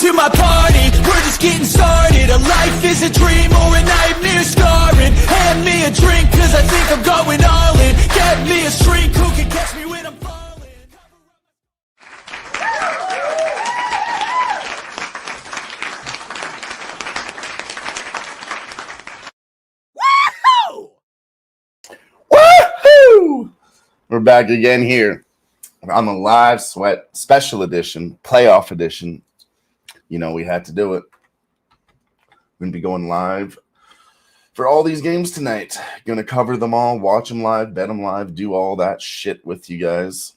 to my party, we're just getting started. A life is a dream or a nightmare scarring. Hand me a drink cause I think I'm going all in. Get me a shrink who can catch me when I'm falling. Woohoo! We're back again here on the Live Sweat Special Edition, Playoff Edition. You know, we had to do it. We're going to be going live for all these games tonight. Going to cover them all, watch them live, bet them live, do all that shit with you guys.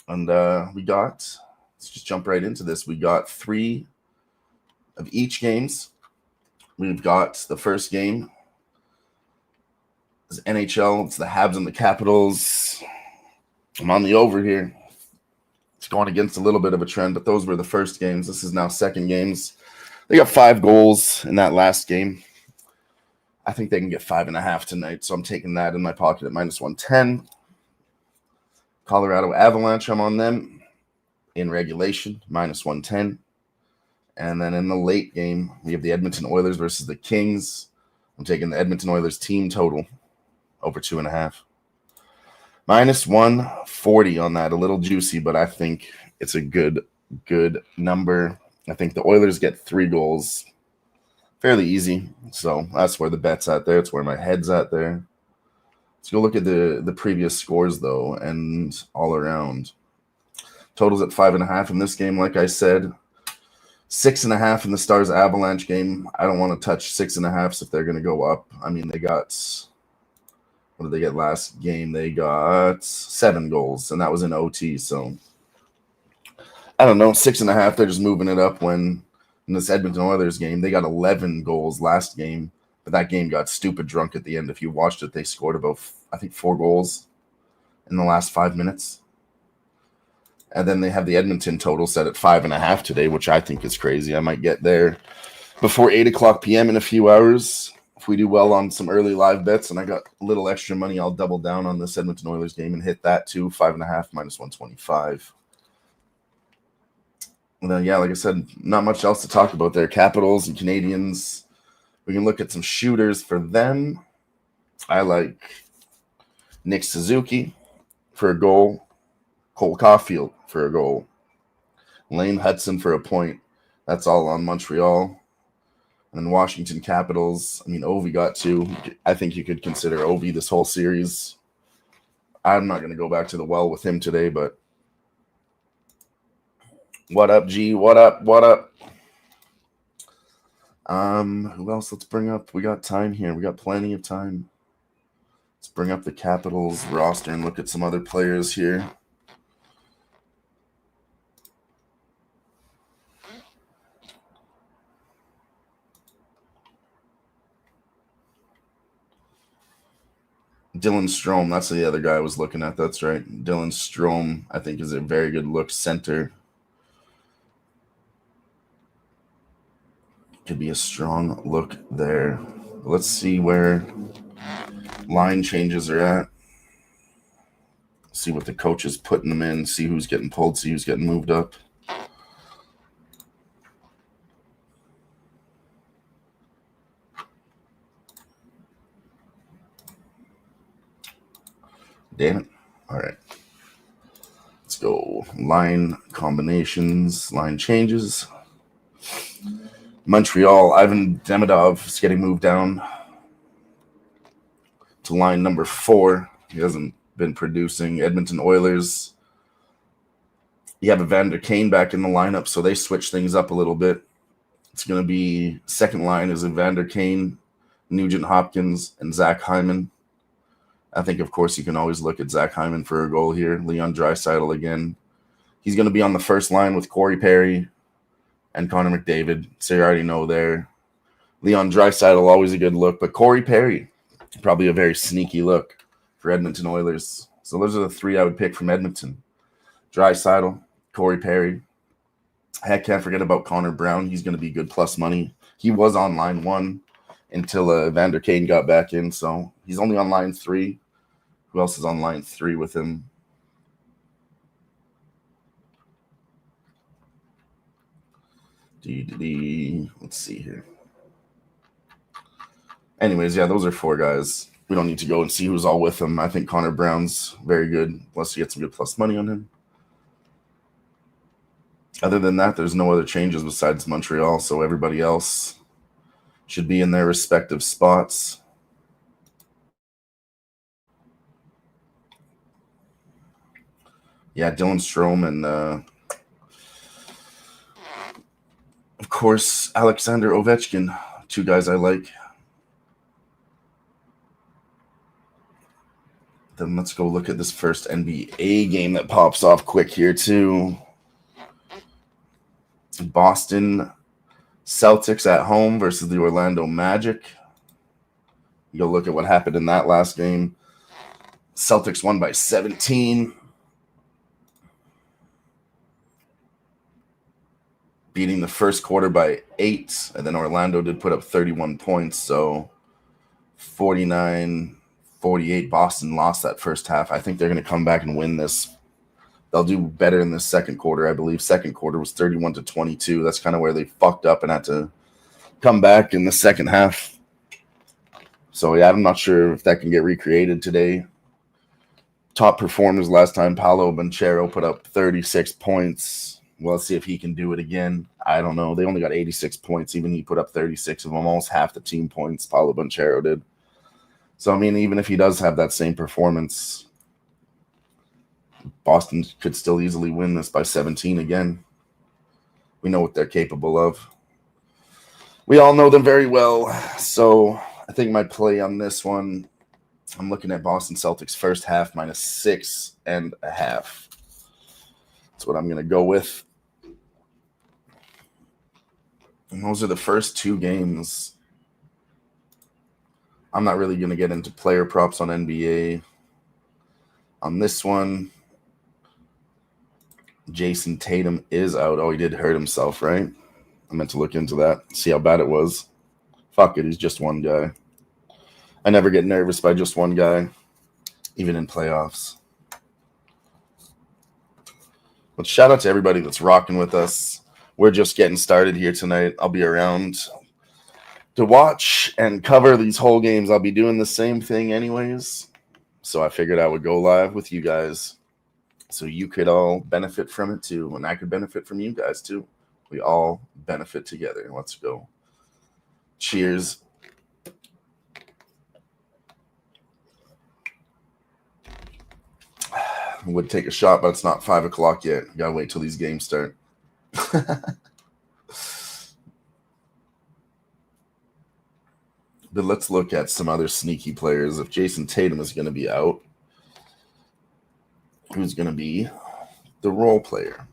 And let's just jump right into this. We got 3 of each games. We've got the first game is NHL. It's the Habs and the Capitals. I'm on the over here. It's going against a little bit of a trend, but those were the first games. This is now second games. They got 5 goals in that last game. I think they can get 5.5 tonight, so I'm taking that in my pocket at -110. Colorado Avalanche, I'm on them in regulation, -110. And then in the late game, we have the Edmonton Oilers versus the Kings. I'm taking the Edmonton Oilers team total over 2.5. -140 on that. A little juicy, but I think it's a good number. I think the Oilers get 3 goals. Fairly easy. So that's where the bet's at there. It's where my head's at there. Let's go look at the previous scores, though, and all around. Totals at 5.5 in this game, like I said. 6.5 in the Stars Avalanche game. I don't want to touch 6.5s if they're going to go up. I mean, they got... What did they get last game? They got 7 goals, and that was in OT. So, I don't know, 6.5. They're just moving it up when in this Edmonton Oilers game, they got 11 goals last game, but that game got stupid drunk at the end. If you watched it, they scored about, I think, 4 goals in the last 5 minutes. And then they have the Edmonton total set at 5.5 today, which I think is crazy. I might get there before 8 o'clock p.m. in a few hours. If we do well on some early live bets and I got a little extra money, I'll double down on this Edmonton Oilers game and hit that too. 5.5 -125. And then, yeah, like I said, not much else to talk about there. Capitals and Canadians. We can look at some shooters for them. I like Nick Suzuki for a goal. Cole Caulfield for a goal. Lane Hudson for a point. That's all on Montreal. And then Washington Capitals, I mean, Ovi got 2. I think you could consider Ovi this whole series. I'm not going to go back to the well with him today, but what up, G? What up? What up? Who else? Let's bring up. We got time here. We got plenty of time. Let's bring up the Capitals roster and look at some other players here. Dylan Strome, that's the other guy I was looking at. That's right. Dylan Strome, I think, is a very good look center. Could be a strong look there. Let's see where line changes are at. See what the coach is putting them in. See who's getting pulled. See who's getting moved up. Damn it. All right. Let's go. Line combinations, line changes. Montreal, Ivan Demidov is getting moved down to line number 4. He hasn't been producing. Edmonton Oilers. You have Evander Kane back in the lineup, so they switch things up a little bit. It's going to be second line is Evander Kane, Nugent Hopkins, and Zach Hyman. I think, of course, you can always look at Zach Hyman for a goal here. Leon Draisaitl again. He's going to be on the first line with Corey Perry and Connor McDavid. So you already know there. Leon Draisaitl, always a good look. But Corey Perry, probably a very sneaky look for Edmonton Oilers. So those are the 3 I would pick from Edmonton. Draisaitl, Corey Perry. Heck, can't forget about Connor Brown. He's going to be good plus money. He was on line 1 until Evander Kane got back in. So he's only on line 3. Who else is on line 3 with him? Let's see here. Anyways, yeah, those are 4 guys. We don't need to go and see who's all with him. I think Connor Brown's very good, unless you get some good plus money on him. Other than that, there's no other changes besides Montreal, so everybody else should be in their respective spots. Yeah, Dylan Strome and, of course, Alexander Ovechkin, 2 guys I like. Then let's go look at this first NBA game that pops off quick here, too. Boston Celtics at home versus the Orlando Magic. You go look at what happened in that last game. Celtics won by 17. Beating the first quarter by 8. And then Orlando did put up 31 points. So 49-48. Boston lost that first half. I think they're going to come back and win this. They'll do better in the second quarter, I believe. Second quarter was 31-22. That's kind of where they fucked up and had to come back in the second half. So, yeah, I'm not sure if that can get recreated today. Top performers last time, Paolo Banchero put up 36 points. Well, let's see if he can do it again. I don't know. They only got 86 points. Even he put up 36 of them, almost half the team points Paolo Banchero did. So, I mean, even if he does have that same performance, Boston could still easily win this by 17 again. We know what they're capable of. We all know them very well. So I think my play on this one, I'm looking at Boston Celtics first half minus 6.5. That's what I'm going to go with. And those are the first 2 games. I'm not really going to get into player props on NBA. On this one, Jason Tatum is out. Oh, he did hurt himself, right? I meant to look into that, see how bad it was. Fuck it, he's just one guy. I never get nervous by just one guy, even in playoffs. But shout out to everybody that's rocking with us. We're just getting started here tonight. I'll be around to watch and cover these whole games. I'll be doing the same thing anyways. So I figured I would go live with you guys, so you could all benefit from it too, and I could benefit from you guys too. We all benefit together. Let's go. Cheers. Would take a shot, but it's not 5 o'clock yet. Gotta wait till these games start. But let's look at some other sneaky players. If Jason Tatum is going to be out, who's going to be the role player?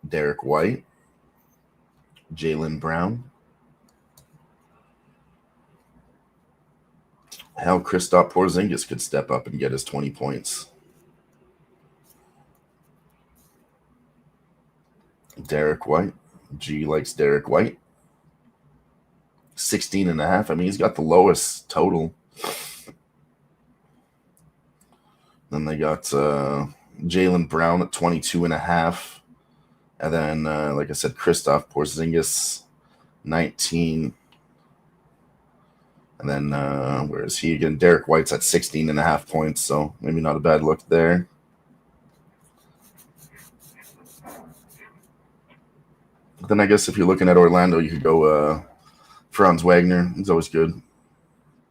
Derek White, Jaylen Brown. Hell, Kristaps Porzingis could step up and get his 20 points. Derek White. G likes Derek White. 16.5. I mean, he's got the lowest total. Then they got Jaylen Brown at 22.5. And then, like I said, Kristaps Porzingis, 19. And then, where is he again? Derek White's at 16.5 points, so maybe not a bad look there. But then I guess if you're looking at Orlando, you could go Franz Wagner. He's always good.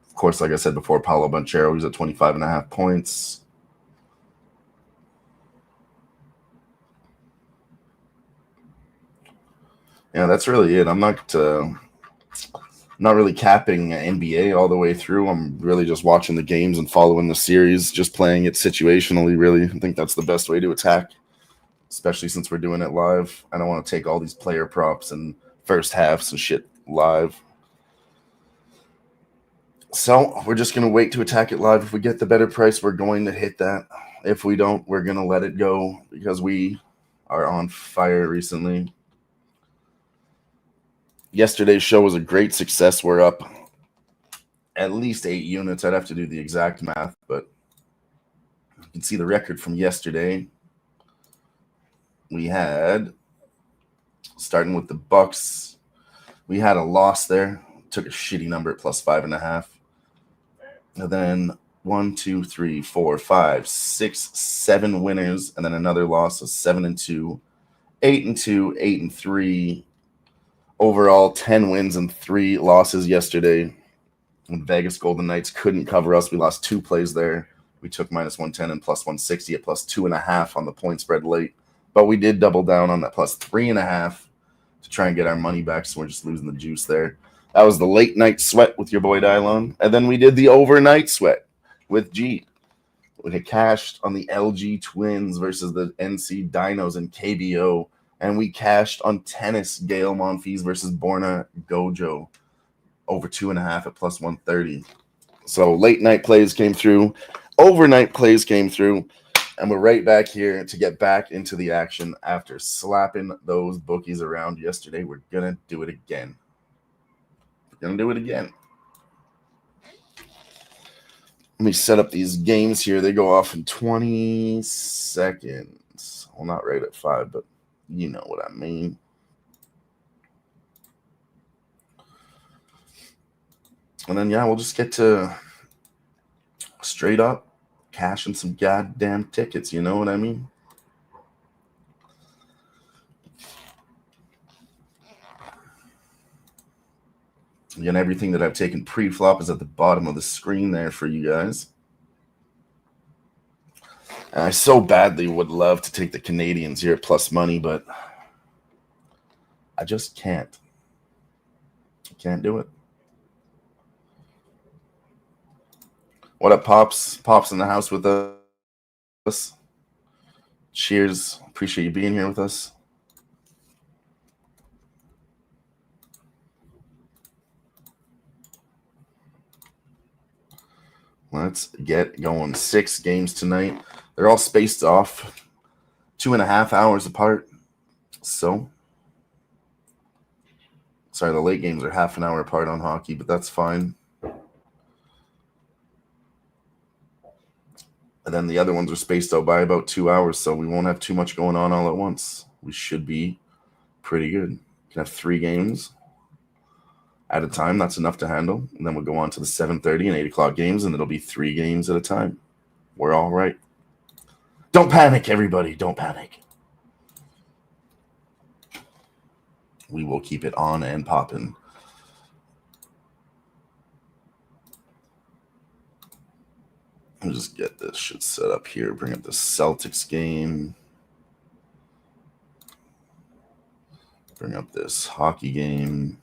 Of course, like I said before, Paolo Banchero, he's at 25.5 points. Yeah, that's really it. I'm not really capping NBA all the way through. I'm really just watching the games and following the series, just playing it situationally, really. I think that's the best way to attack, especially since we're doing it live. I don't want to take all these player props and first halves and shit live. So we're just going to wait to attack it live. If we get the better price, we're going to hit that. If we don't, we're going to let it go because we are on fire recently. Yesterday's show was a great success. We're up at least 8 units. I'd have to do the exact math, but you can see the record from yesterday. We had Starting with the Bucks, we had a loss there. Took a shitty number at +5.5. And then 1, 2, 3, 4, 5, 6, 7 winners, and then another loss of 7-2, 8-2, 8-3. Overall, 10 wins and 3 losses yesterday. When Vegas Golden Knights couldn't cover us, we lost 2 plays there. We took -110 and +160 at +2.5 on the point spread late. But we did double down on that +3.5 to try and get our money back, so we're just losing the juice there. That was the late night sweat with your boy Dylon. And then we did the overnight sweat with G. We had cashed on the LG Twins versus the NC Dinos and KBO. And we cashed on tennis, Gael Monfils versus Borna Gojo. Over 2.5 at +130. So late night plays came through. Overnight plays came through. And we're right back here to get back into the action after slapping those bookies around yesterday. We're going to do it again. We're going to do it again. Let me set up these games here. They go off in 20 seconds. Well, not right at 5, but you know what I mean. And then, yeah, we'll just get to straight up cashing some goddamn tickets. You know what I mean? Again, everything that I've taken pre-flop is at the bottom of the screen there for you guys. And I so badly would love to take the Canadians here at plus money, but I just can't. I can't do it. What up, Pops? Pops in the house with us. Cheers. Appreciate you being here with us. Let's get going. 6 games tonight. They're all spaced off 2.5 hours apart. So, sorry, the late games are half an hour apart on hockey, but that's fine. And then the other ones are spaced out by about 2 hours, so we won't have too much going on all at once. We should be pretty good. We can have 3 games at a time. That's enough to handle. And then we'll go on to the 7:30 and 8 o'clock games, and it'll be 3 games at a time. We're all right. Don't panic, everybody. Don't panic. We will keep it on and popping. Let me just get this shit set up here. Bring up the Celtics game. Bring up this hockey game.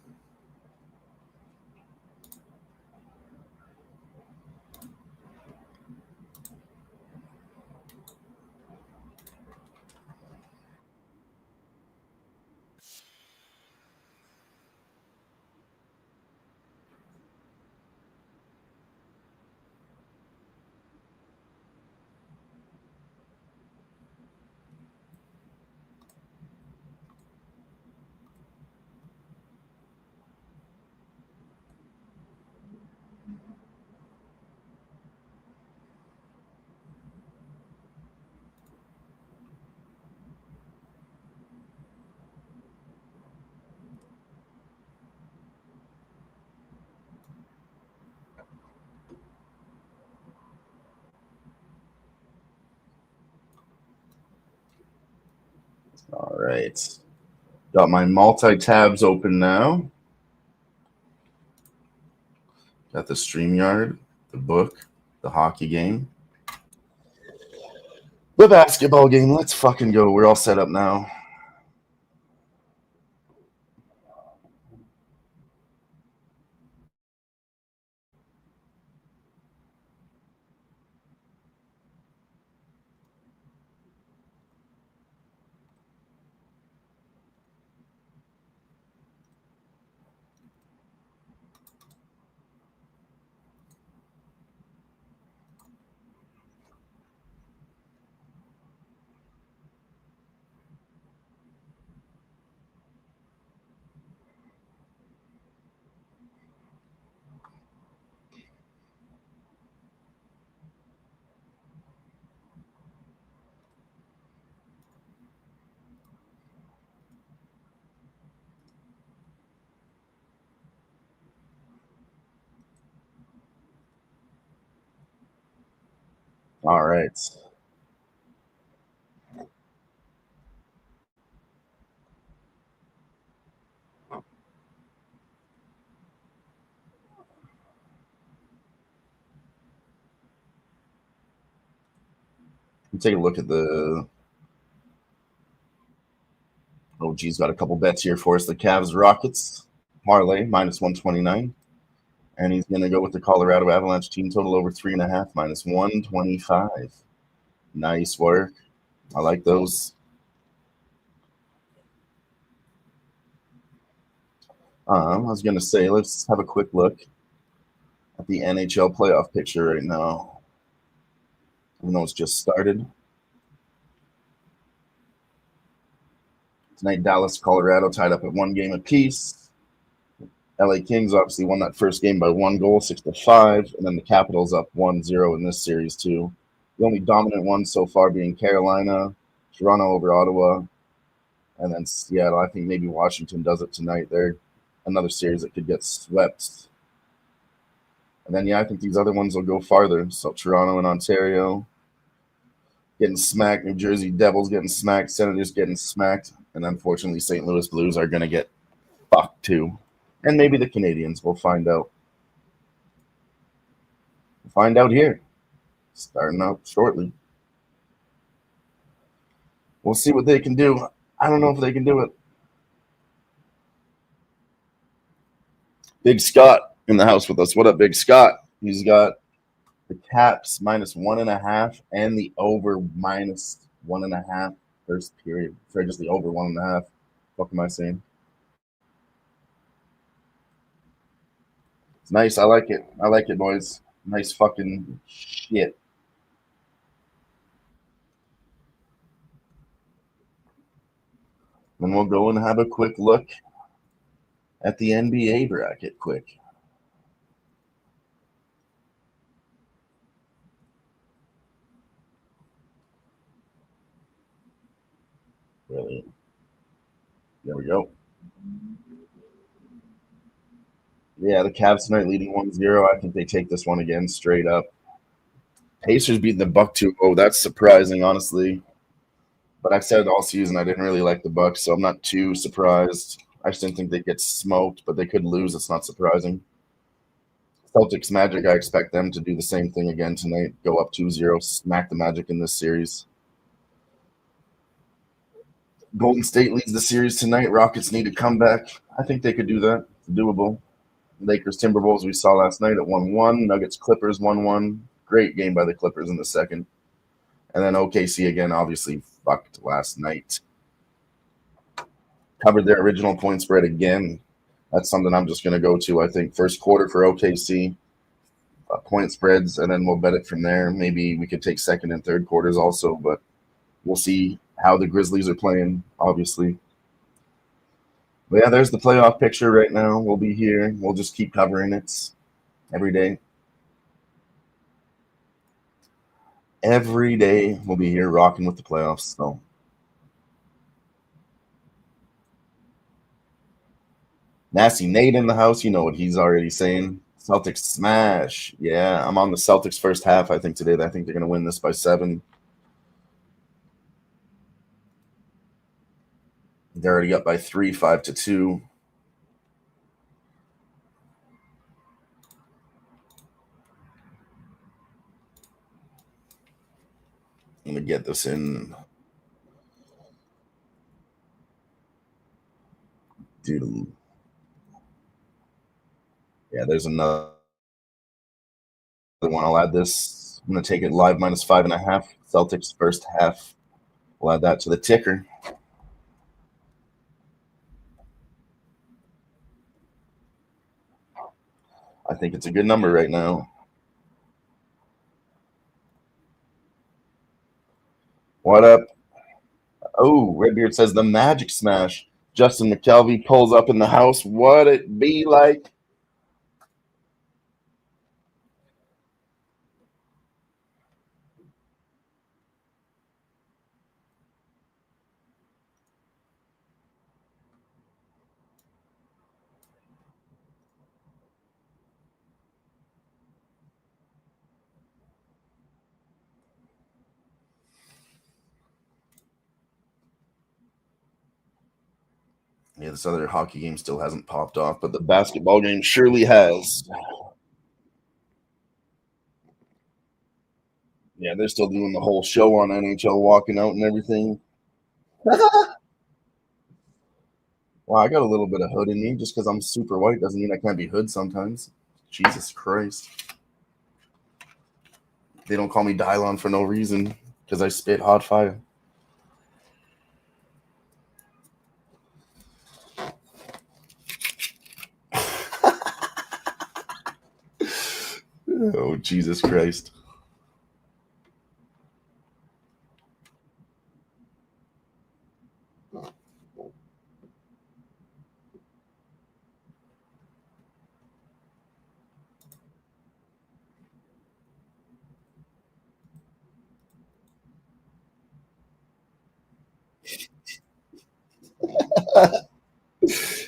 All right. Got my multi-tabs open now. Got the StreamYard, the book, the hockey game, the basketball game. Let's fucking go. We're all set up now. All right. Take a look at the OG's got a couple bets here for us. The Cavs Rockets parlay minus 129. And he's going to go with the Colorado Avalanche team total over 3.5 minus 125. Nice work. I like those. I was going to say, let's have a quick look at the NHL playoff picture right now. Even though it's just started. Tonight, Dallas, Colorado tied up at 1 game apiece. LA Kings obviously won that first game by 1 goal, 6-5. And then the Capitals up 1-0 in this series, too. The only dominant ones so far being Carolina, Toronto over Ottawa, and then Seattle. I think maybe Washington does it tonight. They're another series that could get swept. And then, I think these other ones will go farther. So Toronto and Ontario getting smacked. New Jersey Devils getting smacked. Senators getting smacked. And unfortunately, St. Louis Blues are going to get fucked too. And maybe the Canadians. We'll find out. We'll find out here. Starting out shortly. We'll see what they can do. I don't know if they can do it. Big Scott in the house with us. What up, Big Scott? He's got the Caps minus 1.5 and the over minus 1.5 first period. Sorry, just the over 1.5. What am I saying? It's nice. I like it. I like it, boys. Nice fucking shit. Then we'll go and have a quick look at the NBA bracket quick. Really? There we go. Yeah, the Cavs tonight leading 1-0. I think they take this one again straight up. Pacers beating the Buck 2-0. That's surprising, honestly. But I've said all season I didn't really like the Bucks, so I'm not too surprised. I just didn't think they'd get smoked, but they could lose. It's not surprising. Celtics Magic, I expect them to do the same thing again tonight. Go up 2-0, smack the Magic in this series. Golden State leads the series tonight. Rockets need a comeback. I think they could do that. It's doable. Lakers Timberwolves we saw last night at 1-1. Nuggets Clippers 1-1. Great game by the Clippers in the second. And then OKC again, obviously fucked last night. Covered their original point spread again. That's something I'm just going to go to. I think first quarter for OKC, point spreads, and then we'll bet it from there. Maybe we could take second and third quarters also, but we'll see how the Grizzlies are playing, obviously. But yeah, there's the playoff picture right now. We'll be here. We'll just keep covering it every day. Every day we'll be here rocking with the playoffs. So Nasty Nate in the house. You know what he's already saying. Celtics smash. Yeah, I'm on the Celtics first half, I think, today. I think they're going to win this by 7. They're already up by 3, 5-2. I'm going to get this in. Dude. Yeah, there's another one. I'll add this. I'm going to take it live minus 5.5. Celtics first half. We'll add that to the ticker. I think it's a good number right now. What up? Oh, Redbeard says the Magic smash. Justin McKelvey pulls up in the house. What it be like? Yeah, this other hockey game still hasn't popped off, but the basketball game surely has. Yeah, they're still doing the whole show on NHL walking out and everything. Wow, I got a little bit of hood in me. Just because I'm super white doesn't mean I can't be hood sometimes. Jesus Christ. They don't call me Dylon for no reason because I spit hot fire. Oh, Jesus Christ.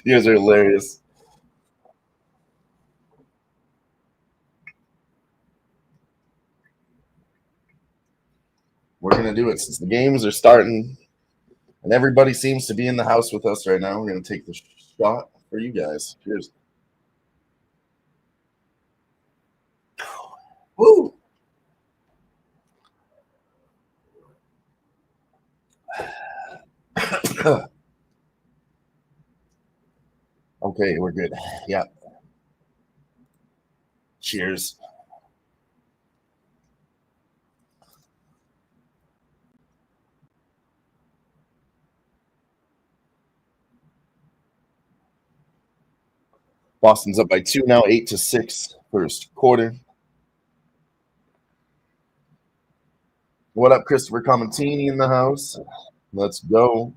You guys are hilarious. We're going to do it since the games are starting and everybody seems to be in the house with us right now. We're going to take the shot for you guys. Cheers. Woo! Okay, we're good. Yeah. Cheers. Boston's up by 2 now, 8-6 first quarter. What up, Christopher Comentini in the house? Let's go.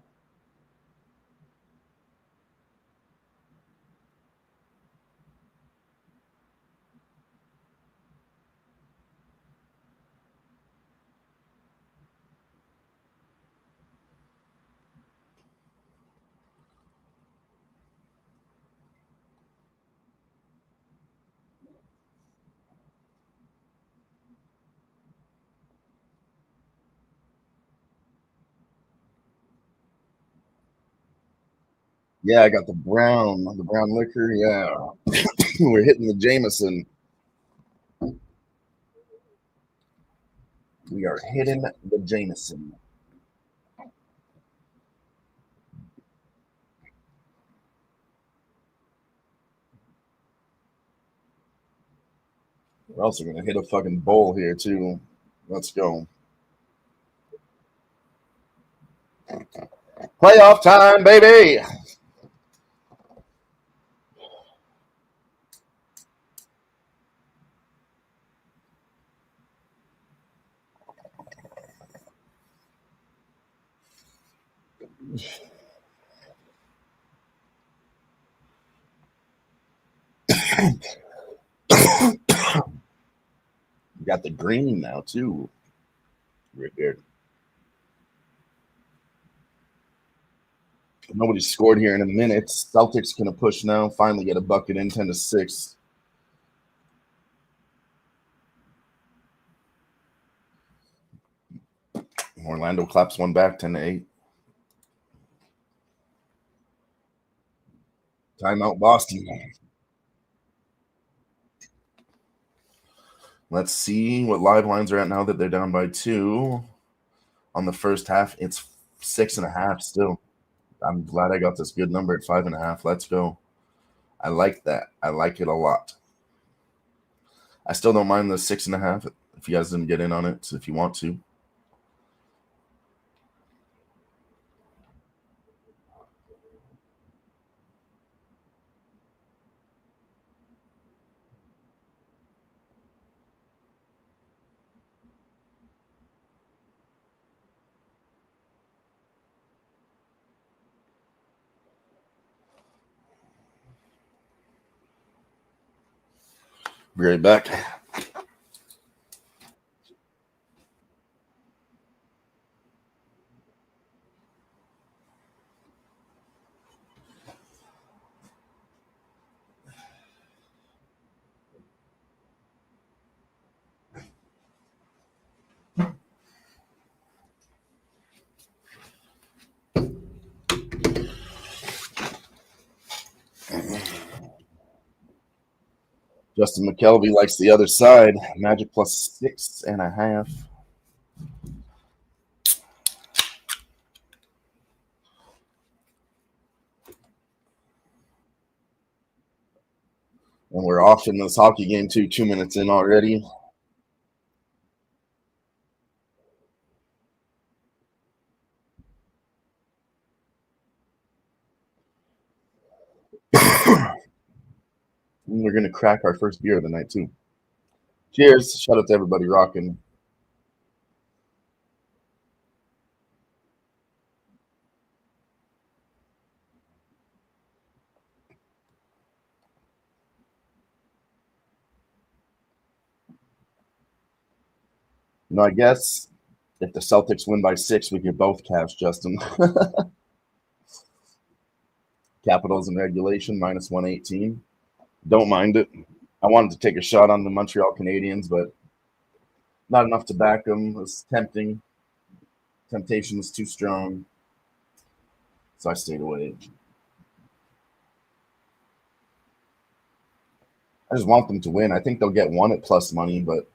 Yeah, I got the brown liquor. Yeah. We're hitting the Jameson. We are hitting the Jameson. We're also going to hit a fucking bowl here, too. Let's go. Playoff time, baby. We got the green now, too. Right there. Nobody scored here in a minute. Celtics going to push now. Finally get a bucket in 10-6. Orlando claps one back 10-8. Timeout, Boston. Let's see what live lines are at now that they're down by 2. On the first half, it's 6.5 still. I'm glad I got this good number at 5.5. Let's go. I like that. I like it a lot. I still don't mind the 6.5 if you guys didn't get in on it. So if you want to. Be right back. Justin McKelvey likes the other side. Magic plus 6.5. And we're off in this hockey game too. 2 minutes in already. And we're gonna crack our first beer of the night too. Cheers! Shout out to everybody rocking. I guess if the Celtics win by 6, we could both cash, Justin. Capitals in regulation, minus 118. Don't mind it. I wanted to take a shot on the Montreal Canadiens, but not enough to back them. It was tempting. Temptation was too strong. So I stayed away. I just want them to win. I think they'll get one at plus money, but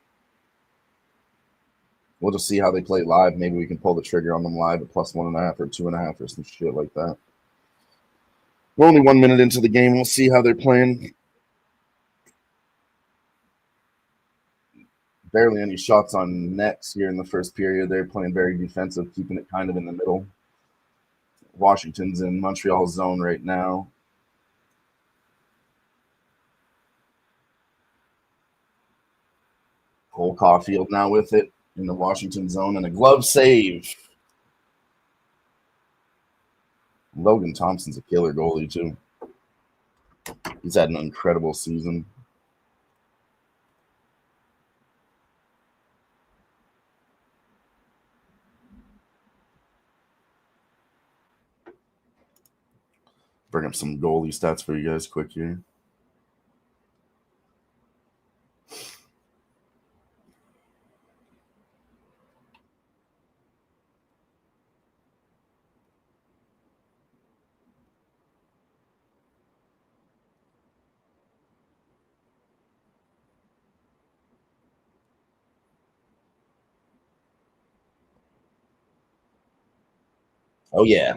we'll just see how they play live. Maybe we can pull the trigger on them live at plus 1.5 or 2.5 or some shit like that. We're only 1 minute into the game. We'll see how they're playing. Barely any shots on nets here in the first period. They're playing very defensive, keeping it kind of in the middle. Washington's in Montreal's zone right now. Cole Caulfield now with it in the Washington zone and a glove save. Logan Thompson's a killer goalie too. He's had an incredible season. Bring up some goalie stats for you guys quick here. Oh, yeah.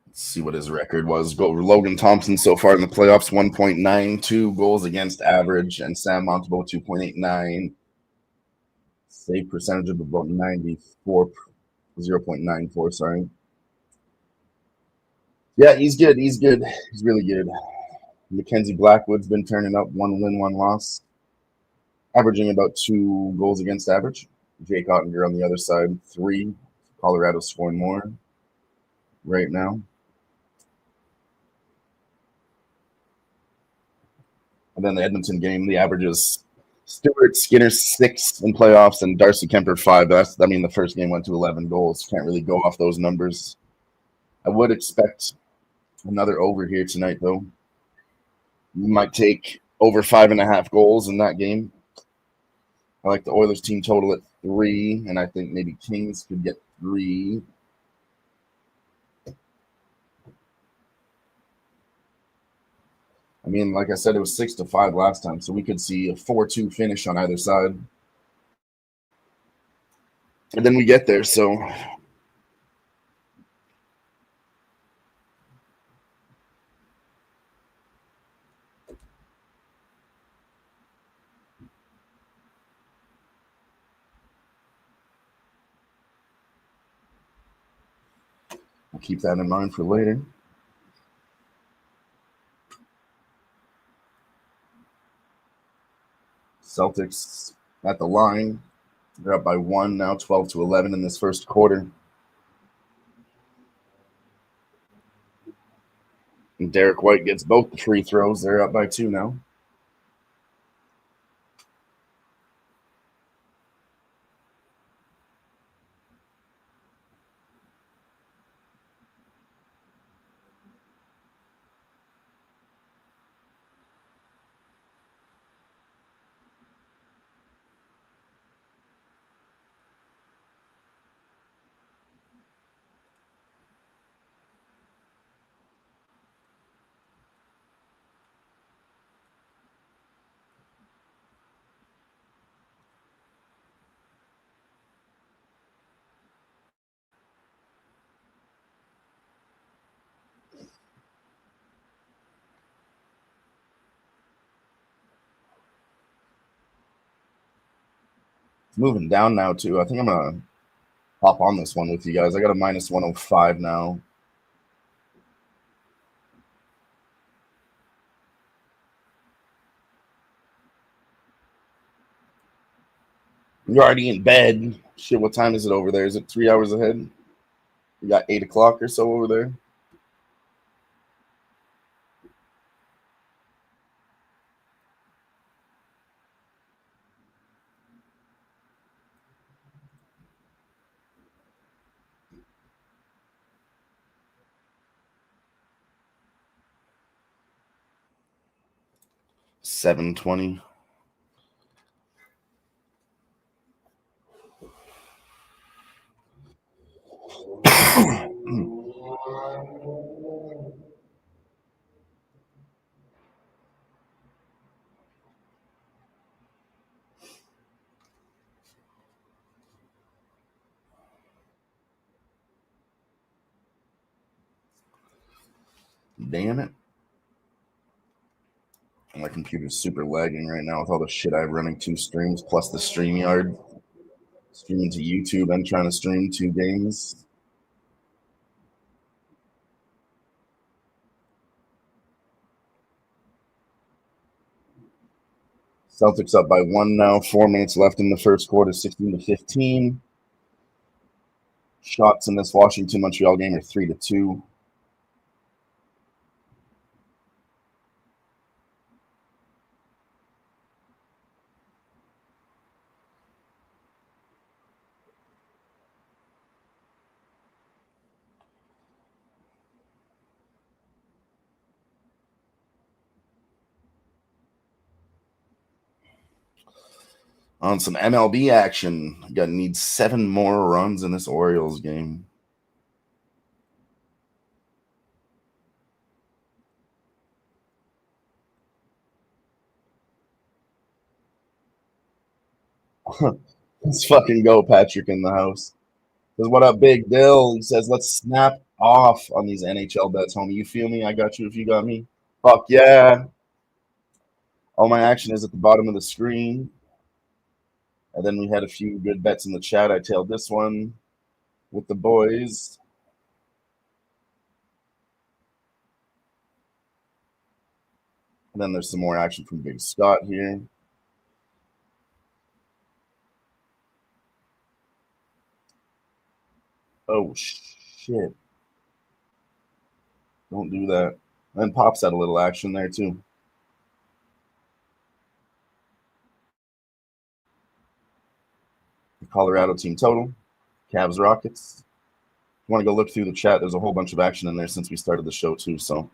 Let's see what his record was. Logan Thompson so far in the playoffs, 1.92 goals against average, and Sam Montembeault, 2.89. Save percentage of about 94, 0.94, sorry. Yeah, he's good. He's good. He's really good. Mackenzie Blackwood's been turning up, 1 win, 1 loss, averaging about 2 goals against average. Jake Ottinger on the other side, 3. Colorado scoring more right now. And then the Edmonton game, the averages Stuart Skinner 6 in playoffs and Darcy Kemper 5. The first game went to 11 goals. Can't really go off those numbers. I would expect another over here tonight, though. You might take over 5.5 goals in that game. I like the Oilers team total at 3, and I think maybe Kings could get 3. I mean, like I said, it was 6-5 last time, so we could see a 4-2 finish on either side. And then we get there, so I'll keep that in mind for later. Celtics at the line. They're up by 1 now, 12-11 in this first quarter. And Derek White gets both the free throws. They're up by 2 now. moving down now too. I think I'm gonna hop on this one with you guys. I got a minus 105 now. You're already in bed. Shit, what time is it over there? Is it 3 hours ahead? You got 8 o'clock or so over there. $7.20. Damn it. My computer's super lagging right now with all the shit I have running 2 streams plus the StreamYard. Streaming to YouTube and trying to stream 2 games. Celtics up by 1 now. 4 minutes left in the first quarter, 16-15. Shots in this Washington Montreal game are 3-2. On some MLB action, got to need 7 more runs in this Orioles game. Let's fucking go, Patrick in the house. Says, what up, Big Dill? He says, let's snap off on these NHL bets, homie. You feel me? I got you if you got me. Fuck yeah. All my action is at the bottom of the screen. And then we had a few good bets in the chat. I tailed this one with the boys. And then there's some more action from Big Scott here. Oh, shit. Don't do that. And Pops had a little action there, too. The Colorado team total. Cavs Rockets. If you want to go look through the chat, there's a whole bunch of action in there since we started the show, too. So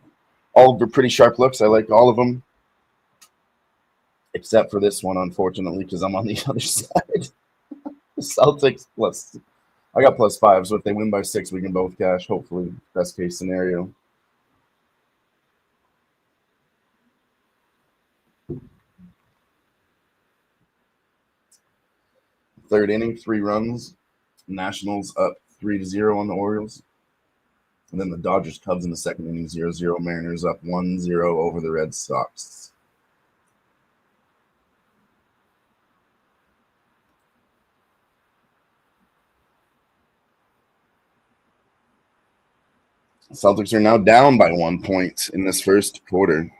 all are pretty sharp looks. I like all of them. Except for this one, unfortunately, because I'm on the other side. The Celtics plus. I got +5, so if they win by 6, we can both cash, hopefully. Best case scenario. Third inning, 3 runs. Nationals up 3-0 on the Orioles. And then the Dodgers Cubs in the second inning, 0-0. Mariners up 1-0 over the Red Sox. Celtics are now down by 1 point in this first quarter.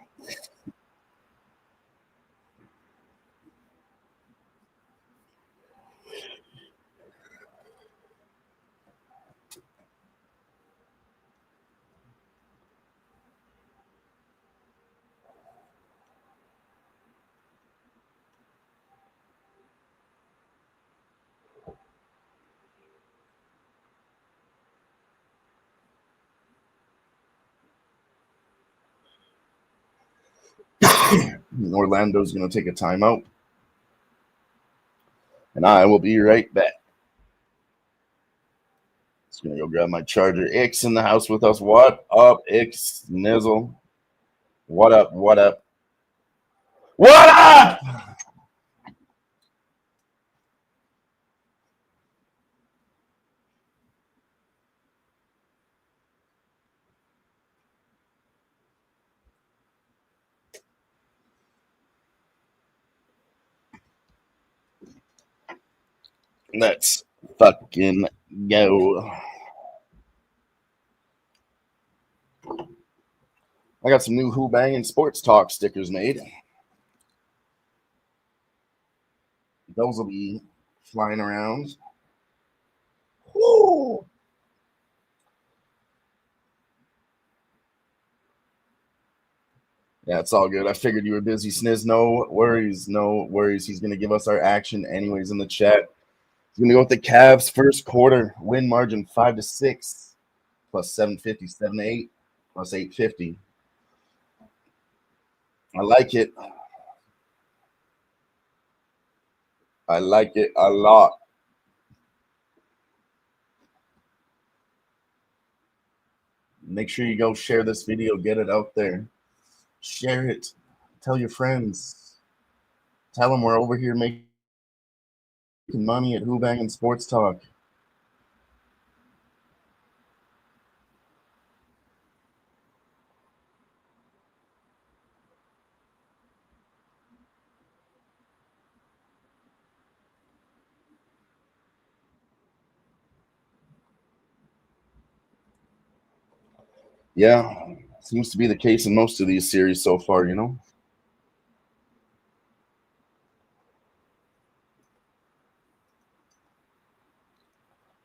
Orlando's going to take a timeout. And I will be right back. Just going to go grab my charger. Ix in the house with us. What up, Ix Nizzle? What up? What up? What up? Let's fucking go. I got some new Who-Bangin Sports Talk stickers made. Those will be flying around. Woo! Yeah, it's all good. I figured you were busy, Sniz. No worries. No worries. He's going to give us our action anyways in the chat. He's going to go with the Cavs first quarter win margin 5-6 plus 750, 7-8 plus 850. I like it. I like it a lot. Make sure you go share this video, get it out there. Share it. Tell your friends. Tell them we're over here making money at Who-Bangin Sports Talk. Yeah, seems to be the case in most of these series so far, you know?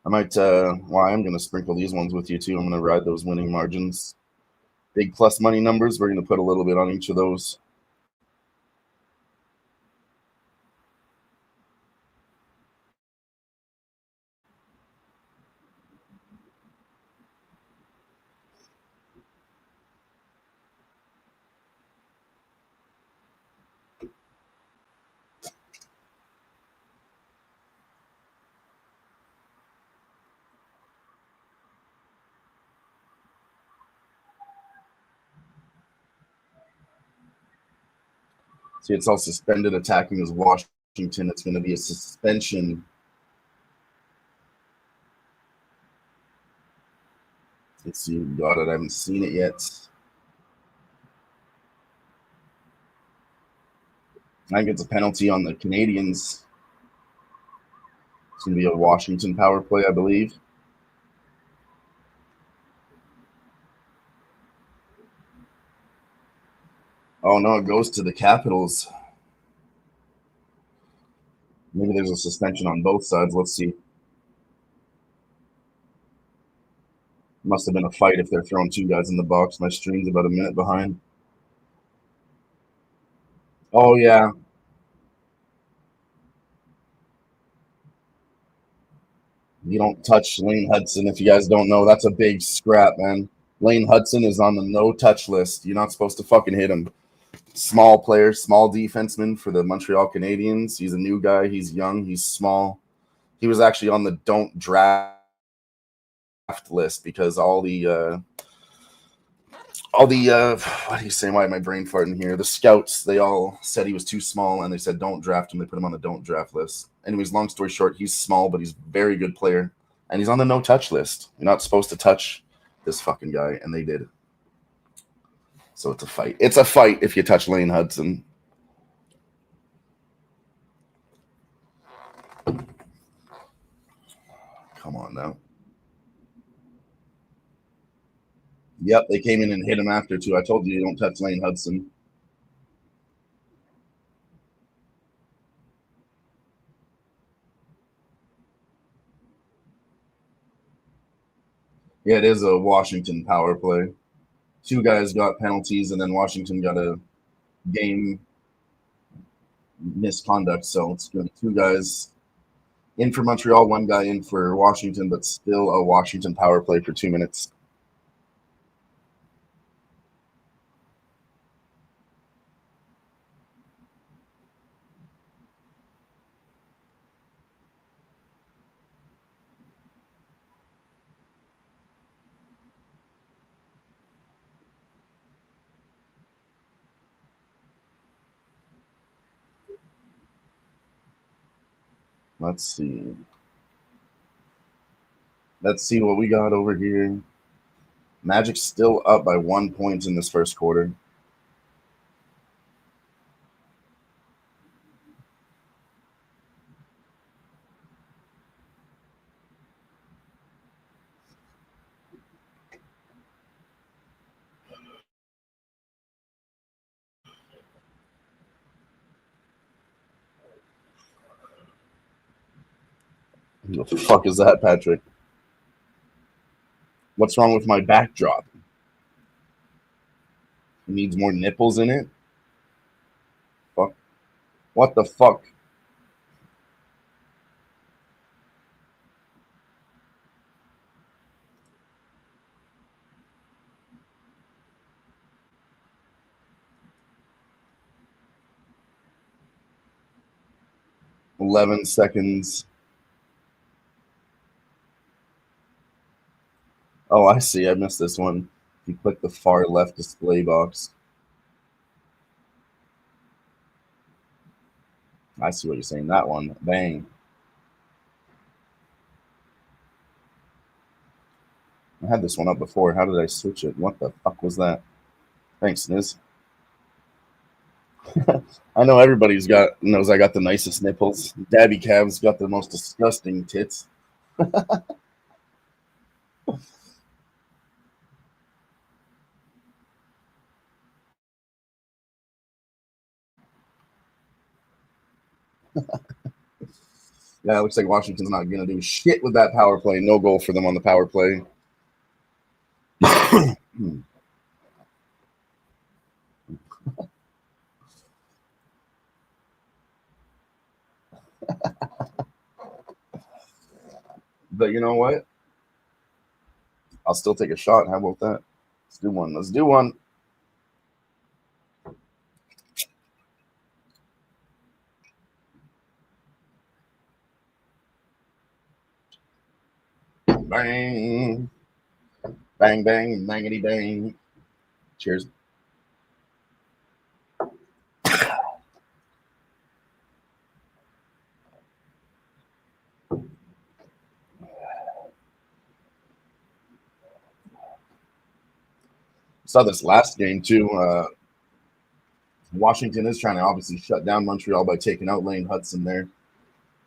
I might, well, I'm going to sprinkle these ones with you too. I'm going to ride those winning margins. Big plus money numbers, we're going to put a little bit on each of those. See, it's all suspended attacking as Washington. It's going to be a suspension. Let's see who got it. I haven't seen it yet. I think it's a penalty on the Canadians. It's going to be a Washington power play, I believe. Oh, no, it goes to the Capitals. Maybe there's a suspension on both sides. Let's see. Must have been a fight if they're throwing two guys in the box. My stream's about a minute behind. Oh, yeah. You don't touch Lane Hudson. If you guys don't know, that's a big scrap, man. Lane Hudson is on the no-touch list. You're not supposed to fucking hit him. Small player, small defenseman for the Montreal Canadiens. He's a new guy. He's young. He's small. He was actually on the don't draft list because all the what do you say? Why am I brain farting here? The scouts, they all said he was too small, and they said don't draft him. They put him on the don't draft list. Anyways, long story short, he's small, but he's a very good player, and he's on the no touch list. You're not supposed to touch this fucking guy, and they did. So it's a fight. It's a fight if you touch Lane Hudson. Come on now. Yep, they came in and hit him after too. I told you don't touch Lane Hudson. Yeah, it is a Washington power play. Two guys got penalties, and then Washington got a game misconduct. So it's going to be two guys in for Montreal, one guy in for Washington, but still a Washington power play for 2 minutes. Let's see. Let's see what we got over here. Magic's still up by 1 point in this first quarter. What the fuck is that, Patrick? What's wrong with my backdrop? It needs more nipples in it? Fuck. What the fuck? $11 seconds. Oh, I see. I missed this one. If you click the far left display box. I see what you're saying. That one. Bang. I had this one up before. How did I switch it? What the fuck was that? Thanks, Niz. I know everybody's got knows I got the nicest nipples. Dabby Cav's got the most disgusting tits. Yeah, it looks like Washington's not gonna do shit with that power play. No goal for them on the power play. But you know what? I'll still take a shot. How about that? Let's do one. Let's do one. Bang. Bang, bang, bangity bang. Cheers. Saw this last game too. Washington is trying to obviously shut down Montreal by taking out Lane Hudson there.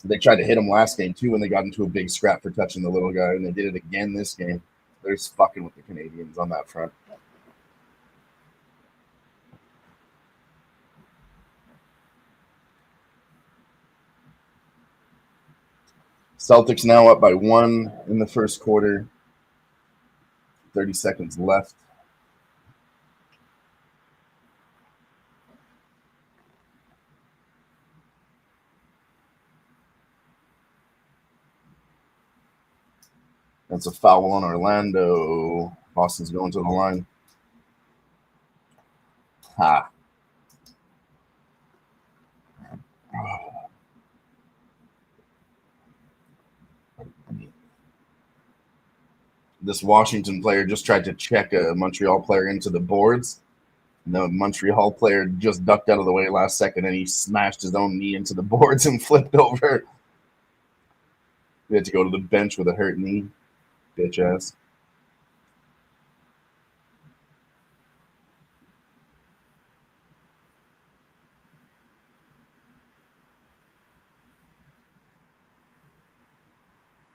They tried to hit him last game too when they got into a big scrap for touching the little guy, and they did it again this game. They're just fucking with the Canadians on that front. Celtics now up by 1 in the first quarter. 30 seconds left. That's a foul on Orlando. Boston's going to the line. Ha. This Washington player just tried to check a Montreal player into the boards. The Montreal player just ducked out of the way last second, and he smashed his own knee into the boards and flipped over. He had to go to the bench with a hurt knee. Bitch ass.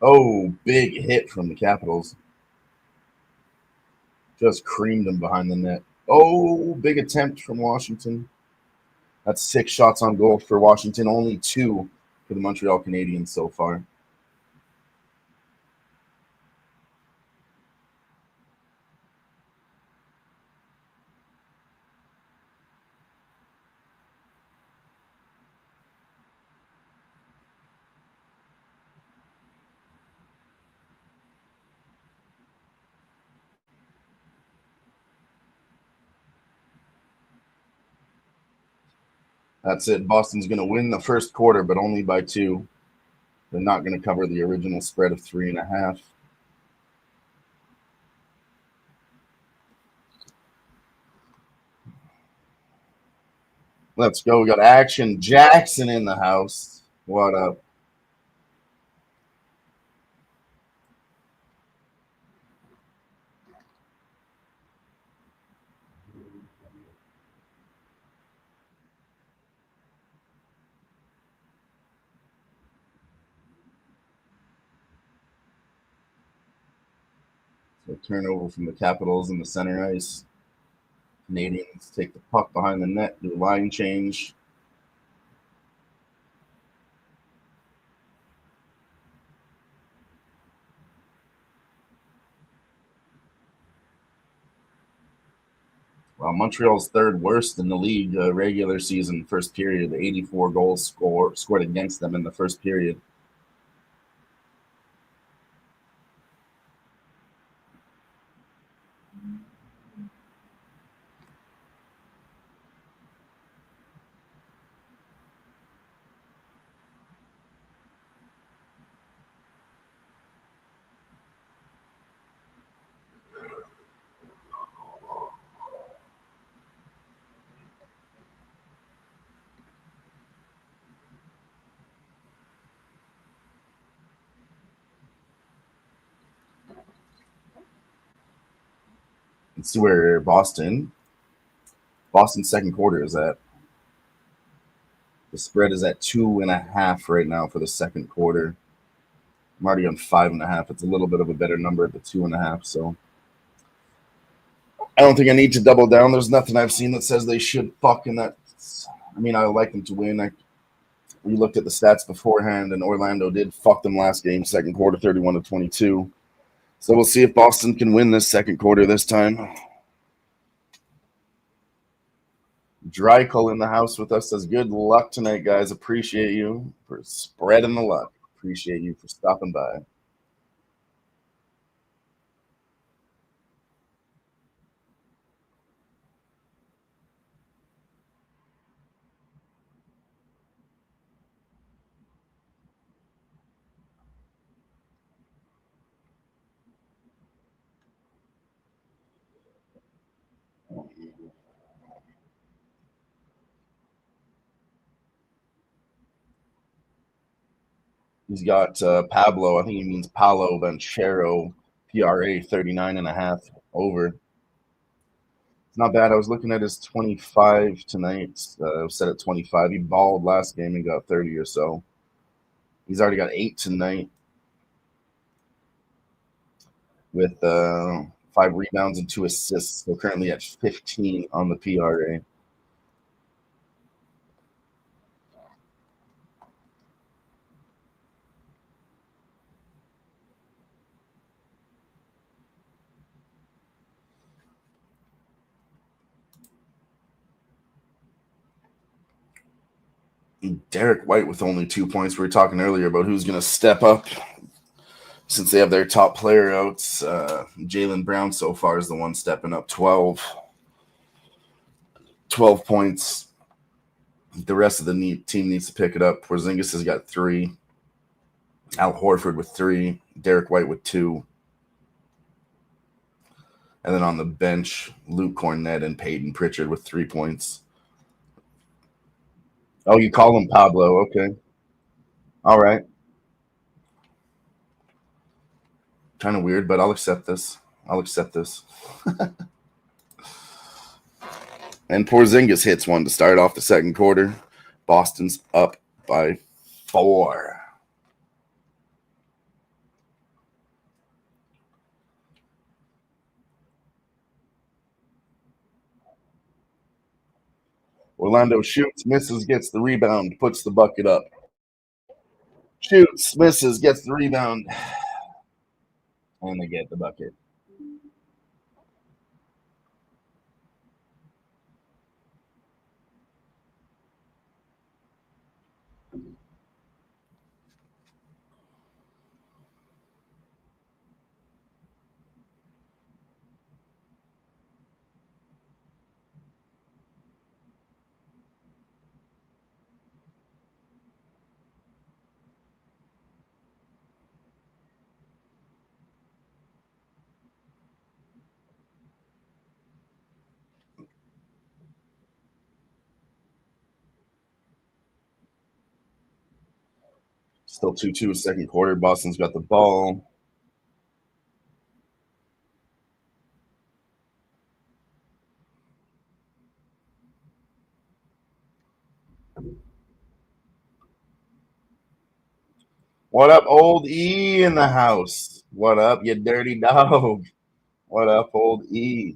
Oh, big hit from the Capitals. Just creamed him behind the net. Oh, big attempt from Washington. That's 6 shots on goal for Washington, only 2 for the Montreal Canadiens so far. That's it. Boston's going to win the first quarter, but only by 2. They're not going to cover the original spread of 3.5. Let's go. We got Action Jackson in the house. What up? So turnover from the Capitals in the center ice. Canadians take the puck behind the net, do line change. Montreal's third worst in the league regular season first period. 84 goals scored against them in the first period. Let's see where Boston's second quarter is at. The spread is at 2.5 right now for the second quarter. I'm already on 5.5. It's a little bit of a better number at the 2.5. So I don't think I need to double down. There's nothing I've seen that says they should fucking that. I mean, I would like them to win. We looked at the stats beforehand, and Orlando did fuck them last game, second quarter, 31-22. So we'll see if Boston can win this second quarter this time. Drykel in the house with us says, good luck tonight, guys. Appreciate you for spreading the luck. Appreciate you for stopping by. He's got Pablo. I think he means Paolo Banchero, PRA 39.5 over. It's not bad. I was looking at his 25 tonight. Set at 25. He balled last game and got 30 or so. He's already got 8 tonight with 5 rebounds and 2 assists. So currently at 15 on the PRA. Derek White with only 2 points. We were talking earlier about who's going to step up since they have their top player out. Jaylen Brown so far is the one stepping up, 12 points. The rest of the team needs to pick it up. Porzingis has got 3. Al Horford with 3. Derek White with 2. And then on the bench, Luke Cornett and Peyton Pritchard with 3 points. Oh, you call him Pablo. Okay. All right. Kind of weird, but I'll accept this. And Porzingis hits one to start off the second quarter. Boston's up by 4. Orlando shoots, misses, gets the rebound, puts the bucket up. Shoots, misses, gets the rebound, and they get the bucket. Still 2-2 second quarter. Boston's got the ball. What up, old E in the house? What up, you dirty dog? What up, old E?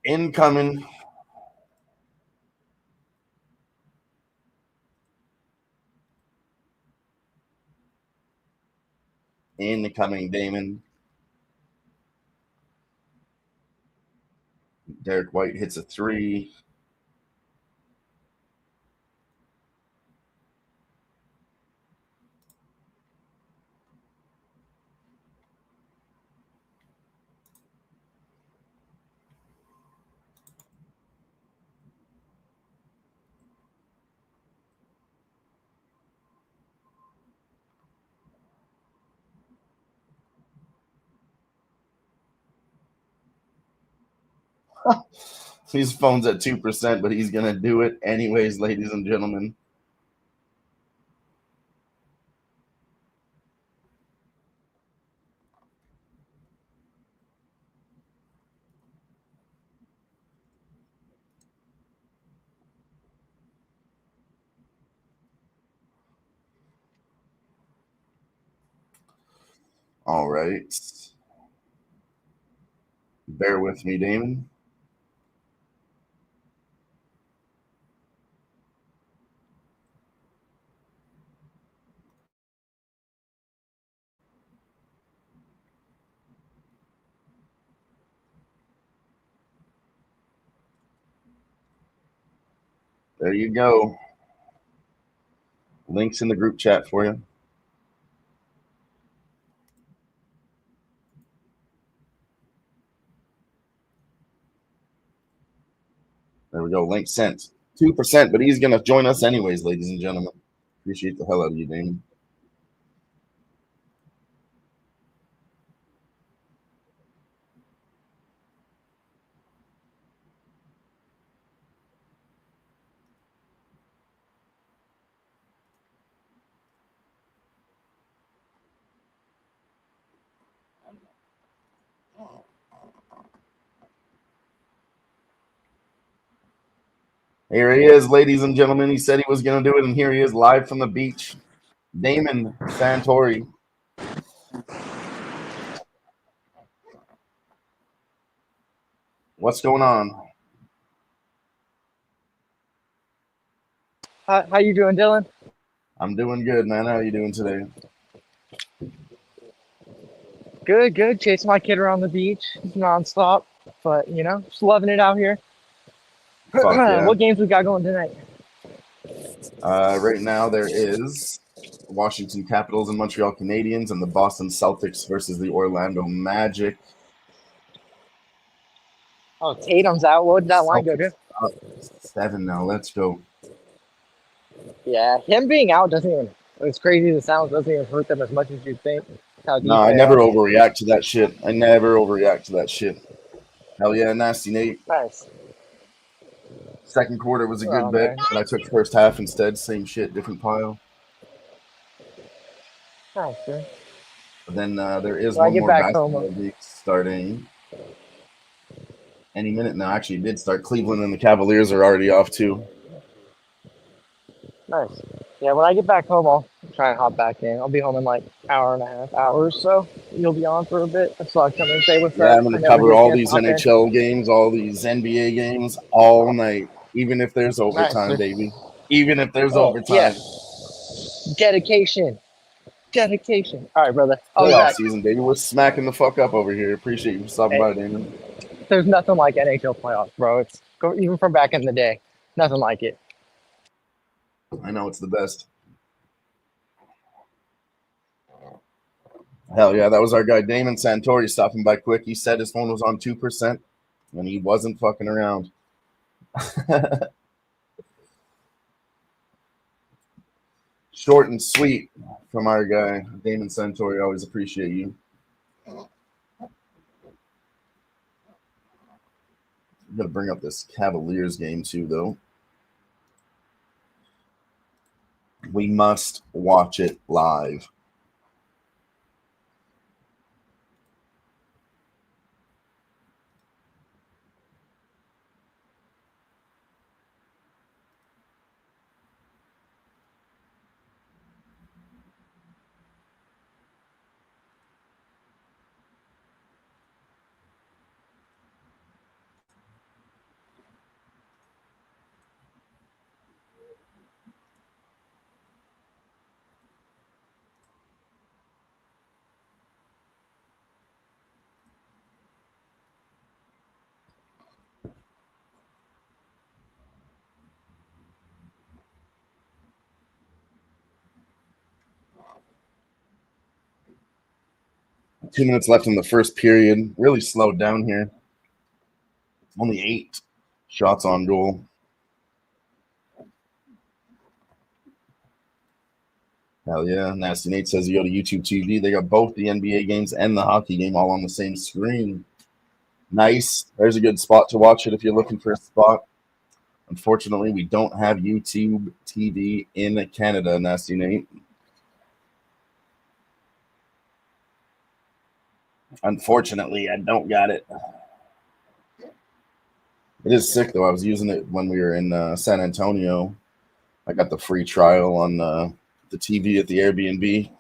Incoming. Incoming, Damon. Derek White hits a three. His phone's at 2%, but he's going to do it anyways, ladies and gentlemen. All right. Bear with me, Damon. There you go. Links in the group chat for you. There we go. Link sent. 2%, but he's going to join us anyways, ladies and gentlemen. Appreciate the hell out of you, Damon. Here he is, ladies and gentlemen. He said he was going to do it, and here he is live from the beach. Damon Santori. What's going on? How you doing, Dylan? I'm doing good, man. How are you doing today? Good, good. Chasing my kid around the beach nonstop, but just loving it out here. Fuck yeah. What games we got going tonight? Right now there is Washington Capitals and Montreal Canadiens and the Boston Celtics versus the Orlando Magic. Oh, Tatum's out. What did that line go to? Celtics up 7 now. Let's go. Yeah, him being out doesn't even, as crazy as it sounds, doesn't even hurt them as much as you'd think. How deep No, I they never are. overreact to that shit. I never overreact to that shit. Hell yeah, Nasty Nate. Nice. Second quarter was a good Oh, bet, man. but I took first half instead. Same shit, different pile. Nice, man. But then there is When I one get more back home, basketball league starting any minute now. Actually, it did start. Cleveland and the Cavaliers are already off too. nice. Yeah, when I get back home, I'll try and hop back in. I'll be home in like hour and a half, hours, so you'll be on for a bit. So I'll come and say what's Yeah, up. I'm going I to never cover get a all chance to these hop in. NHL games, all these NBA games all night, even if there's Nice. overtime, baby. Even if there's Oh, yeah. overtime. Dedication. Dedication. All right, brother. I'll be Playoff back. season, baby. We're smacking the fuck up over here. Appreciate you for stopping by, Damon. There's nothing like NHL playoffs, bro. It's even from back in the day. Nothing like it. I know it's the best. Hell yeah, that was our guy Damon Santori stopping by quick. He said his phone was on 2%, and he wasn't fucking around. Short and sweet from our guy Damon Santori. Always appreciate you. I'm gonna bring up this Cavaliers game too, though. We must watch it live. 2 minutes left in the first period. Really slowed down here. Only 8 shots on goal. Hell yeah. Nasty Nate says you go to YouTube TV. They got both the NBA games and the hockey game all on the same screen. Nice. There's a good spot to watch it if you're looking for a spot. Unfortunately, we don't have YouTube TV in Canada, Nasty Nate. Unfortunately, I don't got it. It is sick, though. I was using it when we were in San Antonio. I got the free trial on the TV at the Airbnb.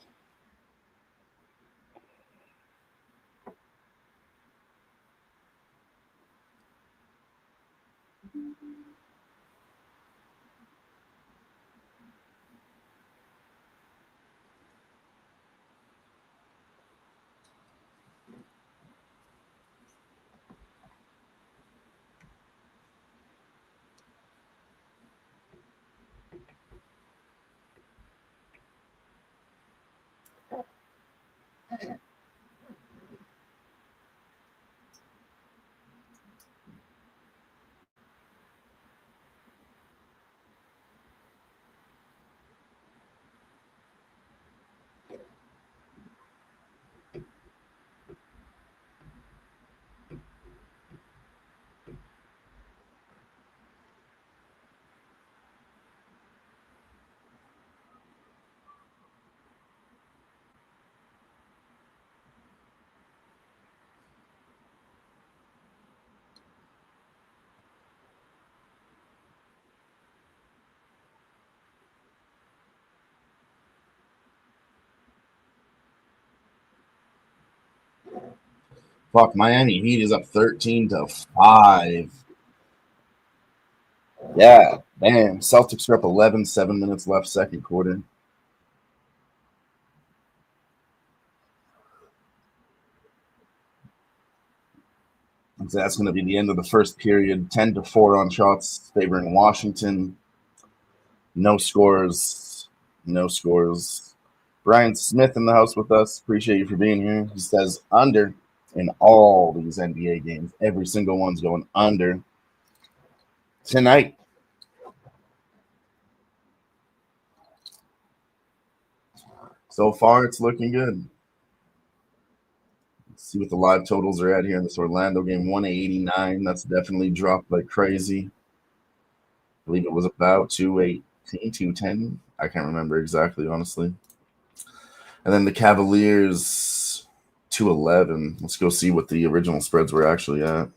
Fuck, Miami Heat is up 13-5. Yeah, damn. Celtics are up 11, 7 minutes left, second quarter. That's going to be the end of the first period. 10-4 on shots, favoring Washington. No scores. No scores. Brian Smith in the house with us. Appreciate you for being here. He says under in all these NBA games. Every single one's going under tonight. So far, it's looking good. Let's see what the live totals are at here in this Orlando game. 189. That's definitely dropped like crazy. I believe it was about 218, 210. I can't remember exactly, honestly. And then the Cavaliers, 211. Let's go see what the original spreads were actually at.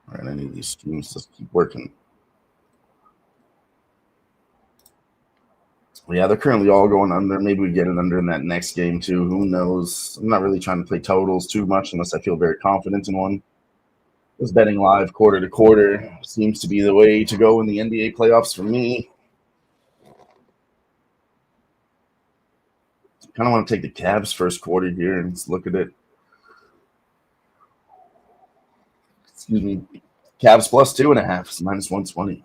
All right, I need these streams to keep working. Well, yeah, they're currently all going under. Maybe we get it under in that next game too. Who knows? I'm not really trying to play totals too much unless I feel very confident in one. Just betting live quarter to quarter seems to be the way to go in the NBA playoffs for me. Kind of want to take the Cavs first quarter here and let's look at it. Excuse me. Cavs plus 2.5, it's minus 120.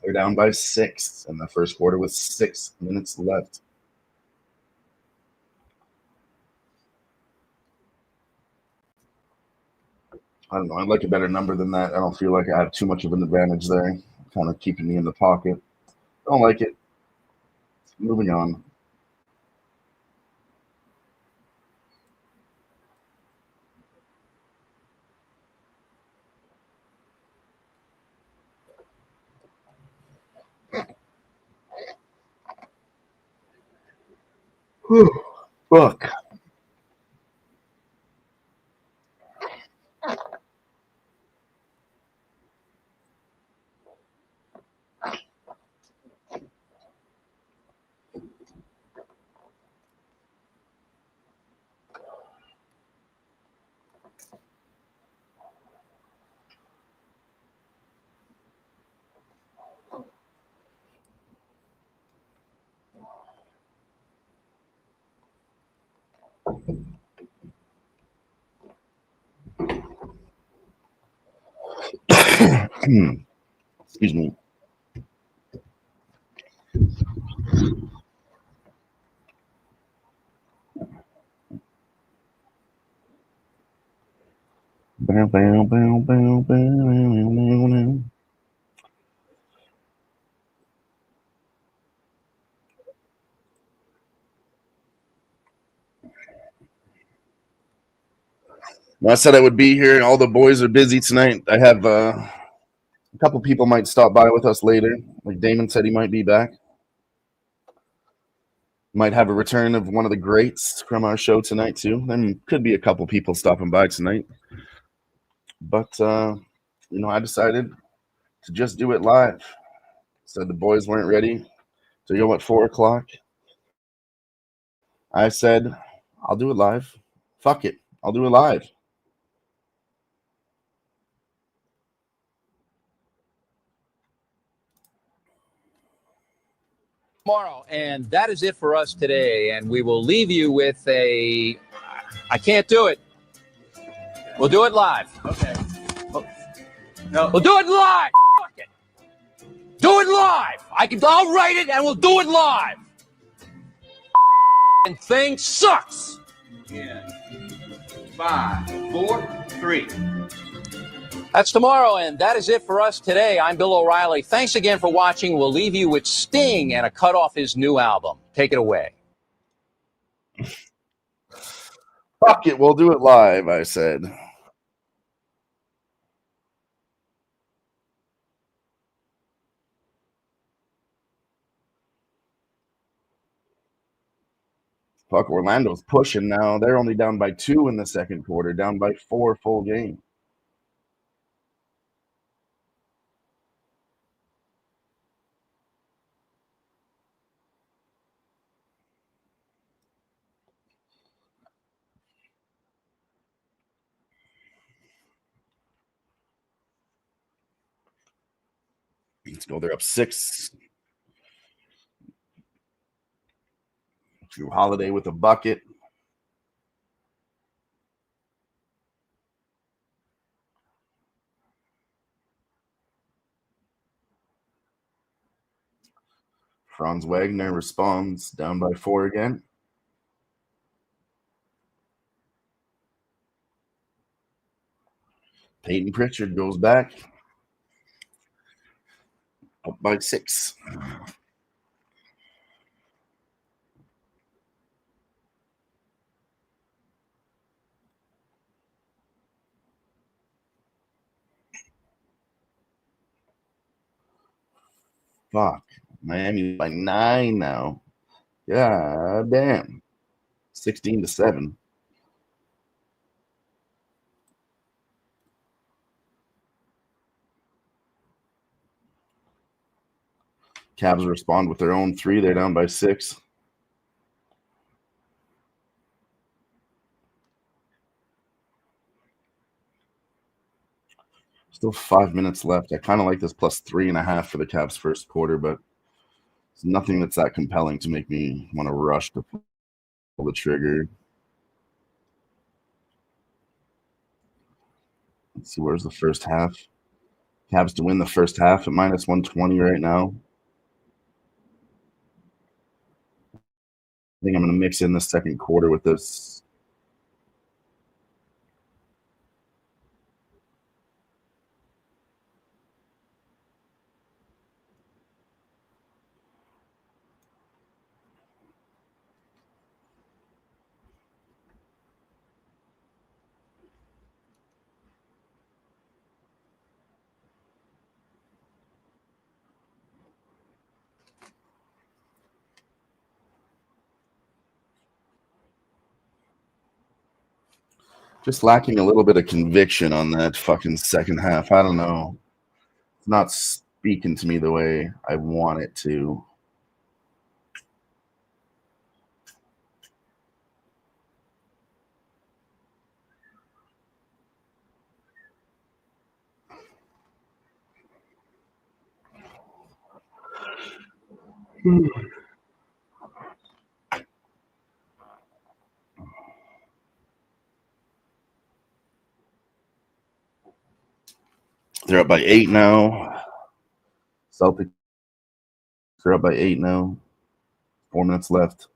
They're down by 6 in the first quarter with 6 minutes left. I don't know. I'd like a better number than that. I don't feel like I have too much of an advantage there. Kind of keeping me in the pocket. Don't like it. Moving on. Fuck. Excuse me. Bow, bow, bow, bow, bow. I said I would be here. All the boys are busy tonight. I have a couple people might stop by with us later. Like Damon said, he might be back. Might have a return of one of the greats from our show tonight too. Then could be a couple people stopping by tonight. But I decided to just do it live. Said the boys weren't ready to go at 4 o'clock. I said, I'll do it live. Fuck it. I'll do it live. Tomorrow, and that is it for us today. And we will leave you with I can't do it. We'll do it live. Okay. No. We'll do it live. Fuck it. Do it live. I'll write it and we'll do it live. And thing sucks. Yeah. 5, 4, 3. That's tomorrow, and that is it for us today. I'm Bill O'Reilly. Thanks again for watching. We'll leave you with Sting and a cut off his new album. Take it away. Fuck it, we'll do it live, I said. Fuck, Orlando's pushing now. They're only down by 2 in the second quarter, down by 4 full game. Let's go. They're up 6. Drew Holiday with a bucket. Franz Wagner responds, down by 4 again. Peyton Pritchard goes back. Up by 6. Fuck. Miami by 9 now. God damn. 16-7. Cavs respond with their own 3. They're down by 6. Still 5 minutes left. I kind of like this plus 3.5 for the Cavs first quarter, but it's nothing that's that compelling to make me want to rush to pull the trigger. Let's see, where's the first half? Cavs to win the first half at minus 120 right now. I think I'm going to mix in the second quarter with this. Just lacking a little bit of conviction on that fucking second half. I don't know. It's not speaking to me the way I want it to. They're up by 8 now. Celtics are up by 8 now. 4 minutes left.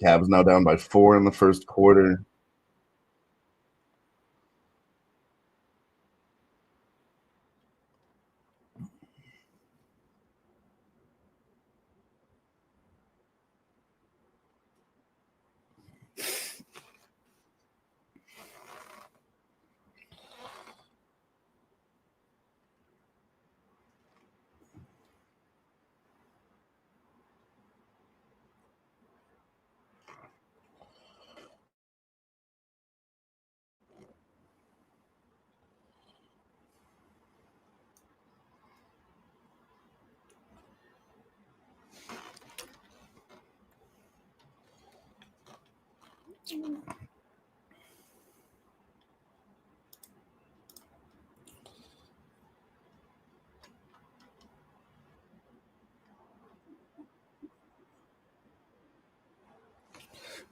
Cavs now down by 4 in the first quarter.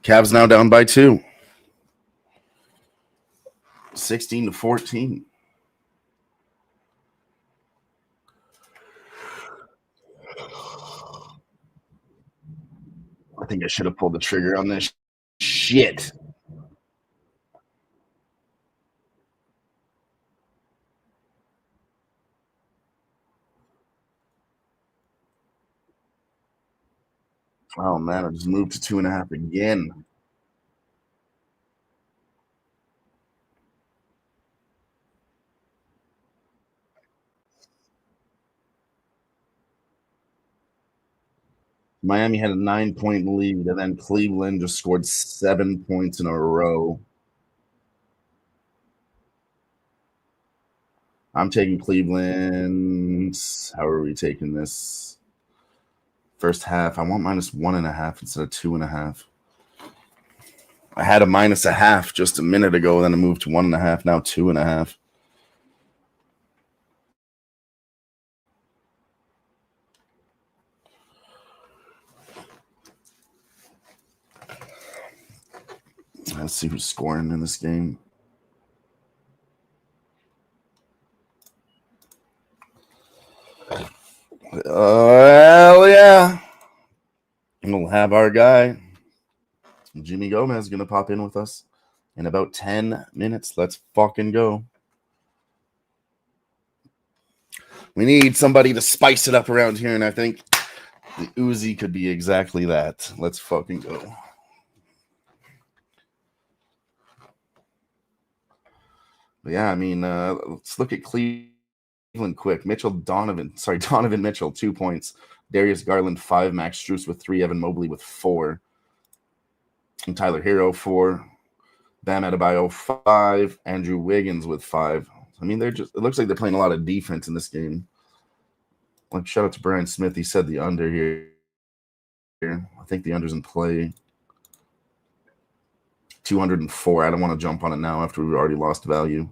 Cavs now down by 2. 16-14. I think I should have pulled the trigger on this shit. Oh man, I just moved to 2.5 again. Miami had a 9-point lead, and then Cleveland just scored 7 points in a row. I'm taking Cleveland. How are we taking this? First half. I want -1.5 instead of 2.5. I had a -0.5 just a minute ago, then I moved to 1.5. Now 2.5. Let's see who's scoring in this game. Hell yeah. We'll have our guy, Jimmy Gomez, going to pop in with us in about 10 minutes. Let's fucking go. We need somebody to spice it up around here, and I think the Uzi could be exactly that. Let's fucking go. But yeah, I mean, let's look at Cleveland quick. Donovan Mitchell, 2 points. Darius Garland, 5. Max Strus with 3. Evan Mobley with 4. And Tyler Hero, 4. Bam Adebayo, 5. Andrew Wiggins with 5. I mean, it looks like they're playing a lot of defense in this game. Like, shout out to Brian Smith. He said the under here. I think the under's in play. 204. I don't want to jump on it now after we've already lost value.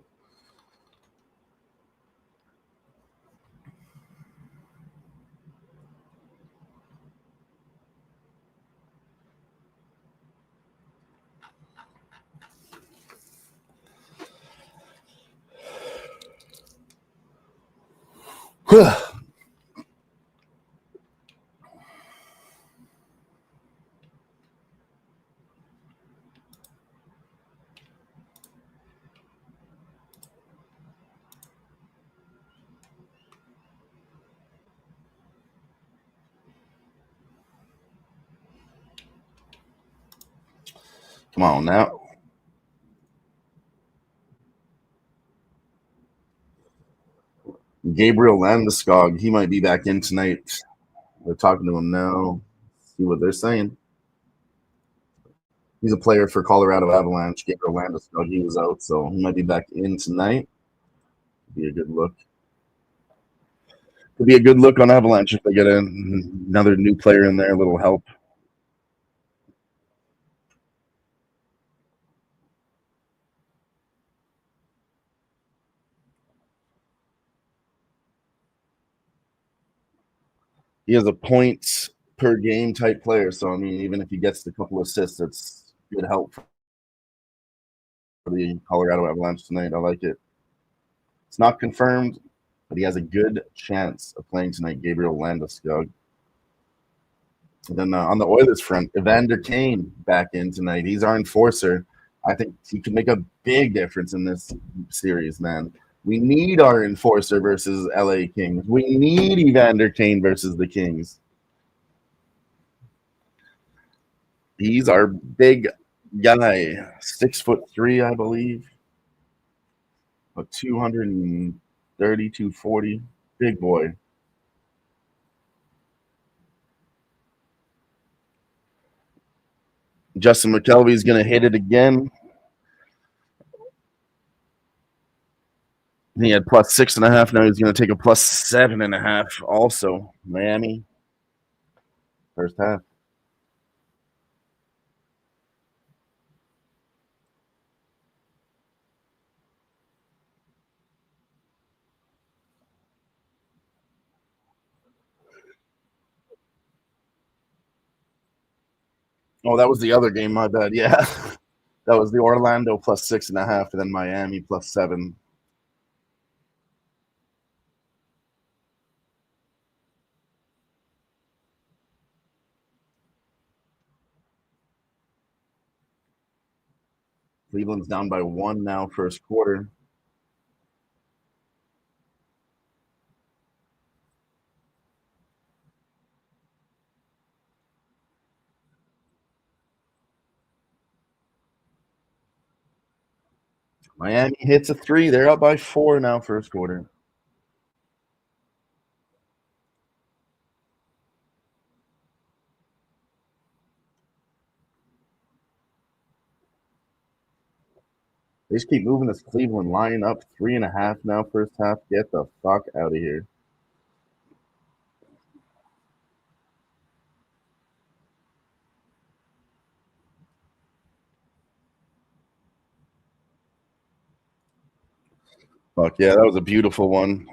Come on now. Gabriel Landeskog, he might be back in tonight. They're talking to him now. See what they're saying. He's a player for Colorado Avalanche. Gabriel Landeskog, he was out, so he might be back in tonight. Be a good look. Could be a good look on Avalanche if they get another new player in there, a little help. He has a points per game type player, so I mean, even if he gets a couple assists, it's good help for the Colorado Avalanche tonight. I like it. It's not confirmed, but he has a good chance of playing tonight. Gabriel Landeskog. And then on the Oilers front, Evander Kane back in tonight. He's our enforcer. I think he could make a big difference in this series, man. We need our enforcer versus LA Kings. We need Evander Kane versus the Kings. He's our big guy, 6'3", I believe. But 230, 240. Big boy. Justin McKelvey's going to hit it again. He had plus 6.5. Now he's going to take a plus 7.5 also. Miami. First half. Oh, that was the other game. My bad. Yeah. That was the Orlando plus 6.5 and then Miami plus 7. Cleveland's down by 1 now, first quarter. Miami hits a 3. They're up by 4 now, first quarter. They just keep moving this Cleveland line up 3.5 now, first half. Get the fuck out of here. Fuck yeah, that was a beautiful one.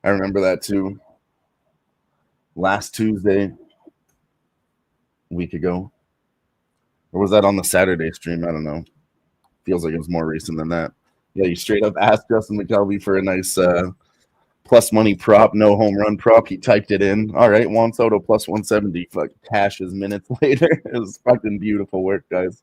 I remember that too. Last Tuesday, a week ago. Or was that on the Saturday stream? I don't know. Feels like it was more recent than that. Yeah, you straight up asked Justin McKelvey for a nice plus money prop, no home run prop. He typed it in. All right, Juan Soto plus 170. Fuck, cashes minutes later. It was fucking beautiful work, guys.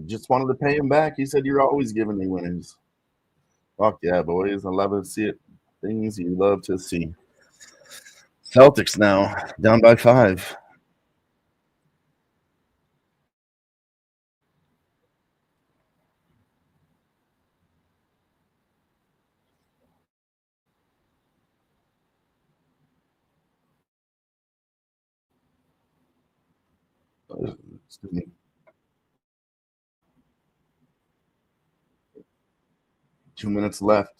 Just wanted to pay him back. He said, "You're always giving me winnings." Fuck yeah, boys. I love to see it. Things you love to see. Celtics now down by 5. Excuse me. 2 minutes left.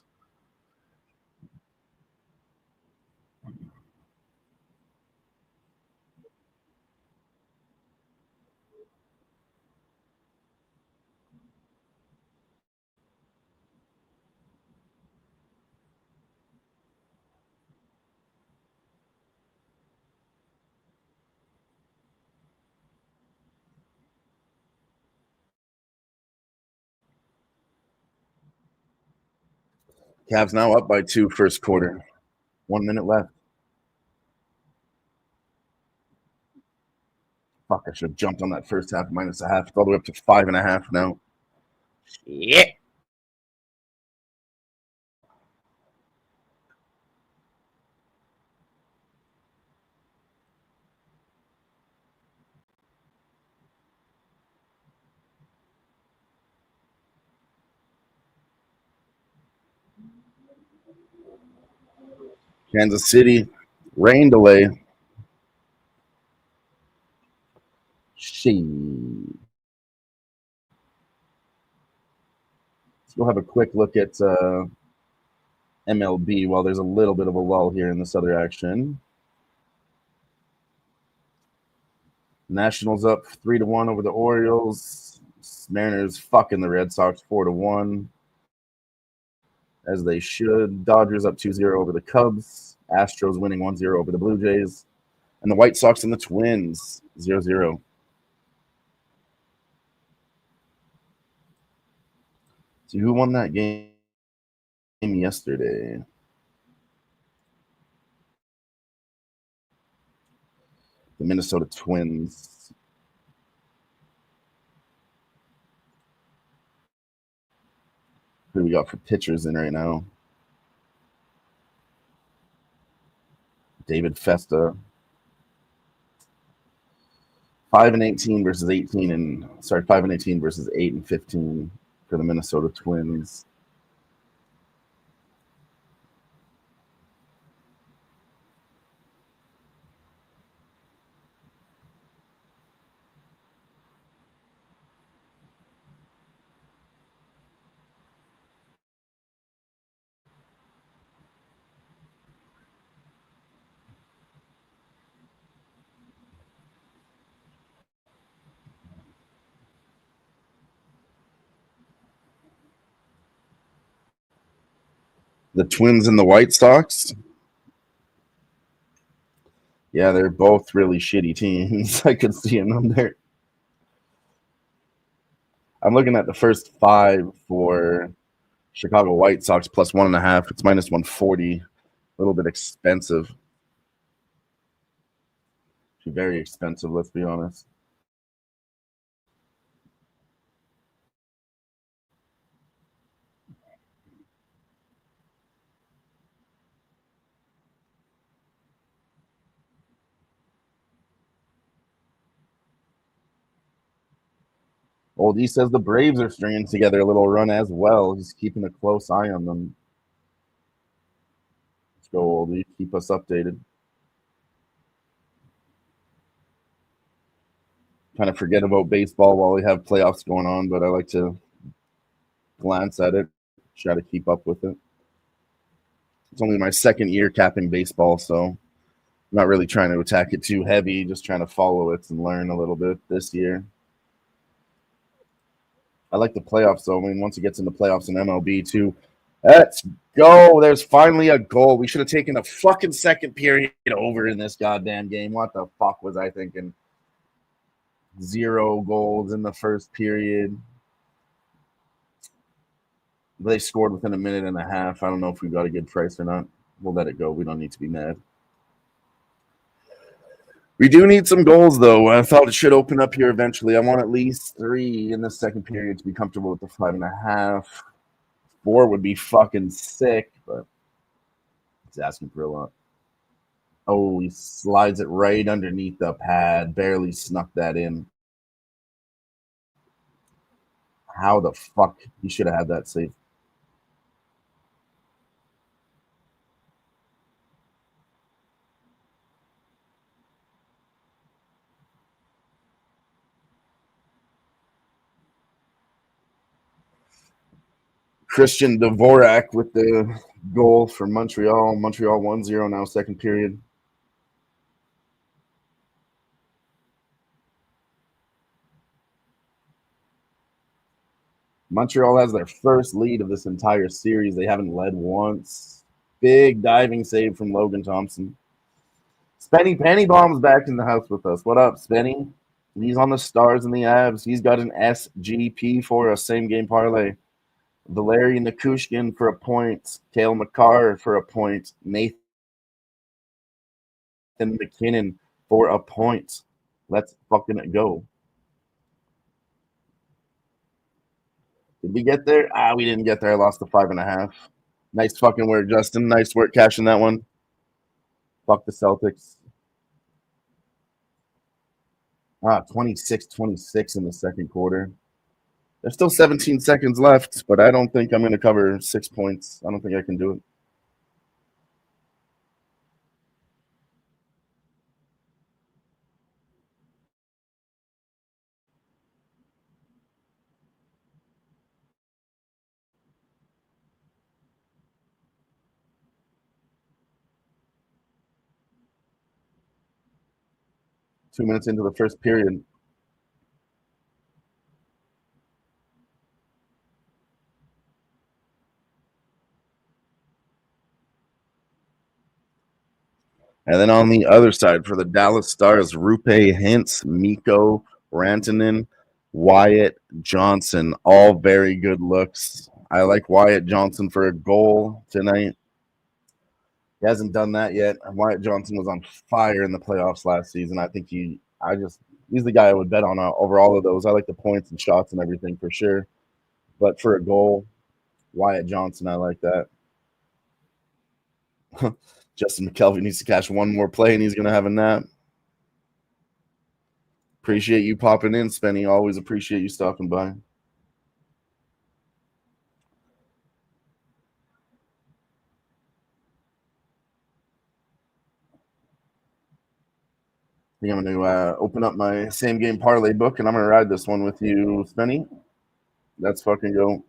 Cavs now up by 2 first quarter. 1 minute left. Fuck, I should have jumped on that first half minus a half. It's all the way up to 5.5 now. Shit. Kansas City, rain delay. She. We'll have a quick look at MLB while there's a little bit of a lull here in this other action. Nationals up 3-1 over the Orioles. Mariners fucking the Red Sox 4-1. As they should. Dodgers up 2-0 over the Cubs. Astros winning 1-0 over the Blue Jays. And the White Sox and the Twins 0-0. So who won that game yesterday? The Minnesota Twins. Who do we got for pitchers in right now? David Festa. 5-18 versus 5-18 versus 8-15 for the Minnesota Twins. The Twins and the White Sox. Yeah, they're both really shitty teams. I could see them there. I'm looking at the first 5 for Chicago White Sox plus 1.5. It's minus 140. A little bit expensive. Very expensive, let's be honest. Old E says the Braves are stringing together a little run as well. He's keeping a close eye on them. Let's go, Old E. Keep us updated. Kind of forget about baseball while we have playoffs going on, but I like to glance at it, try to keep up with it. It's only my second year capping baseball, so I'm not really trying to attack it too heavy, just trying to follow it and learn a little bit this year. I like the playoffs, though. I mean, once it gets into playoffs in MLB, too. Let's go. There's finally a goal. We should have taken a fucking second period over in this goddamn game. What the fuck was I thinking? 0 goals in the first period. They scored within a minute and a half. I don't know if we got a good price or not. We'll let it go. We don't need to be mad. We do need some goals, though. I thought it should open up here eventually. I want at least 3 in the second period to be comfortable with the 5.5. 4 would be fucking sick, but it's asking for a lot. Oh, he slides it right underneath the pad. Barely snuck that in. How the fuck? He should have had that safe. Christian Dvorak with the goal for Montreal. Montreal 1-0 now, second period. Montreal has their first lead of this entire series. They haven't led once. Big diving save from Logan Thompson. Spenny Pennybaum's back in the house with us. What up, Spenny? He's on the Stars and the Abs. He's got an SGP for us, same game parlay. Valeri Nikushkin for a point. Kale McCarr for a point. Nathan McKinnon for a point. Let's fucking go. Did we get there? We didn't get there. I lost the 5.5. Nice fucking work, Justin. Nice work cashing that one. Fuck the Celtics. 26-26 in the second quarter. There's still 17 seconds left, but I don't think I'm going to cover 6 points. I don't think I can do it. Two minutes into the first period. And then on the other side for the Dallas Stars, Rupe Hintz, Mikko Rantanen, Wyatt Johnson, all very good looks. I like Wyatt Johnson for a goal tonight. He hasn't done that yet. Wyatt Johnson was on fire in the playoffs last season. I think he's the guy I would bet on over all of those. I like the points and shots and everything for sure. But for a goal, Wyatt Johnson, I like that. Justin McKelvey needs to catch one more play and he's going to have a nap. Appreciate you popping in, Spenny. Always appreciate you stopping by. I think I'm going to open up my same game parlay book and I'm going to ride this one with you, Spenny. Let's fucking go.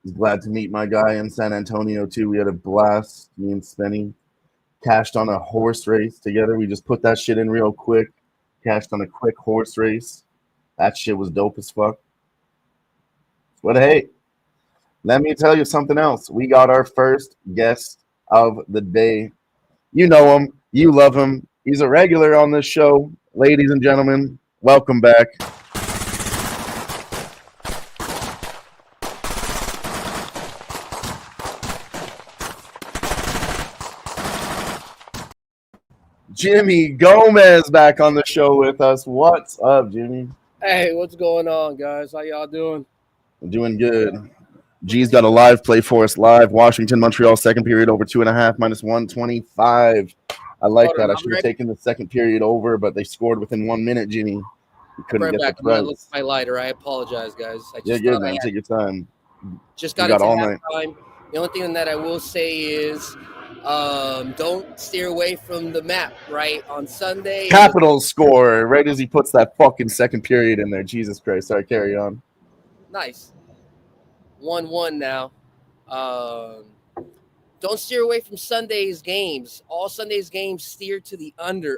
He's glad to meet my guy in San Antonio, too. We had a blast, me and Spenny. Cashed on a horse race together. We just put that shit in real quick. Cashed on a quick horse race. That shit was dope as fuck. But hey, let me tell you something else. We got our first guest of the day. You know him. You love him. He's a regular on this show. Ladies and gentlemen, welcome back. Jimmy Gomez back on the show with us. What's up, Jimmy? Hey, what's going on, guys? How y'all doing? Doing good. G's got a live play for us live. Washington, Montreal, second period over 2.5, -125. I like that. I should have taken the second period over, but they scored within 1 minute, Jimmy. You couldn't get the price. Look at my lighter. I apologize, guys. Yeah, good, man. Take your time. Just got into halftime. The only thing that I will say is don't steer away from the map, right? On Sunday. Capitals score right as he puts that fucking second period in there. Jesus Christ. Sorry, carry on. Nice. 1-1 now. Don't steer away from Sunday's games. All Sunday's games steer to the under.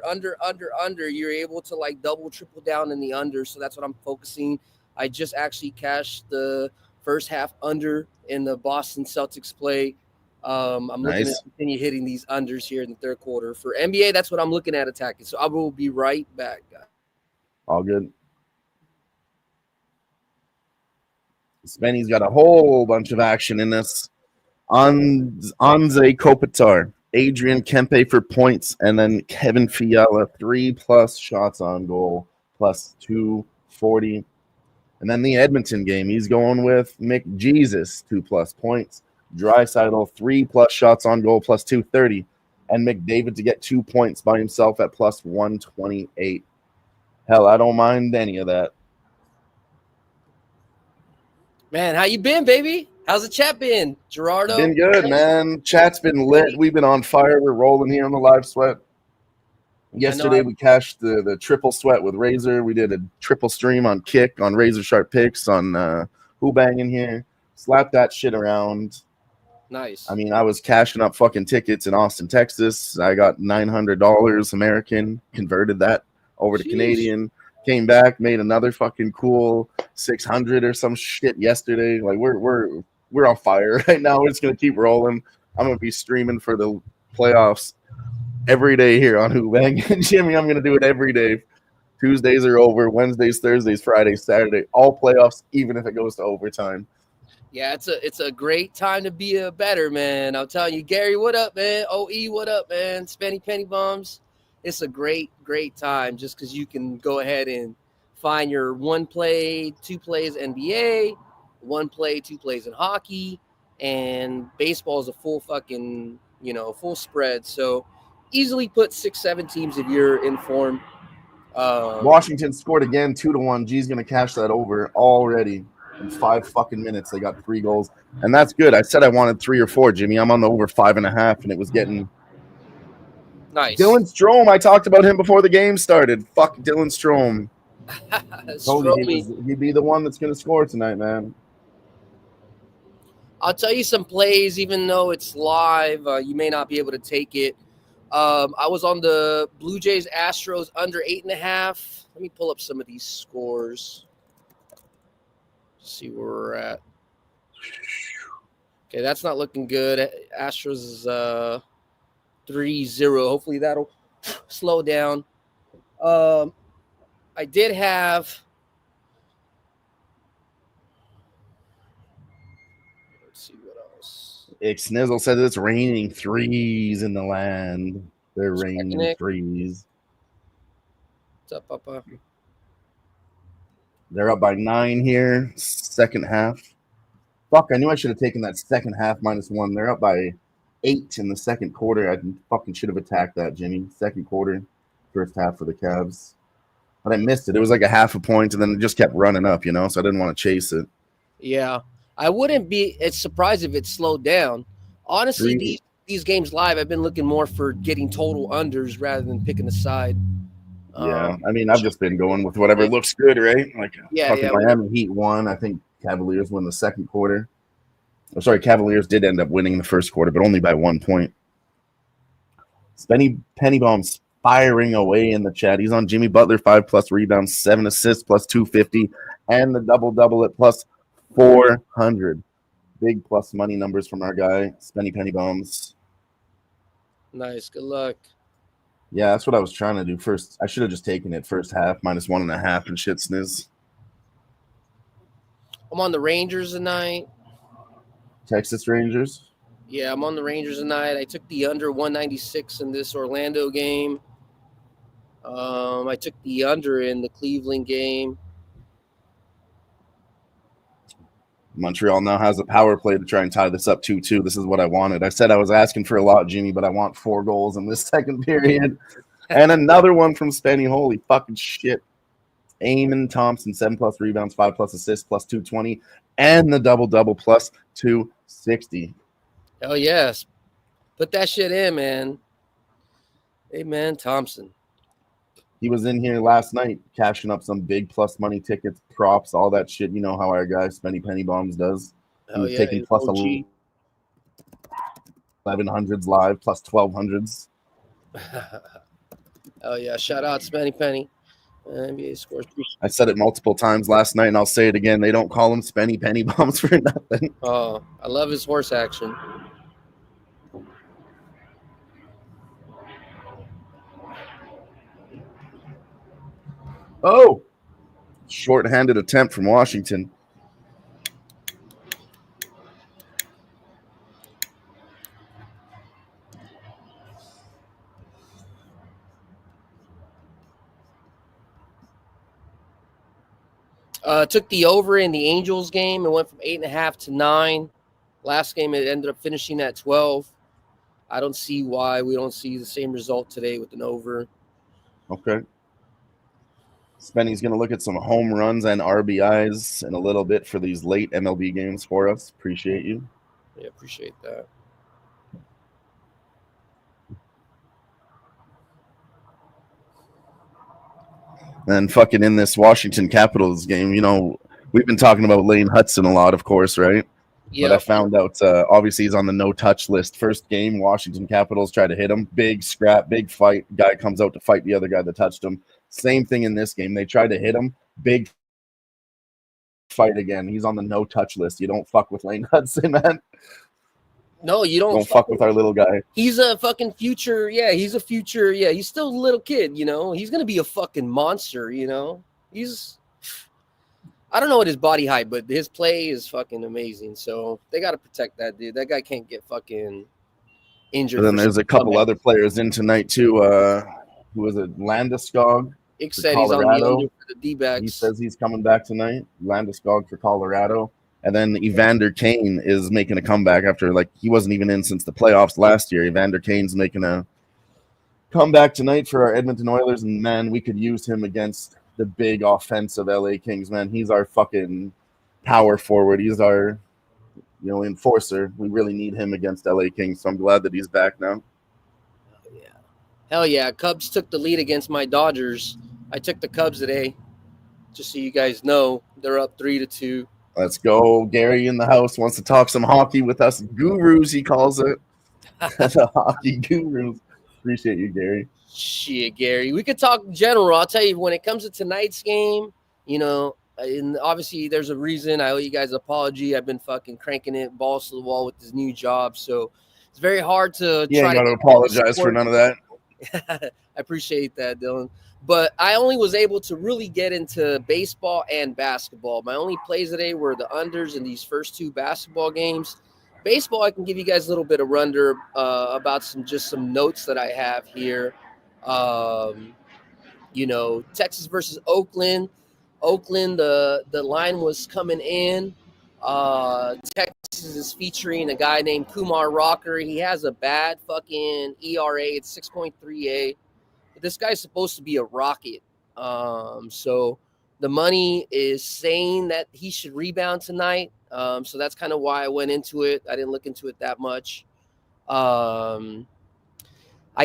You're able to like double, triple down in the under. So that's what I'm focusing. I just actually cashed the first half under in the Boston Celtics play. I'm looking to continue hitting these unders here in the third quarter. For NBA, that's what I'm looking at attacking. So I will be right back, guys. All good. Spenny's got a whole bunch of action in this. Anze Kopitar, Adrian Kempe for points, and then Kevin Fiala, 3+ shots on goal, +240. And then the Edmonton game, he's going with McJesus, 2+ points. Draisaitl, 3+ shots on goal, +230. And McDavid to get 2 points by himself at +128. Hell, I don't mind any of that. Man, how you been, baby? How's the chat been? Gerardo? Been good, man. Chat's been lit. We've been on fire. We're rolling here on the live sweat. Yesterday, we cashed the triple sweat with Razor. We did a triple stream on Kick, on Razor Sharp Picks, on Who-Bangin here. Slapped that shit around. Nice. I mean, I was cashing up fucking tickets in Austin, Texas. I got $900 American, converted that over to Canadian. Came back, made another fucking cool 600 or some shit yesterday. Like we're on fire right now. We're just gonna keep rolling. I'm gonna be streaming for the playoffs every day here on Who-Bangin. Jimmy, I'm gonna do it every day. Tuesdays are over. Wednesdays, Thursdays, Fridays, Saturday, all playoffs, even if it goes to overtime. Yeah, it's a great time to be a better, man. I'm telling you, Gary, what up, man? OE, what up, man? Spenny Penny Bombs. It's a great time just because you can go ahead and find your 1 play, 2 plays NBA, 1 play, 2 plays in hockey, and baseball is a full fucking, full spread. So easily put 6, 7 teams if you're in form. Washington scored again, 2-1. G's gonna cash that over already in 5 fucking minutes. They got 3 goals, and that's good. I said I wanted 3 or 4, Jimmy. I'm on the over 5.5, and it was getting Nice. Dylan Strome. I talked about him before the game started. Fuck Dylan Strome. Told you he'd be the one that's gonna score tonight, man. I'll tell you some plays, even though it's live, you may not be able to take it. I was on the Blue Jays Astros under 8.5. Let me pull up some of these scores. See where we're at. Okay, that's not looking good. Astros is 3-0. Hopefully that'll slow down. I did have. Let's see what else. Snizzle said it's raining 3s in the land. They're Just raining checking it. 3s. What's up, Papa? They're up by 9 here. Second half. Fuck, I knew I should have taken that second half -1. They're up by 8 in the second quarter. I fucking should have attacked that, Jimmy. Second quarter, first half for the Cavs. But I missed it. It was like a half a point, and then it just kept running up, so I didn't want to chase it. Yeah. I wouldn't be surprised if it slowed down. Honestly, these games live, I've been looking more for getting total unders rather than picking a side. Yeah, I mean, I've just been going with whatever looks good, right? Like, fucking Miami Heat won. I think Cavaliers won the second quarter. Oh, sorry, Cavaliers did end up winning the first quarter, but only by 1 point. Spenny Pennybaum's firing away in the chat. He's on Jimmy Butler, 5+ rebounds, 7 assists, plus 250, and the double-double at plus 400. Big plus money numbers from our guy, Spenny Pennybaums. Nice. Good luck. Yeah, that's what I was trying to do first. I should have just taken it first half, -1.5 and shit sniz. I'm on the Rangers tonight. Texas Rangers. Yeah, I'm on the Rangers tonight. I took the under 196 in this Orlando game. I took the under in the Cleveland game. Montreal now has a power play to try and tie this up 2-2. This is what I wanted. I said I was asking for a lot, Jimmy, but I want 4 goals in this second period. And another one from Spenny. Holy fucking shit. Eamon Thompson, 7+ rebounds, 5+ assists, plus 220, and the double-double plus 260. Oh, yes. Put that shit in, man. Amen, Thompson. He was in here last night cashing up some big plus money tickets, props, all that shit. You know how our guy Spenny Pennybaums does. He was taking plus 1100s live, plus 1200s. Oh, yeah. Shout out Spenny Penny. NBA scores. I said it multiple times last night, and I'll say it again. They don't call him Spenny Pennybaums for nothing. Oh, I love his horse action. Oh, short-handed attempt from Washington. Took the over in the Angels game. It went from 8.5 to 9. Last game, it ended up finishing at 12. I don't see why we don't see the same result today with an over. Okay. Spenny's going to look at some home runs and RBIs in a little bit for these late MLB games for us. Appreciate you. Yeah, appreciate that. And fucking in this Washington Capitals game, we've been talking about Lane Hudson a lot, of course, right? Yeah. But I found out, obviously, he's on the no-touch list. First game, Washington Capitals try to hit him. Big scrap, big fight. Guy comes out to fight the other guy that touched him. Same thing in this game. They tried to hit him. Big fight again. He's on the no-touch list. You don't fuck with Lane Hudson, man. No, you don't fuck with our little guy. He's a fucking future. Yeah, he's a future. Yeah, he's still a little kid, you know. He's gonna be a fucking monster, you know. I don't know what his body height, but his play is fucking amazing. So they gotta protect that dude. That guy can't get fucking injured. And then there's a couple other players in tonight too. Who was it? Landeskog. Ick said he's on the under for the D-backs. He says he's coming back tonight. Landeskog for Colorado. And then Evander Kane is making a comeback after, like, he wasn't even in since the playoffs last year. Evander Kane's making a comeback tonight for our Edmonton Oilers. And, man, we could use him against the big offensive LA Kings, man. He's our fucking power forward. He's our, enforcer. We really need him against LA Kings. So I'm glad that he's back now. Hell yeah. Cubs took the lead against my Dodgers. I took the Cubs today. Just so you guys know, they're up 3-2. Let's go. Gary in the house wants to talk some hockey with us gurus, he calls it. The hockey gurus. Appreciate you, Gary. Shit, Gary. We could talk general. I'll tell you, when it comes to tonight's game, and obviously there's a reason. I owe you guys an apology. I've been fucking cranking it balls to the wall with this new job. So it's very hard to try to apologize for none of that. I appreciate that, Dylan. But I only was able to really get into baseball and basketball. My only plays today were the unders in these first two basketball games. Baseball, I can give you guys a little bit of rundown about some notes that I have here. Texas versus Oakland. Oakland, the line was coming in. Texas is featuring a guy named Kumar Rocker. He has a bad fucking ERA. It's 6.38. This guy's supposed to be a rocket. So the money is saying that he should rebound tonight. So that's kind of why I went into it. I didn't look into it that much. I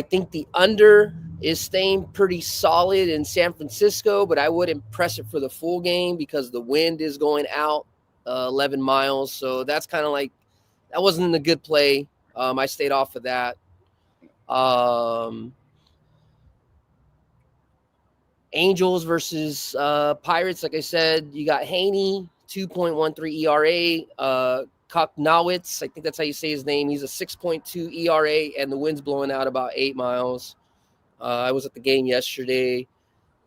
think the under is staying pretty solid in San Francisco, but I wouldn't press it for the full game because the wind is going out 11 miles. So that's kind of like, that wasn't a good play. I stayed off of that. Angels versus Pirates. Like I said, you got Haney, 2.13 ERA. Koknowitz, I think that's how you say his name. He's a 6.2 ERA, and the wind's blowing out about 8 miles. I was at the game yesterday.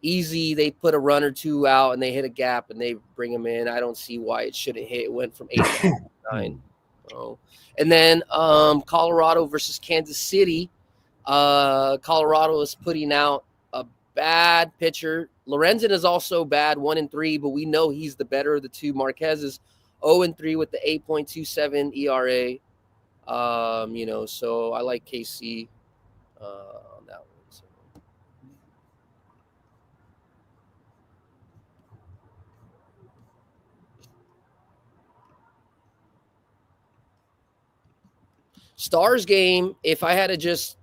Easy, they put a run or two out, and they hit a gap, and they bring him in. I don't see why it shouldn't hit. It went from 8 to 9. Oh. And then Colorado versus Kansas City. Colorado is putting out a bad pitcher. Lorenzen is also bad, 1-3, but we know he's the better of the two. Marquez is 0-3 with the 8.27 ERA. So I like KC on that one. So. Stars game, if I had to just,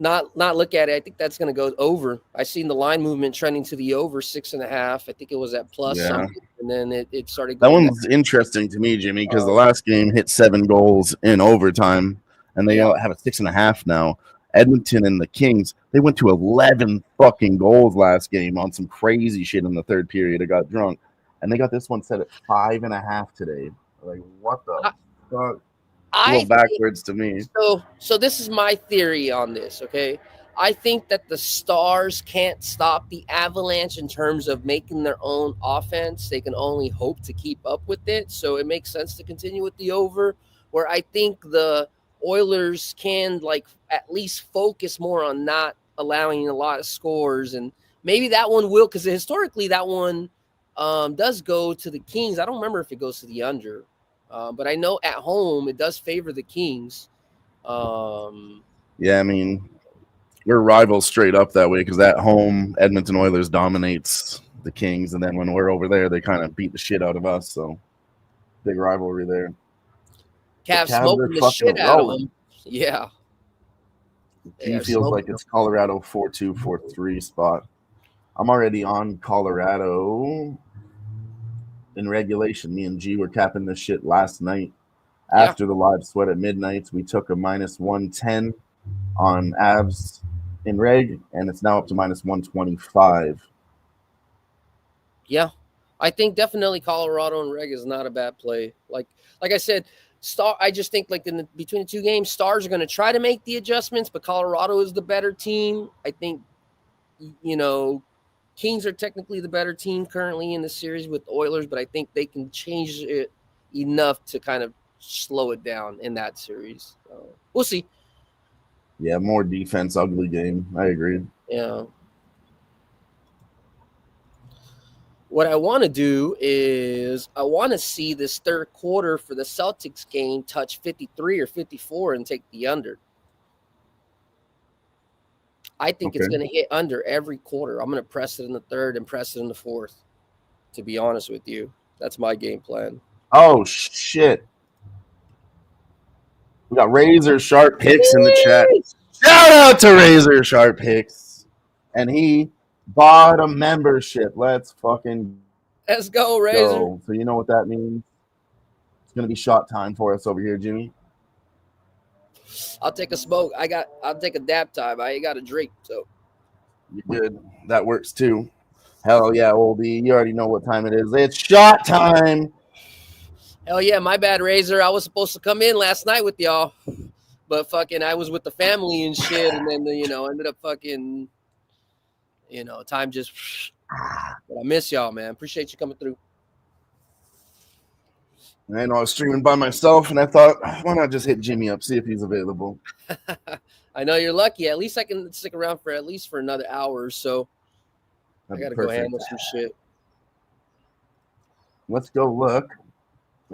not look at it, I think that's going to go over. I seen the line movement trending to the over 6.5. I think it was at plus something, and then it started going. That one's interesting to me, Jimmy, because the last game hit 7 goals in overtime, and they all have a 6.5 now. Edmonton and the Kings, they went to 11 fucking goals last game on some crazy shit in the third period. I got drunk, and they got this one set at 5.5 today. Like, what the fuck? A little backwards to me. So this is my theory on this, okay? I think that the Stars can't stop the Avalanche in terms of making their own offense. They can only hope to keep up with it. So it makes sense to continue with the over, where I think the Oilers can, at least focus more on not allowing a lot of scores. And maybe that one will, because historically that one does go to the Kings. I don't remember if it goes to the under. But I know at home it does favor the Kings. Yeah, I mean, we're rivals straight up that way because at home, Edmonton Oilers dominates the Kings, and then when we're over there, they kind of beat the shit out of us. So, big rivalry there. Cavs smoking the shit out of them. Yeah. He feels like it's Colorado 4-2, 4-3 spot. I'm already on Colorado. In regulation, me and G were capping this shit last night. After the live sweat at midnight, we took a minus 110 on Avs in reg, and it's now up to minus 125. Yeah, I think definitely Colorado and reg is not a bad play. Like I said, I just think like between the two games, Stars are going to try to make the adjustments, but Colorado is the better team. I think, Kings are technically the better team currently in the series with the Oilers, but I think they can change it enough to kind of slow it down in that series. So we'll see. Yeah, more defense, ugly game. I agree. Yeah. What I want to do is I want to see this third quarter for the Celtics game touch 53 or 54 and take the under. I think it's going to hit under every quarter. I'm going to press it in the third and press it in the fourth, to be honest with you. That's my game plan. Oh, shit. We got Razor Sharp Picks in the chat. Shout out to Razor Sharp Picks. And he bought a membership. Let's go, Razor. So you know what that means? It's going to be shot time for us over here, Jimmy. I'll take a smoke. I'll take a dab time. I ain't got a drink, so. You're good. That works too. Hell yeah, oldie. You already know what time it is. It's shot time. Hell yeah, my bad, Razor. I was supposed to come in last night with y'all, but fucking I was with the family and shit, and then ended up fucking, time just. But I miss y'all, man. Appreciate you coming through. I know I was streaming by myself, and I thought, why not just hit Jimmy up, see if he's available. I know you're lucky. At least I can stick around for another hour or so. I gotta go handle some shit. Let's go look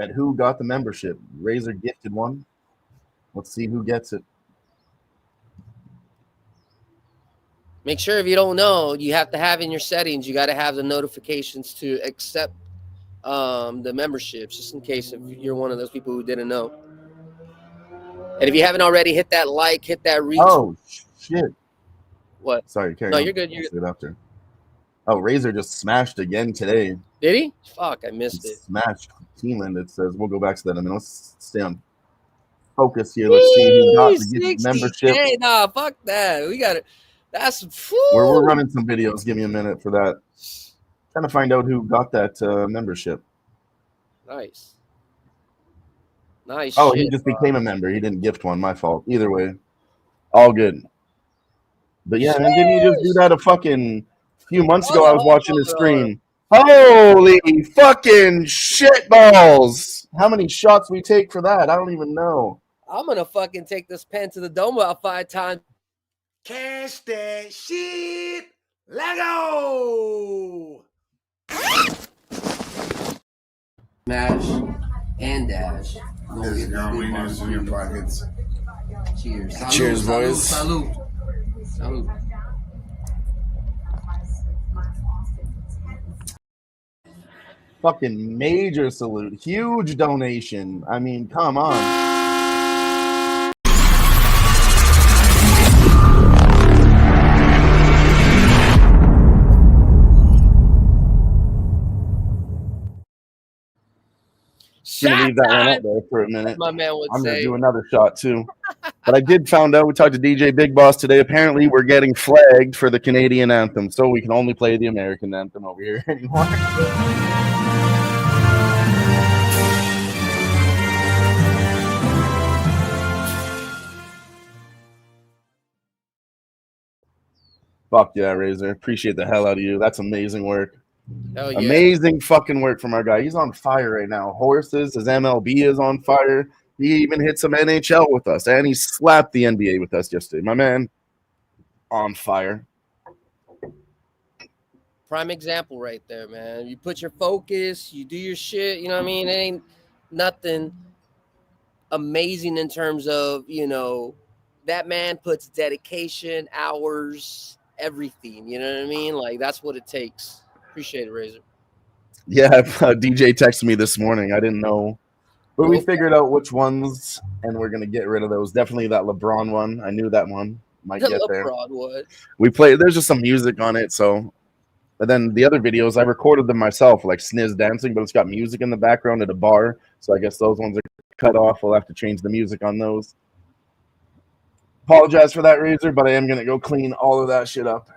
at who got the membership. Razor gifted one. Let's see who gets it. Make sure if you don't know, you have to have in your settings, you got to have the notifications to accept the memberships, just in case if you're one of those people who didn't know. And if you haven't already, hit that like, hit that reach. Oh, shit. What? Sorry, carry on. No, you're good. You're good. After. Oh, Razor just smashed again today. Did he? Fuck, I missed it. Smashed Keeneland. It says we'll go back to that in a minute. Let's stay on focus here. Let's see who got the membership. Hey, nah, fuck that. We got it. That's we're running some videos. Give me a minute for that. Trying to find out who got that membership. Nice. Nice. Oh, he just became a member. He didn't gift one. My fault. Either way, all good. But yeah, man, didn't he just do that a fucking few months ago? I was watching his stream. Holy fucking shitballs! How many shots we take for that? I don't even know. I'm gonna fucking take this pen to the dome about 5 times. Cash that shit. Let go. Smash and dash. There's no winners in your pockets. Cheers. Salud, Cheers, boys. Salud. Fucking major salute. Huge donation. I mean, come on. Gonna leave that one up there for a minute. My man would I'm say. gonna do another shot too. But I did found out, we talked to DJ Big Boss today. Apparently we're getting flagged for the Canadian anthem, so we can only play the American anthem over here anymore. Fuck yeah, Razor. Appreciate the hell out of you. That's amazing work. Hell yeah. Amazing fucking work from our guy. He's on fire right now. Horses, his MLB is on fire. He even hit some NHL with us, and he slapped the NBA with us yesterday. My man, on fire. Prime example right there, man. You put your focus, you do your shit, you know what I mean? It ain't nothing amazing in terms of, that man puts dedication, hours, everything, you know what I mean? Like, that's what it takes. Appreciate it, Razor. Yeah, DJ texted me this morning. I didn't know. But we figured out which ones, and we're going to get rid of those. Definitely that LeBron one. I knew that one might get there. LeBron what? We played. There's just some music on it, so. But then the other videos, I recorded them myself, like Sniz dancing, but it's got music in the background at a bar. So I guess those ones are cut off. We'll have to change the music on those. Apologize for that, Razor, but I am going to go clean all of that shit up.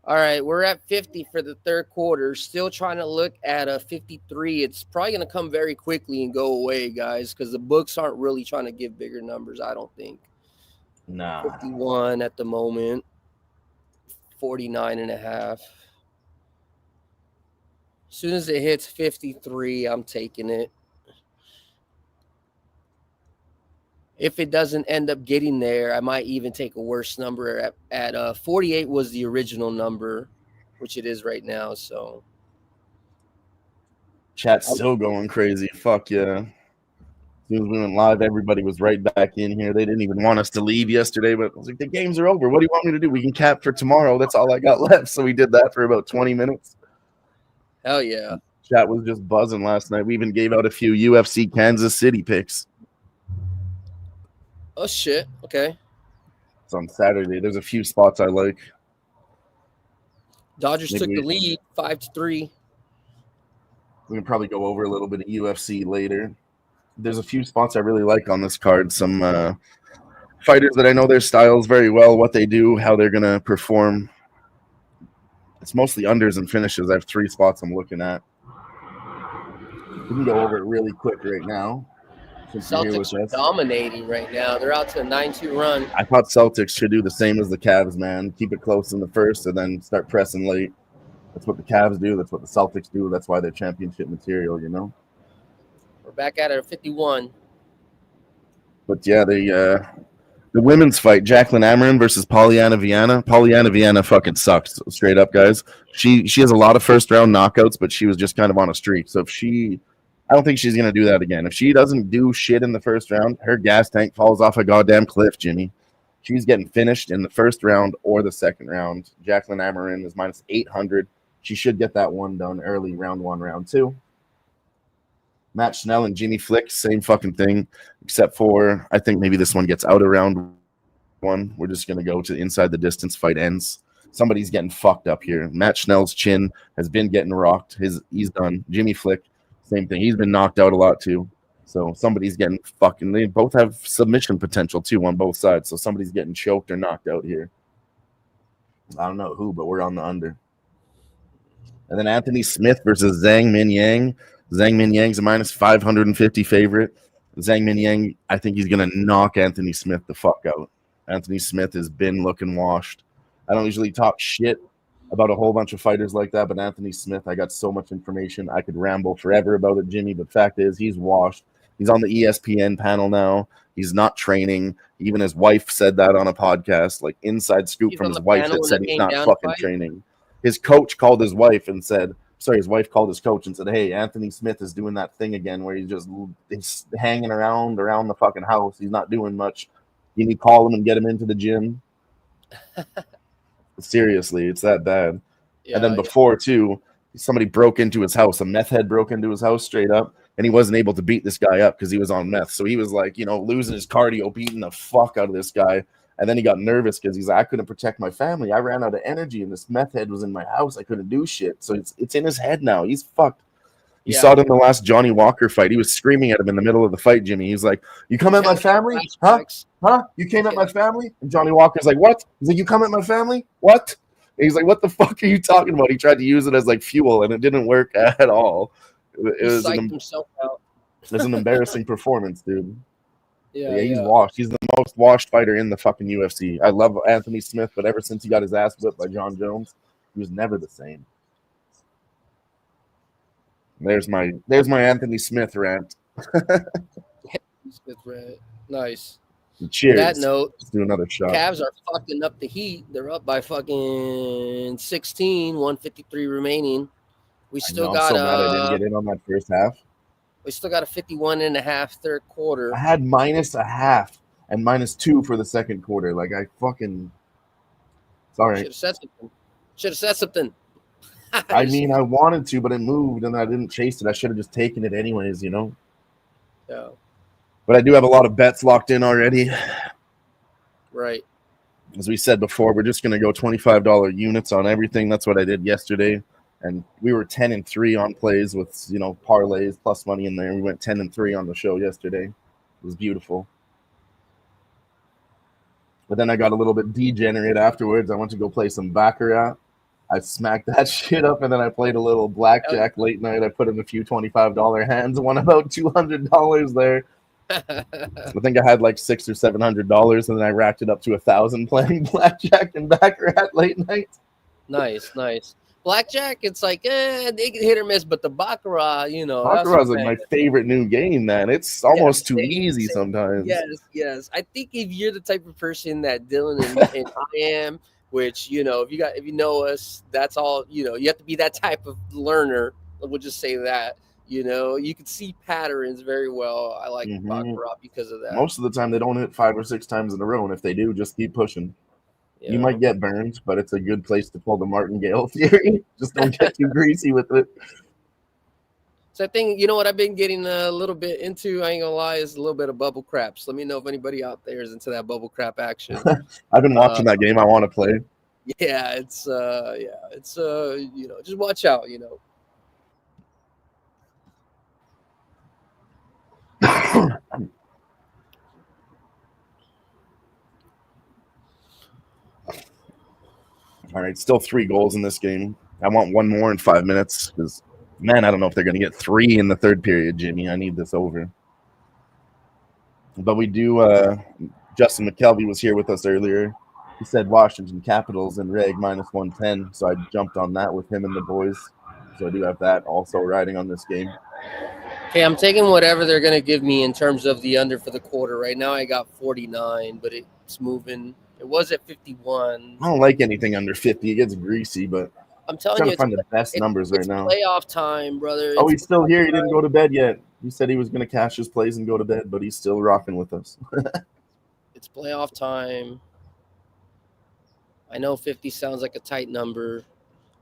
All right, we're at 50 for the third quarter. Still trying to look at a 53. It's probably going to come very quickly and go away, guys, because the books aren't really trying to give bigger numbers, I don't think. Nah. 51 at the moment, 49 and a half. As soon as it hits 53, I'm taking it. If it doesn't end up getting there, I might even take a worse number at 48 was the original number, which it is right now. So Chat's still going crazy. Fuck yeah. As soon as we went live, everybody was right back in here. They didn't even want us to leave yesterday, but I was like, the games are over. What do you want me to do? We can cap for tomorrow. That's all I got left. So we did that for about 20 minutes. hell yeah. Chat was just buzzing last night. We even gave out a few UFC Kansas City picks. Oh shit. Okay. It's on Saturday. There's a few spots I like. Dodgers Maybe took the lead 5-3. We can probably go over a little bit of UFC later. There's a few spots I really like on this card. Some fighters that I know their styles very well, what they do, how they're going to perform. It's mostly unders and finishes. I have 3 spots I'm looking at. We can go over it really quick right now. Celtics are dominating right now. They're out to a 9-2 run. I thought Celtics should do the same as the Cavs, man. Keep it close in the first and then start pressing late. That's what the Cavs do. That's what the Celtics do. That's why they're championship material, you know? We're back at it at 51. But yeah, the women's fight, Jacqueline Amarin versus Polyana Viana. Polyana Viana fucking sucks, straight up, guys. She has a lot of first round knockouts, but she was just kind of on a streak. So I don't think she's gonna do that again. If she doesn't do shit in the first round, her gas tank falls off a goddamn cliff, Jimmy. She's getting finished in the first round or the second round. Jacqueline Amarin is minus 800. She should get that one done early, round 1, round 2. Matt Schnell and Jimmy Flick, same fucking thing, except for I think maybe this one gets out of round 1. We're just gonna go to inside the distance. Fight ends. Somebody's getting fucked up here. Matt Schnell's chin has been getting rocked. He's done. Jimmy Flick, same thing. He's been knocked out a lot too. So somebody's getting fucking. They both have submission potential too on both sides. So somebody's getting choked or knocked out here. I don't know who, but we're on the under. And then Anthony Smith versus Zhang Minyang. Zhang Minyang's a minus 550 favorite. Zhang Minyang, I think he's going to knock Anthony Smith the fuck out. Anthony Smith has been looking washed. I don't usually talk shit about a whole bunch of fighters like that, but Anthony Smith, I got so much information. I could ramble forever about it, Jimmy, but fact is he's washed. He's on the ESPN panel now. He's not training. Even his wife said that on a podcast, like inside scoop from his wife that said he's not fucking training. His coach called his wife and said, his wife called his coach and said, hey, Anthony Smith is doing that thing again where he's hanging around the fucking house. He's not doing much. You need to call him and get him into the gym. Seriously, it's that bad. Yeah, and then before, too, somebody broke into his house. A meth head broke into his house straight up, and he wasn't able to beat this guy up because he was on meth. So he was like, losing his cardio, beating the fuck out of this guy. And then he got nervous because he's like, I couldn't protect my family. I ran out of energy, and this meth head was in my house. I couldn't do shit. So it's in his head now. He's fucked. You saw it in the last Johnny Walker fight. He was screaming at him in the middle of the fight, Jimmy. He's like, you come at my family? Huh? You came at my family? And Johnny Walker's like, what? He's like, you come at my family? What? And he's like, what the fuck are you talking about? He tried to use it as like fuel, and it didn't work at all. It was himself out. It was an embarrassing performance, dude. Yeah, he's washed. He's the most washed fighter in the fucking UFC. I love Anthony Smith, but ever since he got his ass whipped by John Jones, he was never the same. There's my Anthony Smith rant. Smith rant. Nice. Cheers. On that note, let's do another shot. Cavs are fucking up the Heat. They're up by fucking 16, 153 remaining. We still got I'm so mad I didn't get in on that first half. We still got a 51.5 third quarter. I had -0.5 and -2 for the second quarter. Like I fucking. It's all right. Should have said something. I mean, I wanted to, but it moved, and I didn't chase it. I should have just taken it anyways, Yeah. But I do have a lot of bets locked in already. Right. As we said before, we're just going to go $25 units on everything. That's what I did yesterday. And we were 10-3 on plays with, parlays plus money in there. We went 10-3 on the show yesterday. It was beautiful. But then I got a little bit degenerate afterwards. I went to go play some Baccarat. I smacked that shit up, and then I played a little blackjack late night. I put in a few $25 hands, won about $200 there. I think I had like $600 or $700, and then I racked it up to 1,000 playing blackjack and baccarat late night. Nice. Blackjack, it's like they can hit or miss, but the baccarat, you know, Baccarat's like my favorite new game, man. It's almost too easy same. sometimes. Yes. I think if you're the type of person that Dylan and I am, which if you know us, that's all. You have to be that type of learner. We'll just say that. You can see patterns very well. I like baccarat because of that. Most of the time, they don't hit 5 or 6 times in a row, and if they do, just keep pushing. You might get burned, but it's a good place to pull the martingale theory. Just don't get too greasy with it. So I think, what I've been getting a little bit into, I ain't gonna lie, is a little bit of bubble craps. Let me know if anybody out there is into that bubble crap action. I've been watching that game. I want to play. Yeah, it's just watch out, All right, still 3 goals in this game. I want 1 more in 5 minutes because, man, I don't know if they're going to get 3 in the third period, Jimmy. I need this over. But we do. Justin McKelvey was here with us earlier. He said Washington Capitals and Reg -110, so I jumped on that with him and the boys. So I do have that also riding on this game. Okay, I'm taking whatever they're going to give me in terms of the under for the quarter. Right now I got 49, but it's moving. It was at 51. I don't like anything under 50. It gets greasy, but I'm telling trying you, to find the best numbers right now. Playoff time, brother. Oh, he's still here. He didn't go to bed yet. He said he was going to cash his plays and go to bed, but he's still rocking with us. It's playoff time. I know 50 sounds like a tight number.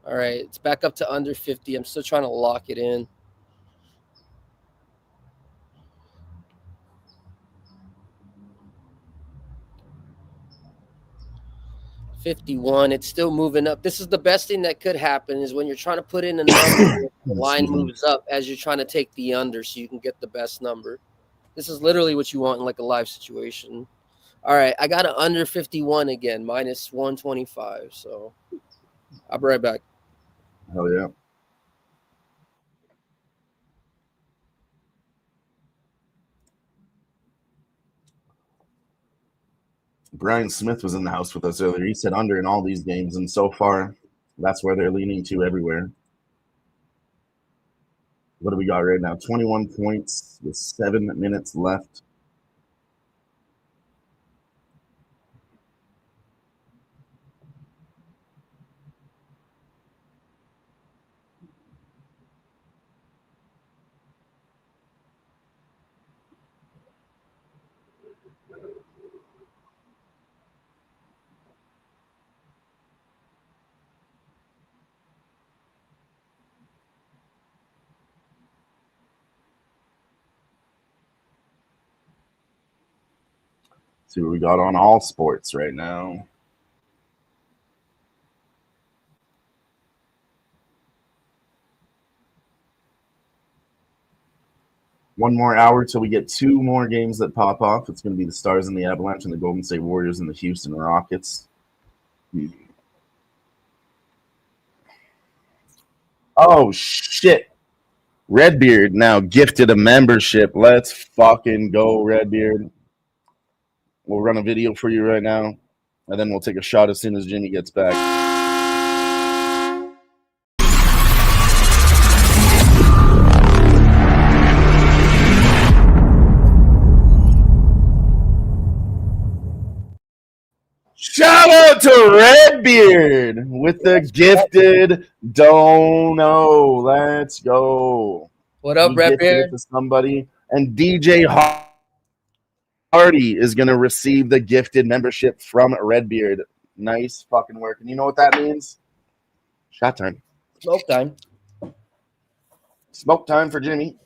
All right, it's back up to under 50. I'm still trying to lock it in. $51. It's still moving up. This is the best thing that could happen is when you're trying to put in a number, the line moves up as you're trying to take the under so you can get the best number. This is literally what you want in like a live situation. All right, I got an under 51 again, -125. So I'll be right back. Hell yeah. Brian Smith was in the house with us earlier. He said under in all these games, and so far, that's where they're leaning to everywhere. What do we got right now? 21 points with 7 minutes left. See what we got on all sports right now. One more hour till we get 2 more games that pop off. It's going to be the Stars and the Avalanche and the Golden State Warriors and the Houston Rockets. Oh, shit. Redbeard now gifted a membership. Let's fucking go, Redbeard. We'll run a video for you right now, and then we'll take a shot as soon as Jimmy gets back. Shout out to Redbeard with the gifted dono. Let's go. What up, Redbeard? To somebody, and DJ Hardy is going to receive the gifted membership from Redbeard. Nice fucking work. And you know what that means? Shot time. Smoke time. Smoke time for Jimmy.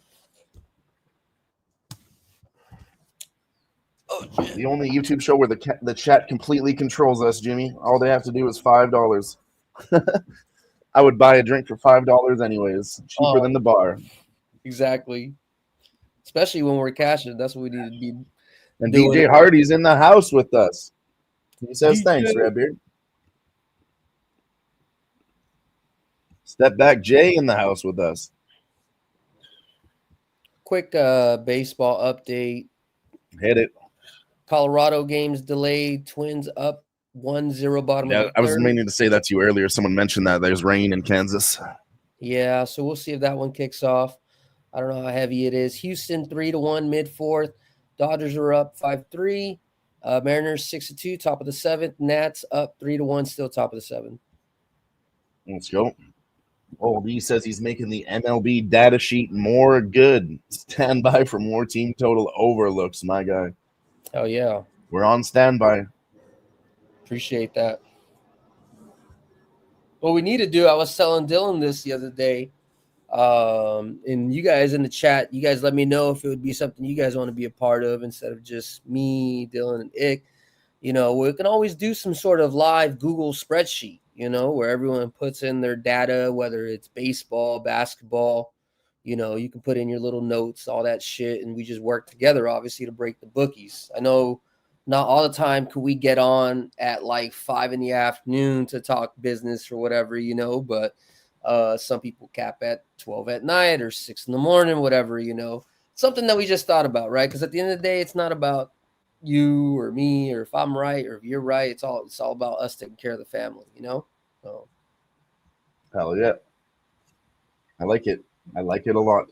Oh, the only YouTube show where the chat completely controls us, Jimmy. All they have to do is $5. I would buy a drink for $5 anyways. Cheaper than the bar. Exactly. Especially when we're cashing. That's what we need to be. And DJ Hardy's in the house with us. He says thanks, Redbeard. Step back, Jay, in the house with us. Quick baseball update. Hit it. Colorado games delayed. Twins up 1-0 bottom Yeah, of the I was third. meaning to say that to you earlier. Someone mentioned that there's rain in Kansas. Yeah, so we'll see if that one kicks off. I don't know how heavy it is. Houston 3-1 mid fourth. Dodgers are up 5-3. Mariners 6-2, top of the seventh. Nats up 3-1, still top of the seventh. Let's go. Oh, B says he's making the MLB data sheet more good. Stand by for more team total overlooks, my guy. Oh yeah, We're on standby. appreciate that. What we need to do, I was telling Dylan this the other day, and you guys in the chat, you guys let me know if it would be something you guys want to be a part of instead of just me, Dylan, and Ick. You know, we can always do some sort of live Google spreadsheet, you know, where everyone puts in their data, whether it's baseball, basketball, you know, you can put in your little notes, all that shit, and we just work together, obviously, to break the bookies. I know not all the time could we get on at like 5 PM to talk business or whatever, you know, but some people cap at 12 at night or 6 a.m, whatever, you know, something that we just thought about, right? Because at the end of the day, it's not about you or me or if I'm right or if you're right. It's all about us taking care of the family, you know? So Hell yeah. I like it. I like it a lot.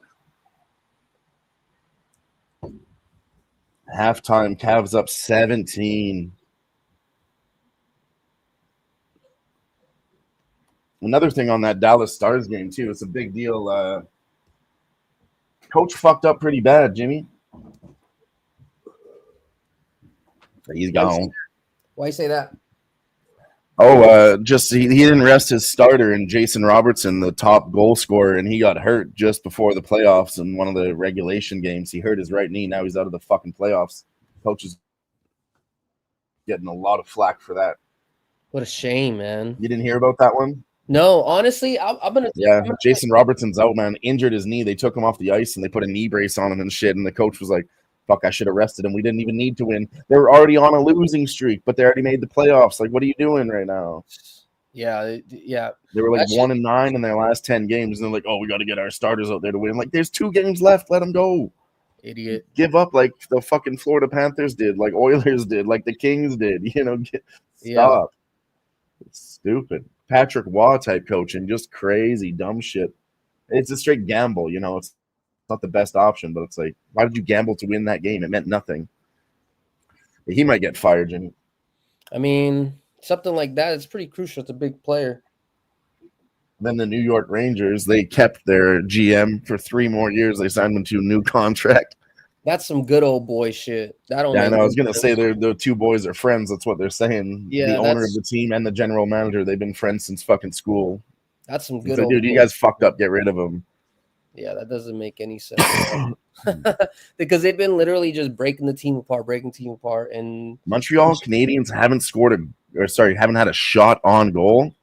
Halftime, Cavs up 17. Another thing on that Dallas Stars game, too, it's a big deal. Coach fucked up pretty bad, Jimmy. He's gone. why you say that? Oh, just he didn't rest his starter and Jason Robertson, the top goal scorer, and he got hurt just before the playoffs in one of the regulation games. He hurt his right knee. Now he's out of the fucking playoffs. Coach is getting a lot of flack for that. What a shame, man. You didn't hear about that one? No, honestly, I'm gonna. Yeah, Jason Robertson's out, man. Injured his knee. They took him off the ice and they put a knee brace on him and shit. And the coach was like, fuck, I should have rested him. We didn't even need to win. They were already on a losing streak, but they already made the playoffs. Like, what are you doing right now? Yeah. They were like That 1-9 in their last 10 games. And they're like, oh, we got to get our starters out there to win. Like, there's 2 games left. Let them go. Idiot. Give up like the fucking Florida Panthers did, like Oilers did, like the Kings did. You know, stop. It's stupid. Patrick Waugh type coaching, just crazy, dumb shit. It's a straight gamble, you know. It's not the best option, but it's like, why did you gamble to win that game? It meant nothing. He might get fired, Jimmy. I mean, something like that is pretty crucial. It's a big player. Then the New York Rangers, they kept their GM for 3 more years. They signed him to a new contract. That's some good old boy shit. That don't. Yeah, I know. I was make gonna say the 2 boys are friends. That's what they're saying. Yeah, the owner of the team and the general manager, they've been friends since fucking school. That's some It's good like, old. dude, you guys fucked up. Get rid of him. Yeah, that doesn't make any sense. Because they've been literally just breaking the team apart, and Montreal Canadiens haven't had a shot on goal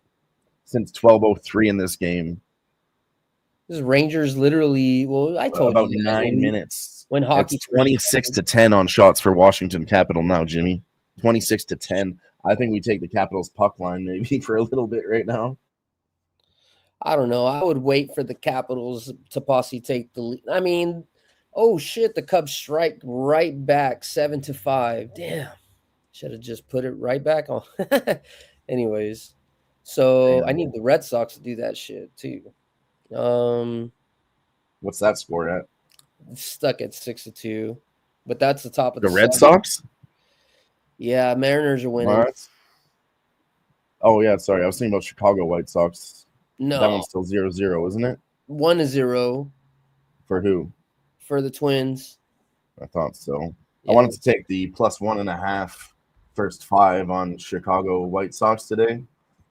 since 12:03 in this game. this Rangers literally. Well, I told About you guys 9 minutes. when hockey It's 26-10 on shots for Washington Capital now, Jimmy. 26-10. I think we take the Capitals puck line maybe for a little bit right now. I don't know. I would wait for the Capitals to possibly take the lead. I mean, oh shit, the Cubs strike right back 7-5. Damn. Should have just put it right back on. Anyways, so I need the Red Sox to do that shit too. What's that score at? It's stuck at 6-2, but that's the top of The the Red seven. Sox? Yeah, Mariners are winning. What? Oh, yeah, sorry. I was thinking about Chicago White Sox. No, That one's still 0-0, isn't it? 1-0 For who? for the Twins. I thought so. Yeah. I wanted to take the +1.5 first 5 on Chicago White Sox today.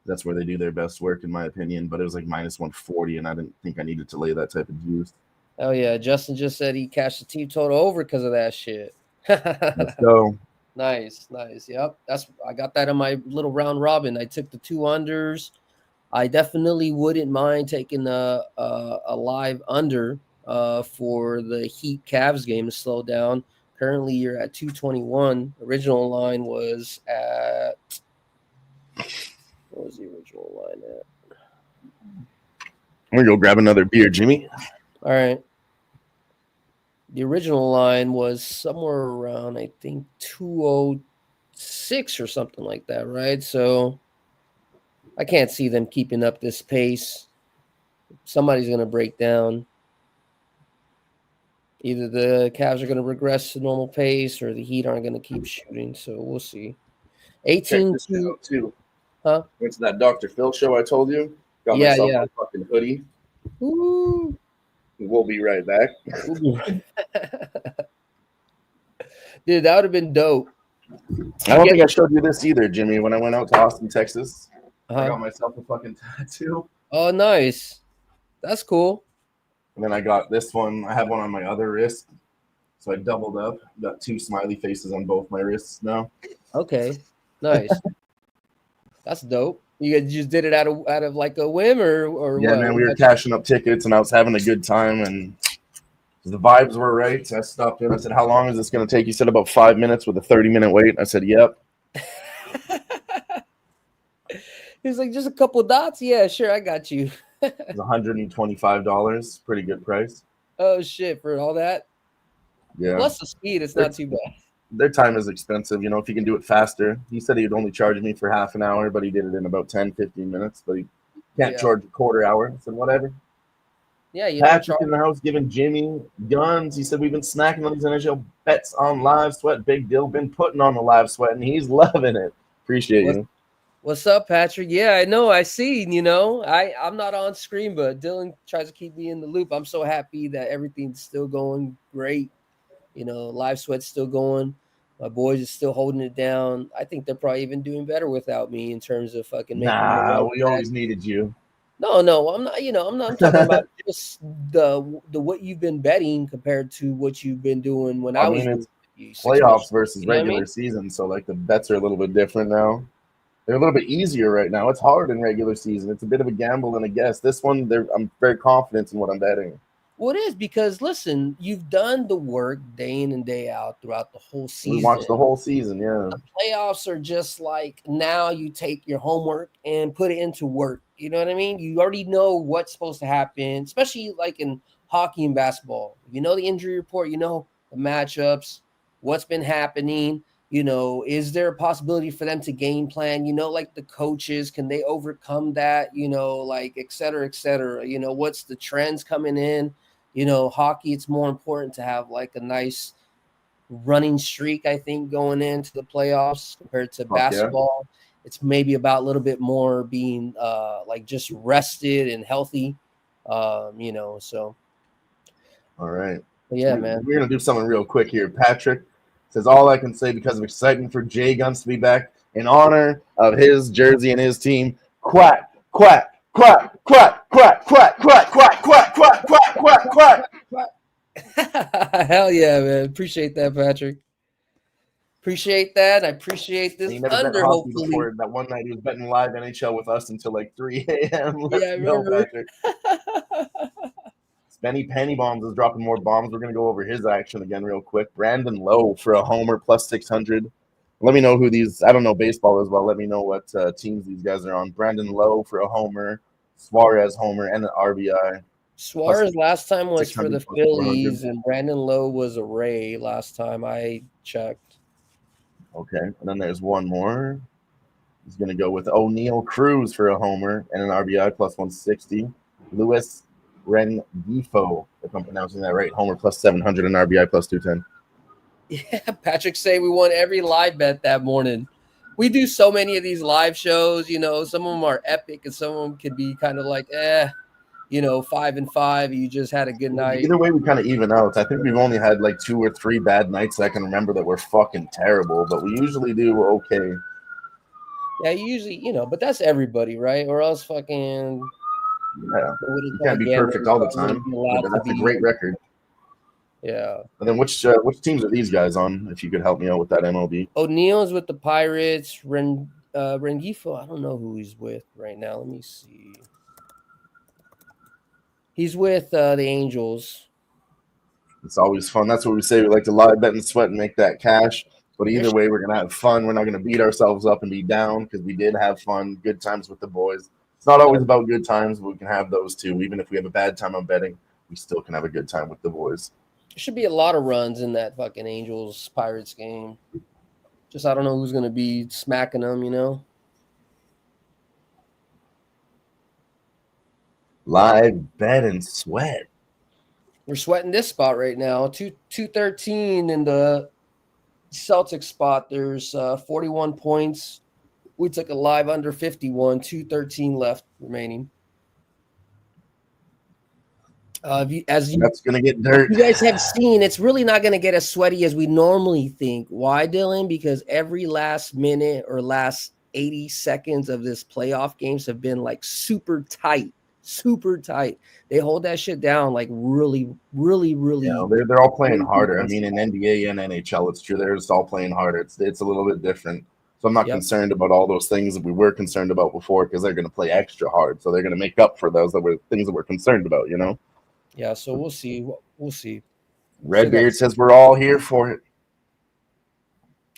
That's where they do their best work, in my opinion. But it was like -140, and I didn't think I needed to lay that type of juice. Oh yeah, Justin just said he cashed the team total over because of that shit. Let's go. Nice. Yep, I got that in my little round robin. I took the 2 unders. I definitely wouldn't mind taking a live under for the Heat Cavs game to slow down. Currently, you're at 221. Original line was at, what was the original line at? I'm gonna go grab another beer, Jimmy. All right. The original line was somewhere around, I think, 206 or something like that, right? So I can't see them keeping up this pace. Somebody's going to break down. Either the Cavs are going to regress to normal pace or the Heat aren't going to keep shooting. So we'll see. Check 18 this shit to out too. huh? Went to that Dr. Phil show I told you. Got Yeah, myself yeah. a fucking hoodie. Ooh. We'll be right back. Dude, that would have been dope. I don't think I showed you this either, Jimmy. When I went out to Austin, Texas, I Uh-huh. got myself a fucking tattoo. Oh, nice. That's cool. And then I got this one. I have one on my other wrist. So I doubled up. Got 2 smiley faces on both my wrists now. Okay. Nice. That's dope. You guys just did it out of like a whim or Yeah, what? man, we were cashing up tickets and I was having a good time and the vibes were right. So I stopped in. I said, how long is this going to take? You said about 5 minutes with a 30-minute wait. I said, yep. He's like, just a couple dots? Yeah, sure, I got you. It was $125. Pretty good price. Oh, shit, for all that? Yeah. Plus the speed, it's not too bad. Their time is expensive. You know, if you can do it faster. He said he'd only charge me for half an hour, but he did it in about 10, 15 minutes. But he can't charge a quarter hour. I said, whatever. Yeah, you Patrick in the house giving Jimmy guns. He said we've been snacking on these NHL bets on Live Sweat. Big Dill been putting on the Live Sweat, and he's loving it. Appreciate you. What's up, Patrick? Yeah, I know. I see. You know, I'm not on screen, but Dylan tries to keep me in the loop. I'm so happy that everything's still going great. You know, Live Sweat's still going. My boys are still holding it down. I think they're probably even doing better without me in terms of fucking making. Nah, we always needed you. No, I'm not. You know, I'm talking about just the what you've been betting compared to what you've been doing when I was. It's playoffs versus regular season, so like the bets are a little bit different now. They're a little bit easier right now. It's hard in regular season. It's a bit of a gamble and a guess. This one, I'm very confident in what I'm betting. Well, it is because, listen, you've done the work day in and day out throughout the whole season. We watched the whole season, yeah. The playoffs are just like now you take your homework and put it into work. You know what I mean? You already know what's supposed to happen, especially like in hockey and basketball. You know the injury report, you know the matchups, what's been happening. You know, is there a possibility for them to game plan? You know, like the coaches, can they overcome that? You know, like et cetera, et cetera. You know, what's the trends coming in? You know, hockey, it's more important to have like a nice running streak, I think, going into the playoffs compared to basketball. Yeah. It's maybe about a little bit more being like just rested and healthy, you know, so. All right. But yeah, man. We're going to do something real quick here. Patrick says, all I can say because of excitement for Jay Guns to be back in honor of his jersey and his team. Quack, quack, quack, quack, quack, quack, quack, quack, quack, quack, quack, quack, quack. Hell yeah, man. Appreciate that, Patrick. Appreciate that. I appreciate this under, hopefully. Before. That one night he was betting live NHL with us until like 3 a.m. Yeah, I remember. Benny Penny Bombs is dropping more bombs. We're going to go over his action again real quick. Brandon Lowe for a homer plus 600. Let me know who these, I don't know baseball as well. Let me know what teams these guys are on. Brandon Lowe for a homer, Suarez homer, and an RBI. Suarez last time was for the Phillies, and Brandon Lowe was a Ray last time I checked. Okay, and then there's one more. He's going to go with O'Neal Cruz for a homer and an RBI plus 160. Luis Rengifo, if I'm pronouncing that right, homer plus 700 and RBI plus 210. Yeah, Patrick say we won every live bet that morning. We do so many of these live shows, you know, some of them are epic and some of them can be kind of like, you know, 5 and 5. You just had a good night. Either way, we kind of even out. I think we've only had like 2 or 3 bad nights I can remember that were fucking terrible, but we usually do okay. Yeah, usually, you know, but that's everybody, right? Or else fucking... Yeah, you can't be perfect all the time. That's a great record. Yeah. And then which teams are these guys on? If you could help me out with that MLB. O'Neal's with the Pirates. Rengifo, I don't know who he's with right now. Let me see. He's with the Angels. It's always fun. That's what we say. We like to live bet and sweat and make that cash. But either way, we're gonna have fun. We're not gonna beat ourselves up and be down because we did have fun, good times with the boys. It's not always about good times, but we can have those too. Even if we have a bad time on betting, we still can have a good time with the boys. There should be a lot of runs in that fucking Angels Pirates game. Just I don't know who's gonna be smacking them, you know. Live bet and sweat. We're sweating this spot right now. 213 in the Celtics spot. There's 41 points. We took a live under 51, 213 left remaining. That's gonna get dirt. You guys have seen, it's really not going to get as sweaty as we normally think. Why, Dylan? Because every last minute or last 80 seconds of this playoff games have been like super tight. They hold that shit down like really. Yeah, they're all playing harder. I mean, in NBA and NHL, it's true. They're just all playing harder. It's a little bit different. So I'm not concerned about all those things that we were concerned about before because they're going to play extra hard. So they're going to make up for those things that we're concerned about, you know? Yeah, so we'll see. Redbeard says we're all here for it.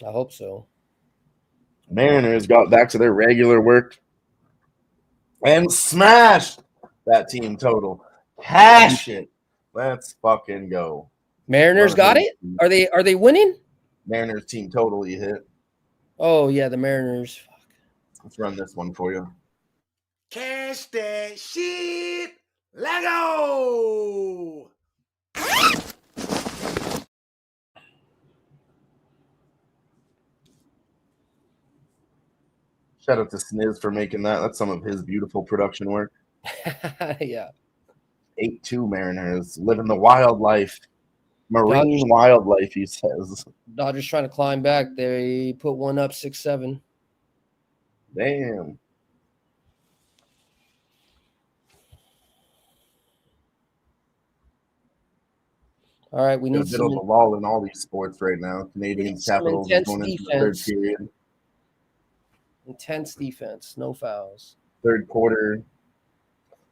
I hope so. Mariners got back to their regular work and smashed that team total. Cash it. Let's fucking go. Mariners got it? Are they winning? Mariners team totally hit. Oh yeah, the Mariners. Fuck. Let's run this one for you. Cash that shit. Let go. Shout out to Sniz for making that. That's some of his beautiful production work. Yeah. 8-2 Mariners, living the wild life. Marine wildlife, he says. Dodgers trying to climb back. They put one up 6-7. Damn. All right, we need a bit of a lull in all these sports right now. Canadian Capitals is going into the third period. Intense defense, no fouls. Third quarter.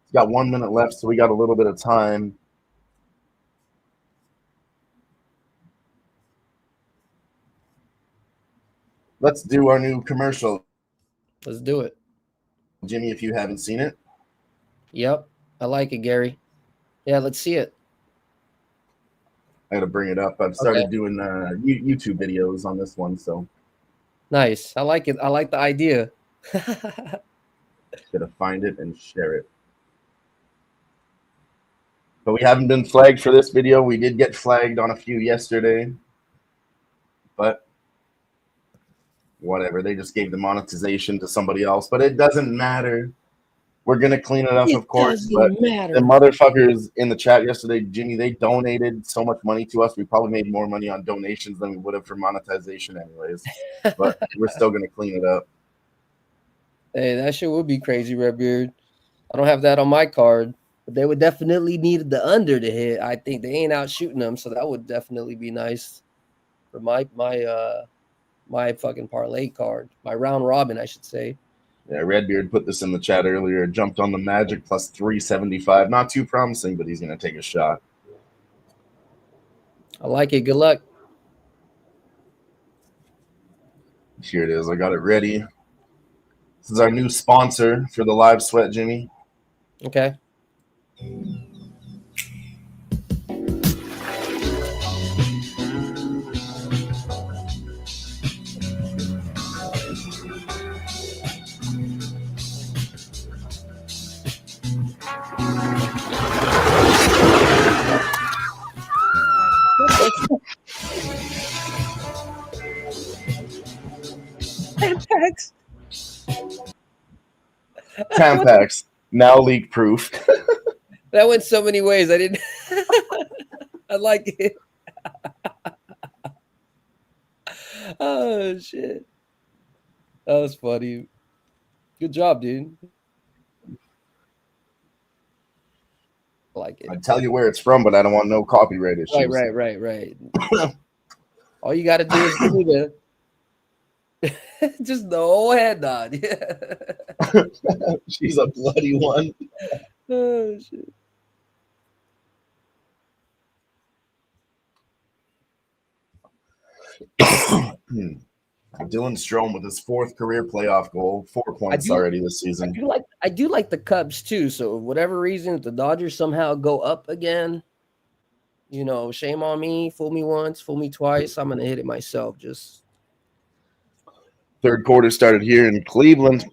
It's got 1 minute left, so we got a little bit of time. Let's do our new commercial. Let's do it. Jimmy, if you haven't seen it. Yep. I like it, Gary. Yeah, let's see it. I got to bring it up. I've started doing YouTube videos on this one, so. Nice. I like it. I like the idea. Gotta find it and share it. But we haven't been flagged for this video. We did get flagged on a few yesterday. But whatever. They just gave the monetization to somebody else. But it doesn't matter. We're going to clean it up, of course. But the motherfuckers in the chat yesterday, Jimmy, they donated so much money to us. We probably made more money on donations than we would have for monetization anyways. But we're still going to clean it up. Hey, that shit would be crazy, Redbeard. I don't have that on my card. But they would definitely need the under to hit. I think they ain't out shooting them, so that would definitely be nice for my fucking parlay card. My round robin, I should say. Yeah, Redbeard put this in the chat earlier. Jumped on the Magic plus 375. Not too promising, but he's going to take a shot. I like it. Good luck. Here it is. I got it ready. This is our new sponsor for the live sweat, Jimmy. Okay. Tampax. Tampax, now leak proof. That went so many ways. I didn't. I like it. Oh shit, that was funny. Good job, dude. I like it. I tell you where it's from, but I don't want no copyright issues. Right. All you got to do is do the just the whole head nod. She's a bloody one. Oh shit. Dylan Strome with his 4th career playoff goal, 4 points already this season. I do like the Cubs too. So whatever reason, if the Dodgers somehow go up again, shame on me. Fool me once, fool me twice. I'm gonna hit it myself. Just 3rd quarter started here in Cleveland.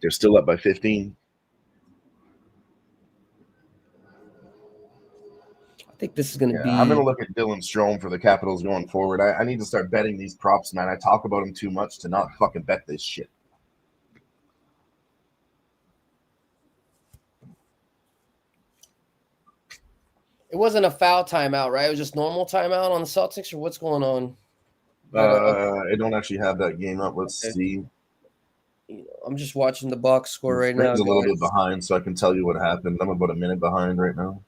They're still up by 15. I think this is gonna be. I'm gonna look at Dylan Strome for the Capitals going forward. I need to start betting these props, man. I talk about them too much to not fucking bet this shit. It wasn't a foul timeout, right? It was just normal timeout on the Celtics, or what's going on? I don't actually have that game up. Let's see. I'm just watching the box score right now. Screen's a little bit behind, so I can tell you what happened. I'm about a minute behind right now.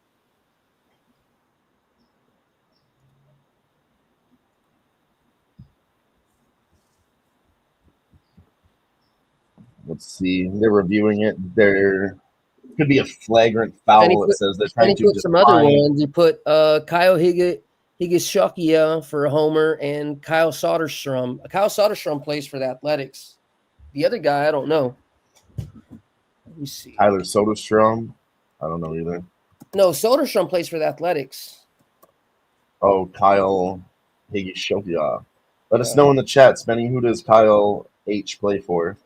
Let's see. They're reviewing it. There could be a flagrant foul. It says they're trying to put some other ones. He put Kyle Higashioka for a homer and Kyle Soderstrom. Kyle Soderstrom plays for the Athletics. The other guy, I don't know. Let me see. Tyler Soderstrom. I don't know either. No, Soderstrom plays for the Athletics. Oh, Kyle Higashioka. Let us know in the chat, Spenny. Who does Kyle H play for?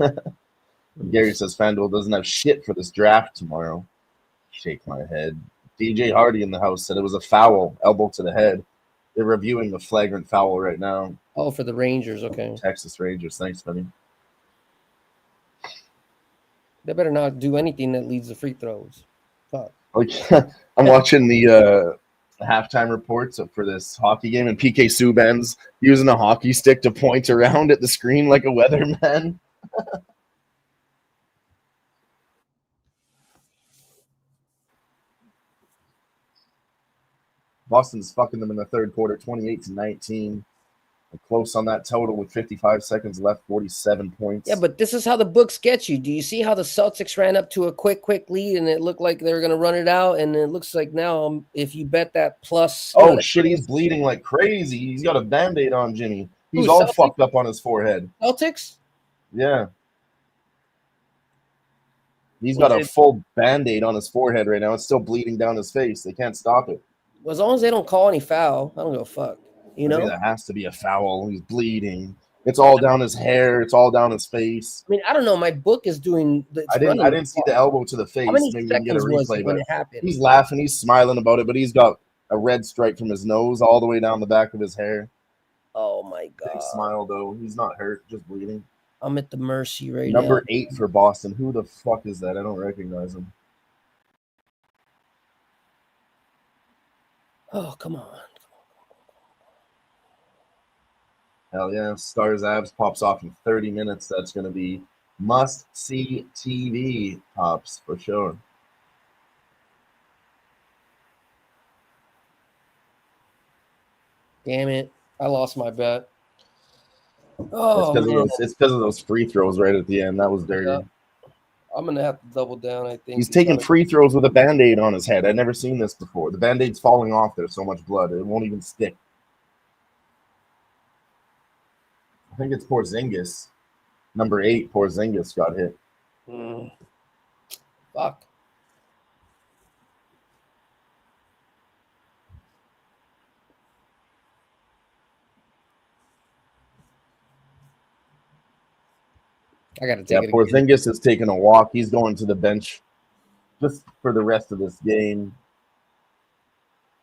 Gary says FanDuel doesn't have shit for this draft tomorrow. Shake my head. DJ Hardy in the house said it was a foul, elbow to the head. They're reviewing the flagrant foul right now. Oh, for the Rangers, okay. Texas Rangers. Thanks, buddy. They better not do anything that leads to free throws. Fuck. I'm watching the halftime reports for this hockey game, and PK Subban's using a hockey stick to point around at the screen like a weatherman. Boston's fucking them in the 3rd quarter, 28-19. They're close on that total with 55 seconds left, 47 points. Yeah, but this is how the books get you. Do you see how the Celtics ran up to a quick lead, and it looked like they were going to run it out, and it looks like now if you bet that plus... Oh, shit, he's bleeding like crazy. He's got a Band-Aid on, Jimmy. He's all Celtics? Fucked up on his forehead. Celtics? Yeah. He's got a full Band-Aid on his forehead right now. It's still bleeding down his face. They can't stop it. Well, as long as they don't call any foul, I don't give a fuck. You know, that has to be a foul. He's bleeding. It's all down his hair. It's all down his face. I mean, I don't know. My book is doing. I didn't see the elbow to the face. How many Maybe seconds was it when it happened? He's laughing. He's smiling about it, but he's got a red stripe from his nose all the way down the back of his hair. Oh my god! Big smile though. He's not hurt. Just bleeding. I'm at the mercy right now. Number 8 for Boston. Who the fuck is that? I don't recognize him. Oh, come on. Hell yeah. Stars Abs pops off in 30 minutes. That's going to be must-see TV pops for sure. Damn it. I lost my bet. Oh, it's because of those free throws right at the end. That was dirty. Yeah. I'm going to have to double down, I think. He's taking free throws with a Band-Aid on his head. I've never seen this before. The Band-Aid's falling off. There's so much blood. It won't even stick. I think it's Porzingis. Number 8, Porzingis got hit. Fuck. I got to take it. Porzingis is taking a walk. He's going to the bench just for the rest of this game.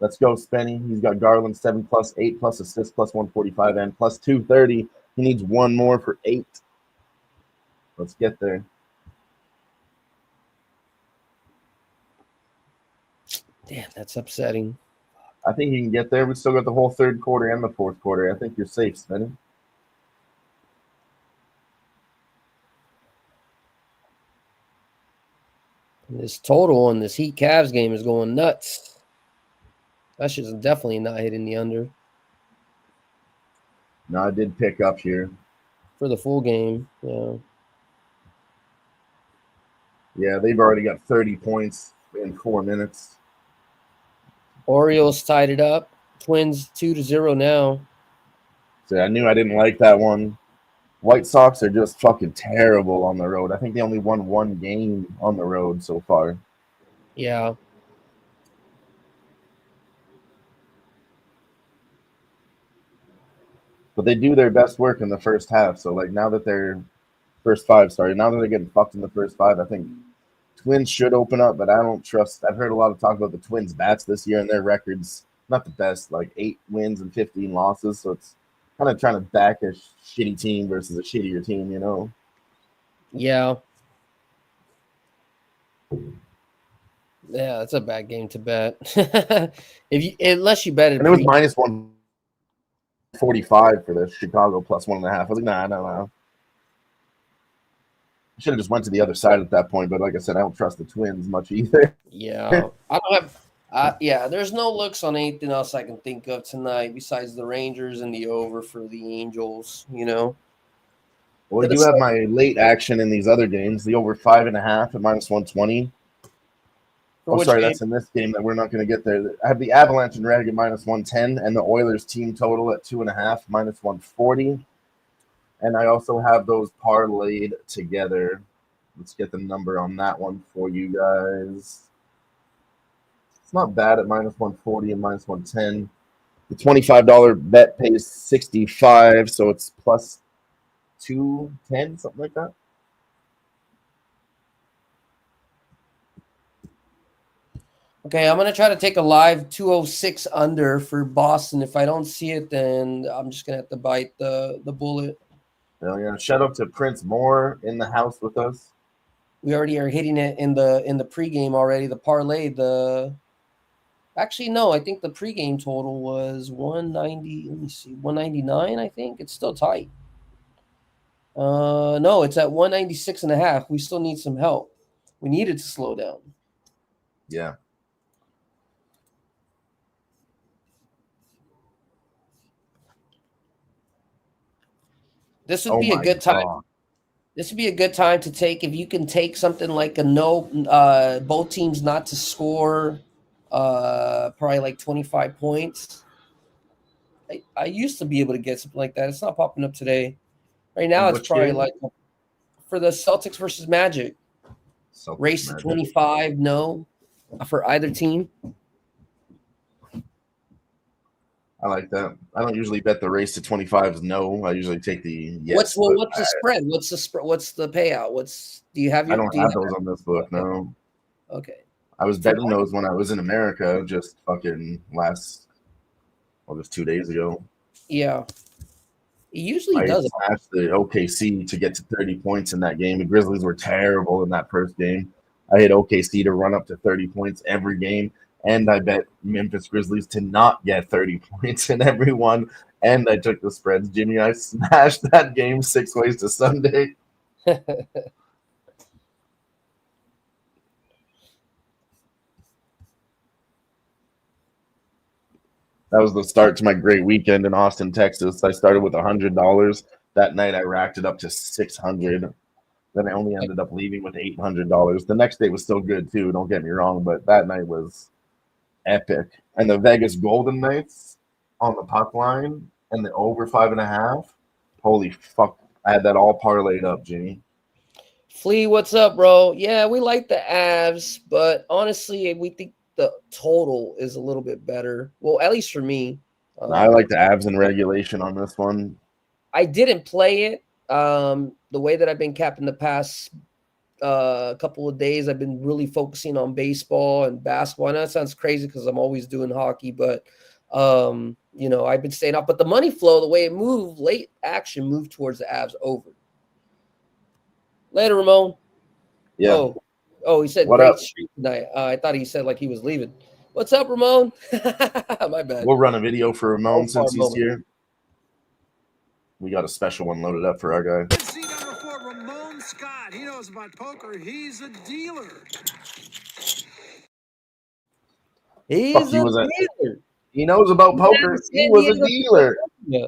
Let's go, Spenny. He's got Garland 7+, 8+ assists, plus 145, and plus 230. He needs one more for 8. Let's get there. Damn, that's upsetting. I think he can get there. We still got the whole 3rd quarter and the 4th quarter. I think you're safe, Spenny. This total on this Heat Cavs game is going nuts. That shit's definitely not hitting the under. No, I did pick up here. For the full game, yeah. Yeah, they've already got 30 points in 4 minutes. Orioles tied it up. Twins 2-0 now. So I knew I didn't like that one. White Sox are just fucking terrible on the road. I think they only won one game on the road so far. Yeah. But they do their best work in the first half. So like now that they're first five started, now that they're getting fucked in the first five, I think Twins should open up, but I don't trust. I've heard a lot of talk about the Twins bats this year and their records not the best, like 8 wins and 15 losses. So it's kind of trying to back a shitty team versus a shittier team, you know? Yeah. Yeah, that's a bad game to bet. Unless you bet it. And it was minus 145 for the Chicago plus 1.5. I was like, nah, no. I should have just went to the other side at that point, but like I said, I don't trust the Twins much either. Yeah, I don't have. Yeah, there's no looks on anything else I can think of tonight besides the Rangers and the over for the Angels. You know. Well, I do have my late action in these other games. The over 5.5 at minus 120. Oh, sorry, that's in this game that we're not going to get there. I have the Avalanche and Red at minus 110 and the Oilers team total at 2.5 minus 140. And I also have those parlayed together. Let's get the number on that one for you guys. It's not bad at minus 140 and minus 110. The $25 bet pays 65, so it's plus 210, something like that. Okay, I'm gonna try to take a live 206 under for Boston. If I don't see it, then I'm just gonna have to bite the bullet. Hell yeah! Shout out to Prince Moore in the house with us. We already are hitting it in the pregame already. The parlay, actually no, I think the pregame total was 190. Let me see, 199. I think it's still tight. No, it's at 196.5. We still need some help. We need it to slow down. Yeah. This would be a good time. This would be a good time to take, if you can take something like a both teams not to score, probably like 25 points. I used to be able to get something like that. It's not popping up today. Right now, it's probably like for the Celtics versus Magic. Race to 25, no, for either team. I like that. I don't usually bet the race to 25s. No, I usually take the yes. What's the spread? What's the spread? What's the payout? Do you have your? I don't have those on this book. Okay. No. Okay. I was betting those when I was in America, just fucking just 2 days ago. Yeah. He usually does. I smashed the OKC to get to 30 points in that game. The Grizzlies were terrible in that first game. I hit OKC to run up to 30 points every game. And I bet Memphis Grizzlies to not get 30 points in every one. And I took the spreads. Jimmy, I smashed that game 6 ways to Sunday. That was the start to my great weekend in Austin, Texas. I started with $100. That night I racked it up to $600. Then I only ended up leaving with $800. The next day was still good too, don't get me wrong, but that night was epic. And the Vegas Golden Knights on the puck line and the over 5.5. Holy fuck. I had that all parlayed up, Jimmy. Flea, what's up, bro? Yeah, we like the Avs, but honestly, we think the total is a little bit better. Well, at least for me. I like the Avs in regulation on this one. I didn't play it. The way that I've been capping the past couple of days, I've been really focusing on baseball and basketball. I know that sounds crazy because I'm always doing hockey, but I've been staying up. But the money flow, the way it moved, late action moved towards the Avs over. Later, Ramon. Yeah. Oh, he said great streak tonight. I thought he said like he was leaving. What's up, Ramon? My bad. We'll run a video for Ramon since he's here. We got a special one loaded up for our guy. See number 4, Ramon Scott. He knows about poker. He's a dealer. He's a dealer. He knows about poker. He was a dealer. Yeah.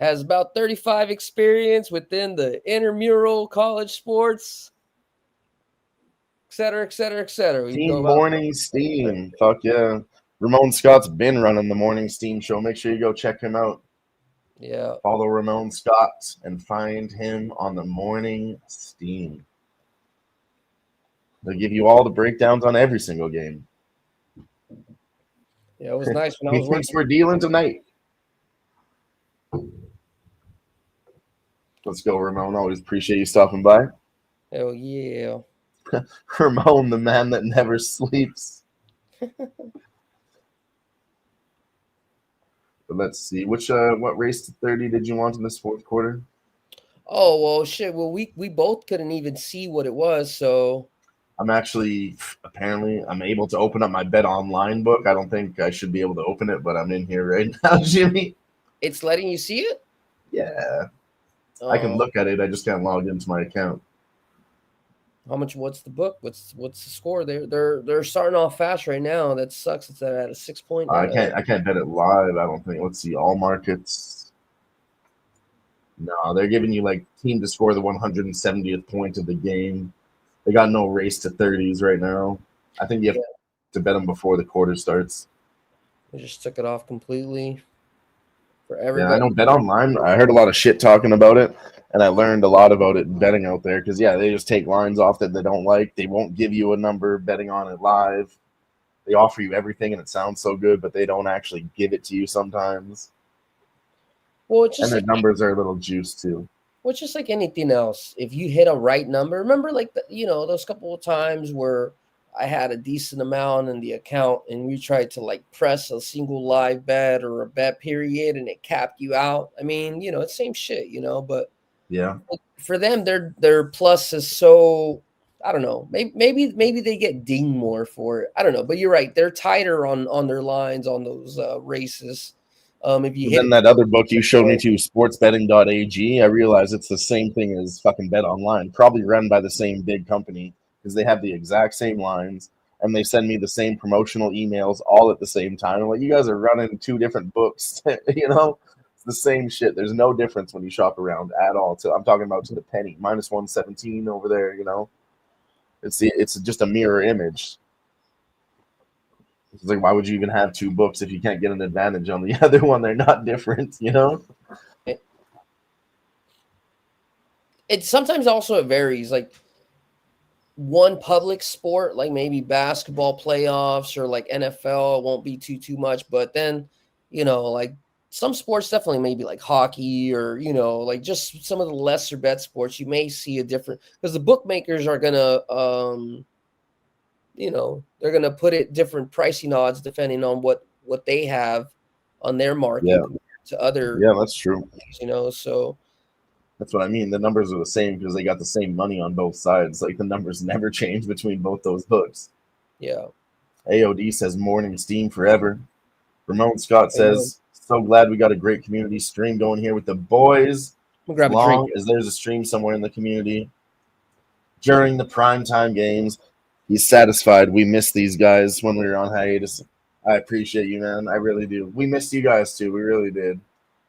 Has about 35 experience within the intramural college sports, et cetera, et cetera, et cetera. Team Morning Steam. Fuck yeah. Ramon Scott's been running the Morning Steam show. Make sure you go check him out. Yeah. Follow Ramon Scott and find him on the morning steam. They'll give you all the breakdowns on every single game. Yeah, it was nice when I He was thinks working. we're dealing tonight. Let's go, Ramon. Always appreciate you stopping by. Hell yeah. Ramon, the man that never sleeps. But let's see. What race to 30 did you want in this fourth quarter? Oh well, shit. Well, we both couldn't even see what it was, so I'm actually apparently I'm able to open up my Bet Online book. I don't think I should be able to open it, but I'm in here right now, Jimmy. it's letting you see it. Yeah, I can Oh, look at it. I just can't log into my account. how much? What's the book? What's the score? They're starting off fast right now. That sucks. It's at a 6 point. I can't bet it live. I don't think. Let's see. All markets. No, they're giving you like team to score the 170th point of the game. They got no race to 30s right now. I think you have to bet them before the quarter starts. They just took it off completely for Yeah, I everybody. know Bet Online. I heard a lot of shit talking about it, and I learned a lot about it betting out there. Because yeah, they just take lines off that they don't like. They won't give you a number betting on it live. They offer you everything, and it sounds so good, but they don't actually give it to you sometimes. Well, it's And just their like numbers are a little juiced too. just like anything else. If you hit a right number, remember like those couple of times where I had a decent amount in the account and we tried to like press a single live bet or a bet period and it capped you out. I mean, it's same shit, but Yeah. for them, their plus is so I don't know. Maybe they get dinged more for it. I don't know, but you're right. They're tighter on their lines on those races. If you But hit then it, that other book you showed me to, sportsbetting.ag, I realize it's the same thing as fucking Bet Online, probably run by the same big company because they have the exact same lines and they send me the same promotional emails all at the same time. I'm like, you guys are running two different books, It's the same shit. There's no difference when you shop around at all. I'm talking about to the penny, minus 117 over there. It's just a mirror image. It's like, why would you even have two books if you can't get an advantage on the other one? They're not different. it sometimes also it varies. Like one public sport, like maybe basketball playoffs or like NFL, it won't be too much. But then, like some sports definitely maybe like hockey or like just some of the lesser bet sports, you may see a different because the bookmakers are gonna they're gonna put it different pricing odds depending on what they have on their market Yeah, compared to other, yeah, that's true. so That's what I mean. The numbers are the same because they got the same money on both sides. Like the numbers never change between both those books. yeah. AOD says morning steam forever. Ramon Scott I know. says, so glad we got a great community stream going here with the boys. I'm gonna As grab a drink. long as there's a stream somewhere in the community during the primetime games, he's satisfied. We miss these guys when we were on hiatus. I appreciate you, man. I really do. We missed you guys too. We really did.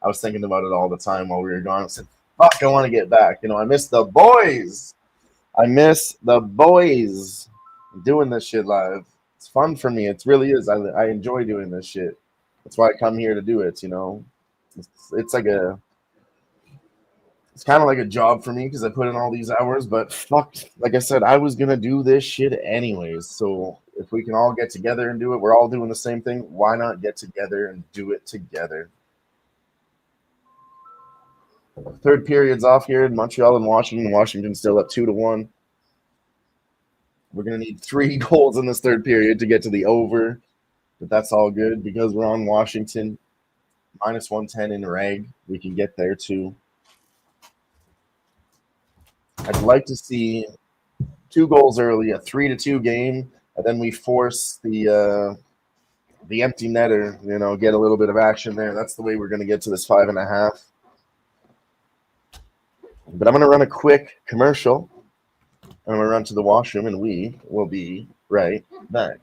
I was thinking about it all the time while we were gone. I said, fuck, I want to get back. I miss the boys. I miss the boys doing this shit live. It's fun for me. It really is. I enjoy doing this shit. That's why I come here to do it. It's like it's kind of like a job for me because I put in all these hours, but fuck, like I said, I was gonna do this shit anyways. So if we can all get together and do it, we're all doing the same thing. Why not get together and do it together? Third period's off here in Montreal and Washington. Washington's still up 2-1. We're gonna need 3 goals in this third period to get to the over, but that's all good because we're on Washington. Minus 110 in reg. We can get there too. I'd like to see 2 goals early, a 3-2 game, and then we force the empty netter. Get a little bit of action there. That's the way we're going to get to this 5.5. But I'm going to run a quick commercial. I'm going to run to the washroom, and we will be right back.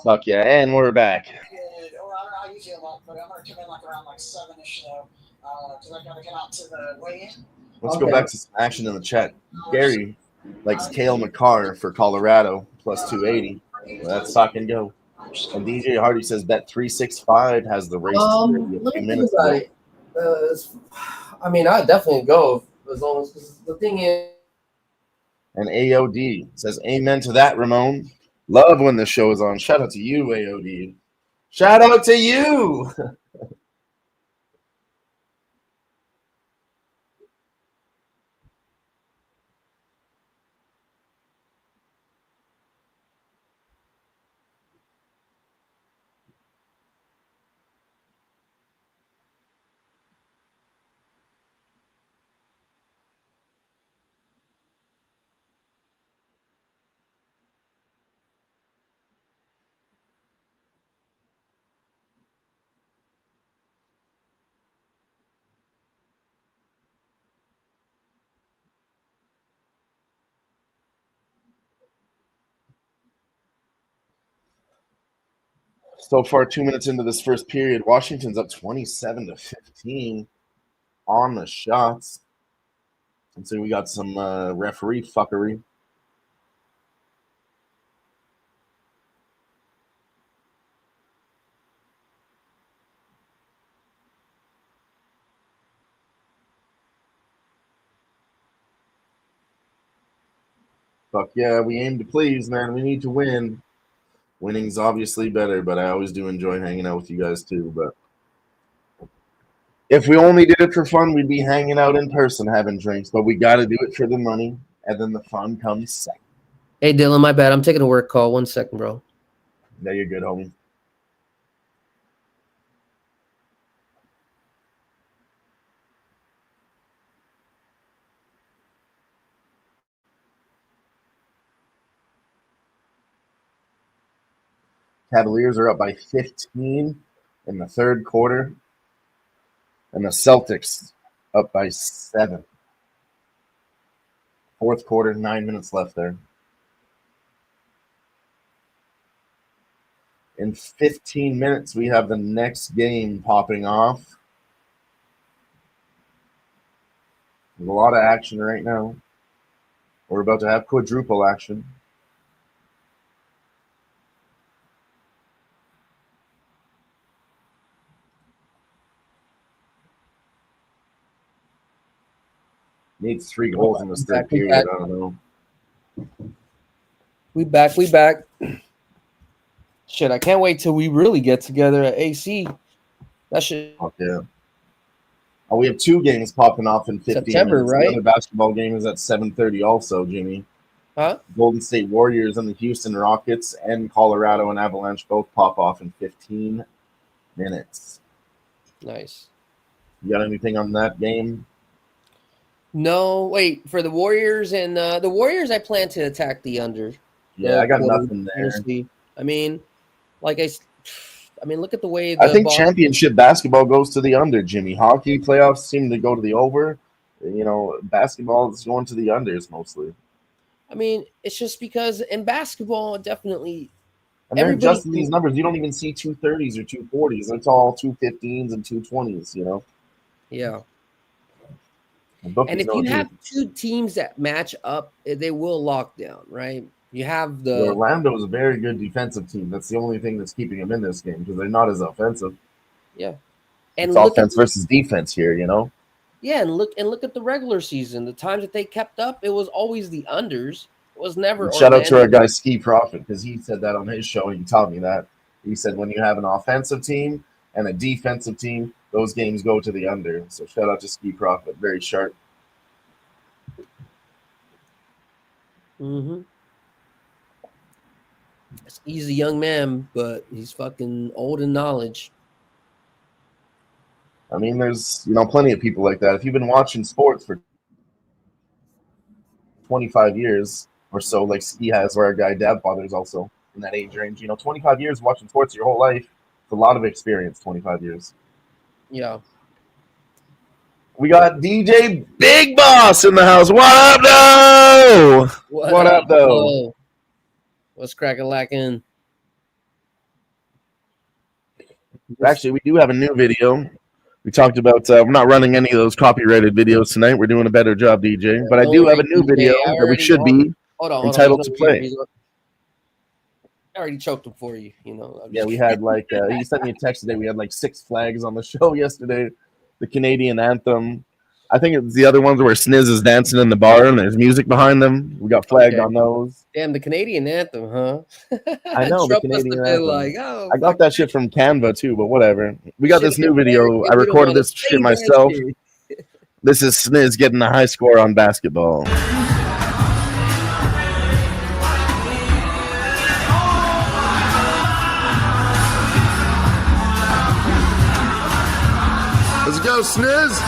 Fuck yeah, and we're back. Good. Or I usually a lot, but I'm gonna come in like around like 7-ish though, because I gotta get out to the weigh-in. Let's go back to some action in the chat. Gary likes Kale McCarr for Colorado plus 280. Let's fucking go. And DJ Hardy says bet 365 has the race to 30 a Let few me think minutes about ago. it. I mean, I'd definitely go as long as 'cause the thing is. And AOD says amen to that, Ramon. Love when the show is on. Shout out to you, AOD. Shout out to you. So far, 2 minutes into this first period, Washington's up 27-15 on the shots. And so we got some referee fuckery. Fuck yeah, we aim to please, man. We need to win. Winning's obviously better, but I always do enjoy hanging out with you guys too. But if we only did it for fun, we'd be hanging out in person having drinks. But we got to do it for the money, and then the fun comes second. Hey, Dylan, my bad. I'm taking a work call. 1 second, bro. Yeah, you're good, homie. Cavaliers are up by 15 in the third quarter, and the Celtics up by 7. Fourth quarter, 9 minutes left there. In 15 minutes, we have the next game popping off. There's a lot of action right now. We're about to have quadruple action. Needs 3 goals in this third period. I don't know. We back. Shit, I can't wait till we really get together at AC. That shit. Fuck yeah. Oh, we have 2 games popping off in 15 September, minutes. right? The other basketball game is at 7:30 also, Jimmy. Huh? Golden State Warriors and the Houston Rockets and Colorado and Avalanche both pop off in 15 minutes. Nice. You got anything on that game? No, wait. For the Warriors and the Warriors, I plan to attack the under. Yeah, I got nothing there. Honestly. I mean, look at the way I think championship basketball goes to the under, Jimmy. Hockey playoffs seem to go to the over. You know, basketball is going to the unders mostly. I mean, it's just because in basketball, definitely. And they're adjusting these numbers. You don't even see 230s or 240s. It's all 215s and 220s, you know? Yeah. And if you have 2 teams that match up, they will lock down, right? You have the Orlando is a very good defensive team. That's the only thing that's keeping them in this game because they're not as offensive. Yeah, and it's offense versus defense here, you know. Yeah, and look at the regular season. The times that they kept up, it was always the unders. It was never. Shout out to our guy Ski Profit because he said that on his show. He taught me that. He said when you have an offensive team and a defensive team, those games go to the under. So shout out to Ski Profit. Very sharp. Mm-hmm. He's a young man, but he's fucking old in knowledge. I mean, there's plenty of people like that. If you've been watching sports for 25 years or so, like Ski has, or our guy Dadfather's also in that age range. 25 years watching sports your whole life. It's a lot of experience. 25 years. Yeah. We got DJ Big Boss in the house. What up, though? What up, though? What's cracking lacking? Actually, we do have a new video. We talked about we're not running any of those copyrighted videos tonight. We're doing a better job, DJ. But I Don't do have a worry, new DJ. video I that we already should be hold on. entitled to play. I already choked him for you. I'm Yeah, just we kidding. had like he sent me a text today. We had like 6 flags on the show yesterday. The Canadian anthem. I think it's the other ones where Sniz is dancing in the bar and there's music behind them. We got flagged on those. Damn, the Canadian anthem, huh? I know the Trump must Canadian have been anthem. like, oh, I got that shit from Canva too, but whatever. We got this new video. I we don't recorded wanna this say shit that myself. shit. This is Sniz getting a high score on basketball. Let's go, Sniz.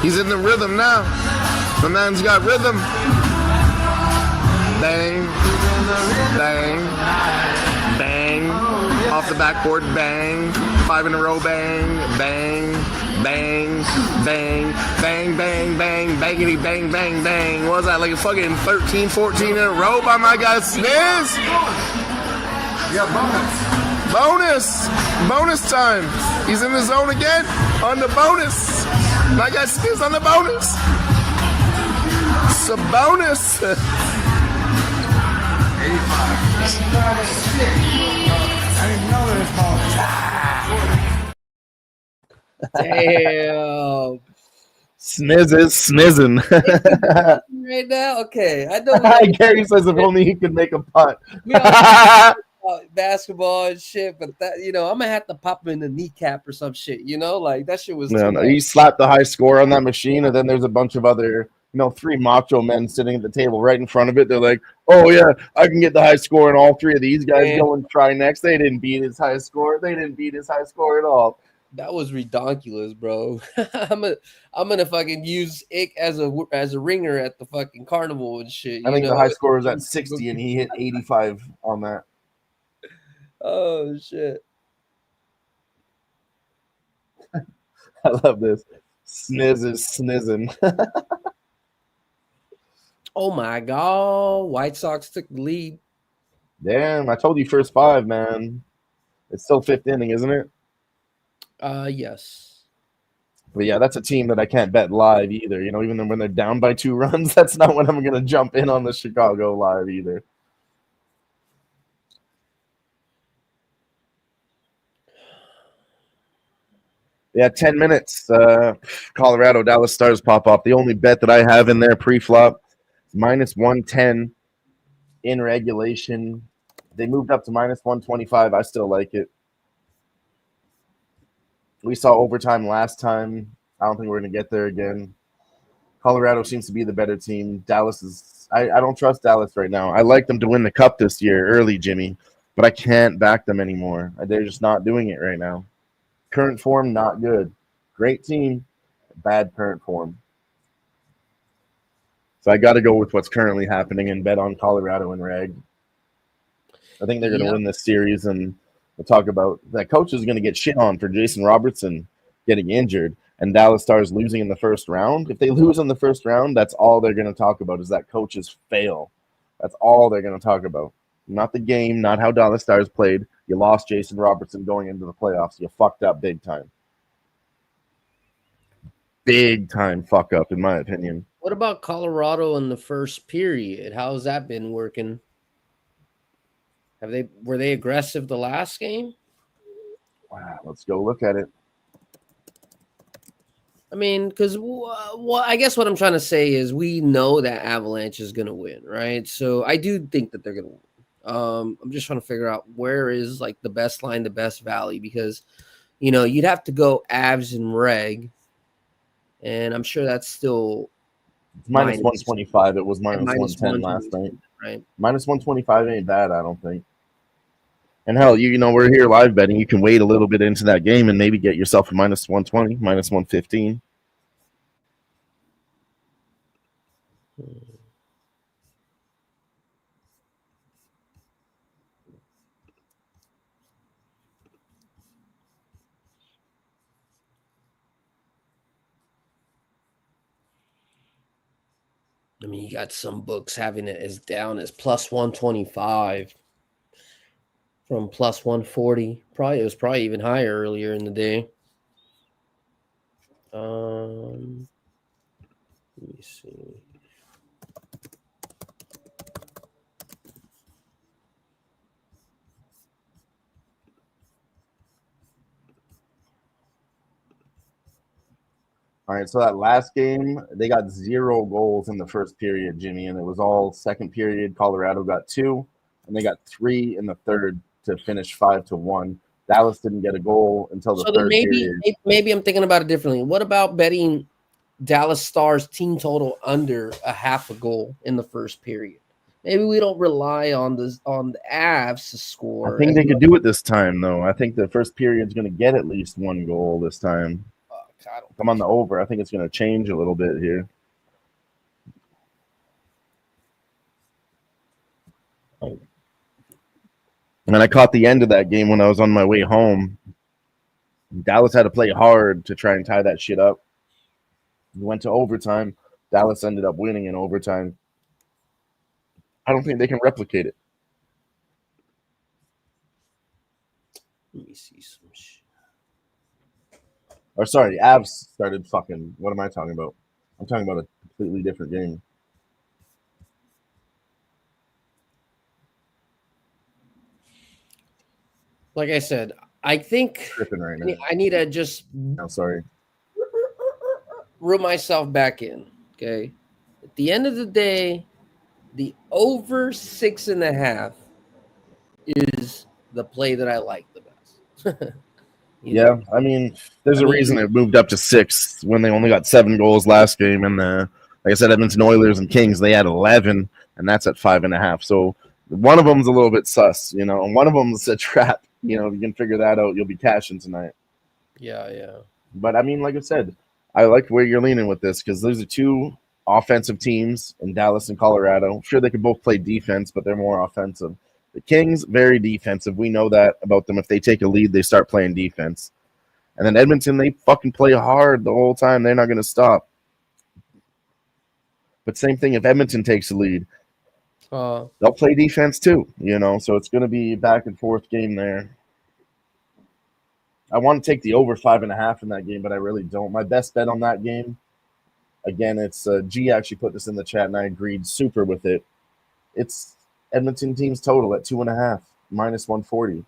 He's in the rhythm now. The man's got rhythm. Bang, bang, bang. Off the backboard, bang. 5 in a row, bang, bang, bang, bang, bang, bang, bang, bangity, bang, bang, bang. What was that, like a fucking 13, 14 in a row by my guy Sniz? Yeah, bonus. Bonus time. He's in the zone again on the bonus. My guy Sniz on the bonus. It's a bonus. 85. Damn. Sniz is snizzing. Right now, okay. I know Gary says if only he could make a putt. we all talk about basketball and shit, but that I'm gonna have to pop him in the kneecap or some shit. Like that shit was. No, too much. he slapped the high score on that machine, and then there's a bunch of other, 3 macho men sitting at the table right in front of it. They're like, "Oh yeah, I can get the high score," and all 3 of these guys go and try next. They didn't beat his high score. They didn't beat his high score at all. That was redonkulous, bro. I'm gonna fucking use Ick as a ringer at the fucking carnival and shit. I think the high score was at 60, and he hit 85 on that. Oh shit! I love this. Sniz is snizzing. Oh my god! White Sox took the lead. Damn, I told you first 5, man. It's still 5th inning, isn't it? Yes. But yeah, that's a team that I can't bet live either. Even when they're down by 2 runs, that's not when I'm gonna jump in on the Chicago live either. Yeah, 10 minutes. Colorado Dallas Stars pop off. The only bet that I have in there pre-flop is -110 in regulation. They moved up to -125. I still like it. We saw overtime last time. I don't think we're going to get there again. Colorado seems to be the better team. Dallas is – I don't trust Dallas right now. I like them to win the Cup this year early, Jimmy, but I can't back them anymore. They're just not doing it right now. Current form, not good. Great team, bad current form. So I got to go with what's currently happening and bet on Colorado and Reg. I think they're going to win this series, and we'll talk about that. Coach is going to get shit on for Jason Robertson getting injured and Dallas Stars losing in the first round. If they lose in the first round, that's all they're going to talk about is that coaches fail. That's all they're going to talk about. Not the game, not how Dallas Stars played. You lost Jason Robertson going into the playoffs. You fucked up big time. Big time fuck up, in my opinion. What about Colorado in the first period? How's that been working? Were they aggressive the last game? Wow, let's go look at it. I mean, because I guess what I'm trying to say is we know that Avalanche is going to win, right? So I do think that they're going to win. I'm just trying to figure out where is like the best line, the best value, because you'd have to go Avs and Reg, and I'm sure that's still it's -125. It was -110 last night. Right. -125 ain't bad, I don't think. And hell, we're here live betting. You can wait a little bit into that game and maybe get yourself a -120, -115. I mean, you got some books having it as down as plus 125 from plus 140. Probably it was probably even higher earlier in the day. Let me see. All right, so that last game, they got 0 goals in the first period, Jimmy, and it was all second period. Colorado got 2, and they got 3 in the third to finish 5-1. Dallas didn't get a goal until the So then third period. maybe I'm thinking about it differently. What about betting Dallas Stars team total under a half a goal in the first period? Maybe we don't rely on the Avs to score. I think they could do it this time, though. I think the first period's going to get at least 1 goal this time. I'm on the over. I think it's going to change a little bit here. And I caught the end of that game when I was on my way home. Dallas had to play hard to try and tie that shit up. We went to overtime. Dallas ended up winning in overtime. I don't think they can replicate it. Let me see some shit. Or sorry, Avs started fucking. What am I talking about? I'm talking about a completely different game. Like I said, I think Tripping right now. I need to just I'm sorry. reel myself back in. Okay. At the end of the day, the over 6.5 is the play that I like the best. Yeah, I mean, there's a reason it moved up to 6 when they only got 7 goals last game. And like I said, Edmonton Oilers and Kings, they had 11, and that's at 5.5. So one of them's a little bit sus, and one of them's a trap. If you can figure that out, you'll be cashing tonight. Yeah. But I mean, like I said, I like where you're leaning with this because those are 2 offensive teams in Dallas and Colorado. Sure, they could both play defense, but they're more offensive. The Kings, very defensive. We know that about them. If they take a lead, they start playing defense. And then Edmonton, they fucking play hard the whole time. They're not going to stop. But same thing if Edmonton takes a lead. They'll play defense too, So it's going to be a back and forth game there. I want to take the over 5.5 in that game, but I really don't. My best bet on that game, again, it's G actually put this in the chat, and I agreed super with it. It's Edmonton team's total at 2.5, minus 140.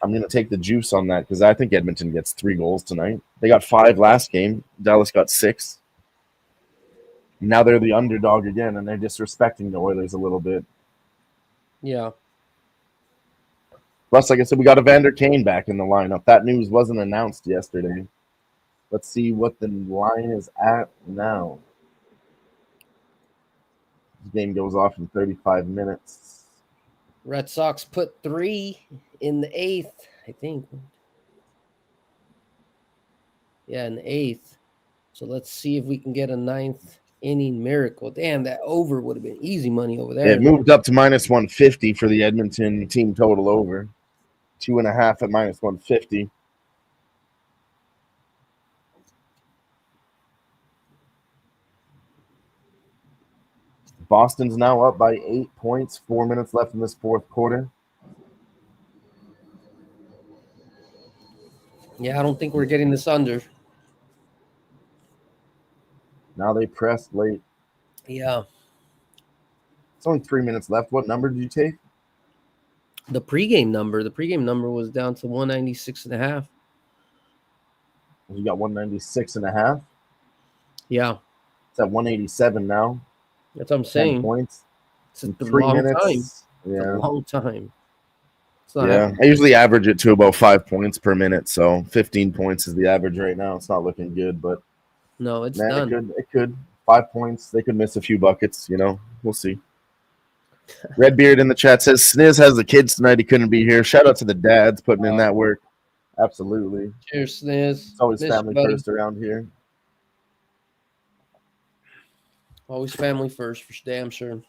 I'm going to take the juice on that because I think Edmonton gets 3 goals tonight. They got 5 last game. Dallas got 6. Now they're the underdog again, and they're disrespecting the Oilers a little bit. Yeah. Plus, like I said, we got Evander Kane back in the lineup. That news wasn't announced yesterday. Let's see what the line is at now. This game goes off in 35 minutes. Red Sox put 3 in the 8th, I think. Yeah, in the 8th. So let's see if we can get a 9th inning miracle. Damn, that over would have been easy money over there. It moved up to minus 150 for the Edmonton team total over. 2.5 at minus 150. Boston's now up by 8 points. 4 minutes left in this fourth quarter. Yeah, I don't think we're getting this under. Now they pressed late. Yeah. It's only 3 minutes left. What number did you take? The pregame number was down to 196.5. You got 196.5. Yeah. It's at 187 now. That's what I'm saying. 10 points. It's a 3 long minutes. time. Yeah. It's a long time. Yeah. I usually average it to about 5 points per minute. So 15 points is the average right now. It's not looking good, but no, it's done. It could. 5 points. They could miss a few buckets, We'll see. Redbeard in the chat says Sniz has the kids tonight. He couldn't be here. Shout out to the dads putting in that work. Absolutely. Cheers, Sniz. It's always family first around here. Always family first, for damn sure.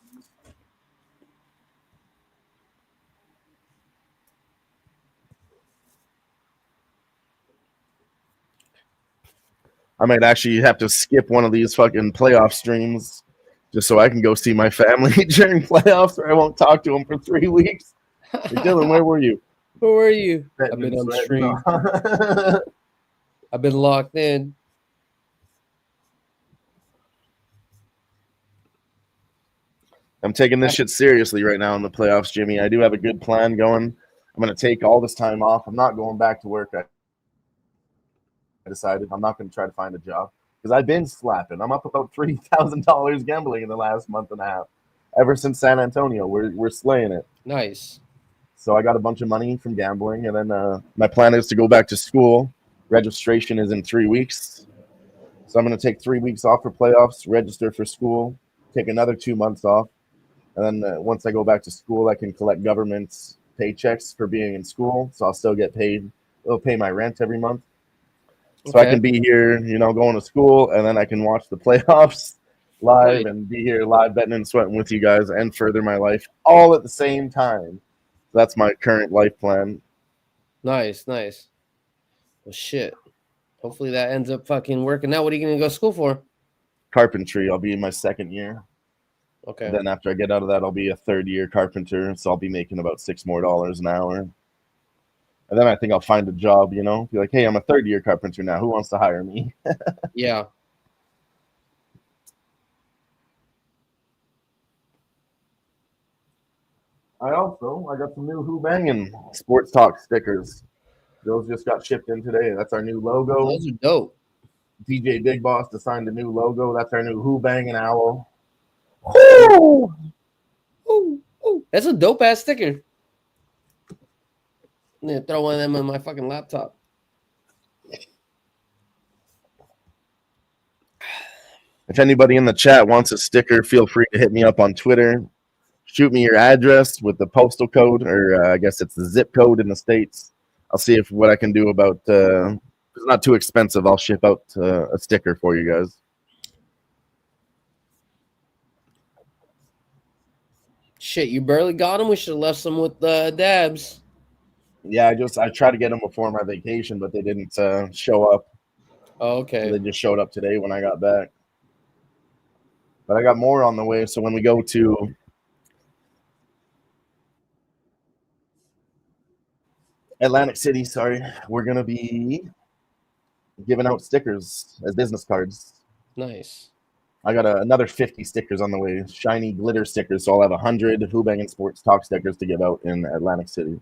I might actually have to skip one of these fucking playoff streams just so I can go see my family during playoffs, or I won't talk to them for 3 weeks. Hey, Dylan, where were you? Where were you? Betting I've been and on sweating. stream. I've been locked in. I'm taking this shit seriously right now in the playoffs, Jimmy. I do have a good plan going. I'm going to take all this time off. I'm not going back to work. I decided I'm not going to try to find a job because I've been slapping. I'm up about $3,000 gambling in the last month and a half. Ever since San Antonio, we're slaying it. Nice. So I got a bunch of money from gambling, and then my plan is to go back to school. Registration is in 3 weeks. So I'm going to take 3 weeks off for playoffs, register for school, take another 2 months off. And then once I go back to school, I can collect government's paychecks for being in school. So I'll still get paid. They'll pay my rent every month. So I can be here, going to school, and then I can watch the playoffs live and be here live betting and sweating with you guys and further my life all at the same time. That's my current life plan. Nice. Well, shit. Hopefully that ends up fucking working out. What are you going to go to school for? Carpentry. I'll be in my second year. Okay. And then after I get out of that, I'll be a third-year carpenter, so I'll be making about $6 more an hour. And then I think I'll find a job, be like, hey, I'm a third-year carpenter now. Who wants to hire me? Yeah. I got some new Who-Bangin Sports Talk stickers. Those just got shipped in today. That's our new logo. Those are dope. DJ Big Boss designed a new logo. That's our new Who-Bangin owl. Woo! Ooh. That's a dope ass sticker. I'm gonna throw one of them on my fucking laptop. If anybody in the chat wants a sticker, feel free to hit me up on Twitter. Shoot me your address with the postal code, or I guess it's the zip code in the States. I'll see what I can do about if it's not too expensive. I'll ship out a sticker for you guys. Shit, you barely got them. We should have left some with Dabs. Yeah, I tried to get them before my vacation, but they didn't show up. Oh, okay. So they just showed up today when I got back. But I got more on the way, so when we go to Atlantic City, we're going to be giving out stickers as business cards. Nice. I got another 50 stickers on the way, shiny glitter stickers, so I'll have 100 Who-Bangin Sports Talk stickers to give out in Atlantic City.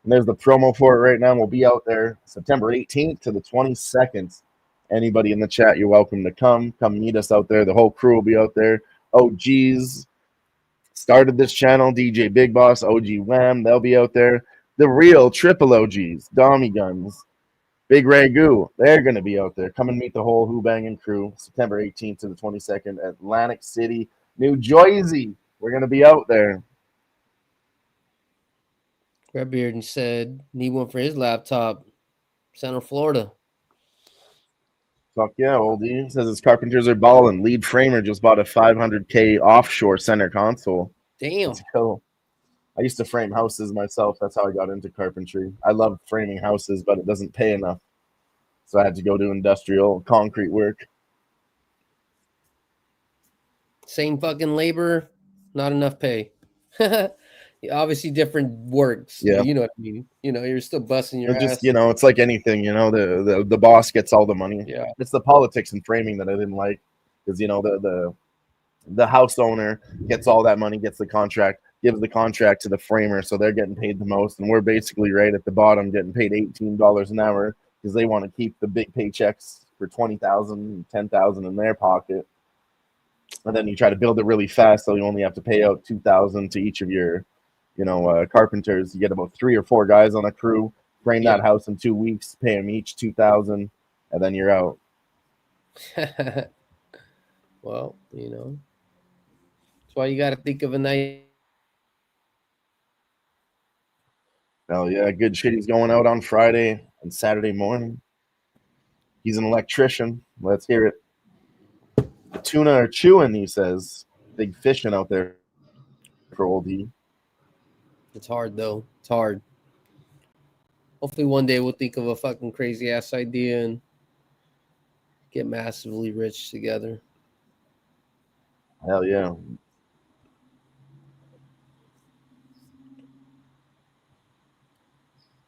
And there's the promo for it right now. We'll be out there September 18th to the 22nd. Anybody in the chat, you're welcome to come meet us out there. The whole crew will be out there. OGs started this channel, DJ Big Boss, OG Wham, they'll be out there. The real triple OGs, Dommy Guns, Big Ragu, they're going to be out there. Come and meet the whole Who-Bangin crew, September 18th to the 22nd, Atlantic City, New Jersey. We're going to be out there. Redbeard said, need one for his laptop. Central Florida. Fuck yeah, oldie. Says his carpenters are balling. Lead framer just bought a $500K offshore center console. Damn. Let's go. I used to frame houses myself. That's how I got into carpentry. I love framing houses, but it doesn't pay enough. So I had to go do industrial concrete work. Same fucking labor, not enough pay. Obviously different works. Yeah. You know what I mean? You're still busting your ass. It's like anything, the boss gets all the money. Yeah. It's the politics and framing that I didn't like. Because the house owner gets all that money, gets the contract, gives the contract to the framer, so they're getting paid the most, and we're basically right at the bottom getting paid $18 an hour because they want to keep the big paychecks for $20,000, $10,000 in their pocket. And then you try to build it really fast, so you only have to pay out $2,000 to each of your carpenters. You get about 3 or 4 guys on a crew, frame that house in 2 weeks, pay them each $2,000, and then you're out. Well, that's why you got to think of a nice. Hell yeah, good shit. He's going out on Friday and Saturday morning. He's an electrician. Let's hear it. The tuna are chewing, he says. Big fishing out there for old E. It's hard, though. It's hard. Hopefully one day we'll think of a fucking crazy-ass idea and get massively rich together. Hell yeah.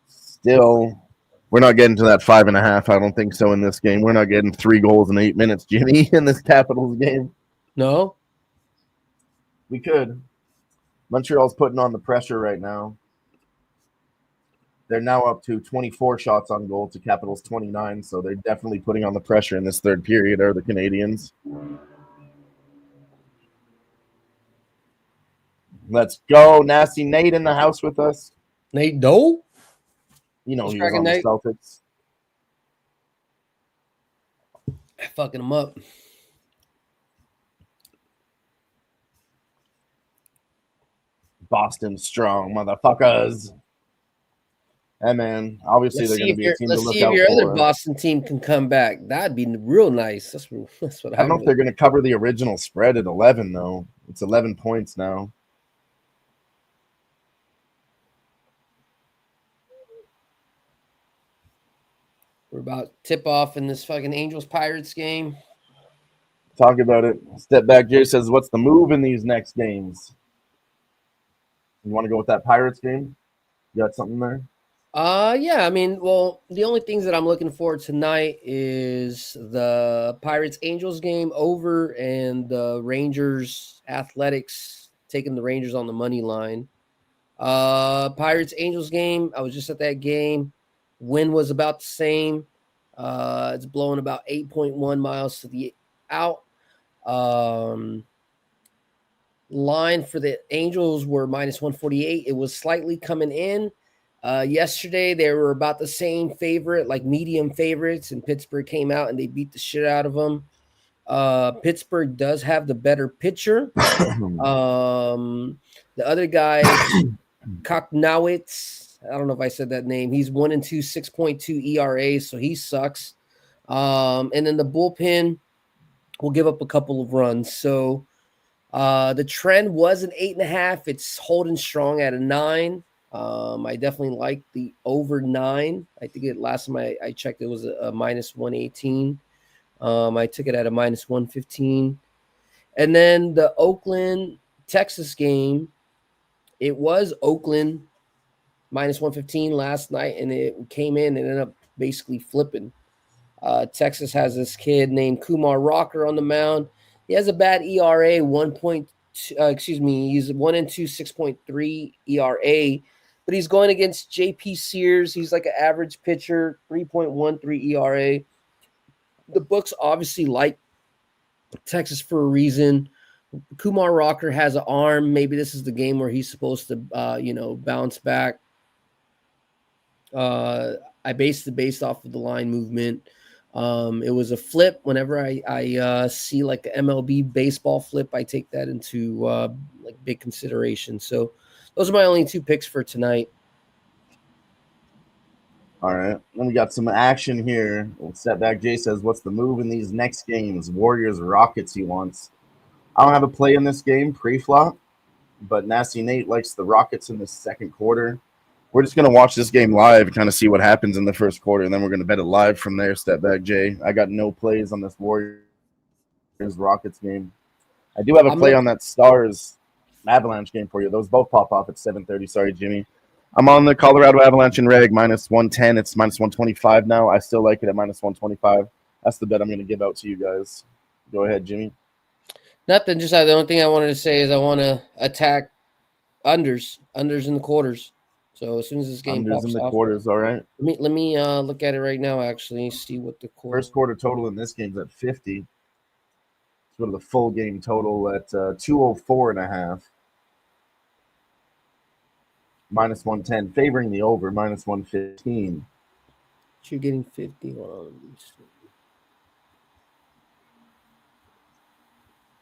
Still, we're not getting to that 5.5. I don't think so in this game. We're not getting 3 goals in 8 minutes, Jimmy, in this Capitals game. No? We could. Montreal's putting on the pressure right now. They're now up to 24 shots on goal to Capitals 29, so they're definitely putting on the pressure in this third period, are the Canadians. Let's go. Nasty Nate in the house with us. Nate Doe? You know What's he was cracking, on the Nate? Celtics. Fucking him up. Boston strong, motherfuckers. Hey, man. Obviously, they're going to be a team to Let's look see if out your other for. Boston team can come back. That'd be real nice. That's what I don't know if they're going to cover the original spread at 11, though. It's 11 points now. We're about tip off in this fucking Angels Pirates game. Talk about it. Step back. Jay says, what's the move in these next games? You want to go with that Pirates game? You got something there? Yeah, I mean, well, the only things that I'm looking for tonight is the Pirates Angels game over and the Rangers Athletics taking the Rangers on the money line. Pirates Angels game, I was just at that game. Wind was about the same. It's blowing about 8.1 miles to the out. Line for the Angels were minus 148. It was slightly coming in. Yesterday, they were about the same favorite, like medium favorites, and Pittsburgh came out and they beat the shit out of them. Pittsburgh does have the better pitcher. The other guy, Koknowitz, I don't know if I said that name. He's 1-2, 6.2 ERA, so he sucks. And then the bullpen will give up a couple of runs. So the trend was an 8.5. It's holding strong at a 9. I definitely like the over 9. I think last time I checked, it was a minus 118. I took it at a minus 115. And then the Oakland, Texas game, it was Oakland minus 115 last night, and it came in and ended up basically flipping. Texas has this kid named Kumar Rocker on the mound. He has a bad ERA, he's 1-2, 6.3 ERA, but he's going against JP Sears. He's like an average pitcher, 3.13 ERA. The books obviously like Texas for a reason. Kumar Rocker has an arm. Maybe this is the game where he's supposed to, bounce back. I based off of the line movement. It was a flip. Whenever I see like the MLB baseball flip, I take that into like big consideration. So those are my only 2 picks for tonight. All right. Then we got some action here. We'll step back. Jay says, what's the move in these next games? Warriors, Rockets he wants. I don't have a play in this game pre-flop, but Nasty Nate likes the Rockets in the second quarter. We're just going to watch this game live and kind of see what happens in the first quarter, and then we're going to bet it live from there. Step back, Jay. I got no plays on this Warriors-Rockets game. I do have a play on that Stars-Avalanche game for you. Those both pop off at 7:30. Sorry, Jimmy. I'm on the Colorado Avalanche and Reg, minus 110. It's minus 125 now. I still like it at minus 125. That's the bet I'm going to give out to you guys. Go ahead, Jimmy. Nothing. Just the only thing I wanted to say is I want to attack unders in the quarters. So as soon as this game pops in the quarters, all right. Let me look at it right now. Actually, see what the first quarter total in this game is at 50. Let's go to the full game total at 204.5. Minus 110, favoring the over, minus 115. You're getting 50.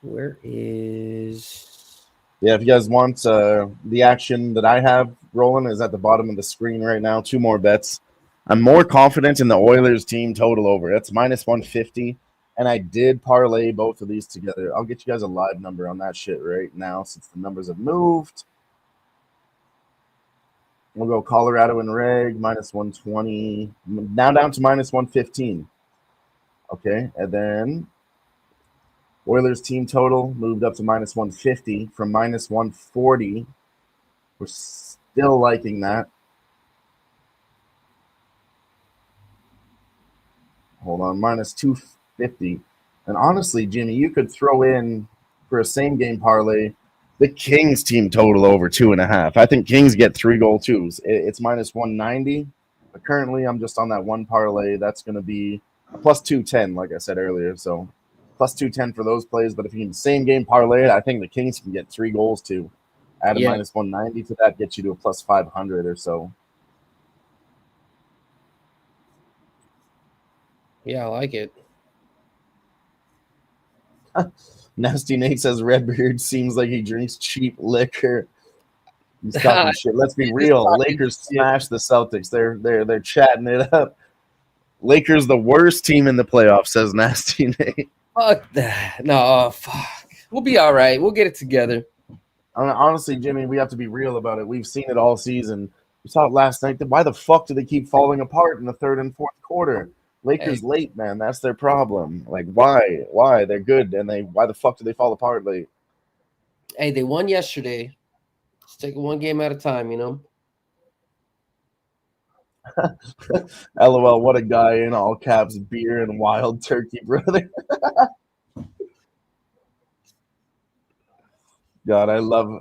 Where is... Yeah, if you guys want the action that I have rolling is at the bottom of the screen right now. 2 more bets. I'm more confident in the Oilers team total over. That's minus 150. And I did parlay both of these together. I'll get you guys a live number on that shit right now since the numbers have moved. We'll go Colorado and Reg, minus 120. Now down to minus 115. Okay, and then Oilers team total moved up to minus 150 from minus 140. We're still liking that. Hold on, minus 250. And honestly, Jimmy, you could throw in for a same game parlay the Kings team total over 2.5. I think Kings get 3-goal twos. It's minus 190. But currently, I'm just on that one parlay. That's going to be a plus 210, like I said earlier. So plus 210 for those plays. But if you can same game parlay it, I think the Kings can get 3 goals too. Add a minus 190 to that, gets you to a plus 500 or so. Yeah, I like it. Nasty Nate says Redbeard seems like he drinks cheap liquor. He's talking shit. Let's be real. Lakers smashed the Celtics. They're chatting it up. Lakers the worst team in the playoffs, says Nasty Nate. Fuck that. No, fuck. We'll be all right. We'll get it together. Honestly, Jimmy, we have to be real about it. We've seen it all season. We saw it last night. Why the fuck do they keep falling apart in the third and fourth quarter? Lakers late, man. That's their problem. Like, why? Why? They're good, and why the fuck do they fall apart late? Hey, they won yesterday. Let's take it one game at a time, you know? LOL, what a guy in all caps, beer and wild turkey, brother. God, I love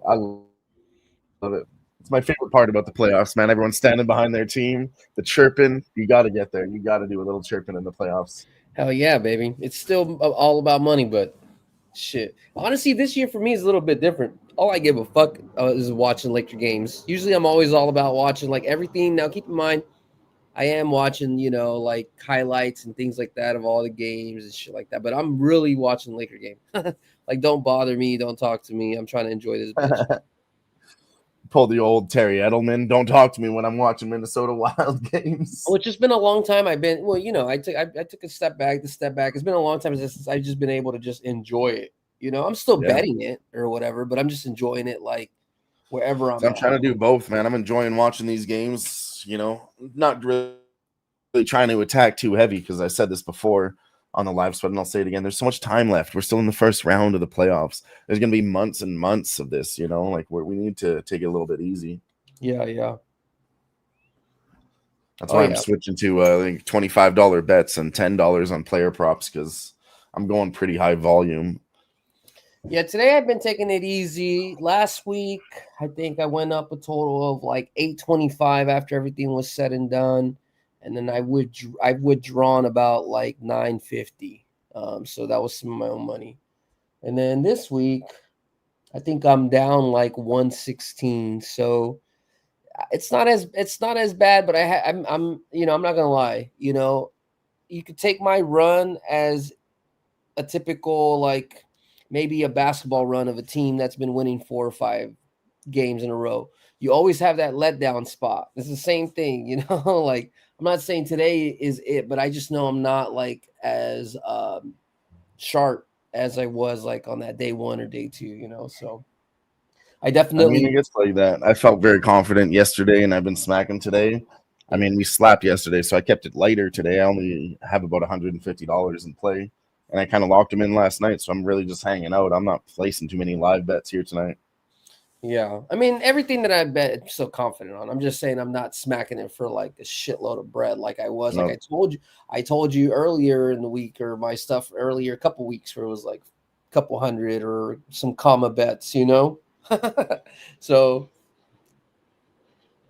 it. It's my favorite part about the playoffs, man. Everyone's standing behind their team, the chirping. You got to get there. You got to do a little chirping in the playoffs. Hell yeah, baby. It's still all about money, but shit. Honestly, this year for me is a little bit different. All I give a fuck is watching Laker games. Usually I'm always all about watching like everything. Now, keep in mind, I am watching, you know, like highlights and things like that of all the games and shit like that. But I'm really watching the Laker game. Like, don't bother me. Don't talk to me. I'm trying to enjoy this bitch. Pull the old Terry Edelman. Don't talk to me when I'm watching Minnesota Wild games. Well, it's just been a long time. I've been, well, you know, I took a step back. It's been a long time since I've just been able to just enjoy it. You know, I'm still betting it or whatever, but I'm just enjoying it like wherever I'm at. I'm trying to do both, man. I'm enjoying watching these games, you know, not really trying to attack too heavy because I said this before on the live spread, and I'll say it again. There's so much time left. We're still in the first round of the playoffs. There's going to be months and months of this, you know, like we need to take it a little bit easy. Yeah. That's why I'm switching to I think $25 bets and $10 on player props because I'm going pretty high volume. Yeah, today I've been taking it easy. Last week, I think I went up a total of like 825 after everything was said and done. And then I've withdrawn about like 950. So that was some of my own money. And then this week, I think I'm down like 116. So it's not as bad, but I'm you know, I'm not gonna lie. You know, you could take my run as a typical like maybe a basketball run of a team that's been winning 4 or 5 games in a row. You always have that letdown spot. It's the same thing, you know, like I'm not saying today is it, but I just know I'm not like as sharp as I was like on that day 1 or day 2, you know, so I definitely. I mean, it gets like that. I felt very confident yesterday, and I've been smacking today. I mean, we slapped yesterday, so I kept it lighter today. I only have about $150 in play, and I kind of locked them in last night, so I'm really just hanging out. I'm not placing too many live bets here tonight. Yeah, I mean, everything that I bet, I'm so confident on. I'm just saying I'm not smacking it for like a shitload of bread like I was. Like I told you earlier in the week, or my stuff earlier a couple weeks where it was like a couple hundred or some comma bets, you know. So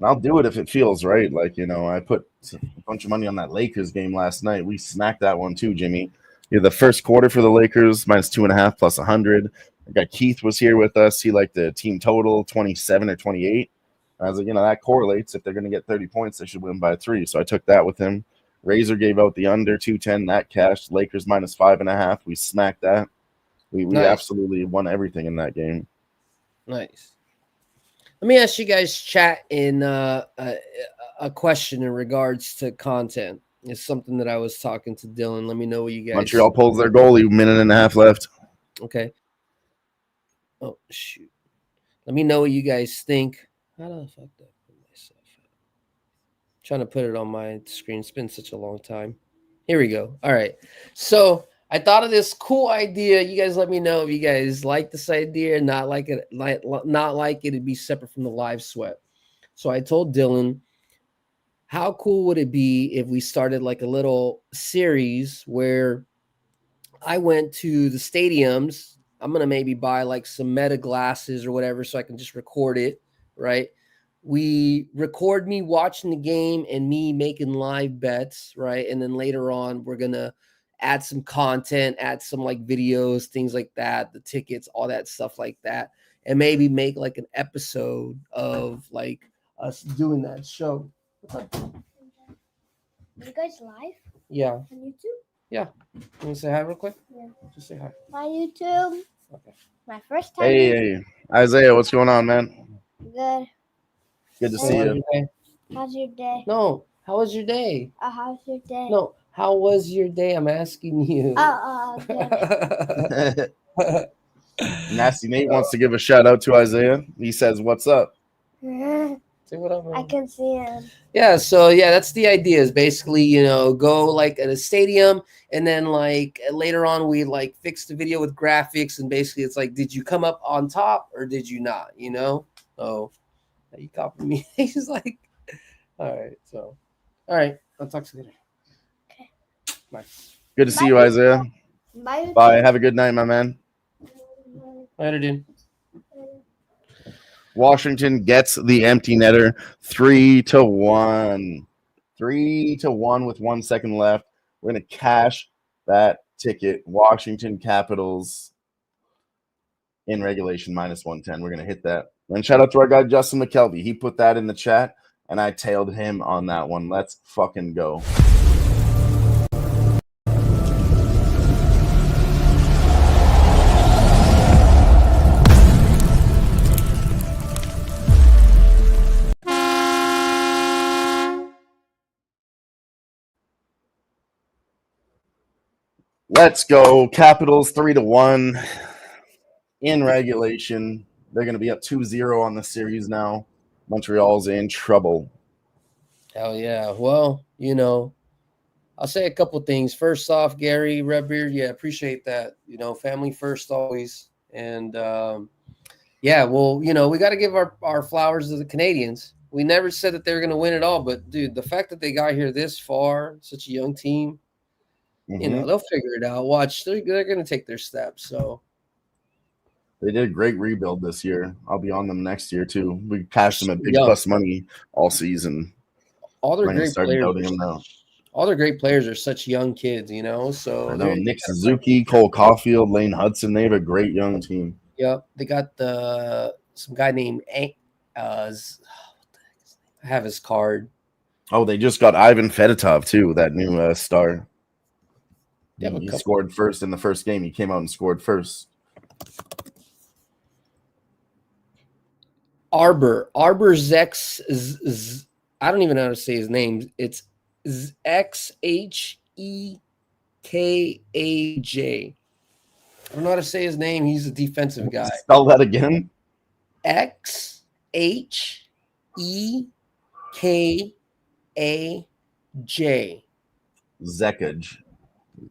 I'll do it if it feels right. Like, you know, I put a bunch of money on that Lakers game last night. We smacked that one too, Jimmy. Yeah, the first quarter for the Lakers, minus 2.5 plus 100. I got Keith was here with us. He liked the team total 27 or 28. I was like, you know, that correlates. If they're going to get 30 points, they should win by 3. So I took that with him. Razor gave out the under 210. That cashed. Lakers minus 5.5. We smacked that. We absolutely won everything in that game. Nice. Let me ask you guys chat in a question in regards to content. It's something that I was talking to Dylan. Let me know what you guys. Montreal pulls their goalie. Minute and a half left. Okay. Oh shoot. Let me know what you guys think. How the fuck did I put myself at? Trying to put it on my screen. It's been such a long time. Here we go. All right. So I thought of this cool idea. You guys let me know if you guys like this idea, not like it, not like it. It'd be separate from the live sweat. So I told Dylan, how cool would it be if we started like a little series where I went to the stadiums. I'm gonna maybe buy like some meta glasses or whatever so I can just record it, right? We record me watching the game and me making live bets, right? And then later on, we're gonna add some content, add some like videos, things like that, the tickets, all that stuff like that, and maybe make like an episode of like us doing that show. What's up? Are you guys live Yeah. on YouTube? Yeah. You want to say hi real quick? Yeah. Just say hi. Hi, YouTube. Okay. My first time. Hey, Isaiah, what's going on, man? Good. Good to How see was you. your day? How's your day? No. How was your day? How's your day? No. How was your day? I'm asking you. Good. Nasty Nate wants to give a shout out to Isaiah. He says, "What's up?" Say what up, I man. can see him. Yeah, so yeah, that's the idea is basically, go like at a stadium and then like later on we like fix the video with graphics and basically it's like, did you come up on top or did you not, So you copy me. He's like, all right, I'll talk to you later. Okay. Bye. Good to see you, Isaiah. Bye. Bye. Have a good night, my man. Later, dude. Washington gets the empty netter 3-1. 3-1 with 1 second left. We're going to cash that ticket. Washington Capitals in regulation -110. We're going to hit that. And shout out to our guy, Justin McKelvey. He put that in the chat, and I tailed him on that one. Let's fucking go. Let's go. Capitals 3-1 in regulation. They're going to be up 2-0 on the series now. Montreal's in trouble. Hell yeah. Well, I'll say a couple things. First off, Gary Redbeard, yeah, appreciate that. Family first always. And yeah, well, we got to give our flowers to the Canadians. We never said that they were going to win it all, but dude, the fact that they got here this far, such a young team, they'll figure it out. Watch, they're going to take their steps. So they did a great rebuild this year. I'll be on them next year too. We cashed them at big young. plus money all season. All their great players. Them now. All their great players are such young kids, So I know Nick Suzuki, Cole Caulfield, Lane Hudson. They have a great young team. Yep, they got some guy named I have his card. Oh, they just got Ivan Fedotov too, that new star. He scored first in the first game. He came out and scored first. Arbor Zex. I don't even know how to say his name. It's XHEKAJ. I don't know how to say his name. He's a defensive guy. Spell that again. XHEKAJ.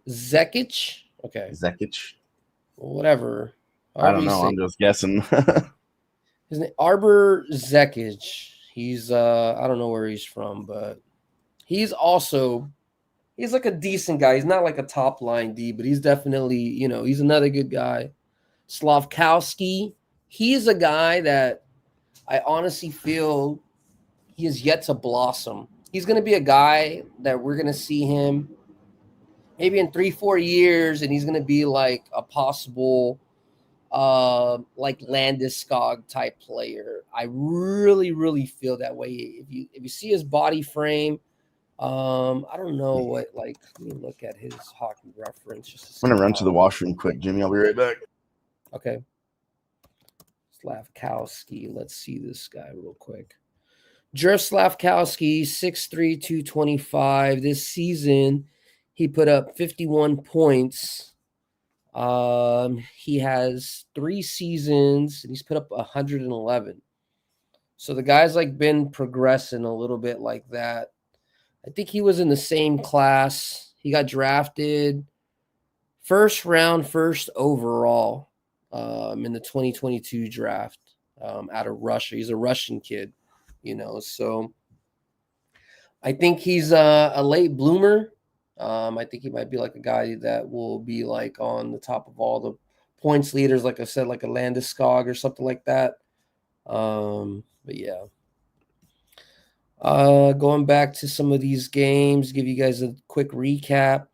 Zekic. Okay. Zekic. Whatever. I don't know. I'm just guessing. His name Arbor Zekic. He's I don't know where he's from, but he's like a decent guy. He's not like a top line D, but he's definitely, he's another good guy. Slavkowski, he's a guy that I honestly feel he has yet to blossom. He's going to be a guy that we're going to see him maybe in 3-4 years, and he's going to be like a possible like Landeskog type player. I really, really feel that way. If you see his body frame, I don't know what, like, let me look at his hockey reference. I'm gonna run to the washroom quick, Jimmy. I'll be right back. Okay. Slavkowski. Let's see this guy real quick. Jer Slavkowski, 6'3", 225. This season, he put up 51 points. He has 3 seasons, and he's put up 111. So the guy's like been progressing a little bit like that. I think he was in the same class. He got drafted first round, first overall in the 2022 draft out of Russia. He's a Russian kid, so I think he's a late bloomer. I think he might be like a guy that will be like on the top of all the points leaders, like I said, like a Landeskog or something like that. But yeah. Going back to some of these games, give you guys a quick recap.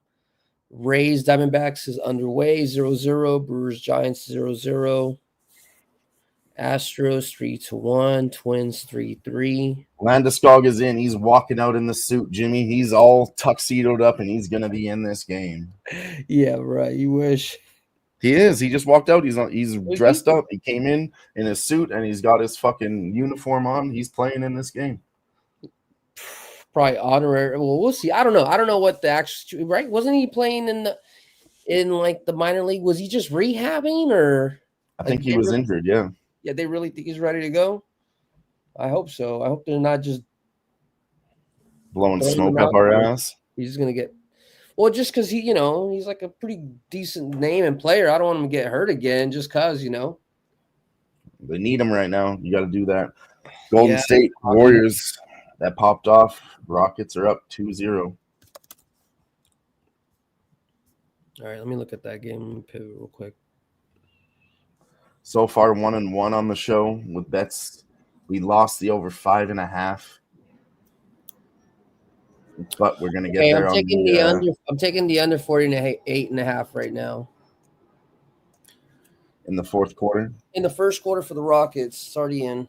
Rays Diamondbacks is underway 0-0. Brewers Giants 0-0. Astros 3-1. Twins 3-3. Landeskog is in. He's walking out in the suit, Jimmy. He's all tuxedoed up, and he's going to be in this game. Yeah, right. You wish. He is. He just walked out. He's dressed up. He came in his suit, and he's got his fucking uniform on. He's playing in this game. Probably honorary. Well, we'll see. I don't know. I don't know what the actual right. Wasn't he playing in like the minor league? Was he just rehabbing or? I think he was injured. Yeah. Yeah, they really think he's ready to go. I hope so. I hope they're not just blowing smoke up our ass. He's gonna get just because he's like a pretty decent name and player. I don't want him to get hurt again just because they need him right now. You got to do that. Golden State Warriors that popped off. Rockets are up 2-0. All right, let me look at that game. Let me pivot real quick. So far, 1-1 on the show with bets. We lost the over 5.5, but we're gonna get there. I'm taking the under. I'm taking the under 48.5 right now. In the fourth quarter. In the first quarter for the Rockets, it's already in.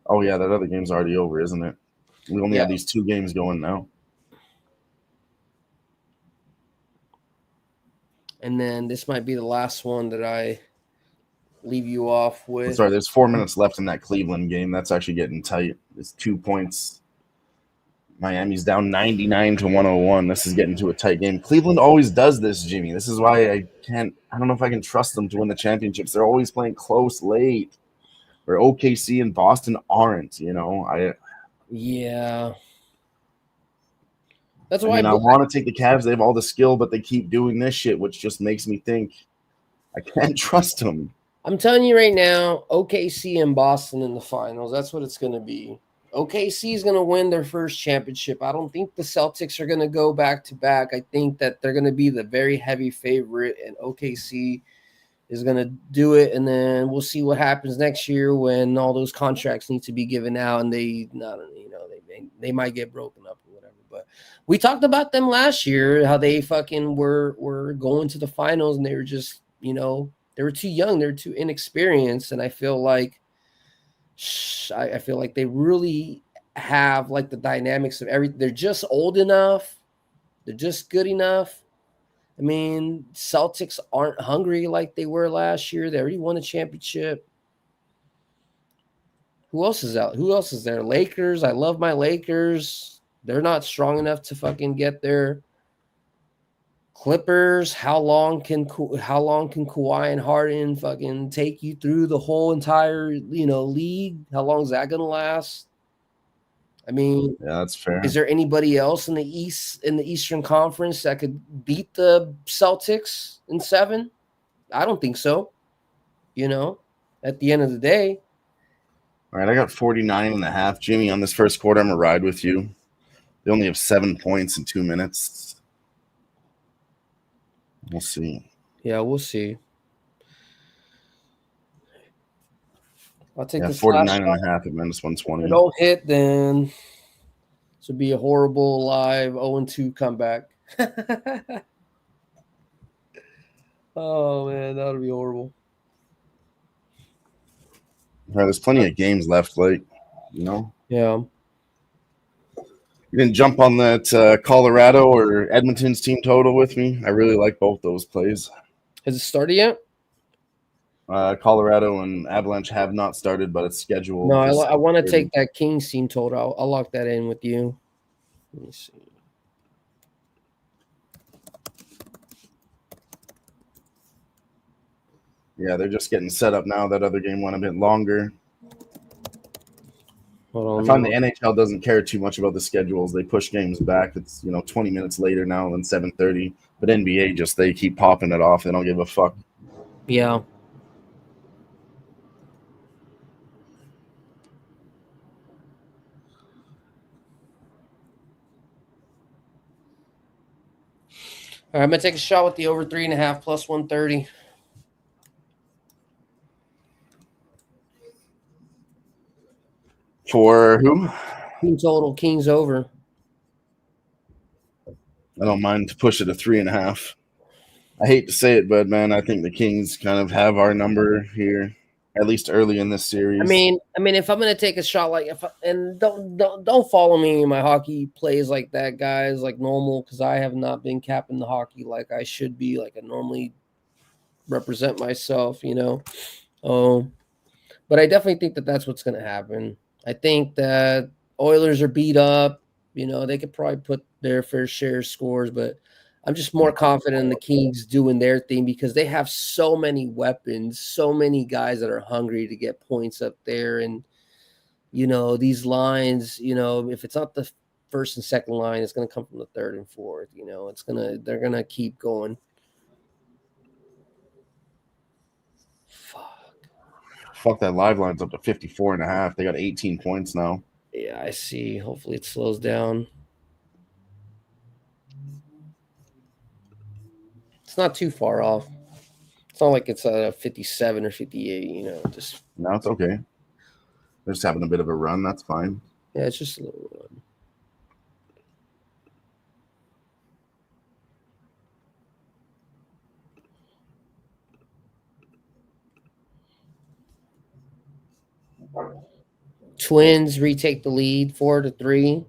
Oh yeah, that other game's already over, isn't it? We only have these 2 games going now. And then this might be the last one that I leave you off with. Sorry, there's 4 minutes left in that Cleveland game. That's actually getting tight. It's 2 points. Miami's down 99-101. This is getting to a tight game. Cleveland always does this, Jimmy. This is why I don't know if I can trust them to win the championships. They're always playing close late. Where OKC and Boston aren't, Yeah. That's why I want to take the Cavs. They have all the skill, but they keep doing this shit, which just makes me think I can't trust them. I'm telling you right now, OKC and Boston in the finals. That's what it's going to be. OKC is going to win their first championship. I don't think the Celtics are going to go back to back. I think that they're going to be the very heavy favorite, and OKC is going to do it. And then we'll see what happens next year when all those contracts need to be given out, and they might get broken up or whatever. But we talked about them last year, how they fucking were going to the finals, and they were just, they were too young, they were too inexperienced, and I feel like they really have like the dynamics of everything. They're just old enough, they're just good enough. I mean, Celtics aren't hungry like they were last year. They already won a championship. Who else is out? Who else is there? Lakers. I love my Lakers. They're not strong enough to fucking get there. Clippers. How long can Kawhi and Harden fucking take you through the whole entire league? How long is that gonna last? I mean, yeah, that's fair. Is there anybody else in the Eastern Conference that could beat the Celtics in 7? I don't think so. At the end of the day. All right, I got 49.5. Jimmy, on this first quarter, I'm going to ride with you. They only have 7 points in 2 minutes. We'll see. Yeah, we'll see. I'll take this 49.5 at minus 120. If it don't hit, then this would be a horrible live 0-2 comeback. Oh, man, that would be horrible. All right, there's plenty of games left, Yeah. You didn't jump on that Colorado or Edmonton's team total with me. I really like both those plays. Has it started yet? Colorado and Avalanche have not started, but it's scheduled. No, I want to take that Kings team total. I'll lock that in with you. Let me see. Yeah, they're just getting set up now. That other game went a bit longer. Hold I on. find the NHL doesn't care too much about the schedules. They push games back. It's 20 minutes later now than 7:30. But NBA they keep popping it off. They don't give a fuck. Yeah. All right, I'm gonna take a shot with the over 3.5 plus 130. For who? Team total, Kings over. I don't mind to push it to 3.5. I hate to say it, but man, I think the Kings kind of have our number here, at least early in this series. I mean, if I'm gonna take a shot and don't follow me in my hockey plays like that, guys, like normal, because I have not been capping the hockey like I should be, like I normally represent myself, but I definitely think that that's what's gonna happen. I think that Oilers are beat up. They could probably put their fair share of scores, but I'm just more confident in the Kings doing their thing because they have so many weapons, so many guys that are hungry to get points up there. And, these lines, if it's not the first and second line, it's going to come from the third and fourth. They're going to keep going. Fuck, that live line's up to 54.5. They got 18 points now. Yeah, I see. Hopefully it slows down. It's not too far off. It's not like it's a 57 or 58, just. No, it's okay. They're just having a bit of a run. That's fine. Yeah, it's just a little run. Twins retake the lead 4-3.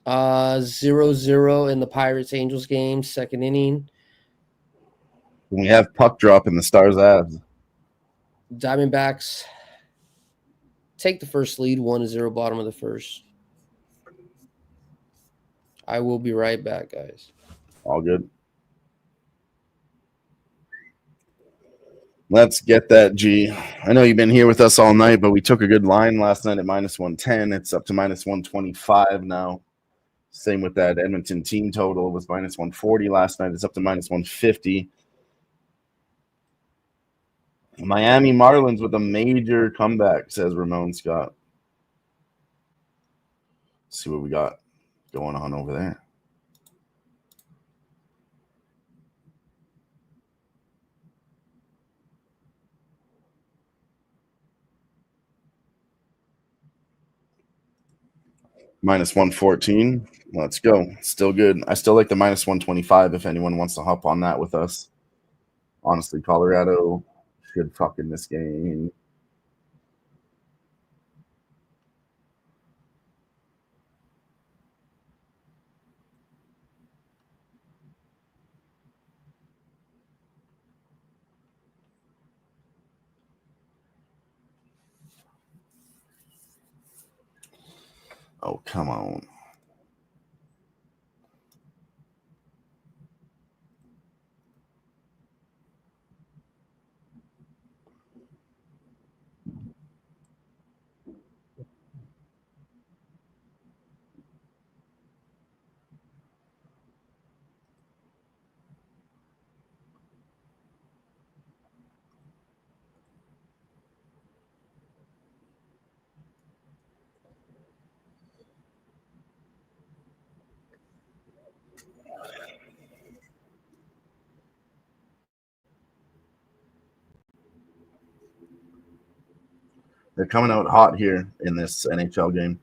0-0 in the Pirates-Angels game, second inning. We have puck drop in the Stars' abs. Diamondbacks take the first lead, 1-0, bottom of the first. I will be right back, guys. All good. Let's get that G. I know you've been here with us all night, but we took a good line last night at -110. It's up to -125 now. Same with that Edmonton team total. It was -140 last night. It's up to -150. Miami Marlins with a major comeback, says Ramon Scott. Let's see what we got going on over there. -114. Let's go. Still good. I still like the -125 if anyone wants to hop on that with us. Honestly, Colorado should fucking this game. Oh, come on. They're coming out hot here in this NHL game.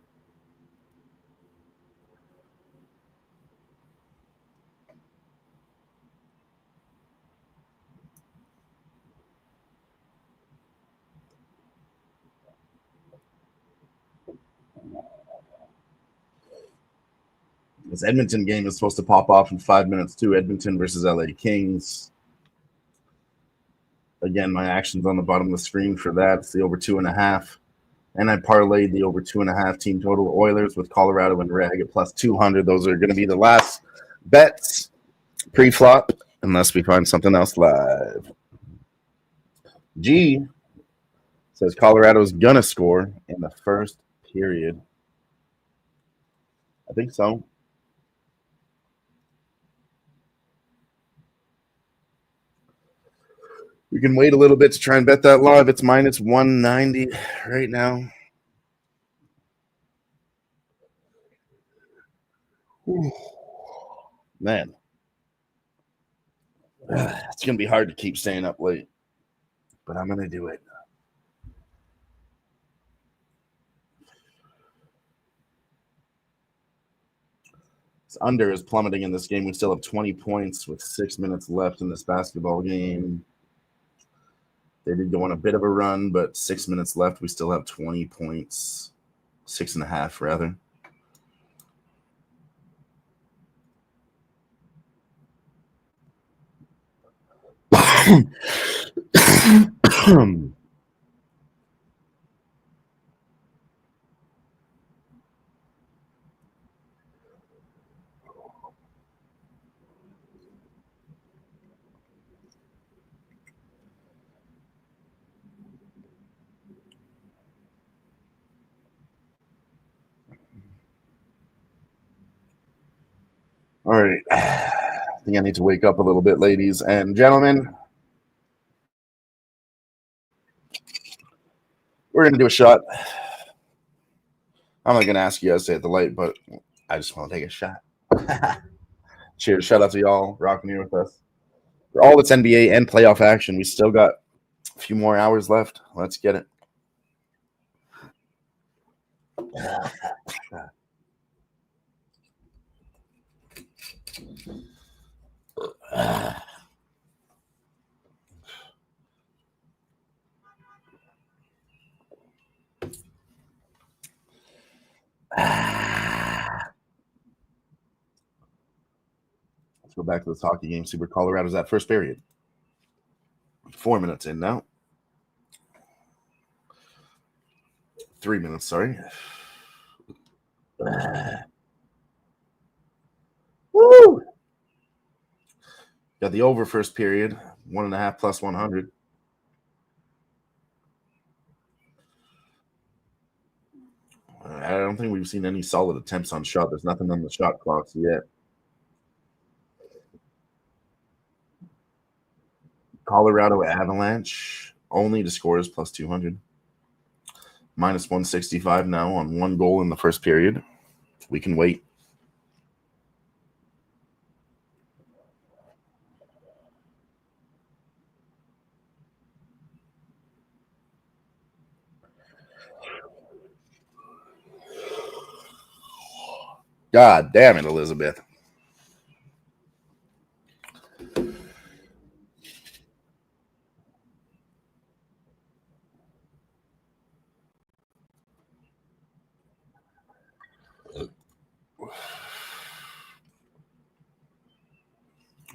This Edmonton game is supposed to pop off in 5 minutes too. Edmonton versus LA Kings. Again, my action's on the bottom of the screen for that. It's the over 2.5. And I parlayed the over 2.5 team total Oilers with Colorado and Reg at +200. Those are going to be the last bets pre-flop unless we find something else live. G says Colorado's gonna score in the first period. I think so. We can wait a little bit to try and bet that live. It's minus 190 right now. Whew. Man. It's going to be hard to keep staying up late, but I'm going to do it. This under is plummeting in this game. We still have 20 points with 6 minutes left in this basketball game. They did go on a bit of a run, but 6 minutes left. We still have 20 points. 6.5, rather. All right. I think I need to wake up a little bit, ladies and gentlemen. We're going to do a shot. I'm not going to ask you guys to stay at the light, but I just want to take a shot. Cheers. Shout out to y'all rocking here with us. For all this NBA and playoff action, we still got a few more hours left. Let's get it. Let's go back to this hockey game. See where Colorado's at first period. 4 minutes in now. 3 minutes, sorry. Woo! Got the over first period. 1.5 plus 100. I don't think we've seen any solid attempts on shot. There's nothing on the shot clocks yet. Colorado Avalanche only to scores plus 200. Minus 165 now on 1 goal in the first period. We can wait. God damn it, Elizabeth.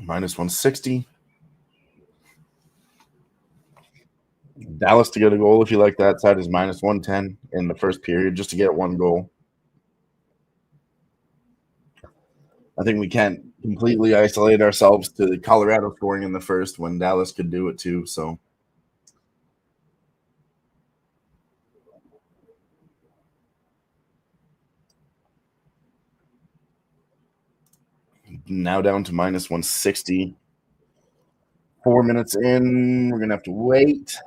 Minus 160. Dallas to get a goal if you like that side is minus 110 in the first period just to get 1 goal. I think we can't completely isolate ourselves to the Colorado scoring in the first when Dallas could do it too. So now down to minus 160. 4 minutes in, we're going to have to wait.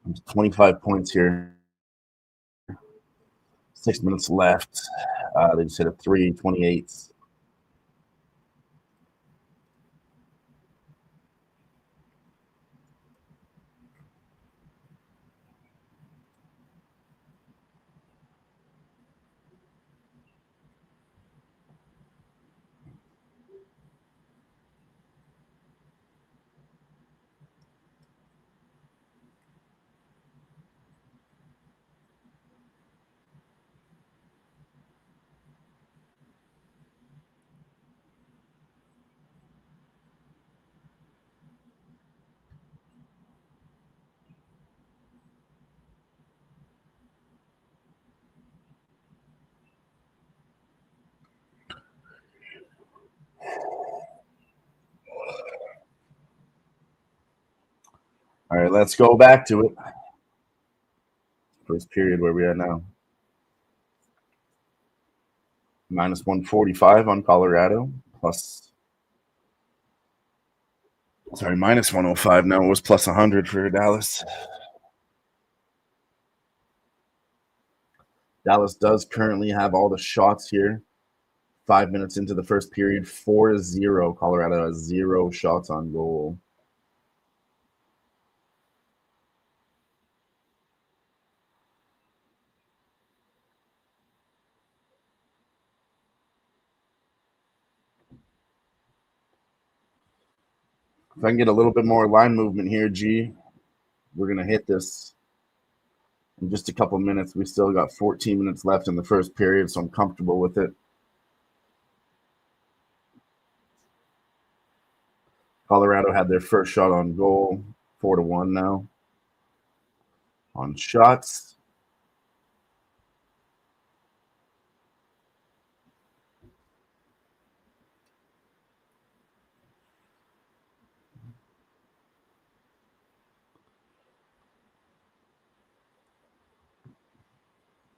There's 25 points here. 6 minutes left. They just hit a 3:28. All right, let's go back to it. First period, where we at now? Minus 145 on Colorado. Minus 105 now. It was plus 100 for Dallas. Dallas does currently have all the shots here. 5 minutes into the first period, 4-0. Colorado has 0 shots on goal. If I can get a little bit more line movement here, G, we're going to hit this in just a couple minutes. We still got 14 minutes left in the first period, so I'm comfortable with it. Colorado had their first shot on goal, 4-1 now. On shots,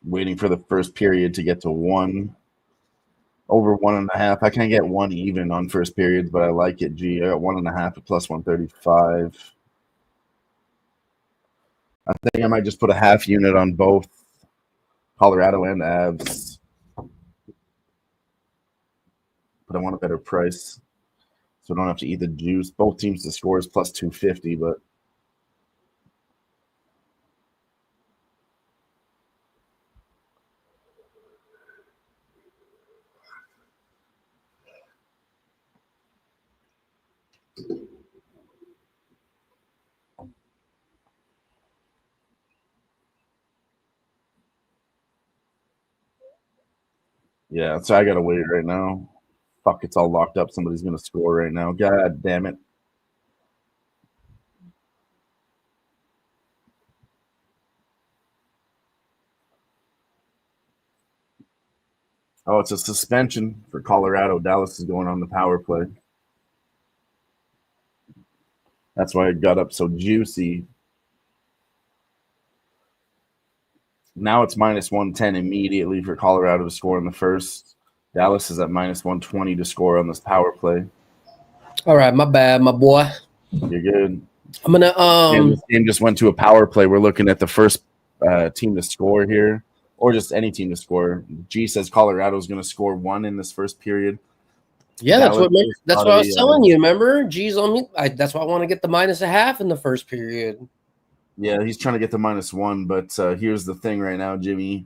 waiting for the first period to get to 1. Over 1.5. I can't get 1 even on first periods, but I like it, G. I got 1.5 at plus 135. I think I might just put a half unit on both Colorado and Avs. But I want a better price, so I don't have to eat the juice. Both teams to score is plus 250, but yeah, so I gotta wait right now. Fuck, it's all locked up. Somebody's gonna score right now. God damn it. Oh, it's a suspension for Colorado. Dallas is going on the power play. That's why it got up so juicy. Now it's minus 110 immediately for Colorado to score in the first. Dallas is at minus 120 to score on this power play. All right, my bad, my boy. You're good. I'm gonna And this game just went to a power play. We're looking at the first team to score here, or just any team to score. G says Colorado's going to score 1 in this first period. Yeah, that's what I was telling you. Remember, G's on me. That's why I want to get the -0.5 in the first period. Yeah, he's trying to get the -1, but here's the thing right now, Jimmy.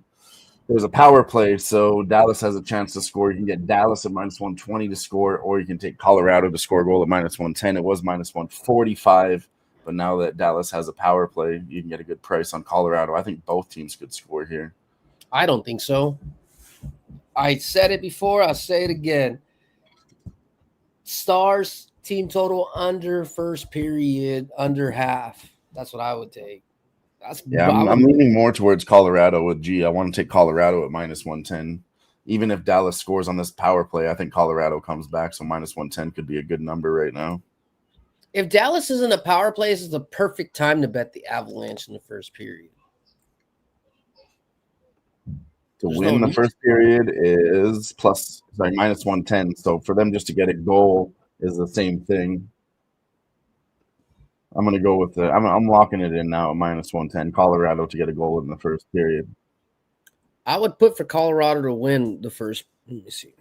There's a power play, so Dallas has a chance to score. You can get Dallas at minus 120 to score, or you can take Colorado to score a goal at minus 110. It was minus 145, but now that Dallas has a power play, you can get a good price on Colorado. I think both teams could score here. I don't think so. I said it before. I'll say it again. Stars team total under first period, under half. That's what I would take. I'm leaning more towards Colorado with G. I want to take Colorado at minus 110. Even if Dallas scores on this power play, I think Colorado comes back, so minus 110 could be a good number right now. If Dallas isn't a power play, this is the perfect time to bet the Avalanche in the first period. To win the first period is minus 110. So for them just to get a goal is the same thing. I'm going to go with I'm locking it in now at minus 110. Colorado to get a goal in the first period. I would put for Colorado to win the first. Let me see.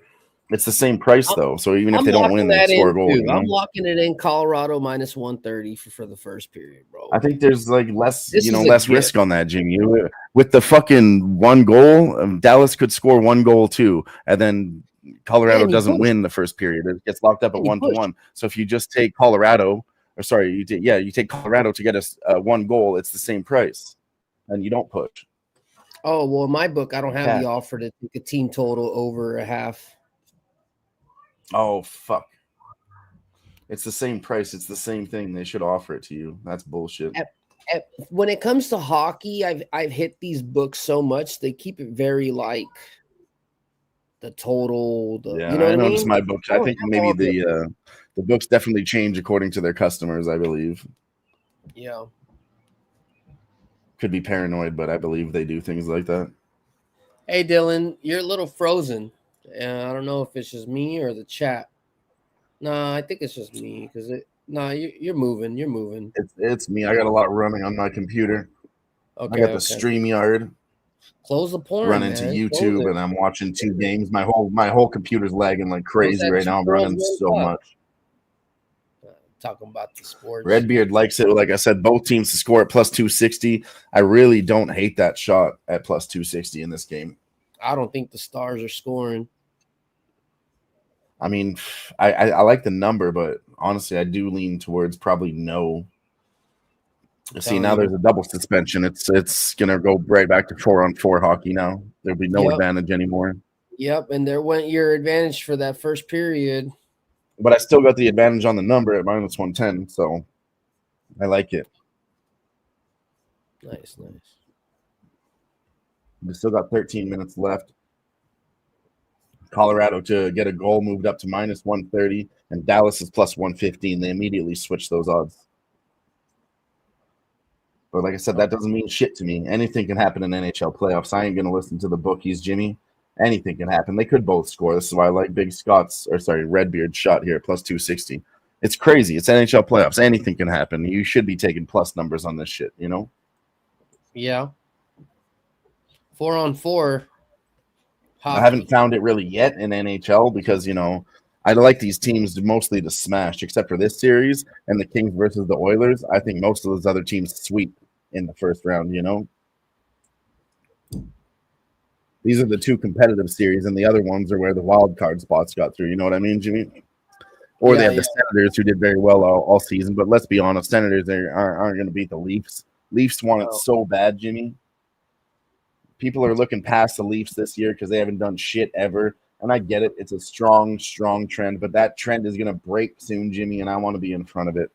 It's the same price though, so even if they don't win, they score a goal. You know? I'm locking it in Colorado minus 130 for the first period, bro. I think there's like less risk on that, Jimmy. With the fucking 1 goal, Dallas could score 1 goal too, and then Colorado doesn't win the first period. It gets locked up at 1-1. So if you just take Colorado, you take Colorado to get a 1 goal, it's the same price, and you don't push. Oh well, in my book, I don't have the offer to take a team total over a half. Oh, fuck. It's the same price. It's the same thing. They should offer it to you. That's bullshit. When it comes to hockey, I've hit these books so much. They keep it very like the total. I noticed my books. I think maybe the books definitely change according to their customers, I believe. Yeah. Could be paranoid, but I believe they do things like that. Hey, Dylan, you're a little frozen. I don't know if it's just me or the chat. No, I think it's just me because you're moving. You're moving. It's me. I got a lot running on my computer. Okay. I got the Okay. StreamYard Close the porn, running to man. Close YouTube, it. and I'm watching 2 games. My whole computer's lagging like Close crazy that right Two now. I'm Girls, running One so Cup. much. Talking about the sports. Redbeard likes it. Like I said, both teams to score at plus 260. I really don't hate that shot at plus 260 in this game. I don't think the Stars are scoring. I mean, I like the number, but honestly, I do lean towards probably no. See, now there's a double suspension. It's gonna go right back to 4-on-4 hockey now. There'll be no advantage anymore. Yep, and there went your advantage for that first period. But I still got the advantage on the number at minus 110, so I like it. Nice. We still got 13 minutes left. Colorado to get a goal moved up to minus 130, and Dallas is plus 115. They immediately switched those odds. But like I said, that doesn't mean shit to me. Anything can happen in NHL playoffs. I ain't going to listen to the bookies, Jimmy. Anything can happen. They could both score. This is why I like Redbeard shot here, plus 260. It's crazy. It's NHL playoffs. Anything can happen. You should be taking plus numbers on this shit, you know? Yeah. 4-on-4. I haven't found it really yet in NHL because, I like these teams mostly to smash, except for this series and the Kings versus the Oilers. I think most of those other teams sweep in the first round, These are the 2 competitive series, and the other ones are where the wild card spots got through. You know what I mean, Jimmy? Or they have the Senators, who did very well all season. But let's be honest, Senators aren't going to beat the Leafs. Leafs want it so bad, Jimmy. People are looking past the Leafs this year because they haven't done shit ever. And I get it. It's a strong, strong trend. But that trend is going to break soon, Jimmy, and I want to be in front of it.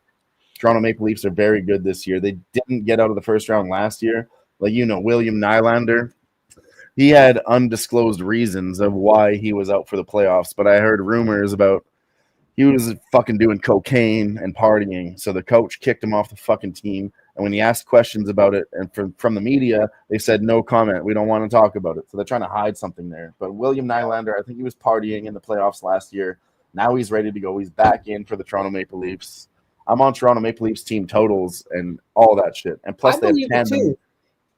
Toronto Maple Leafs are very good this year. They didn't get out of the first round last year. Like, William Nylander, he had undisclosed reasons of why he was out for the playoffs. But I heard rumors about he was fucking doing cocaine and partying. So the coach kicked him off the fucking team. And when he asked questions about it and from the media, they said, no comment. We don't want to talk about it. So they're trying to hide something there. But William Nylander, I think he was partying in the playoffs last year. Now he's ready to go. He's back in for the Toronto Maple Leafs. I'm on Toronto Maple Leafs team totals and all that shit. And plus they have tandem.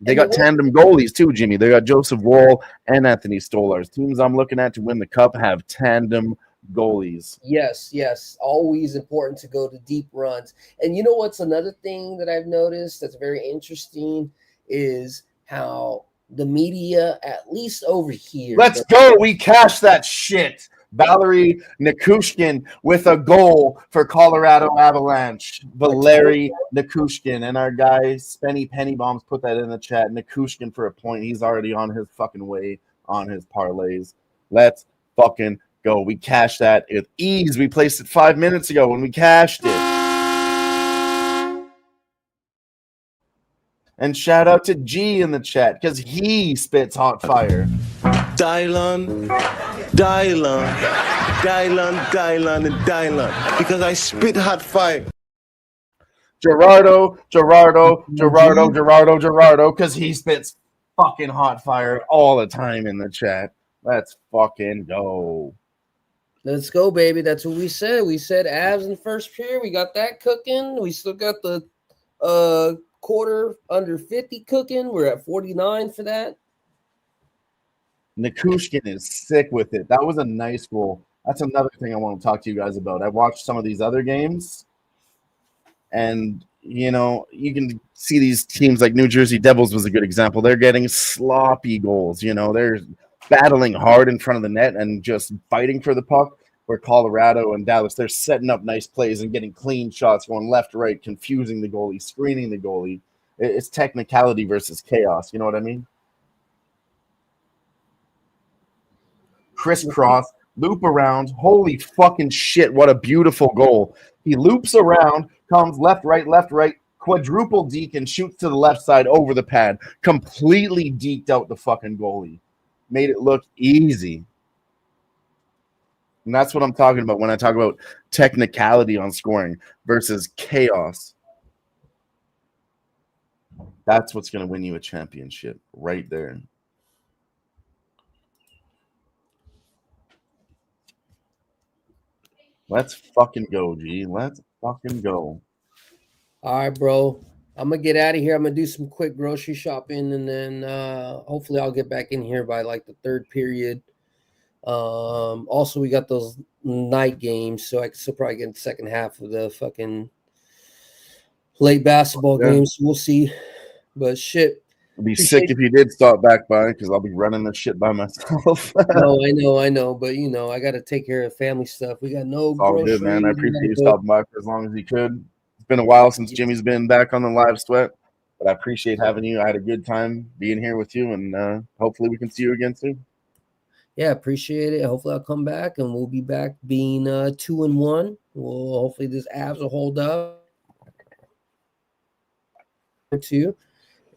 They got tandem goalies too, Jimmy. They got Joseph Woll and Anthony Stolarz. Teams I'm looking at to win the cup have tandem goalies. Yes. Always important to go to deep runs. And you know what's another thing that I've noticed that's very interesting is how the media, at least over here. Let's go. We cashed that shit. Valerie Nikushkin with a goal for Colorado Avalanche. Valeri Nikushkin. And our guy, Spenny Pennybombs, put that in the chat. Nikushkin for a point. He's already on his fucking way on his parlays. Let's fucking go. We cashed that with ease. We placed it 5 minutes ago when we cashed it. And shout out to G in the chat because he spits hot fire. Dylan, because I spit hot fire. Gerardo, because he spits fucking hot fire all the time in the chat. Let's fucking go. Let's go, baby. That's what we said. We said Avs in the first period. We got that cooking. We still got the quarter under 50 cooking. We're at 49 for that. Nikushkin is sick with it. That was a nice goal. That's another thing I want to talk to you guys about. I watched some of these other games, and you can see these teams like New Jersey Devils was a good example. They're getting sloppy goals. They're battling hard in front of the net and just fighting for the puck. Where Colorado and Dallas, they're setting up nice plays and getting clean shots, going left, right, confusing the goalie, screening the goalie. It's technicality versus chaos. You know what I mean? Crisscross, loop around. Holy fucking shit, what a beautiful goal. He loops around, comes left, right, quadruple deke, and shoots to the left side over the pad. Completely deked out the fucking goalie. Made it look easy. And that's what I'm talking about when I talk about technicality on scoring versus chaos. That's what's going to win you a championship right there. Let's fucking go, G. Let's fucking go. All right, bro. I'm gonna get out of here. I'm gonna do some quick grocery shopping, and then hopefully I'll get back in here by like the third period. Also, we got those night games, so I can still probably get in the second half of the fucking late basketball games. We'll see. But shit, I'd be sick if you did stop back by because I'll be running this shit by myself. No, I know. But I got to take care of family stuff. We got no It's all groceries. good, man. I appreciate you stopping by for as long as you could. It's been a while since Jimmy's been back on the live sweat, but I appreciate having you. I had a good time being here with you, and hopefully we can see you again soon. Yeah, appreciate it. Hopefully I'll come back, and we'll be back being 2-1. Well, hopefully this abs will hold up. 2,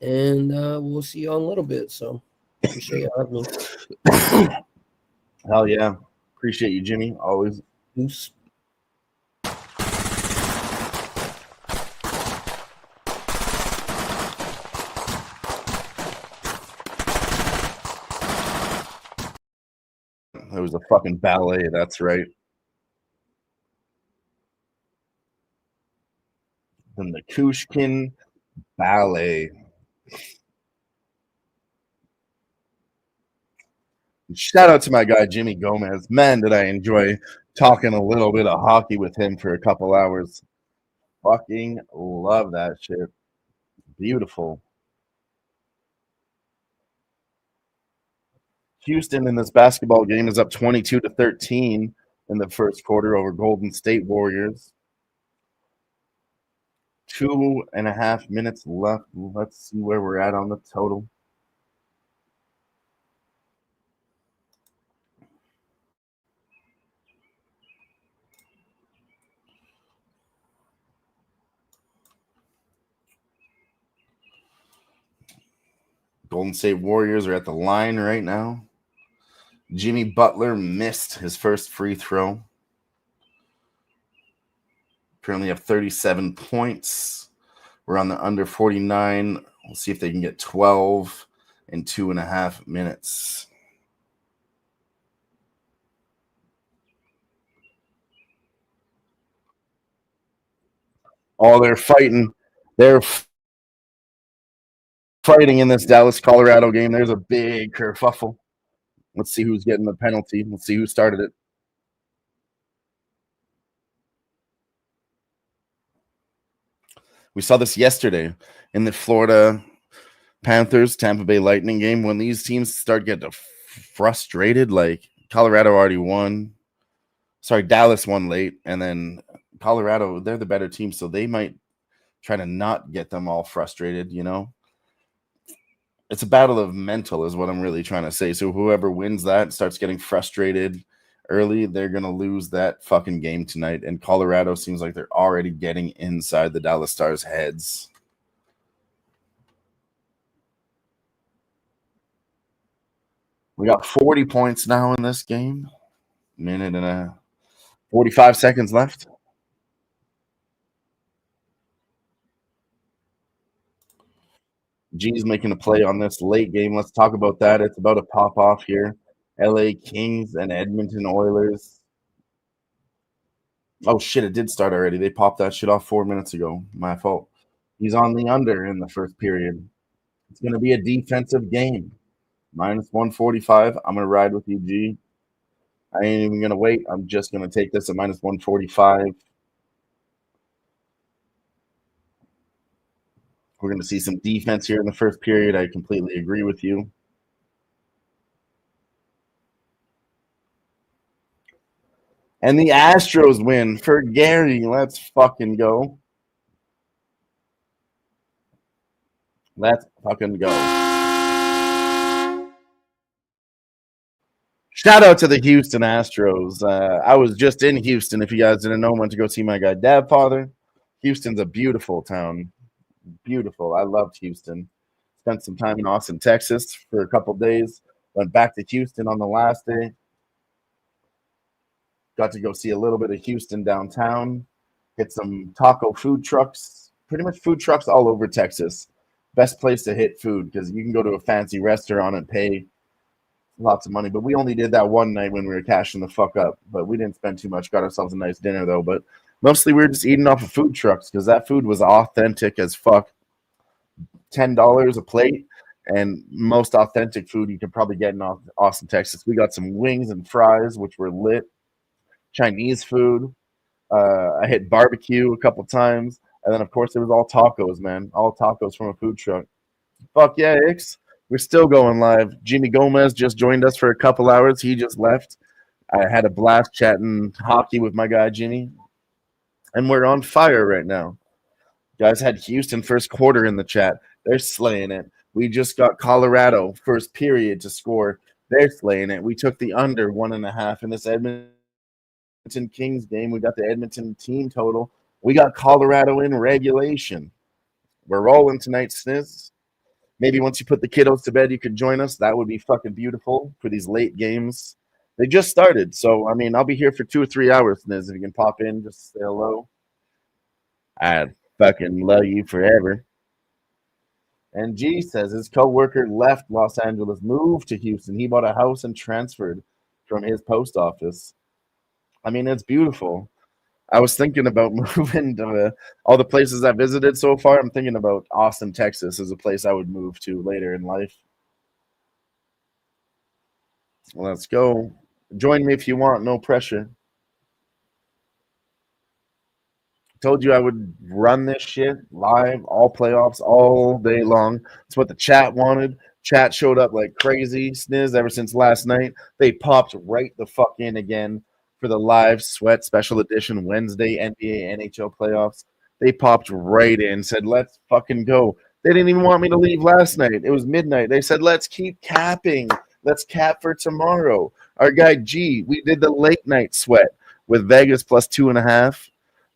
and we'll see you all in a little bit. So appreciate you having me. Hell yeah. Appreciate you, Jimmy. Always. Oops. It was a fucking ballet. That's right. The Nikushkin Ballet. Shout out to my guy, Jimmy Gomez. Man, did I enjoy talking a little bit of hockey with him for a couple hours. Fucking love that shit. Beautiful. Houston in this basketball game is up 22-13 in the first quarter over Golden State Warriors. 2.5 minutes left. Let's see where we're at on the total. Golden State Warriors are at the line right now. Jimmy Butler missed his first free throw. Currently have 37 points. We're on the under 49. We'll see if they can get 12 in 2.5 minutes. Oh, they're fighting. They're fighting in this Dallas-Colorado game. There's a big kerfuffle. Let's see who's getting the penalty. Let's see who started it. We saw this yesterday in the Florida Panthers Tampa Bay Lightning game. When these teams start getting frustrated, like Colorado already won. Sorry, Dallas won late, and then Colorado, they're the better team, so they might try to not get them all frustrated, you know? It's a battle of mental is what I'm really trying to say. So whoever wins that starts getting frustrated early, they're going to lose that fucking game tonight. And Colorado seems like they're already getting inside the Dallas Stars' heads. We got 40 points now in this game. Minute and 45 seconds left. G's making a play on this late game. Let's talk about that. It's about to pop off here. LA Kings and Edmonton Oilers. Oh, shit, it did start already. They popped that shit off 4 minutes ago. My fault. He's on the under in the first period. It's going to be a defensive game. Minus 145. I'm going to ride with you, G. I ain't even going to wait. I'm just going to take this at minus 145. We're going to see some defense here in the first period. I completely agree with you. And the Astros win for Gary. Let's fucking go. Let's fucking go. Shout out to the Houston Astros. I was just in Houston. If you guys didn't know, I went to go see my guy, Dad Father. Houston's a beautiful town. Beautiful. I loved Houston. Spent some time in Austin, Texas for a couple days. Went back to Houston on the last day. Got to go see a little bit of Houston downtown. Hit some taco food trucks. Pretty much food trucks all over Texas. best place to hit food because you can go to a fancy restaurant and pay lots of money. But we only did that one night when we were cashing the fuck up. But we didn't spend too much. Got ourselves a nice dinner though. But mostly we were just eating off of food trucks because that food was authentic as fuck. $10 a plate, and most authentic food you can probably get in Austin, Texas. We got some wings and fries, which were lit. Chinese food. I hit barbecue a couple times, and then of course it was all tacos, man. All tacos from a food truck. Fuck yeah, Ix. We're still going live. Jimmy Gomez just joined us for a couple hours. He just left. I had a blast chatting hockey with my guy Jimmy, and we're on fire right now. Guys had Houston first quarter in the chat. They're slaying it. We just got Colorado first period to score. They're slaying it. We took the under 1.5 in this Edmonton Kings game. We got the Edmonton team total. We got Colorado in regulation. We're rolling tonight, Sniz. Maybe once you put the kiddos to bed, you could join us. That would be fucking beautiful for these late games. They just started. So, I mean, I'll be here for 2 or 3 hours, Sniz. If you can pop in, just say hello. I fucking love you forever. And G says his coworker left Los Angeles, moved to Houston. He bought a house and transferred from his post office. I mean, it's beautiful. I was thinking about moving to all the places I visited so far. I'm thinking about Austin, Texas as a place I would move to later in life. Let's go. Join me if you want. No pressure. Told you I would run this shit live, all playoffs, all day long. That's what the chat wanted. Chat showed up like crazy. Sniz, ever since last night. They popped right the fuck in again for the live sweat special edition Wednesday NBA NHL playoffs. They popped right in, said, let's fucking go. They didn't even want me to leave last night. It was midnight. They said, let's keep capping. Let's cap for tomorrow. Our guy G, we did the late night sweat with Vegas plus 2.5.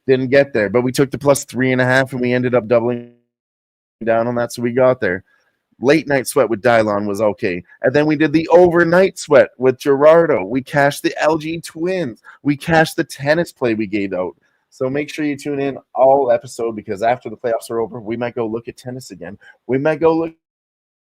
Didn't get there, but we took the plus 3.5 and we ended up doubling down on that, so we got there. Late night sweat with Dylon was okay. And then we did the overnight sweat with Gerardo. We cashed the LG Twins. We cashed the tennis play we gave out. So make sure you tune in all episode because after the playoffs are over, we might go look at tennis again. We might go look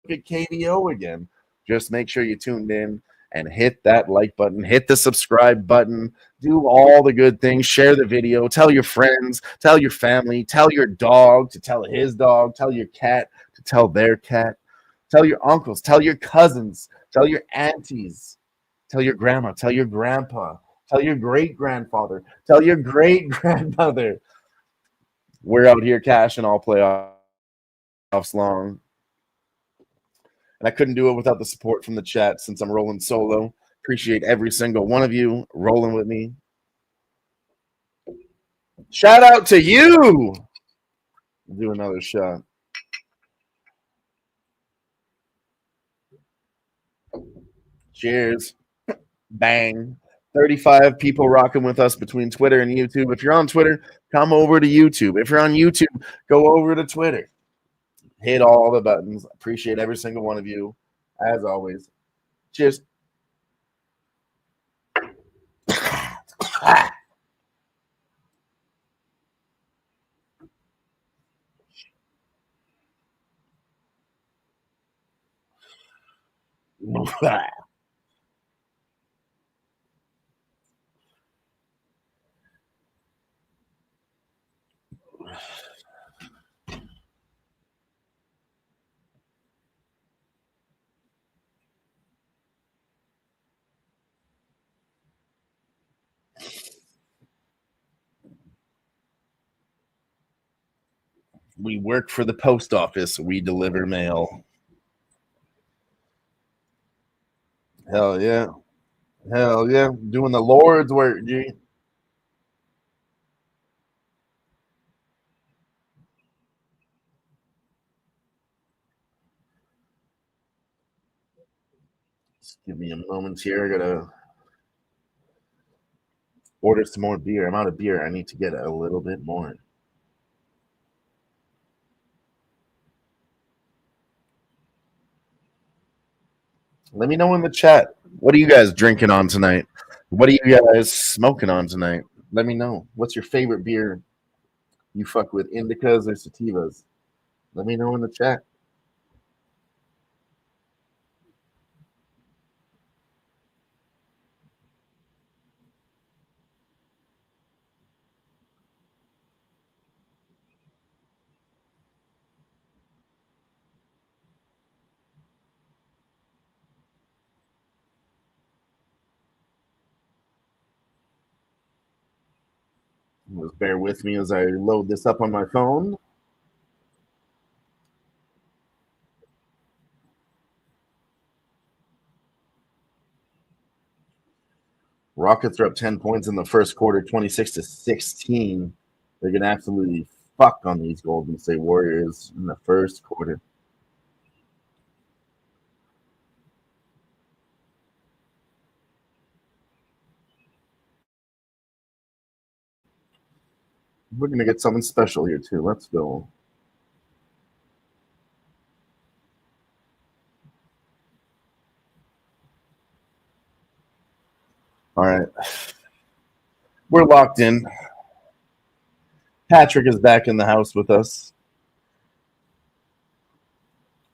at KDO again. Just make sure you tuned in and hit that like button, hit the subscribe button, do all the good things, share the video, tell your friends, tell your family, tell your dog to tell his dog, tell your cat to tell their cat, tell your uncles, tell your cousins, tell your aunties, tell your grandma, tell your grandpa, tell your great-grandfather, tell your great-grandmother. We're out here cashing all playoffs long. And I couldn't do it without the support from the chat since I'm rolling solo. Appreciate every single one of you rolling with me. Shout out to you. Do another shot. Cheers. Bang. 35 people rocking with us between Twitter and YouTube. If you're on Twitter, come over to YouTube. If you're on YouTube, go over to Twitter. Hit all the buttons. Appreciate every single one of you, as always. Cheers. We work for the post office. We deliver mail. Hell yeah. Hell yeah. Doing the Lord's work, G. Just give me a moment here. I gotta order some more beer. I'm out of beer. I need to get a little bit more. Let me know in the chat. What are you guys drinking on tonight? What are you guys smoking on tonight? Let me know. What's your favorite beer? You fuck with indicas or sativas? Let me know in the chat. Just bear with me as I load this up on my phone. Rockets are up 10 points in the first quarter, 26-16. They're going to absolutely fuck on these Golden State Warriors in the first quarter. We're going to get something special here, too. Let's go. All right. We're locked in. Patrick is back in the house with us.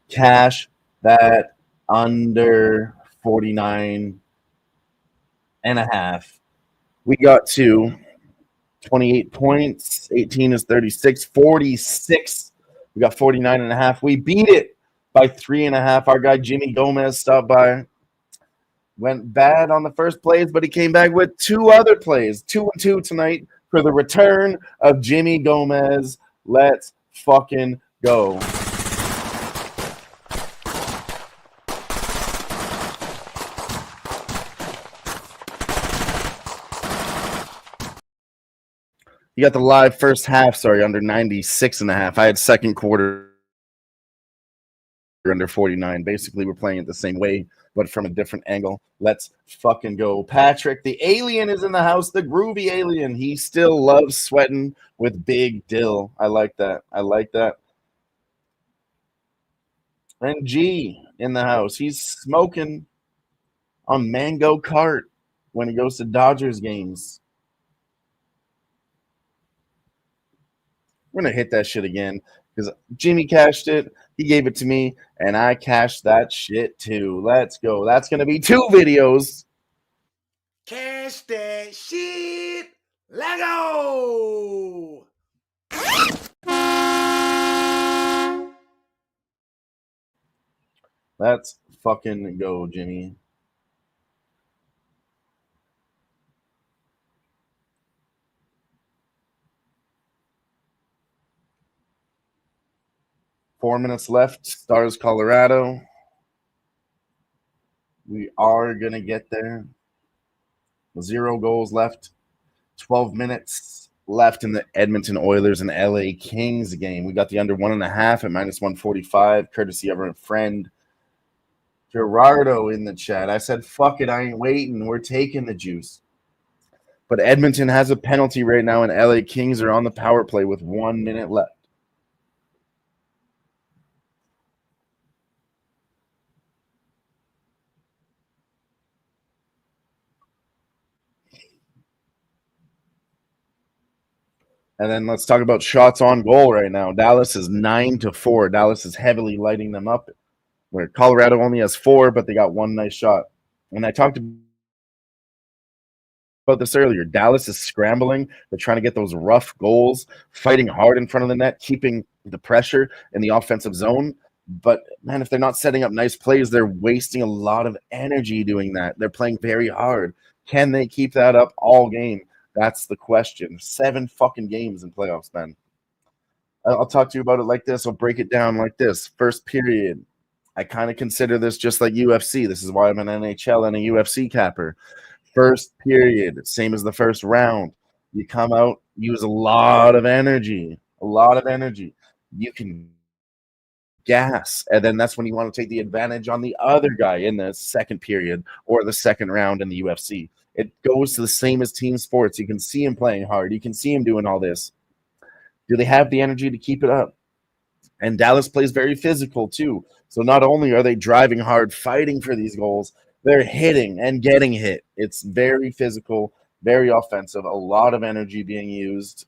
Cash that under 49.5. We got to 28 points. 18 is 36. 46. We got 49.5. We beat it by 3.5. Our guy Jimmy Gomez stopped by. Went bad on the first plays, but he came back with 2 other plays. 2-2 tonight for the return of Jimmy Gomez. Let's fucking go. You got the live first half, under 96.5. I had second quarter under 49. Basically, we're playing it the same way, but from a different angle. Let's fucking go. Patrick, the alien, is in the house. The groovy alien. He still loves sweating with Big Dill. I like that. I like that. And G in the house. He's smoking on Mango Kart when he goes to Dodgers games. We're going to hit that shit again because Jimmy cashed it. He gave it to me, and I cashed that shit too. Let's go. That's going to be 2 videos. Cash that shit. Let go. Let's fucking go, Jimmy. Four minutes left. Stars, Colorado. We are going to get there. 0 goals left. 12 minutes left in the Edmonton Oilers and LA Kings game. We got the under 1.5 at -145, courtesy of our friend Gerardo in the chat. I said, fuck it, I ain't waiting. We're taking the juice. But Edmonton has a penalty right now, and LA Kings are on the power play with 1 minute left. And then let's talk about shots on goal right now. Dallas is 9-4. Dallas is heavily lighting them up, where Colorado only has 4, but they got 1 nice shot. And I talked about this earlier. Dallas is scrambling. They're trying to get those rough goals, fighting hard in front of the net, keeping the pressure in the offensive zone. But, man, if they're not setting up nice plays, they're wasting a lot of energy doing that. They're playing very hard. Can they keep that up all game? That's the question. 7 fucking games in playoffs, man. I'll talk to you about it like this. I'll break it down like this. First period. I kind of consider this just like UFC. This is why I'm an NHL and a UFC capper. First period, same as the first round. You come out, use a lot of energy. You can gas, and then that's when you want to take the advantage on the other guy in the second period or the second round in the UFC. It goes to the same as team sports. You can see him playing hard. You can see him doing all this. Do they have the energy to keep it up? And Dallas plays very physical too. So not only are they driving hard, fighting for these goals, they're hitting and getting hit. It's very physical, very offensive, a lot of energy being used.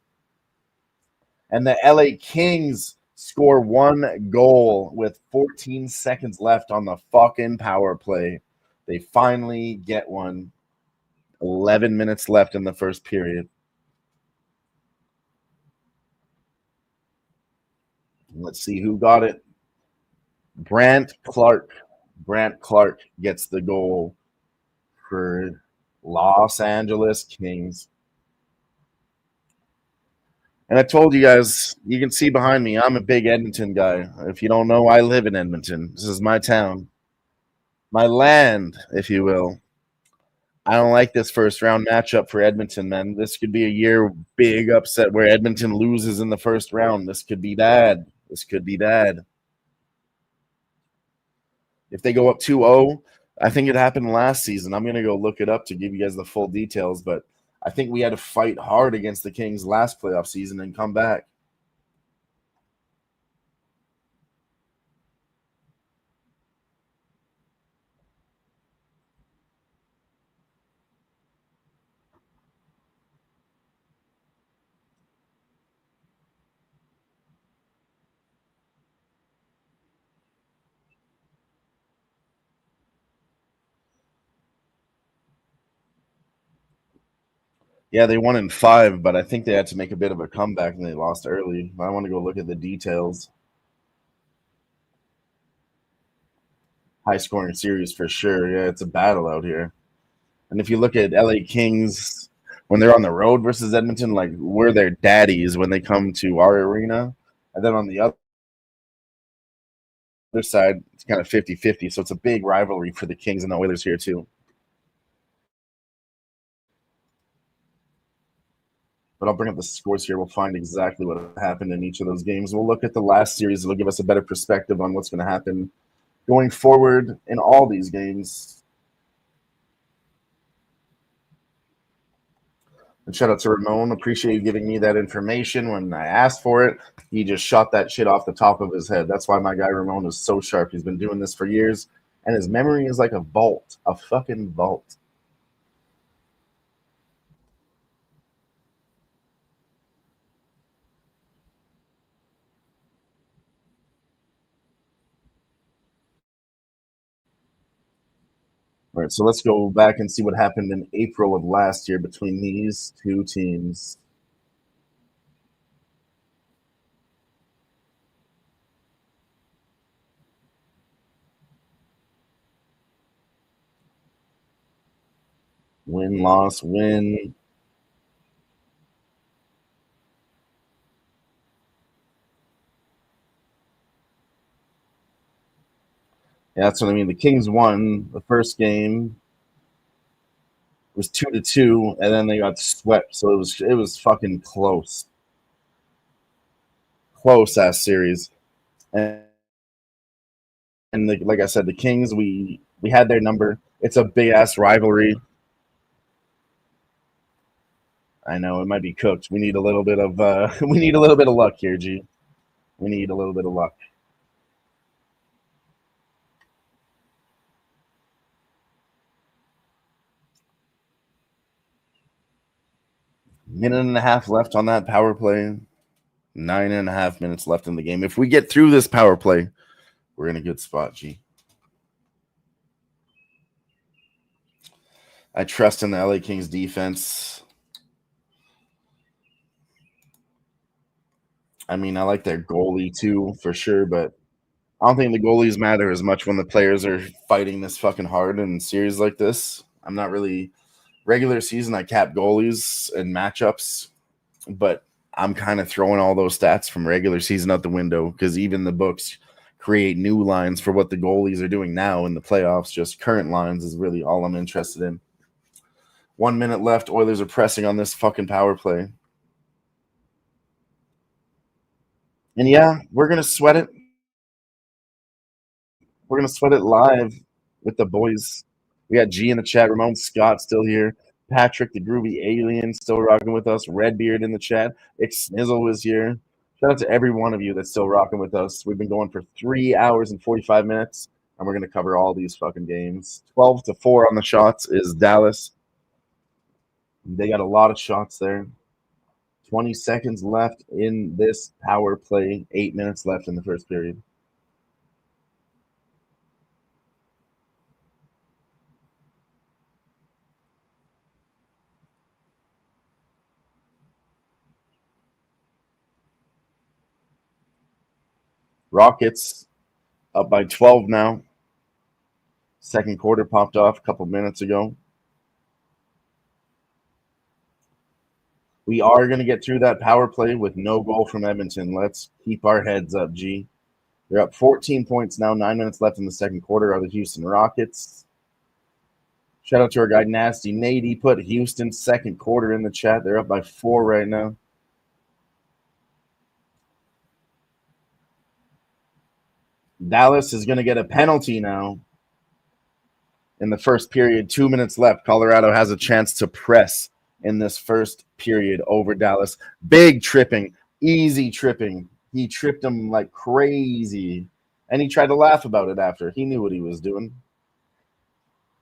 And the LA Kings score 1 goal with 14 seconds left on the fucking power play. They finally get one. 11 minutes left in the first period. Let's see who got it. Brant Clark gets the goal for Los Angeles Kings. And I told you guys, you can see behind me, I'm a big Edmonton guy. If you don't know, I live in Edmonton. This is my town, my land, if you will. I don't like this first round matchup for Edmonton, man. This could be a year big upset where Edmonton loses in the first round. This could be bad. This could be bad. If they go up 2-0, I think it happened last season. I'm going to go look it up to give you guys the full details, but I think we had to fight hard against the Kings last playoff season and come back. Yeah, they won in 5, but I think they had to make a bit of a comeback and they lost early. I want to go look at the details. High scoring series for sure. Yeah, it's a battle out here. And if you look at LA Kings when they're on the road versus Edmonton, like we're their daddies when they come to our arena. And then on the other side, it's kind of 50-50. So it's a big rivalry for the Kings and the Oilers here too. But I'll bring up the scores here. We'll find exactly what happened in each of those games. We'll look at the last series. It'll give us a better perspective on what's going to happen going forward in all these games. And shout out to Ramon. Appreciate you giving me that information when I asked for it. He just shot that shit off the top of his head. That's why my guy Ramon is so sharp. He's been doing this for years, and his memory is like a vault, a fucking vault. All right, so let's go back and see what happened in April of last year between these two teams. Win, loss, win. Yeah, that's what I mean. The Kings won the first game. It was 2-2, and then they got swept. So it was fucking close, close ass series. And like I said, the Kings we had their number. It's a big ass rivalry. I know it might be cooked. We need a little bit of we need a little bit of luck here, G. We need a little bit of luck. Minute and a half left on that power play. 9.5 minutes left in the game. If we get through this power play, we're in a good spot, G. I trust in the LA Kings defense. I mean, I like their goalie too, for sure, but I don't think the goalies matter as much when the players are fighting this fucking hard in series like this. I'm not really regular season. I cap goalies and matchups, but I'm kind of throwing all those stats from regular season out the window because even the books create new lines for what the goalies are doing now in the playoffs. Just current lines is really all I'm interested in. 1 minute left. Oilers are pressing on this fucking power play. And yeah, we're going to sweat it. We're going to sweat it live with the boys. We got G in the chat. Ramon Scott still here. Patrick, the groovy alien, still rocking with us. Redbeard in the chat. Snizzle was here. Shout out to every one of you that's still rocking with us. We've been going for 3 hours and 45 minutes, and we're going to cover all these fucking games. 12-4 on the shots is Dallas. They got a lot of shots there. 20 seconds left in this power play. 8 minutes left in the first period. Rockets up by 12 now. Second quarter popped off a couple minutes ago. We are going to get through that power play with no goal from Edmonton. Let's keep our heads up, G. They're up 14 points now, 9 minutes left in the second quarter, are the Houston Rockets. Shout out to our guy, Nasty Nate. He put Houston's second quarter in the chat. They're up by 4 right now. Dallas is going to get a penalty now in the first period. 2 minutes left. Colorado has a chance to press in this first period over Dallas. Big tripping, easy tripping. He tripped him like crazy, and he tried to laugh about it after. He knew what he was doing.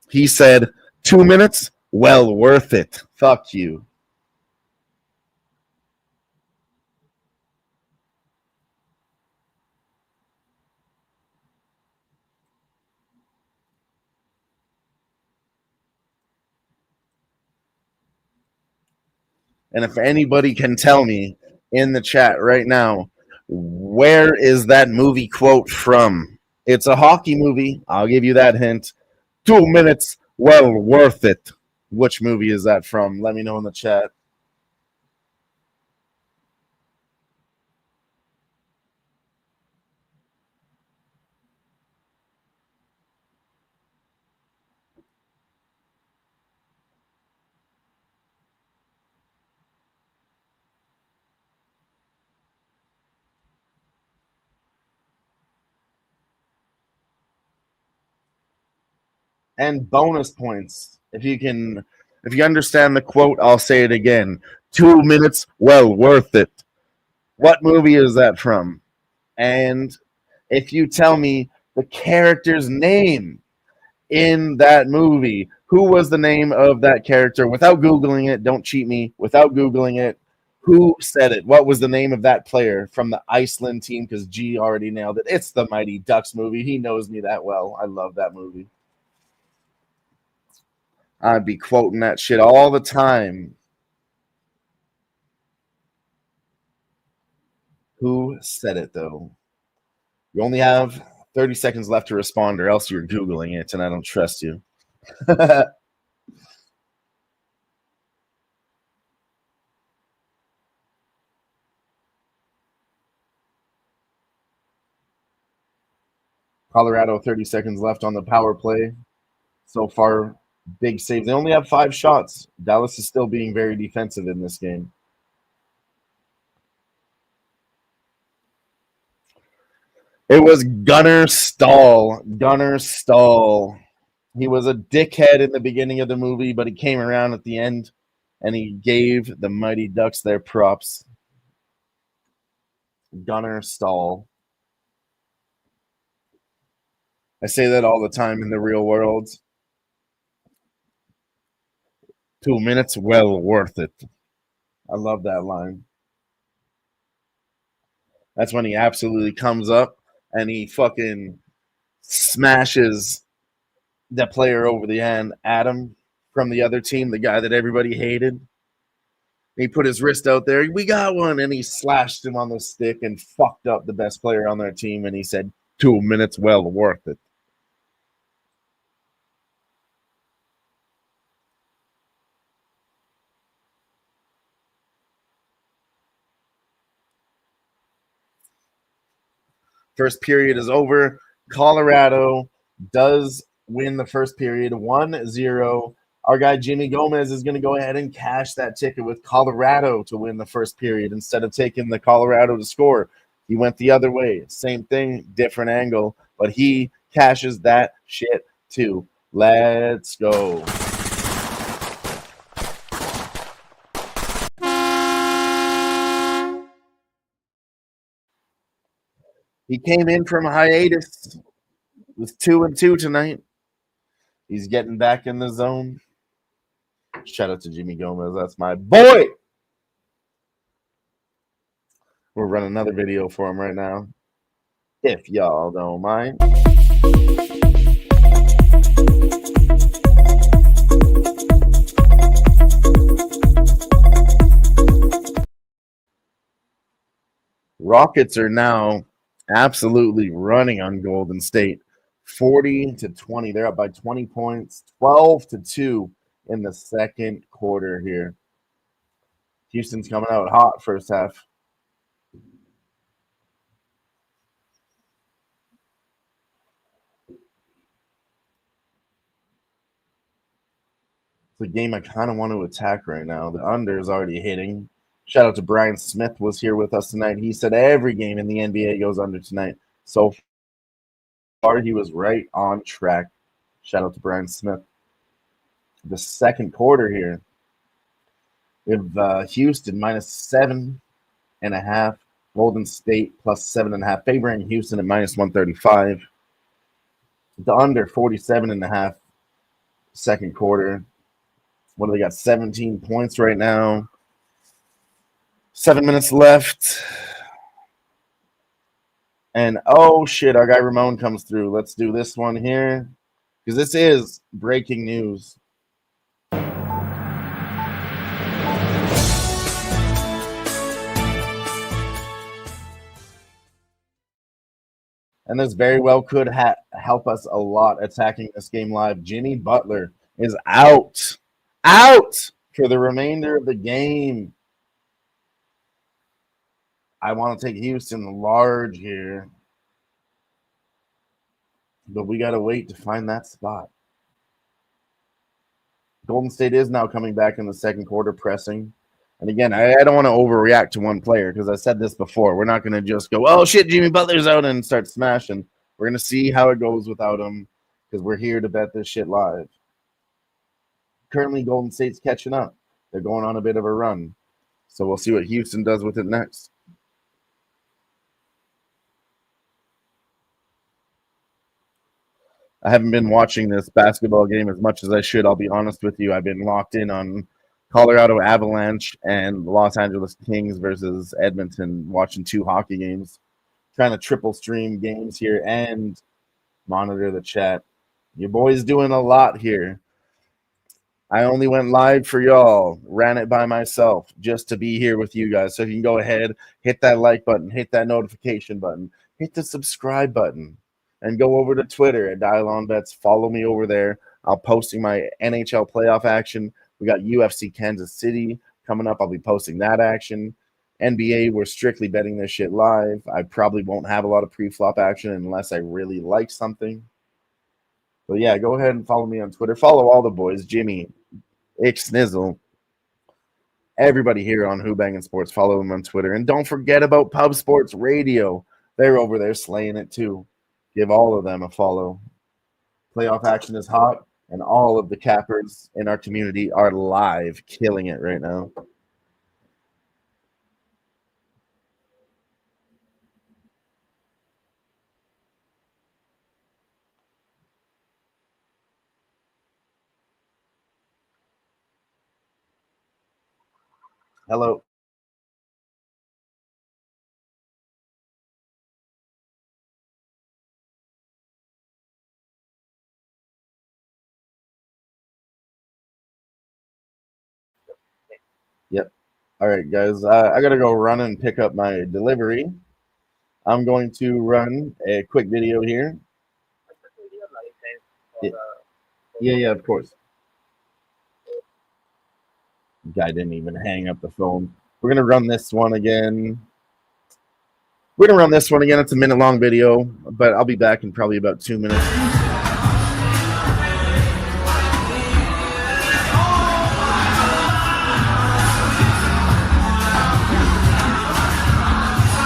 He said, 2 minutes? Well worth it. Fuck you. And if anybody can tell me in the chat right now, where is that movie quote from? It's a hockey movie. I'll give you that hint. 2 minutes, well worth it. Which movie is that from? Let me know in the chat. And bonus points. If you understand the quote, I'll say it again. 2 minutes, well worth it. What movie is that from? And if you tell me the character's name in that movie, who was the name of that character? Without Googling it, don't cheat me. Without Googling it, who said it? What was the name of that player from the Iceland team? Because G already nailed it. It's the Mighty Ducks movie. He knows me that well. I love that movie. I'd be quoting that shit all the time. Who said it, though? You only have 30 seconds left to respond, or else you're Googling it, and I don't trust you. Colorado, 30 seconds left on the power play. So far, big save. They only have 5 shots. Dallas is still being very defensive in this game. It was Gunnar Stahl. Gunnar Stahl. He was a dickhead in the beginning of the movie, but he came around at the end, and he gave the Mighty Ducks their props. Gunnar Stahl. I say that all the time in the real world. 2 minutes, well worth it. I love that line. That's when he absolutely comes up and he fucking smashes the player over the hand, Adam from the other team, the guy that everybody hated. He put his wrist out there. We got one. And he slashed him on the stick and fucked up the best player on their team. And he said, 2 minutes, well worth it. First period is over. Colorado does win the first period 1-0. Our guy Jimmy Gomez is going to go ahead and cash that ticket with Colorado to win the first period instead of taking the Colorado to score. He went the other way. Same thing, different angle, but he cashes that shit too. Let's go. He came in from a hiatus with 2-2 tonight. He's getting back in the zone. Shout out to Jimmy Gomez. That's my boy. We'll run another video for him right now, if y'all don't mind. Rockets are now absolutely running on Golden State. 40-20. They're up by 20 points. 12-2 in the second quarter here. Houston's coming out hot first half. It's a game I kind of want to attack right now. The under is already hitting. Shout out to Brian Smith was here with us tonight. He said every game in the NBA goes under tonight. So far, he was right on track. Shout out to Brian Smith. The second quarter here, we have Houston -7.5. Golden State +7.5. Favoring Houston at -135. The under 47.5 second quarter. What do they got? 17 points right now. 7 minutes left. And oh shit, our guy Ramon comes through. Let's do this one here. Because this is breaking news. And this very well could help us a lot attacking this game live. Jimmy Butler is out. Out for the remainder of the game. I want to take Houston large here. But we got to wait to find that spot. Golden State is now coming back in the second quarter, pressing. And again, I don't want to overreact to one player because I said this before. We're not going to just go, oh, shit, Jimmy Butler's out and start smashing. We're going to see how it goes without him because we're here to bet this shit live. Currently, Golden State's catching up. They're going on a bit of a run. So we'll see what Houston does with it next. I haven't been watching this basketball game as much as I should. I'll be honest with you. I've been locked in on Colorado Avalanche and Los Angeles Kings versus Edmonton, watching 2 hockey games, trying to triple stream games here and monitor the chat. Your boy's doing a lot here. I only went live for y'all, ran it by myself just to be here with you guys. So if you can go ahead, hit that like button, hit that notification button, hit the subscribe button, and go over to Twitter at Dial On Bets. Follow me over there. I'll posting my NHL playoff action. We got UFC Kansas City coming up. I'll be posting that action. NBA, we're strictly betting this shit live. I probably won't have a lot of pre-flop action unless I really like something. But yeah, go ahead and follow me on Twitter. Follow all the boys, Jimmy, Snizzle, everybody here on Who-Bangin Sports. Follow them on Twitter. And don't forget about Pub Sports Radio. They're over there slaying it too. Give all of them a follow. Playoff action is hot, and all of the cappers in our community are live, killing it right now. Hello. Yep. All right, guys. I got to go run and pick up my delivery. I'm going to run a quick video here. Yeah, of course. Guy didn't even hang up the phone. We're going to run this one again. It's a minute-long video, but I'll be back in probably about 2 minutes.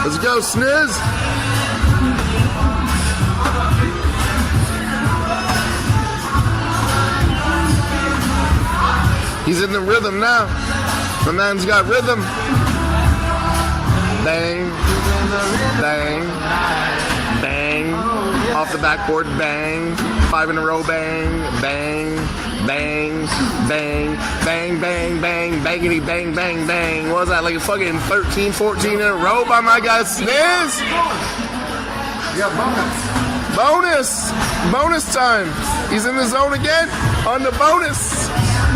Let's go, Sniz. He's in the rhythm now. The man's got rhythm. Bang, bang, bang. Off the backboard, bang. 5 in a row, bang, bang, bang, bang, bang, bang, bang, bangity, bang, bang, bang. What was that, like a fucking 13, 14 in a row by my guy Sniz? Yeah, Bonus! Bonus time! He's in the zone again on the bonus!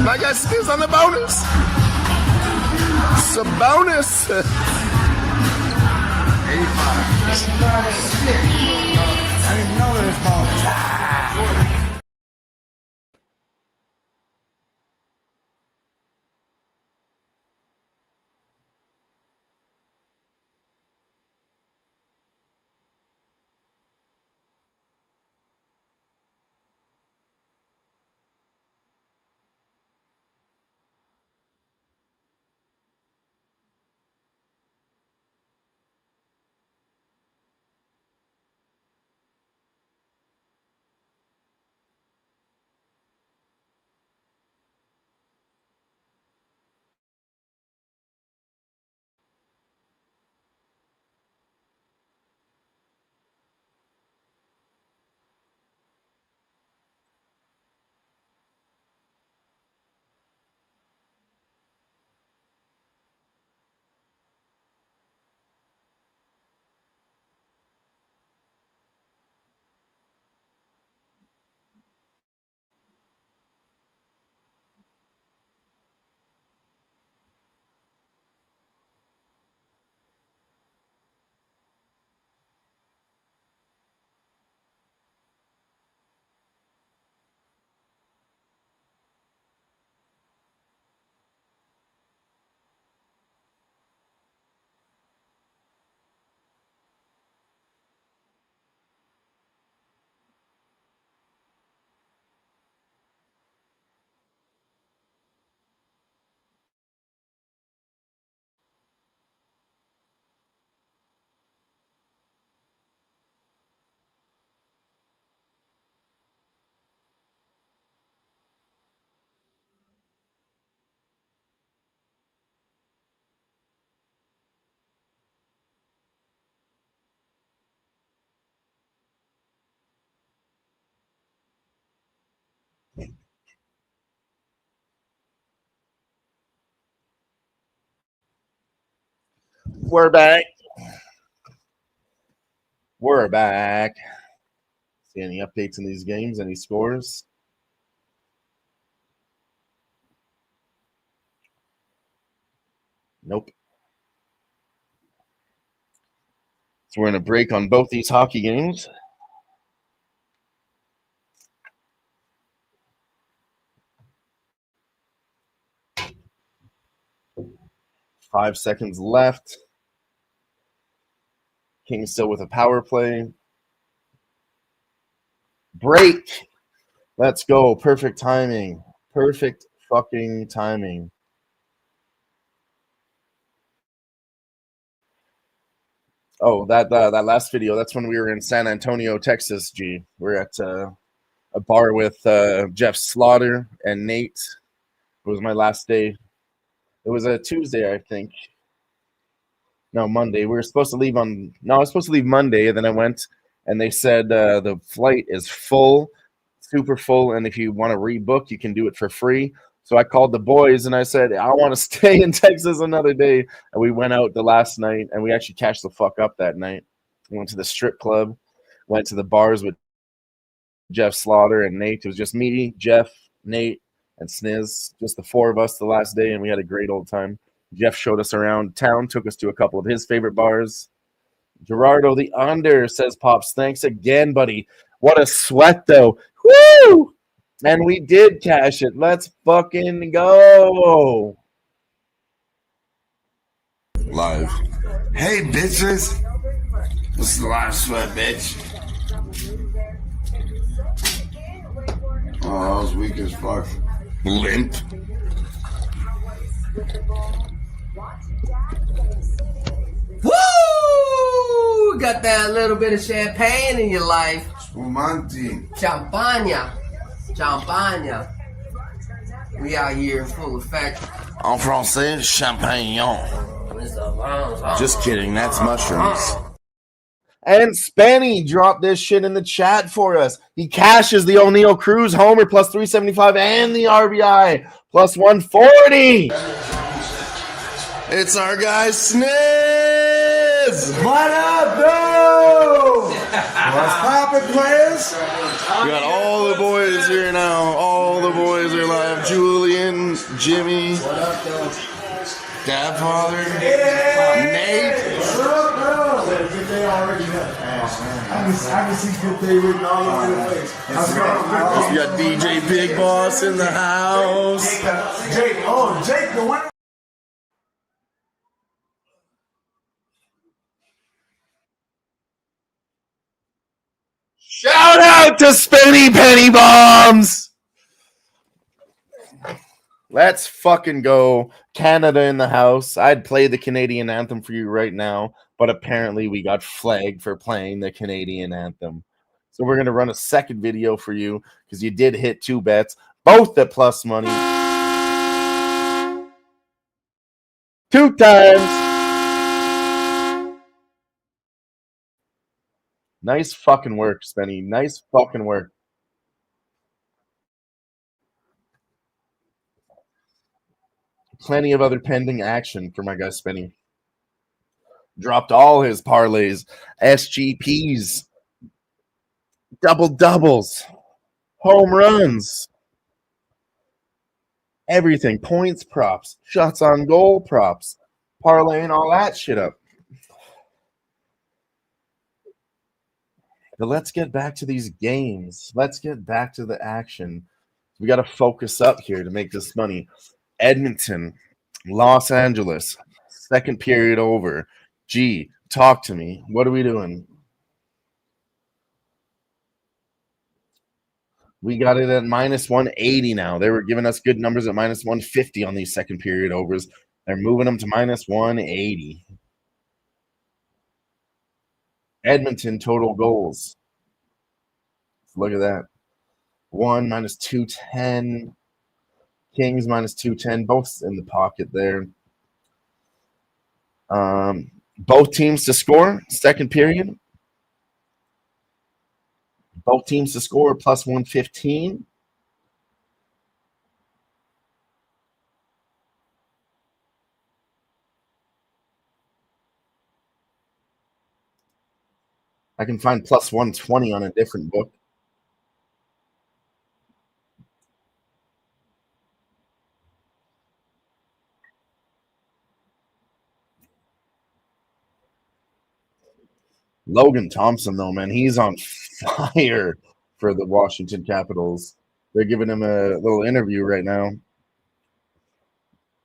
My guy Sniz on the bonus! It's a bonus! 85. I didn't know that it's bonus. We're back. We're back. See any updates in these games? Any scores? Nope. So we're in a break on both these hockey games. Five seconds left. Kings still with a power play. Break. Let's go. Perfect timing. Perfect fucking timing. Oh, that last video, that's when we were in San Antonio, Texas, G. We're at a bar with Jeff Slaughter and Nate. It was my last day. It was a Tuesday, I think. No, Monday. We were supposed to leave on... No, I was supposed to leave Monday, and then I went, and they said the flight is full, super full, and if you want to rebook, you can do it for free. So I called the boys, and I said, I want to stay in Texas another day. And we went out the last night, and we actually cashed the fuck up that night. We went to the strip club, went to the bars with Jeff Slaughter and Nate. It was just me, Jeff, Nate, and Sniz. Just the four of us the last day, and we had a great old time. Jeff showed us around town, took us to a couple of his favorite bars. Gerardo the under, says Pops. Thanks again, buddy. What a sweat, though. Woo! And we did cash it. Let's fucking go. Live. Hey, bitches. This is the live sweat, bitch. Oh, I was weak as fuck. Limp. Woo! Got that little bit of champagne in your life. Spumante. Champagne. Champagne. We out here in full effect. En français, champignon. Just kidding, that's mushrooms. And Spenny dropped this shit in the chat for us. He cashes the O'Neal Cruz homer plus 375 and the RBI plus 140. It's our guy Sniz! What up, dude? What's poppin', players? We got all the boys here now. All the boys are live. Julian, Jimmy, Dadfather, Nate. I can see good day written all over the place. We got DJ Big Boss in the house. Jake, the one. Shout out to Spenny Penny Bombs. Let's fucking go. Canada in the house. I'd play the Canadian anthem for you right now, but apparently we got flagged for playing the Canadian anthem. So we're going to run a second video for you because you did hit two bets, both at plus money. 2 times. Nice fucking work, Spenny. Nice fucking work. Plenty of other pending action for my guy Spenny. Dropped all his parlays, SGPs, double doubles, home runs, everything, points props, shots on goal props, parlaying all that shit up. But let's get back to these games. Let's get back to the action. We got to focus up here to make this money. Edmonton, Los Angeles, second period over. Gee, talk to me. What are we doing? We got it at minus 180 now. They were giving us good numbers at minus 150 on these second period overs. They're moving them to minus 180. Edmonton total goals. Look at that. 1 minus 210. Kings minus 210. Both in the pocket there. Both teams to score second period. Both teams to score plus 115. I can find plus 120 on a different book. Logan Thompson, though, man, he's on fire for the Washington Capitals. They're giving him a little interview right now.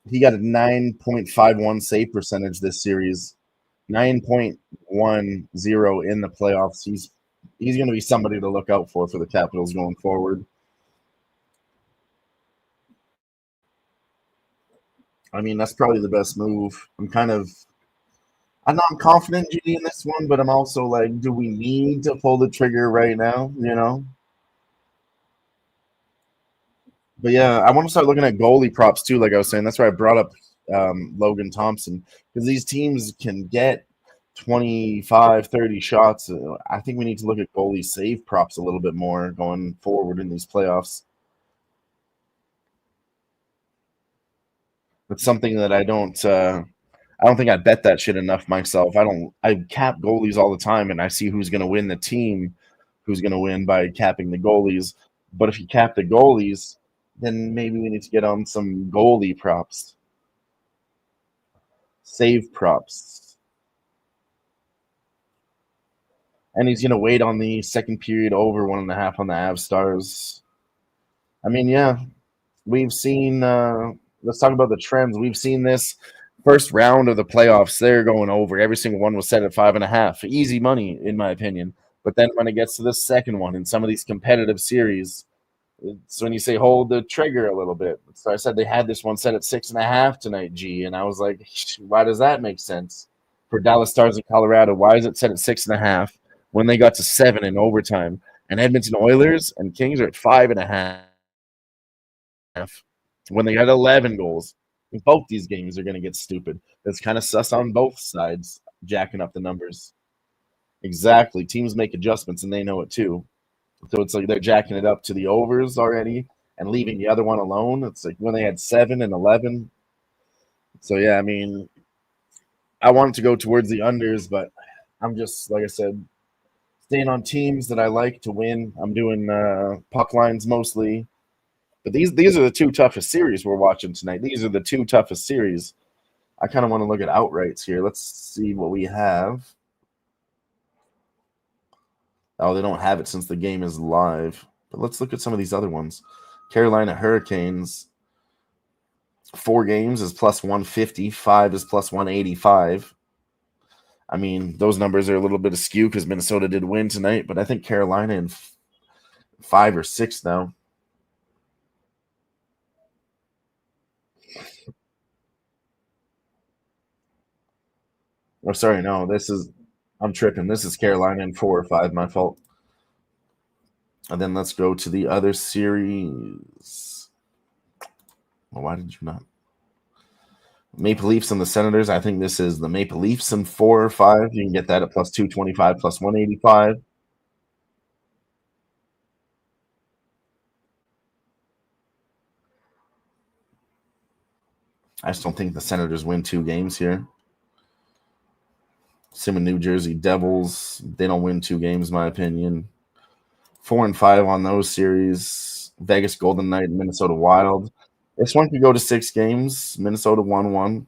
He got a 9.51 save percentage this series, 9.10 in the playoffs. He's going to be somebody to look out for the Capitals going forward. I mean, that's probably the best move. I'm not confident, Judy, in this one, but I'm also like, do we need to pull the trigger right now? You know? But yeah, I want to start looking at goalie props too. Like I was saying, that's why I brought up Logan Thompson, because these teams can get 25, 30 shots. I think we need to look at goalie save props a little bit more going forward in these playoffs. It's something that I don't think I bet that shit enough myself. I cap goalies all the time, and I see who's going to win the team, who's going to win by capping the goalies. But if you cap the goalies, then maybe we need to get on some goalie props, save props. And he's going to wait on the second period over 1.5 on the Avs Stars. I mean, yeah, we've seen let's talk about the trends. We've seen this first round of the playoffs. They're going over. Every single one was set at 5.5. Easy money, in my opinion. But then when it gets to the second one in some of these competitive series, it's when you say hold the trigger a little bit. So I said they had this one set at 6.5 tonight, G. And I was like, why does that make sense? For Dallas Stars in Colorado, why is it set at 6.5 when they got to 7 in overtime? And Edmonton Oilers and Kings are at 5.5 when they got 11 goals. Both these games are going to get stupid. It's kind of sus on both sides, jacking up the numbers. Exactly. Teams make adjustments, and they know it too. So it's like they're jacking it up to the overs already and leaving the other one alone. It's like when they had 7 and 11. So, yeah, I mean, I wanted to go towards the unders, but I'm just, like I said, staying on teams that I like to win. I'm doing puck lines mostly. But these are the two toughest series we're watching tonight. These are the two toughest series. I kind of want to look at outrights here. Let's see what we have. Oh, they don't have it since the game is live. But let's look at some of these other ones. Carolina Hurricanes, 4 games is plus 150. 5 is plus 185. I mean, those numbers are a little bit askew because Minnesota did win tonight. But I think Carolina in 5 or 6 now. Oh, sorry, no, I'm tripping. This is Carolina in 4 or 5, my fault. And then let's go to the other series. Well, why did you not? Maple Leafs and the Senators. I think this is the Maple Leafs in 4 or 5. You can get that at plus 225, plus 185. I just don't think the Senators win 2 games here. Same with New Jersey Devils. They don't win 2 games, in my opinion. 4 and 5 on those series. Vegas Golden Knight and Minnesota Wild. This one could go to 6 games. Minnesota 1-1.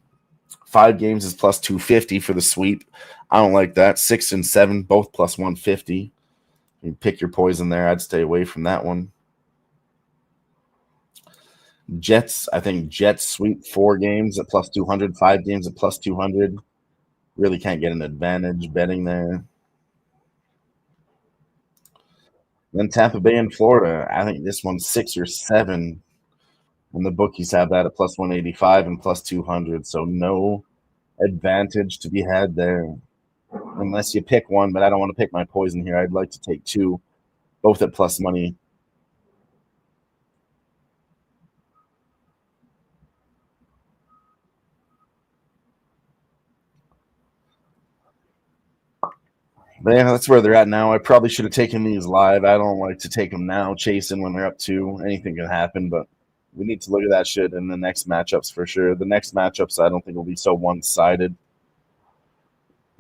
5 games is plus 250 for the sweep. I don't like that. 6 and 7, both plus 150. You pick your poison there. I'd stay away from that one. Jets, I think Jets sweep 4 games at plus 200, 5 games at plus 200. Really can't get an advantage betting there. Then Tampa Bay and Florida. I think this one's 6 or 7. And the bookies have that at plus 185 and plus 200. So no advantage to be had there. Unless you pick one, but I don't want to pick my poison here. I'd like to take 2, both at plus money. But yeah, that's where they're at now. I probably should have taken these live. I don't like to take them now, chasing when they're up 2. Anything can happen, but we need to look at that shit in the next matchups for sure. The next matchups, I don't think will be so one-sided.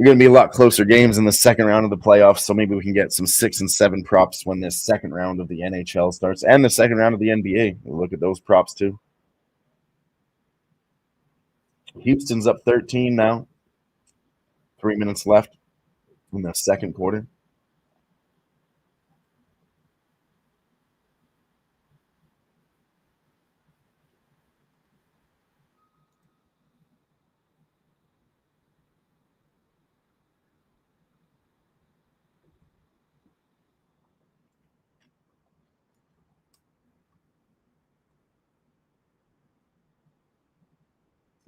going to be a lot closer games in the second round of the playoffs, so maybe we can get some 6 and 7 props when this second round of the NHL starts and the second round of the NBA. We'll look at those props too. Houston's up 13 now. 3 minutes left in the second quarter.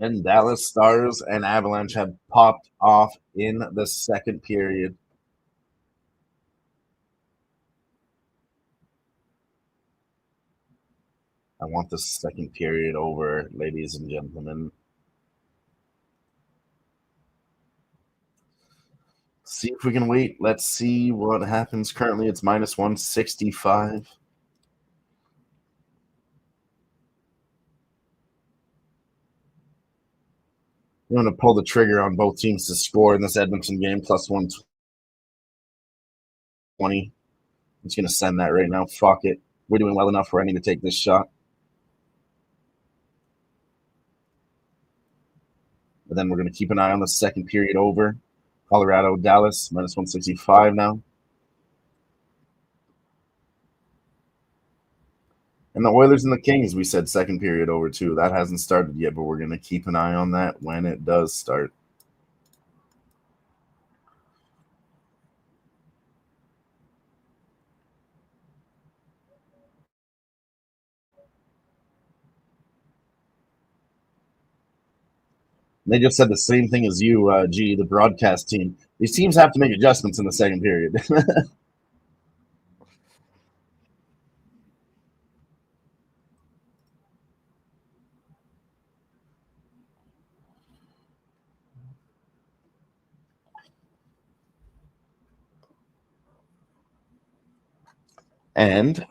And Dallas Stars and Avalanche have popped off in the second period. I want the second period over, ladies and gentlemen. See if we can wait. Let's see what happens. Currently, it's minus 165. I'm going to pull the trigger on both teams to score in this Edmonton game, plus 120. I'm just going to send that right now. Fuck it. We're doing well enough where I need to take this shot. But then we're going to keep an eye on the second period over. Colorado, Dallas, minus 165 now. And the Oilers and the Kings, we said second period over too. That hasn't started yet, but we're going to keep an eye on that when it does start. They just said the same thing as you, G, the broadcast team. These teams have to make adjustments in the second period. And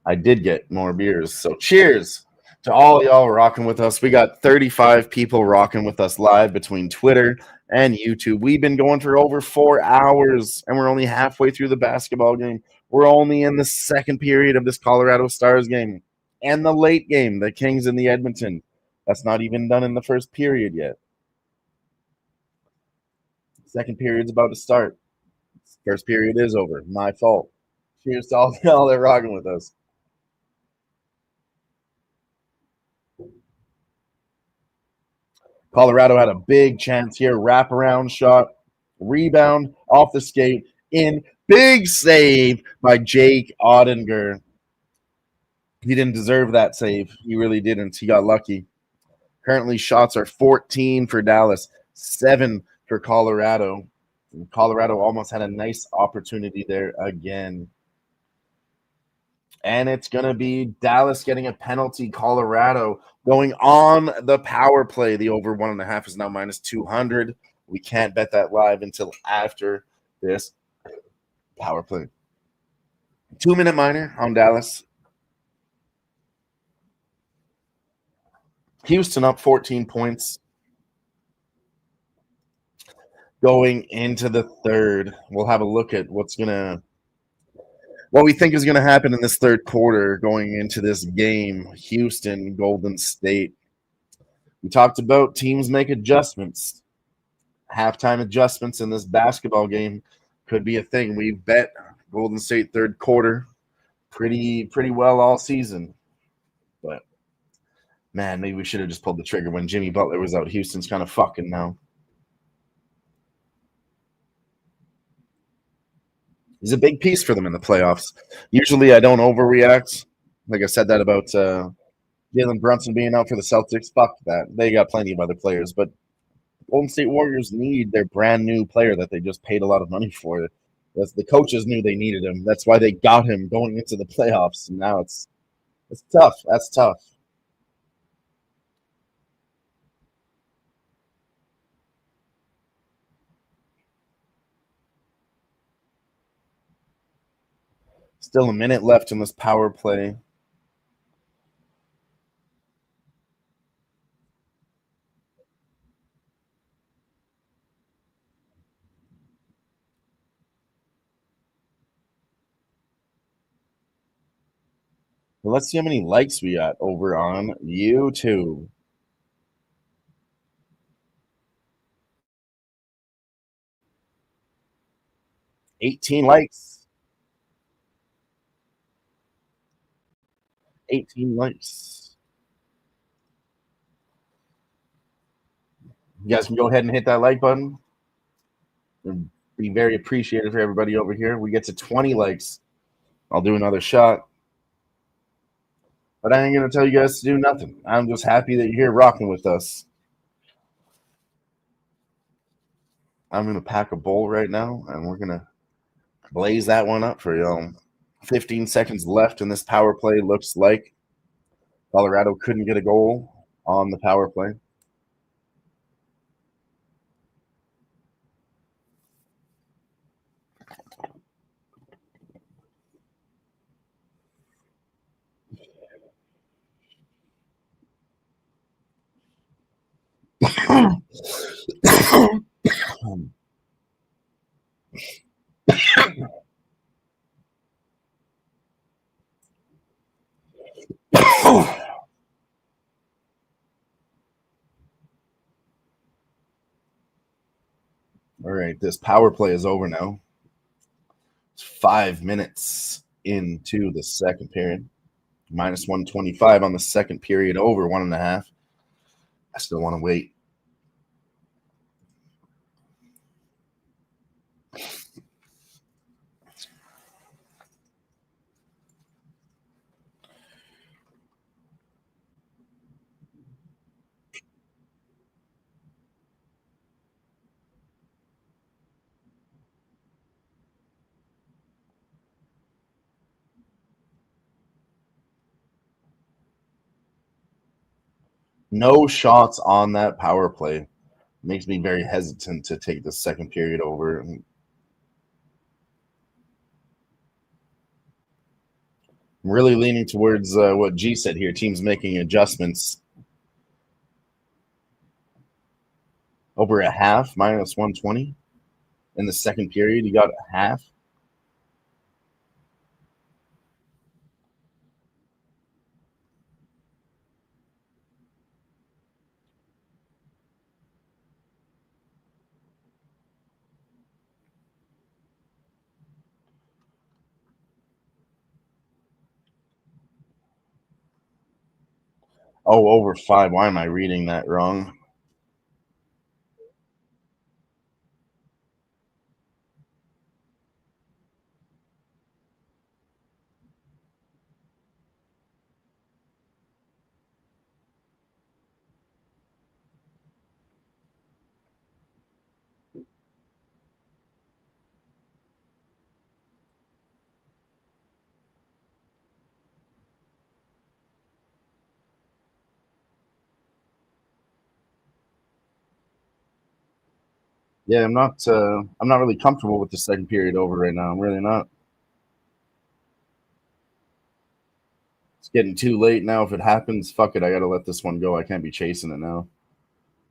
I did get more beers. So cheers to all y'all rocking with us. We got 35 people rocking with us live between Twitter and YouTube. We've been going for over 4 hours, and we're only halfway through the basketball game. We're only in the second period of this Colorado Stars game and the late game, the Kings and the Edmonton. That's not even done in the first period yet. Second period's about to start. First period is over. My fault. Cheers to all y'all that are rocking with us. Colorado had a big chance here. Wraparound shot, rebound off the skate, in. Big save by Jake Ottinger. He didn't deserve that save. He really didn't. He got lucky. Currently, shots are 14 for Dallas, 7 for Colorado. And Colorado almost had a nice opportunity there again. And it's going to be Dallas getting a penalty. Colorado going on the power play. The over 1.5 is now minus 200. We can't bet that live until after this power play. 2-minute minor on Dallas. Houston up 14 points. Going into the third, we'll have a look at what we think is going to happen in this third quarter going into this game, Houston, Golden State. We talked about teams make adjustments. Halftime adjustments in this basketball game could be a thing. We bet Golden State third quarter pretty well all season. But, man, maybe we should have just pulled the trigger when Jimmy Butler was out. Houston's kind of fucking now. He's a big piece for them in the playoffs. Usually I don't overreact. Like I said that about Jalen Brunson being out for the Celtics. Fuck that. They got plenty of other players. But Golden State Warriors need their brand new player that they just paid a lot of money for. The coaches knew they needed him. That's why they got him going into the playoffs. And now it's tough. That's tough. Still a minute left in this power play. Well, let's see how many likes we got over on YouTube. 18 likes. 18 likes. You guys can go ahead and hit that like button. It'd be very appreciated for everybody over here. We get to 20 likes, I'll do another shot. But I ain't going to tell you guys to do nothing. I'm just happy that you're here rocking with us. I'm going to pack a bowl right now, and we're going to blaze that one up for y'all. 15 seconds left in this power play. Looks like Colorado couldn't get a goal on the power play. All right, this power play is over now. It's 5 minutes into the second period. Minus 125 on the second period, over 1.5. I still want to wait. No shots on that power play. Makes me very hesitant to take the second period over. I'm really leaning towards what G said here. Teams making adjustments. Over a half, minus 120. In the second period, you got a half. Oh, over 5. Why am I reading that wrong? Yeah, I'm not really comfortable with the second period over right now. I'm really not. It's getting too late now. If it happens, fuck it. I got to let this one go. I can't be chasing it now.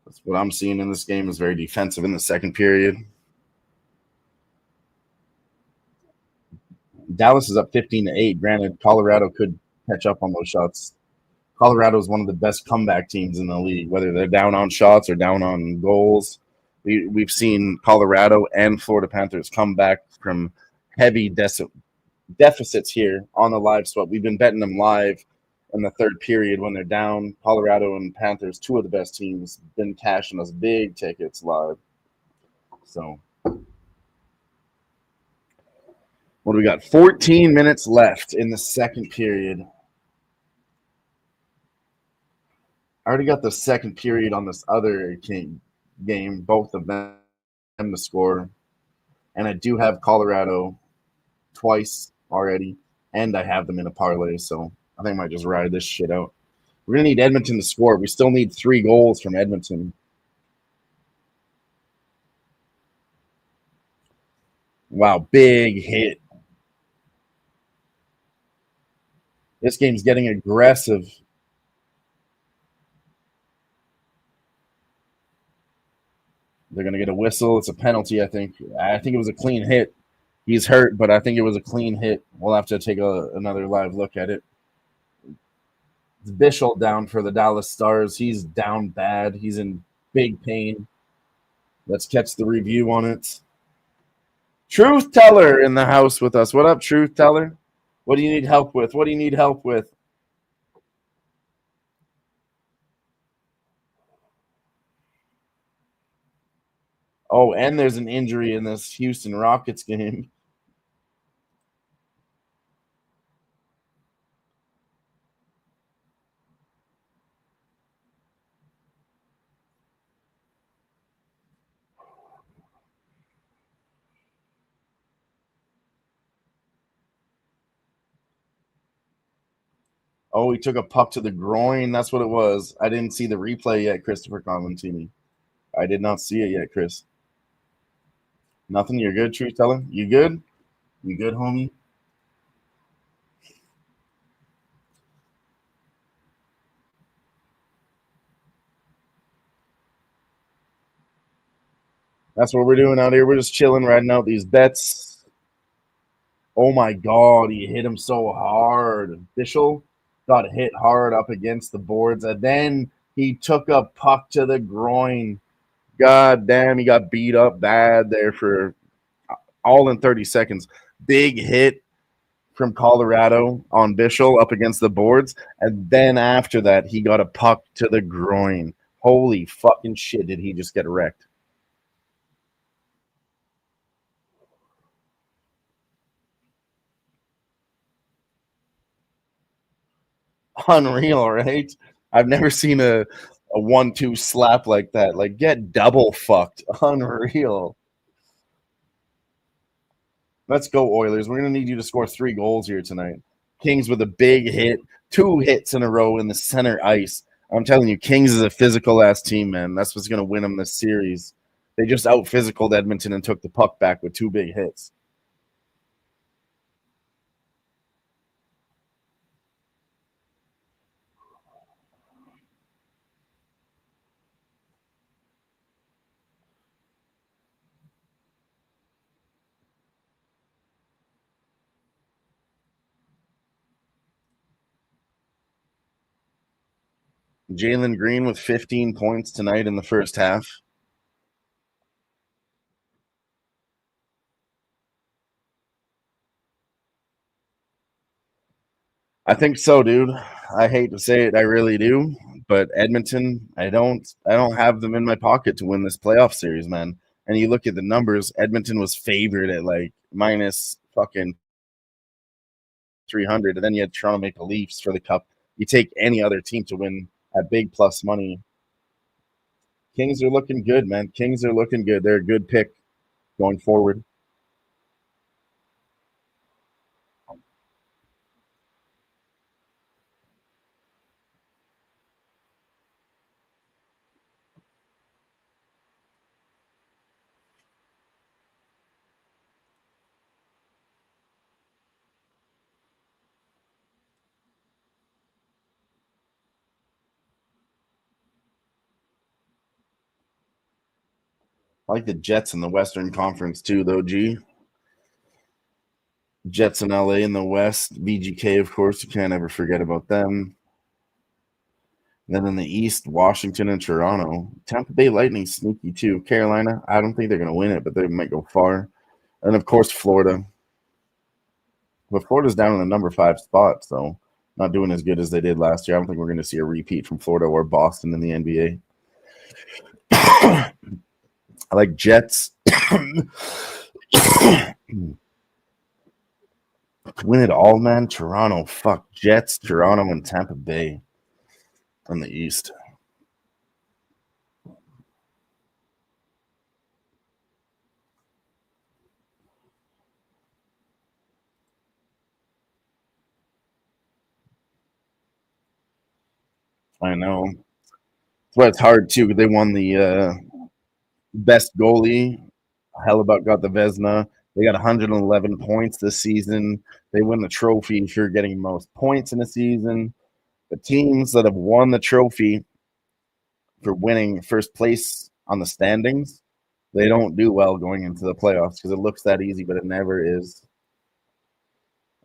That's what I'm seeing in this game is very defensive in the second period. Dallas is up 15-8. Granted, Colorado could catch up on those shots. Colorado is one of the best comeback teams in the league, whether they're down on shots or down on goals. We've seen Colorado and Florida Panthers come back from heavy deficits here on the live swap. We've been betting them live in the third period when they're down. Colorado and Panthers, two of the best teams, been cashing us big tickets live. So what do we got? 14 minutes left in the second period. I already got the second period on this other game, both of them to score. And I do have Colorado twice already, and I have them in a parlay, so I think I might just ride this shit out. We're going to need Edmonton to score. We still need 3 goals from Edmonton. Wow, big hit. This game's getting aggressive. They're going to get a whistle. It's a penalty, I think. I think it was a clean hit. He's hurt, but I think it was a clean hit. We'll have to take another live look at it. It's Bischel down for the Dallas Stars. He's down bad. He's in big pain. Let's catch the review on it. Truth Teller in the house with us. What up, Truth Teller? What do you need help with? What do you need help with? Oh, and there's an injury in this Houston Rockets game. Oh, he took a puck to the groin. That's what it was. I didn't see the replay yet, Christopher Conlantini. I did not see it yet, Chris. Nothing? You're good, Truth Teller? You good? You good, homie? That's what we're doing out here. We're just chilling, riding out these bets. Oh, my God. He hit him so hard. Bischel got hit hard up against the boards, and then he took a puck to the groin. God damn, he got beat up bad there for all in 30 seconds. Big hit from Colorado on Bischel up against the boards, and then after that, he got a puck to the groin. Holy fucking shit, did he just get wrecked? Unreal, right? I've never seen a 1-2 slap like that. Like, get double fucked. Unreal. Let's go, Oilers. We're going to need you to score 3 goals here tonight. Kings with a big hit. 2 hits in a row in the center ice. I'm telling you, Kings is a physical-ass team, man. That's what's going to win them this series. They just out-physicaled Edmonton and took the puck back with 2 big hits. Jalen Green with 15 points tonight in the first half. I think so, dude. I hate to say it, I really do. But Edmonton, I don't have them in my pocket to win this playoff series, man. And you look at the numbers, Edmonton was favored at like minus fucking 300, and then you had Toronto Maple Leafs for the cup. You take any other team to win at big plus money. Kings are looking good, man. Kings are looking good. They're a good pick going forward. I like the Jets in the Western Conference too, though, G. Jets in LA in the West. VGK, of course. You can't ever forget about them. Then in the East, Washington and Toronto. Tampa Bay Lightning sneaky too. Carolina, I don't think they're going to win it, but they might go far. And, of course, Florida. But Florida's down in the number 5 spot, so not doing as good as they did last year. I don't think we're going to see a repeat from Florida or Boston in the NBA. I like Jets. Win it all, man. Toronto. Fuck. Jets, Toronto, and Tampa Bay from the East. I know. That's why it's hard, too. They won the best goalie. Hellebuck got the Vezina. They got 111 points this season. They win the trophy for getting most points in a season. The teams that have won the trophy for winning first place on the standings, they don't do well going into the playoffs because it looks that easy, but it never is.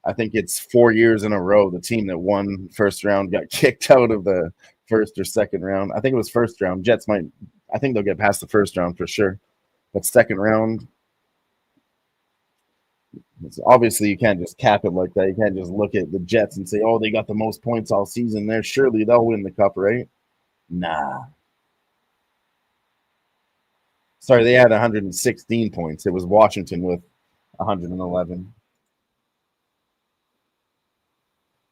I think it's 4 years in a row the team that won first round got kicked out of the first or second round. I think it was first round. Jets might. I think they'll get past the first round for sure, but second round. Obviously, you can't just cap it like that. You can't just look at the Jets and say, "Oh, they got the most points all season. There, surely they'll win the cup, right?" Nah. Sorry, they had 116 points. It was Washington with 111.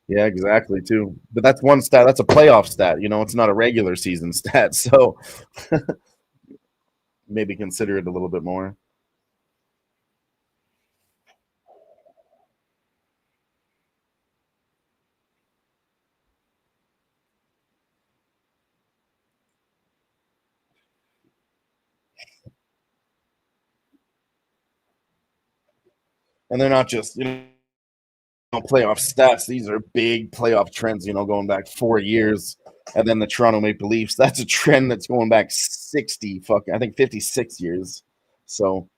Yeah, exactly, too. But that's one stat. That's a playoff stat. It's not a regular season stat. So maybe consider it a little bit more. And they're not just, playoff stats. These are big playoff trends, going back 4 years. And then the Toronto Maple Leafs, that's a trend that's going back 56 years. So,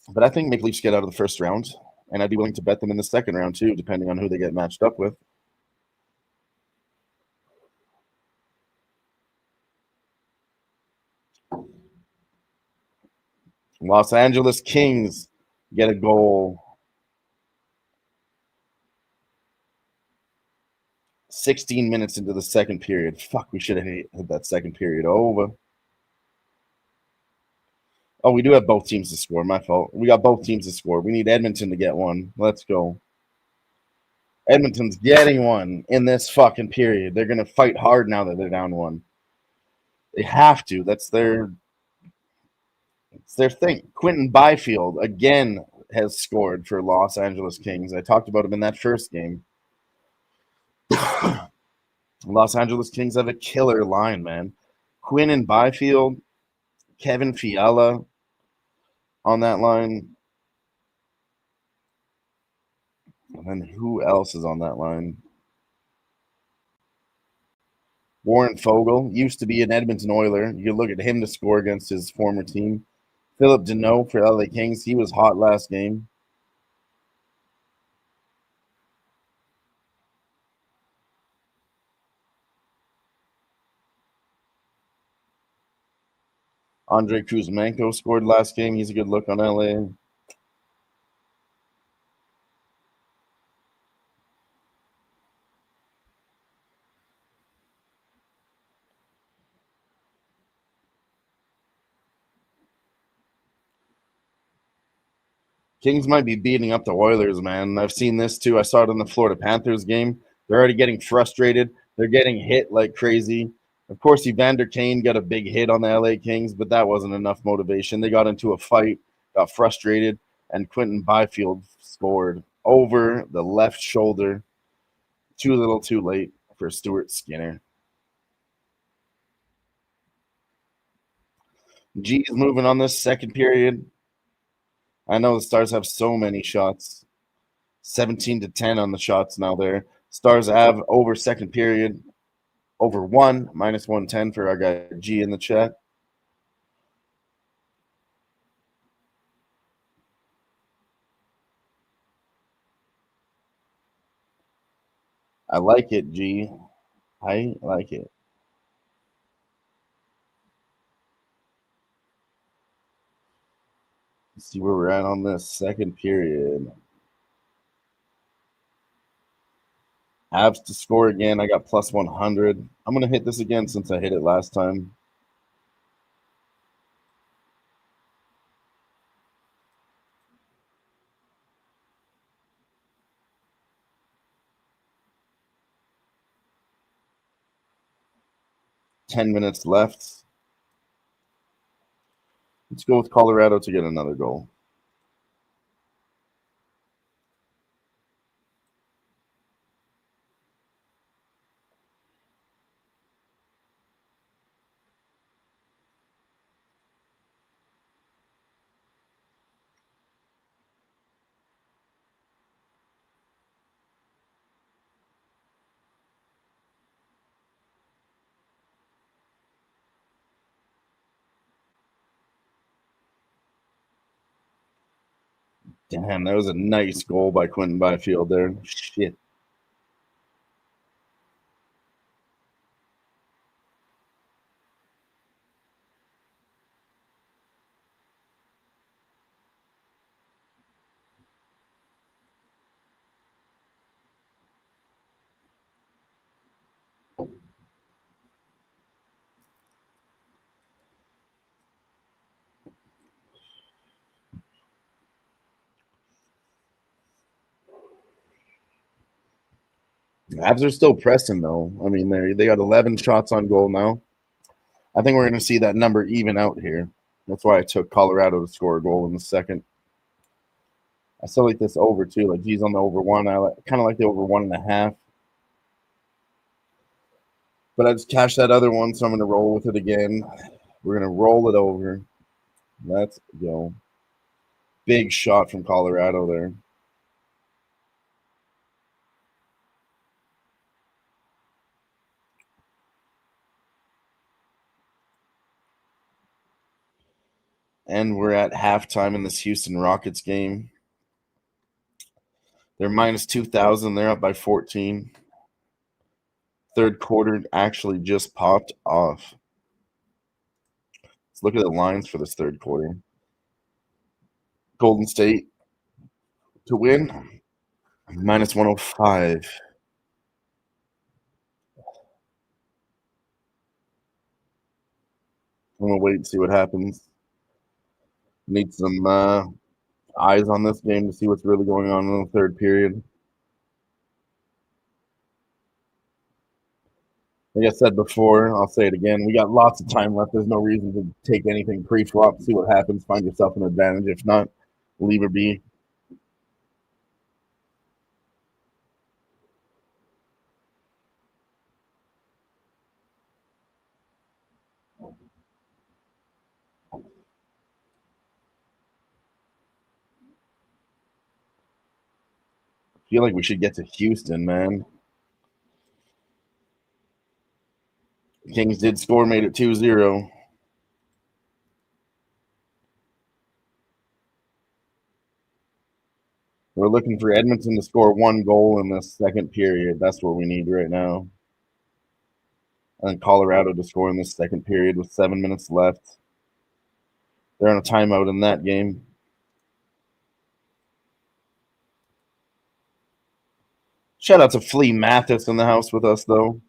but I think Maple Leafs get out of the first round, and I'd be willing to bet them in the second round too, depending on who they get matched up with. Los Angeles Kings get a goal 16 minutes into the second period. Fuck, we should have hit that second period over. Oh, we do have both teams to score. My fault. We got both teams to score. We need Edmonton to get one. Let's go. Edmonton's getting one in this fucking period. They're going to fight hard now that they're down one. They have to. It's their thing. Quentin Byfield, again, has scored for Los Angeles Kings. I talked about him in that first game. Los Angeles Kings have a killer line, man. Quinn and Byfield, Kevin Fiala on that line. And then who else is on that line? Warren Fogle used to be an Edmonton Oiler. You could look at him to score against his former team. Philip Deneau for LA Kings. He was hot last game. Andre Kuzmenko scored last game. He's a good look on LA. Kings might be beating up the Oilers, man. I've seen this too. I saw it in the Florida Panthers game. They're already getting frustrated. They're getting hit like crazy. Of course, Evander Kane got a big hit on the LA Kings, but that wasn't enough motivation. They got into a fight, got frustrated, and Quentin Byfield scored over the left shoulder. Too little, too late for Stuart Skinner. G is moving on this second period. I know the Stars have so many shots. 17-10 on the shots now there. Stars have over second period, over one, minus 110 for our guy G in the chat. I like it, G. I like it. Let's see where we're at on this second period. Avs to score again. I got plus 100. I'm going to hit this again since I hit it last time. Ten minutes left. Let's go with Colorado to get another goal. Damn, that was a nice goal by Quentin Byfield there. Shit. Avs are still pressing though. I mean, they got 11 shots on goal now. I think we're going to see that number even out here. That's why I took Colorado to score a goal in the second. I still like this over too. Like he's on the over one. I kind of like the over 1.5. But I just cashed that other one, so I'm going to roll with it again. We're going to roll it over. Let's go. Big shot from Colorado there. And we're at halftime in this Houston Rockets game. They're minus 2,000. They're up by 14. Third quarter actually just popped off. Let's look at the lines for this third quarter. Golden State to win, minus 105. I'm going to wait and see what happens. Need some eyes on this game to see what's really going on in the third period. Like I said before, I'll say it again. We got lots of time left. There's no reason to take anything pre-flop. See what happens. Find yourself an advantage. If not, leave her be. I feel like we should get to Houston, man. Kings did score, made it 2-0. We're looking for Edmonton to score 1 goal in the second period. That's what we need right now. And Colorado to score in the second period with 7 minutes left. They're on a timeout in that game. Shout out to Flea Mathis in the house with us, though.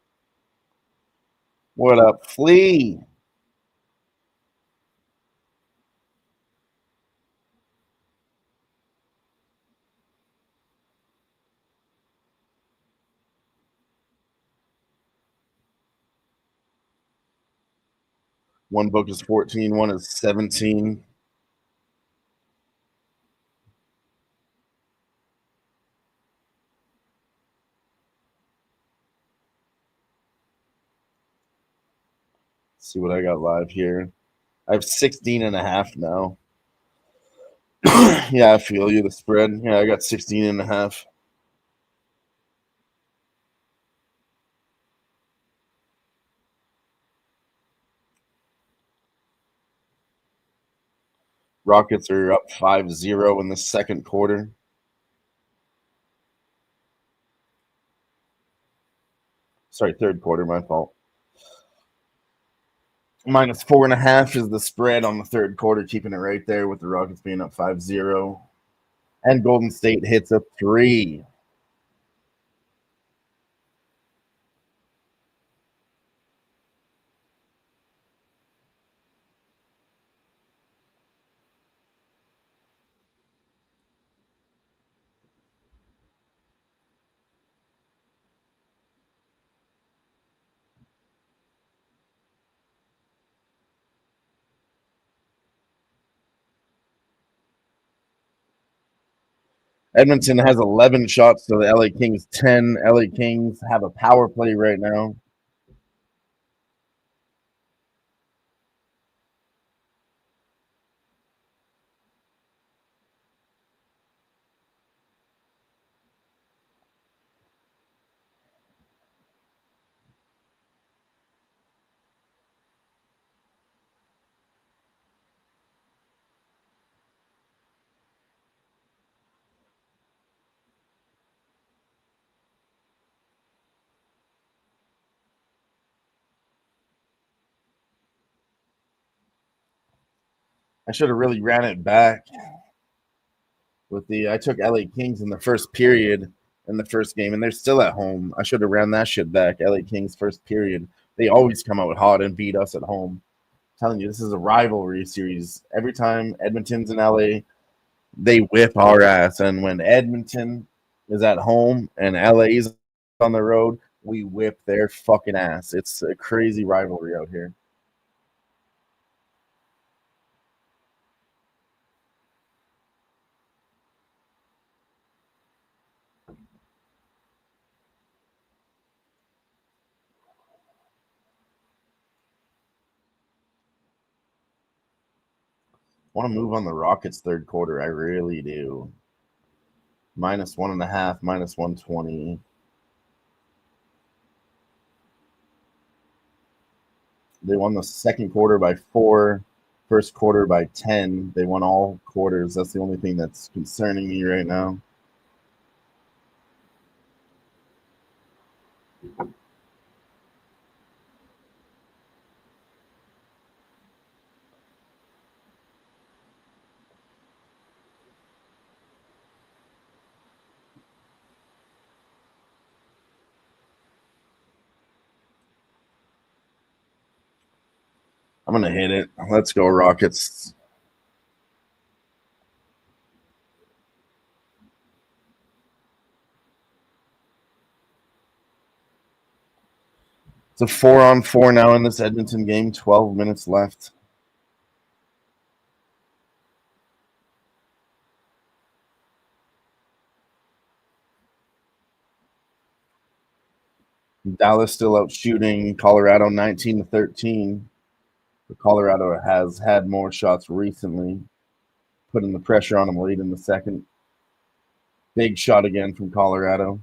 What up, Flea? One book is 14, one is 17. Let's see what I got live here. I have 16.5 now. Yeah, I feel you. The spread. Yeah, I got 16.5. Rockets are up 5-0 in the second quarter. Sorry, third quarter, my fault. Minus 4.5 is the spread on the third quarter, keeping it right there with the Rockets being up 5-0. And Golden State hits a 3. Edmonton has 11 shots to the LA Kings 10. LA Kings have a power play right now. I should have really ran it back with the. I took LA Kings in the first period in the first game, and they're still at home. I should have ran that shit back. LA Kings first period. They always come out hot and beat us at home. I'm telling you, this is a rivalry series. Every time Edmonton's in LA, they whip our ass, and when Edmonton is at home and LA's on the road, we whip their fucking ass. It's a crazy rivalry out here. Want to move on the Rockets third quarter. I really do. -1.5, -120. They won the second quarter by 4, first quarter by 10. They won all quarters. That's the only thing that's concerning me right now. I'm going to hit it. Let's go, Rockets. It's a 4-on-4 now in this Edmonton game. 12 minutes left. Dallas still out shooting Colorado 19-13. But Colorado has had more shots recently, putting the pressure on them late in the second. Big shot again from Colorado.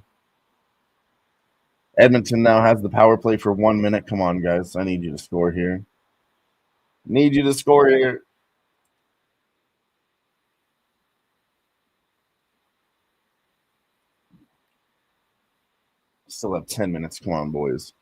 Edmonton now has the power play for 1 minute. Come on, guys. I need you to score here. Need you to score here. Still have 10 minutes. Come on, boys.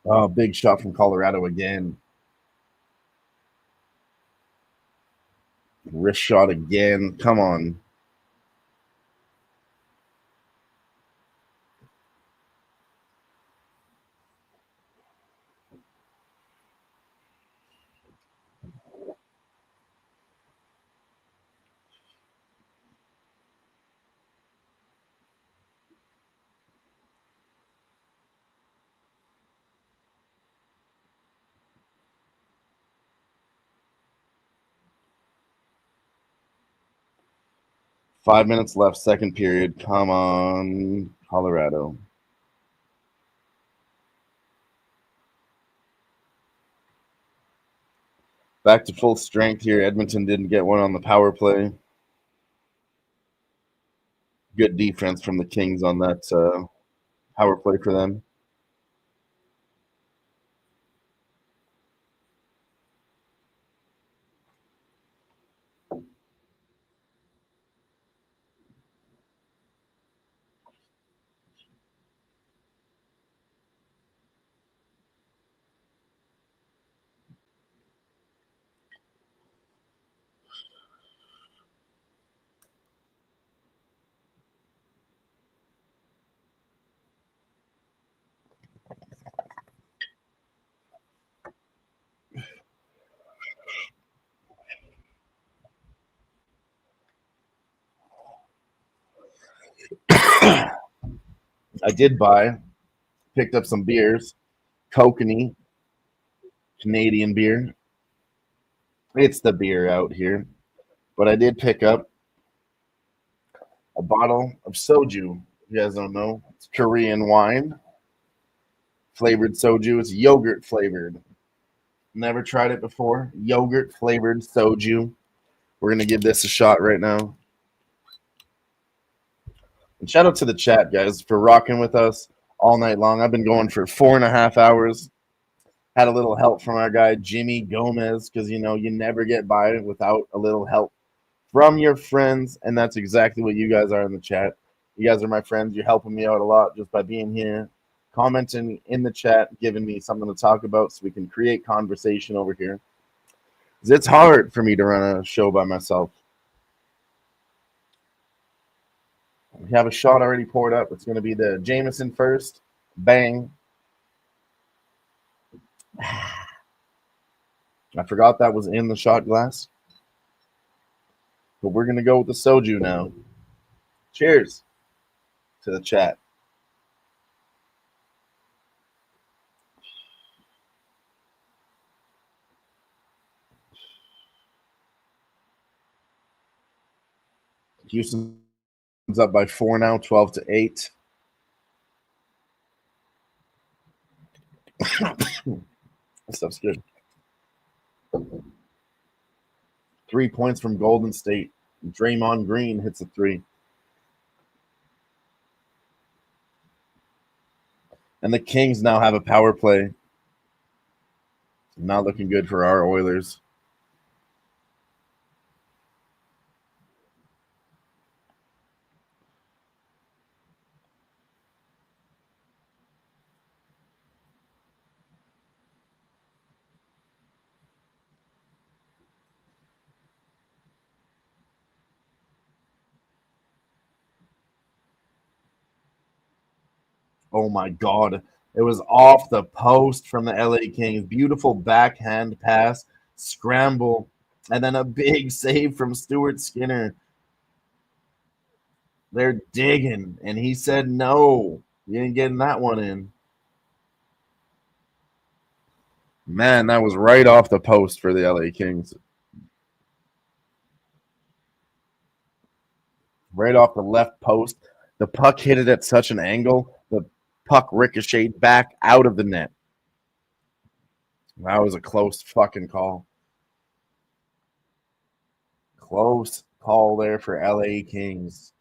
Oh, big shot from Colorado again. Wrist shot again. Come on. Five minutes left, second period. Come on, Colorado. Back to full strength here. Edmonton didn't get one on the power play. Good defense from the Kings on that power play for them. I did picked up some beers, Kokanee, Canadian beer. It's the beer out here. But I did pick up a bottle of soju. You guys don't know. It's Korean wine. Flavored soju. It's yogurt flavored. Never tried it before. Yogurt flavored soju. We're going to give this a shot right now. And shout out to the chat, guys, for rocking with us all night long. I've been going for 4.5 hours. Had a little help from our guy, Jimmy Gomez, because, you never get by without a little help from your friends. And that's exactly what you guys are in the chat. You guys are my friends. You're helping me out a lot just by being here, commenting in the chat, giving me something to talk about so we can create conversation over here. It's hard for me to run a show by myself. We have a shot already poured up. It's going to be the Jameson first. Bang. I forgot that was in the shot glass. But we're going to go with the soju now. Cheers to the chat. Houston's up by 4 now, 12-8. This stuff's good. 3 points from Golden State. Draymond Green hits a 3. And the Kings now have a power play. Not looking good for our Oilers. Oh my God. It was off the post from the LA Kings. Beautiful backhand pass, scramble, and then a big save from Stuart Skinner. They're digging, and he said no. You ain't getting that one in. Man, that was right off the post for the LA Kings. Right off the left post. The puck hit it at such an angle, the puck ricocheted back out of the net. That was a close fucking call. Close call there for LA Kings.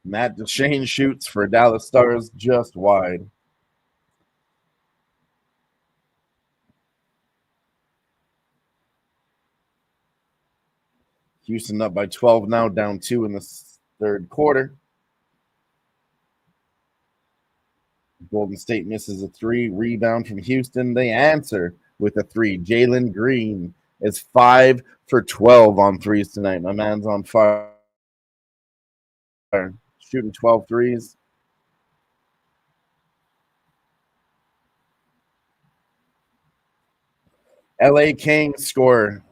Matt Duchene shoots for Dallas Stars just wide. Houston up by 12 now, down 2 in the third quarter. Golden State misses a 3. Rebound from Houston. They answer with a 3. Jalen Green is 5 for 12 on threes tonight. My man's on fire. Shooting 12 threes. LA Kings score.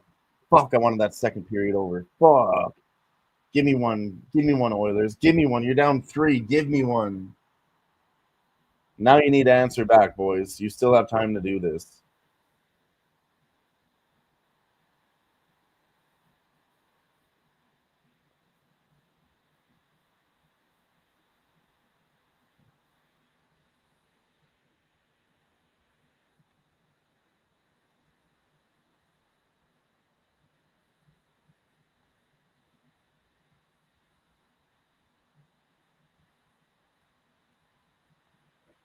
Fuck, I wanted that second period over. Fuck. Give me one. Give me one, Oilers. Give me one. You're down 3. Give me one. Now you need to answer back, boys. You still have time to do this.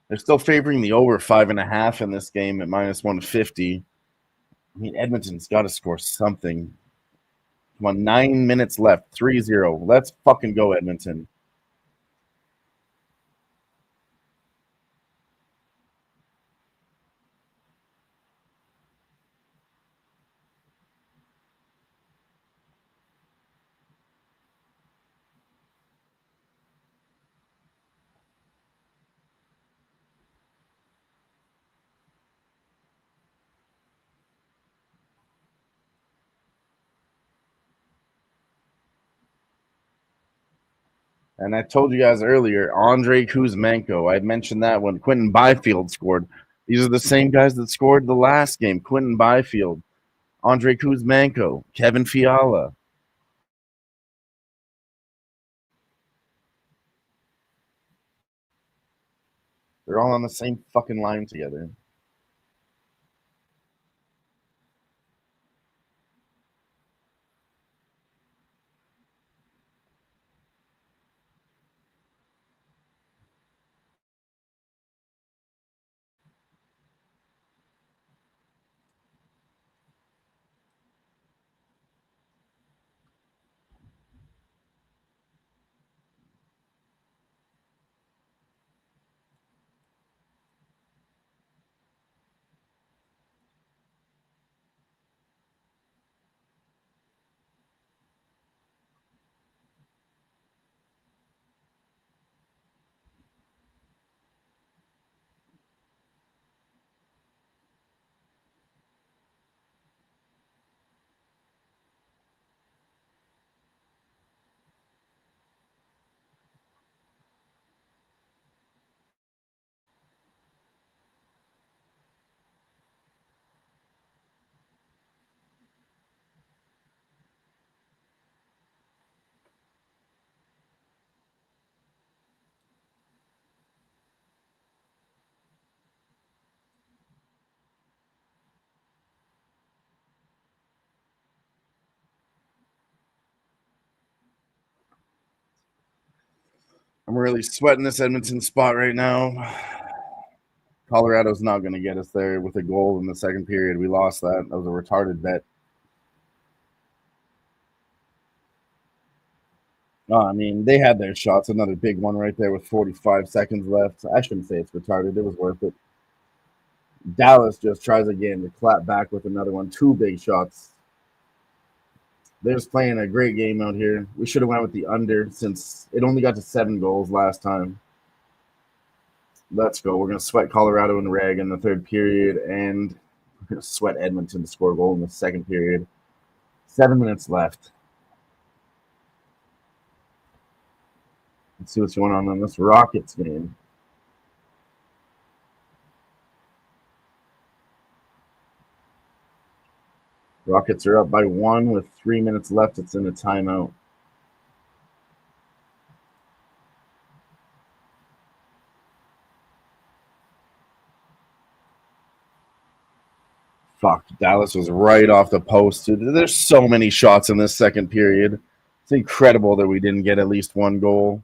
They're still favoring the over 5.5 in this game at minus 150. I mean, Edmonton's got to score something. Come on, 9 minutes left. 3-0. Let's fucking go, Edmonton. And I told you guys earlier, Andre Kuzmenko. I mentioned that when Quentin Byfield scored. These are the same guys that scored the last game. Quentin Byfield, Andre Kuzmenko, Kevin Fiala. They're all on the same fucking line together. I'm really sweating this Edmonton spot right now. Colorado's not going to get us there with a goal in the second period. We lost that. That was a retarded bet. I mean, they had their shots. Another big one right there with 45 seconds left. I shouldn't say it's retarded. It was worth it. Dallas just tries again to clap back with another one. 2 big shots. They're just playing a great game out here. We should have went with the under since it only got to 7 goals last time. Let's go. We're going to sweat Colorado and Reg in the third period, and we're going to sweat Edmonton to score a goal in the second period. 7 minutes left. Let's see what's going on in this Rockets game. Rockets are up by 1 with 3 minutes left. It's in a timeout. Fuck, Dallas was right off the post. There's so many shots in this second period. It's incredible that we didn't get at least 1 goal.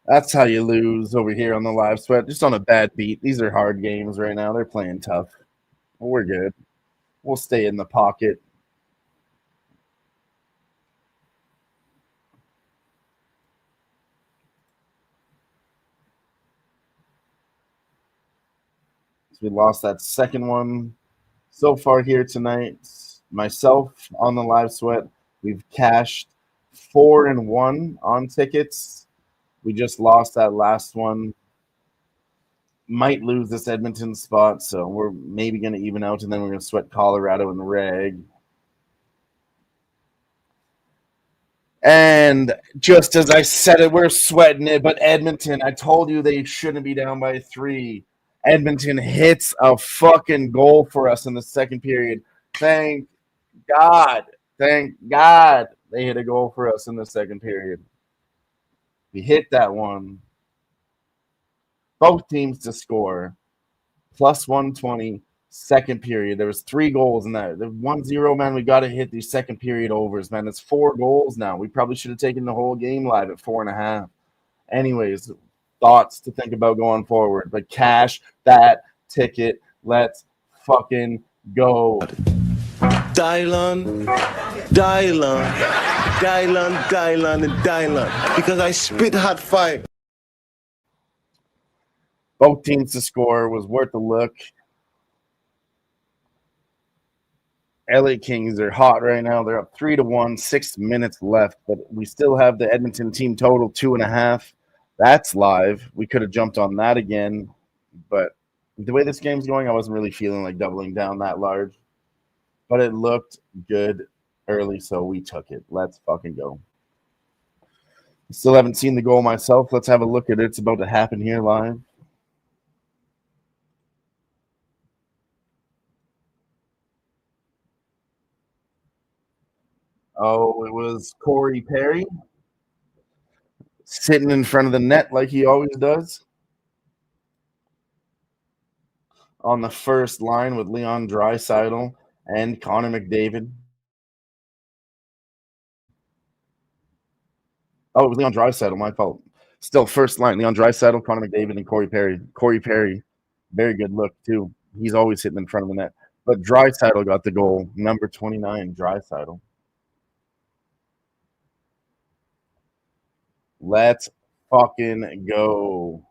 That's how you lose over here on the live sweat. Just on a bad beat. These are hard games right now. They're playing tough. We're good. We'll stay in the pocket. So we lost that second one. So far here tonight, myself on the live sweat, we've cashed 4-1 on tickets. We just lost that last one. Might lose this Edmonton spot, so we're maybe going to even out, and then we're going to sweat Colorado and Reg. And just as I said it, we're sweating it, but Edmonton, I told you they shouldn't be down by 3. Edmonton hits a fucking goal for us in the second period. Thank God. Thank God they hit a goal for us in the second period. We hit that one. Both teams to score. Plus 120, second period. There was 3 goals in that. The 1-0, man, we got to hit these second period overs, man. It's 4 goals now. We probably should have taken the whole game live at 4.5. Anyways, thoughts to think about going forward. But cash that ticket. Let's fucking go. Dylan, because I spit hot fire. Both teams to score was worth a look. LA Kings are hot right now. They're up 3-1, 6 minutes left, but we still have the Edmonton team total 2.5. That's live. We could have jumped on that again, but The way this game's going, I wasn't really feeling like doubling down that large, but it looked good early, so we took it. Let's fucking go. Still haven't seen the goal myself. Let's have a look at it. It's about to happen here live. Oh, it was Corey Perry sitting in front of the net like he always does. On the first line with Leon Draisaitl and Connor McDavid. Oh, it was Leon Draisaitl, my fault. Still first line, Leon Draisaitl, Connor McDavid, and Corey Perry. Corey Perry, very good look, too. He's always hitting in front of the net. But Draisaitl got the goal, number 29, Draisaitl. Let's fucking go.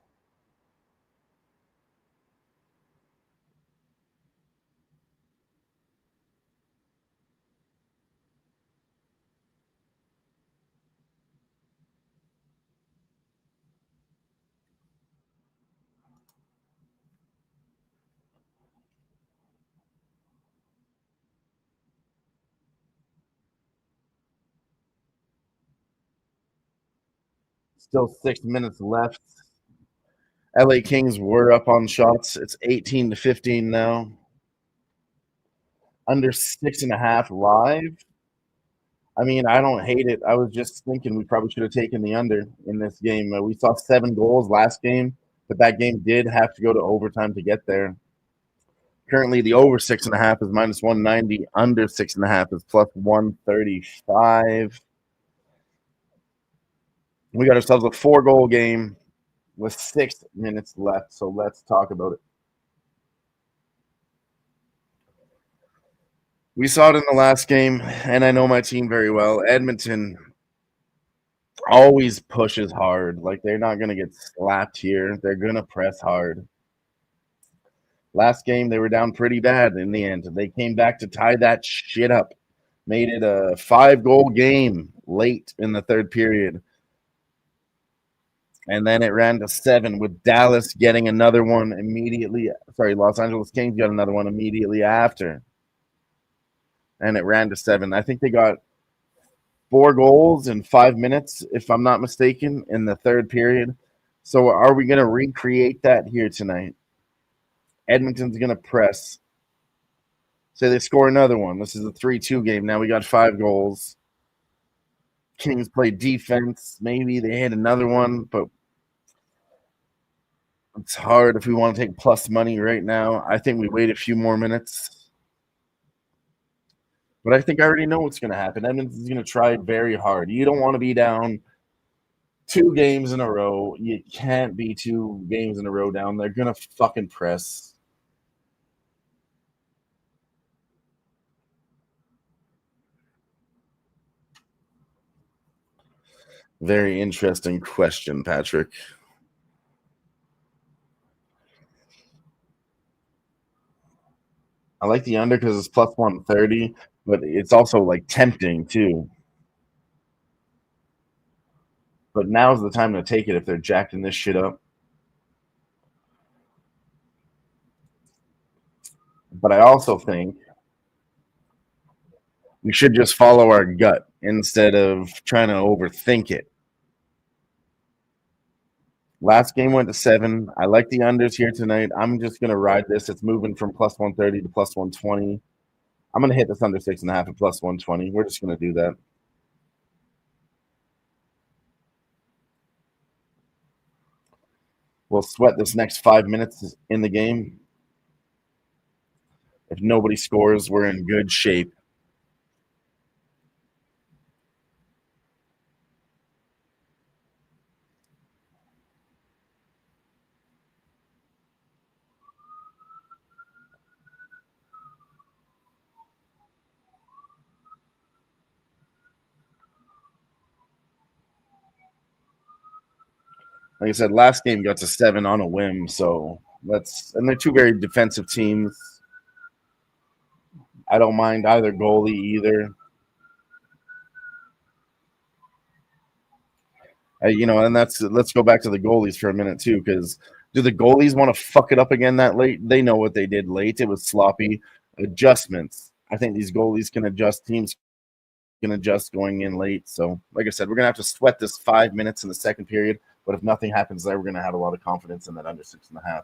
Still 6 minutes left. LA Kings were up on shots. It's 18-15 now. Under 6.5 live. I mean, I don't hate it. I was just thinking we probably should have taken the under in this game. We saw 7 goals last game, but that game did have to go to overtime to get there. Currently, the over 6.5 is minus 190. Under 6.5 is plus 135. We got ourselves a 4-goal game with 6 minutes left, so let's talk about it. We saw it in the last game, and I know my team very well. Edmonton always pushes hard. Like, they're not going to get slapped here. They're going to press hard. Last game, they were down pretty bad in the end. They came back to tie that shit up. Made it a 5-goal game late in the third period. And then it ran to 7 with Dallas getting another one immediately. Sorry, Los Angeles Kings got another one immediately after. And it ran to 7. I think they got 4 goals in 5 minutes, if I'm not mistaken, in the third period. So are we going to recreate that here tonight? Edmonton's going to press. Say they score another one. This is a 3-2 game. Now we got 5 goals. Kings play defense. Maybe they hit another one, but it's hard if we want to take plus money right now. I think we wait a few more minutes. But I think I already know what's going to happen. Edmonton's going to try very hard. You don't want to be down 2 games in a row. You can't be 2 games in a row down. They're going to fucking press. Very interesting question, Patrick. I like the under because it's plus 130, but it's also like tempting too. But now's the time to take it if they're jacking this shit up. But I also think we should just follow our gut instead of trying to overthink it. Last game went to 7. I like the unders here tonight. I'm just going to ride this. It's moving from plus 130 to plus 120. I'm going to hit this under 6.5 at plus 120. We're just going to do that. We'll sweat this next 5 minutes in the game. If nobody scores, we're in good shape. Like I said, last game got to 7 on a whim, so and they're 2 very defensive teams. I don't mind either goalie either. And let's go back to the goalies for a minute too, because Do the goalies want to fuck it up again that late? They know what they did late. It was sloppy adjustments. I think these goalies can adjust. Teams can adjust going in late. So, like I said, we're going to have to sweat this 5 minutes in the second period. But if nothing happens there, we're going to have a lot of confidence in that under 6.5.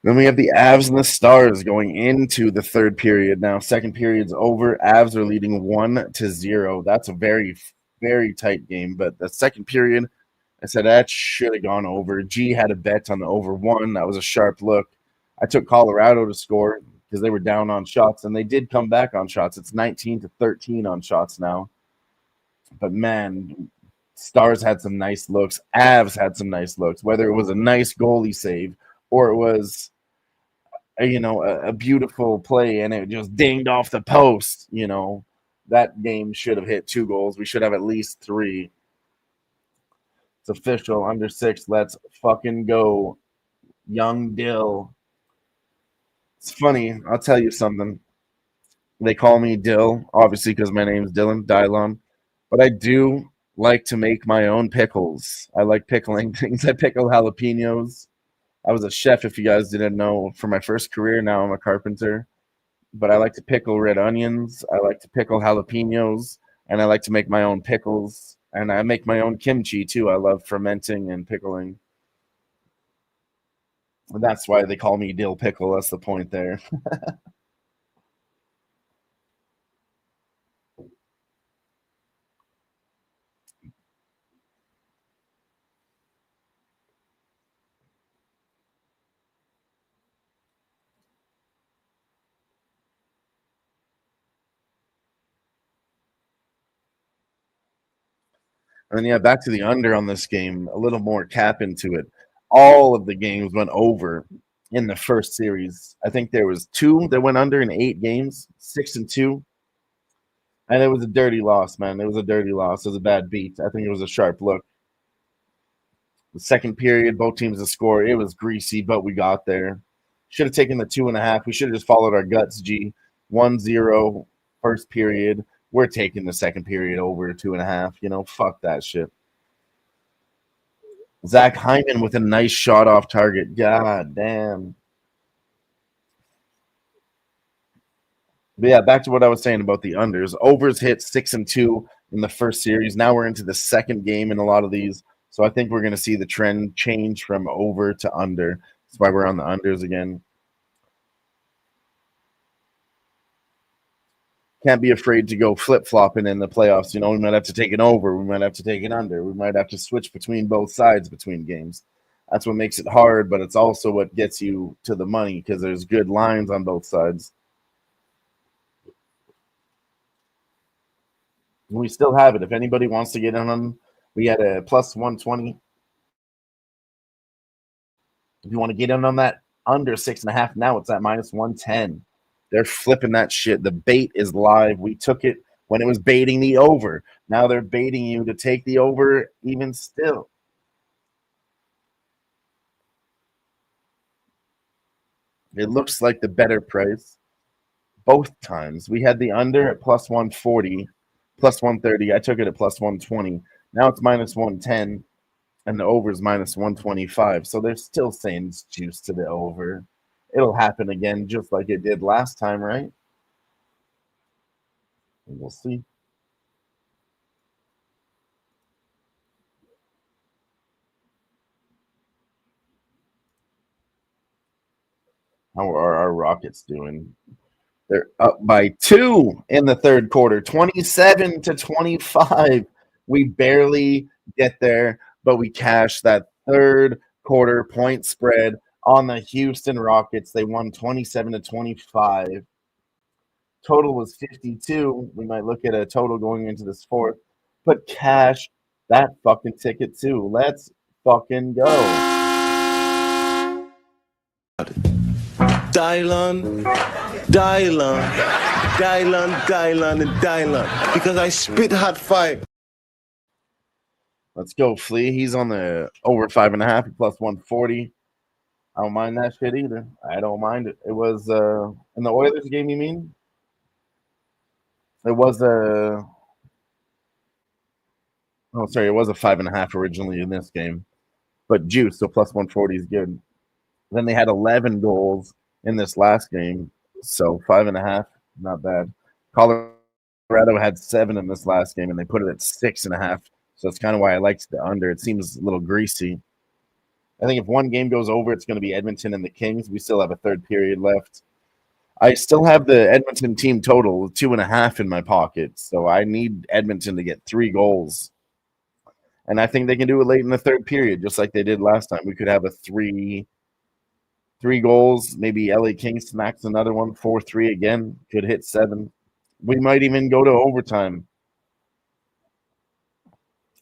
Then we have the Avs and the Stars going into the third period. Now, second period's over. Avs are leading 1-0. That's a very, very tight game. But the second period, I said that should have gone over. G had a bet on the over 1. That was a sharp look. I took Colorado to score because they were down on shots, and they did come back on shots. It's 19-13 on shots now. But, man, Stars had some nice looks. Avs had some nice looks, whether it was a nice goalie save or it was – a beautiful play and it just dinged off the post. That game should have hit 2 goals. We should have at least 3. It's official. Under 6. Let's fucking go. Young Dill. It's funny. I'll tell you something. They call me Dill, obviously, because my name's Dylon. But I do like to make my own pickles. I like pickling things. I pickle jalapenos. I was a chef, if you guys didn't know, for my first career. Now I'm a carpenter. But I like to pickle red onions. I like to pickle jalapenos. And I like to make my own pickles. And I make my own kimchi, too. I love fermenting and pickling. And that's why they call me Dill Pickle. That's the point there. And then, back to the under on this game. A little more cap into it. All of the games went over in the first series. I think there was 2 that went under in 8 games, 6-2. And it was a dirty loss, man. It was a dirty loss. It was a bad beat. I think it was a sharp look. The second period, both teams to score. It was greasy, but we got there. Should have taken the 2.5. We should have just followed our guts, G. 1-0 first period. We're taking the second period over 2.5. Fuck that shit. Zach Hyman with a nice shot off target. God damn. But back to what I was saying about the unders. Overs hit 6-2 in the first series. Now we're into the second game in a lot of these. So I think we're going to see the trend change from over to under. That's why we're on the unders again. Can't be afraid to go flip-flopping in the playoffs. We might have to take it over. We might have to take it under. We might have to switch between both sides between games. That's what makes it hard, but it's also what gets you to the money because there's good lines on both sides. And we still have it. If anybody wants to get in on, we had a plus 120. If you want to get in on that under 6.5, now it's at minus 110. They're flipping that shit. The bait is live. We took it when it was baiting the over. Now they're baiting you to take the over even still. It looks like the better price both times. We had the under at plus 140, plus 130. I took it at plus 120. Now it's minus 110, and the over is minus 125. So they're still saying it's juice to the over. It'll happen again just like it did last time, right? We'll see. How are our Rockets doing? They're up by 2 in the third quarter, 27-25. We barely get there, but we cash that third quarter point spread on the Houston Rockets. They won 27-25. Total was 52. We might look at a total going into this fourth, but cash that fucking ticket too. Let's fucking go. Dylon, because I spit hot fire. Let's go, Flea. He's on the over 5.5 plus 140. I don't mind that shit either. I don't mind it. It was in the Oilers game, you mean? It was Oh, sorry, it was a 5.5 originally in this game, but juice, so plus 140 is good. Then they had 11 goals in this last game, so 5.5, not bad. Colorado had 7 in this last game, and they put it at 6.5. So that's kind of why I liked the under. It seems a little greasy. I think if one game goes over, it's going to be Edmonton and the Kings. We still have a third period left. I still have the Edmonton team total 2.5 in my pocket, so I need Edmonton to get 3 goals. And I think they can do it late in the third period, just like they did last time. We could have a three goals, maybe LA Kings smacks another one, 4-3 again, could hit 7. We might even go to overtime.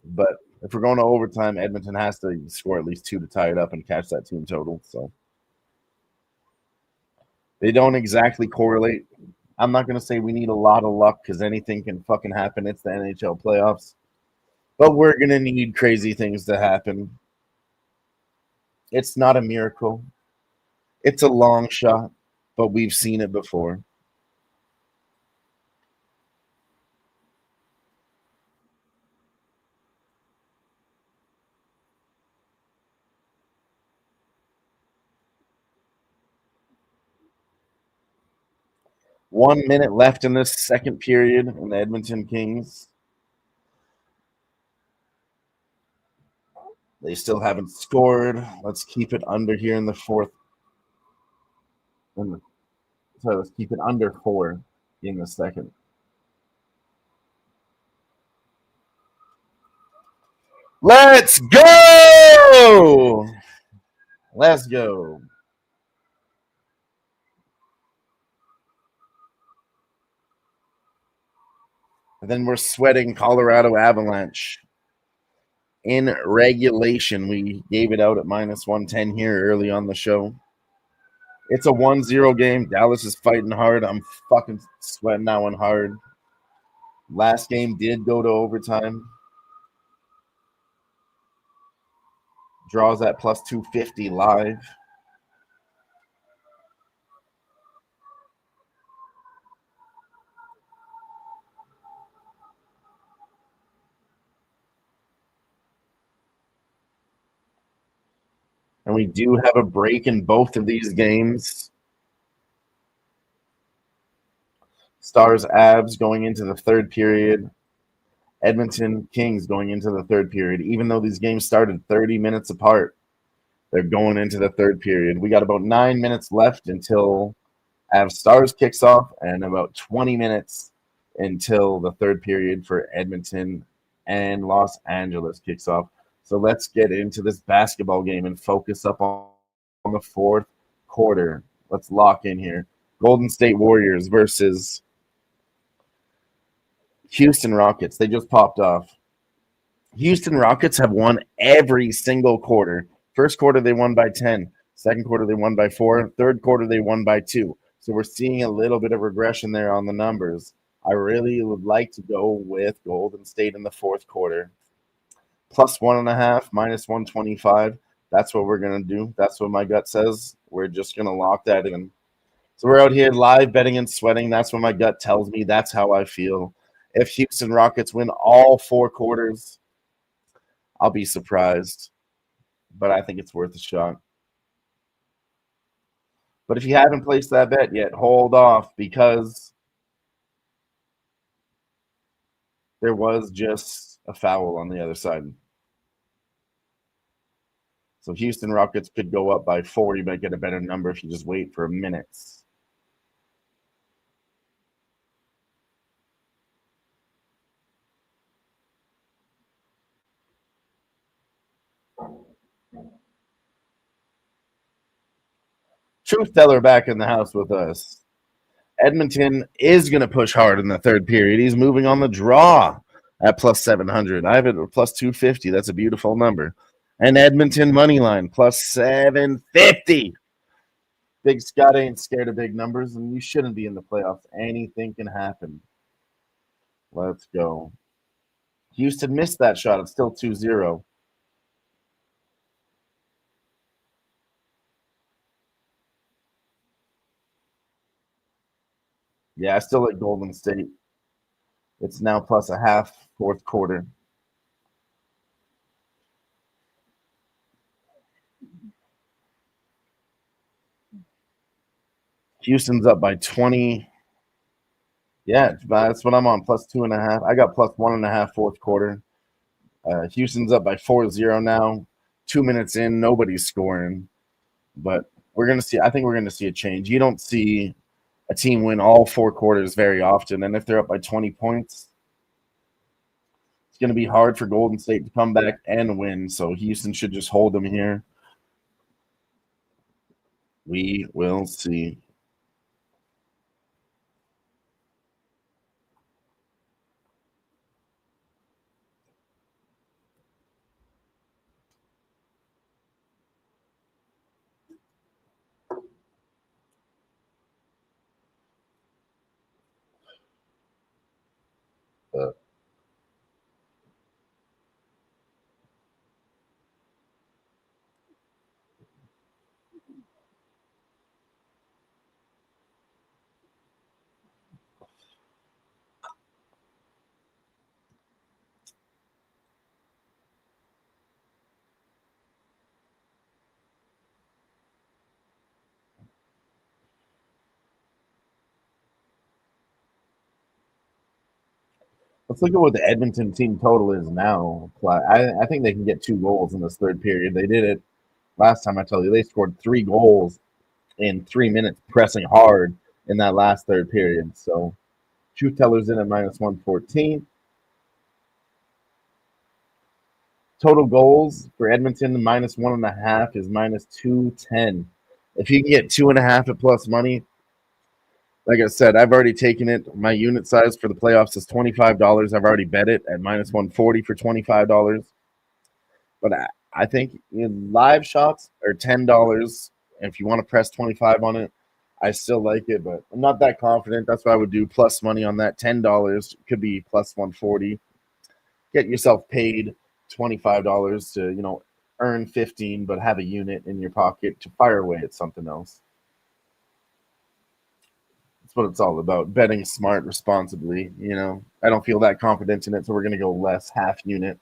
But if we're going to overtime, Edmonton has to score at least 2 to tie it up and catch that team total. So they don't exactly correlate. I'm not going to say we need a lot of luck because anything can fucking happen. It's the NHL playoffs. But we're going to need crazy things to happen. It's not a miracle. It's a long shot, but we've seen it before. One minute left in this second period in the Edmonton Kings. They still haven't scored. Let's keep it under here in the fourth. Sorry, let's keep it under 4 in the second. Let's go! Let's go. And then we're sweating Colorado Avalanche. In regulation, we gave it out at minus 110 here early on the show. It's a 1-0 game. Dallas is fighting hard. I'm fucking sweating that one hard. Last game did go to overtime. Draws at plus 250 live. And we do have a break in both of these games. Stars Avs going into the third period. Edmonton Kings going into the third period. Even though these games started 30 minutes apart, they're going into the third period. We got about 9 minutes left until Avs Stars kicks off, and about 20 minutes until the third period for Edmonton and Los Angeles kicks off. So let's get into this basketball game and focus up on the fourth quarter. Let's lock in here. Golden State Warriors versus Houston Rockets. They just popped off. Houston Rockets have won every single quarter. First quarter, they won by 10. Second quarter, they won by 4. Third quarter, they won by 2. So we're seeing a little bit of regression there on the numbers. I really would like to go with Golden State in the fourth quarter. Plus 1.5, minus 125. That's what we're going to do. That's what my gut says. We're just going to lock that in. So we're out here live betting and sweating. That's what my gut tells me. That's how I feel. If Houston Rockets win all 4 quarters, I'll be surprised. But I think it's worth a shot. But if you haven't placed that bet yet, hold off because there was just a foul on the other side. So Houston Rockets could go up by 4. You might get a better number if you just wait for minutes. Truth Teller back in the house with us. Edmonton is going to push hard in the third period. He's moving on the draw at plus 700. I have it at plus 250. That's a beautiful number. And Edmonton money line plus 750. Big Scott ain't scared of big numbers, and you shouldn't be in the playoffs. Anything can happen. Let's go. Houston missed that shot. It's still 2-0. Yeah, I still like Golden State. It's now plus a half, fourth quarter. Houston's up by 20. Yeah, that's what I'm on, plus 2.5. I got plus 1.5 fourth quarter. Houston's up by 4-0 now. 2 minutes in, nobody's scoring. But we're gonna see. I think we're gonna see a change. You don't see a team win all 4 quarters very often, and if they're up by 20 points, it's gonna be hard for Golden State to come back and win. So Houston should just hold them here. We will see. Let's look at what the Edmonton team total is now. I think they can get 2 goals in this third period. They did it last time. I tell you, they scored 3 goals in 3 minutes, pressing hard in that last third period. So, truth tellers in at minus 114. Total goals for Edmonton minus 1.5 is minus 210. If you can get 2.5 at plus money, like I said, I've already taken it. My unit size for the playoffs is $25. I've already bet it at minus 140 for $25. But I think live shots are $10. If you want to press 25 on it, I still like it, but I'm not that confident. That's why I would do plus money on that. $10 could be plus 140. Get yourself paid $25 to, earn 15, but have a unit in your pocket to fire away at something else. That's what it's all about. Betting smart, responsibly. I don't feel that confident in it, so we're going to go less, half unit.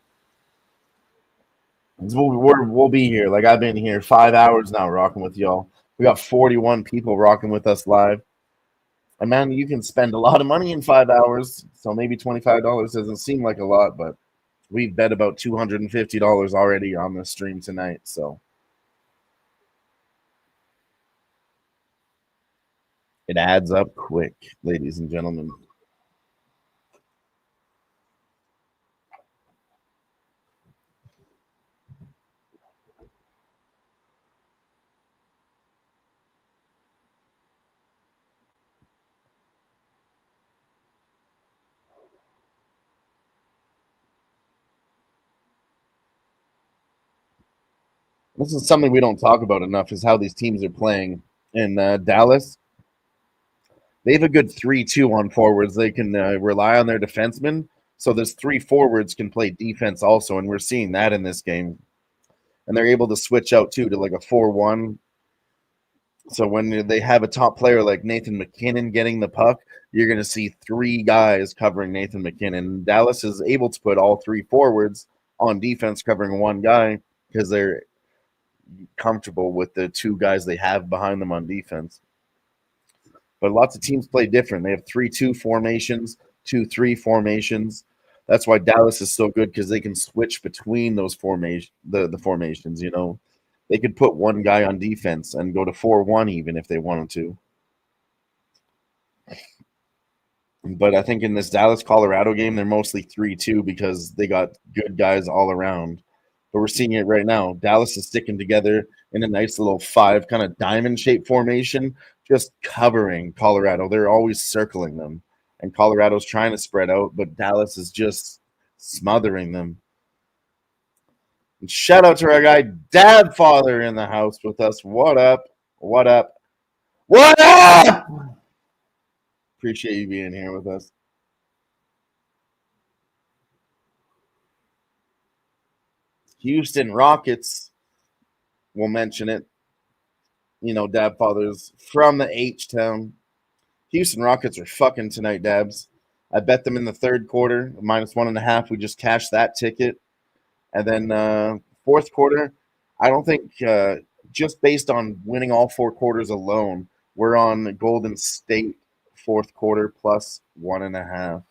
We'll be here. Like I've been here 5 hours now rocking with y'all. We got 41 people rocking with us live. And man, you can spend a lot of money in 5 hours. So maybe $25 doesn't seem like a lot, but we've bet about $250 already on this stream tonight. So it adds up quick, ladies and gentlemen. This is something we don't talk about enough is how these teams are playing. In Dallas, they have a good 3-2 on forwards. They can rely on their defensemen. So those 3 forwards can play defense also, and we're seeing that in this game. And they're able to switch out, too, to like a 4-1. So when they have a top player like Nathan McKinnon getting the puck, you're going to see 3 guys covering Nathan McKinnon. Dallas is able to put all 3 forwards on defense covering 1 guy because they're comfortable with the 2 guys they have behind them on defense. But lots of teams play different. They have 3-2 formations, 2-3 formations. That's why Dallas is so good because they can switch between those the formations. They could put 1 guy on defense and go to 4-1 even if they wanted to. But I think in this Dallas-Colorado game, they're mostly 3-2 because they got good guys all around. But we're seeing it right now. Dallas is sticking together in a nice little 5 kind of diamond-shaped formation, just covering Colorado. They're always circling them. And Colorado's trying to spread out, but Dallas is just smothering them. And shout out to our guy, Dad Father, in the house with us. What up? What up? What up? Appreciate you being here with us. Houston Rockets, we'll mention it. Dab Fathers from the H-Town. Houston Rockets are fucking tonight, Dabs. I bet them in the third quarter, minus 1.5. We just cashed that ticket. And then fourth quarter, I don't think just based on winning all 4 quarters alone, We're on Golden State fourth quarter plus 1.5.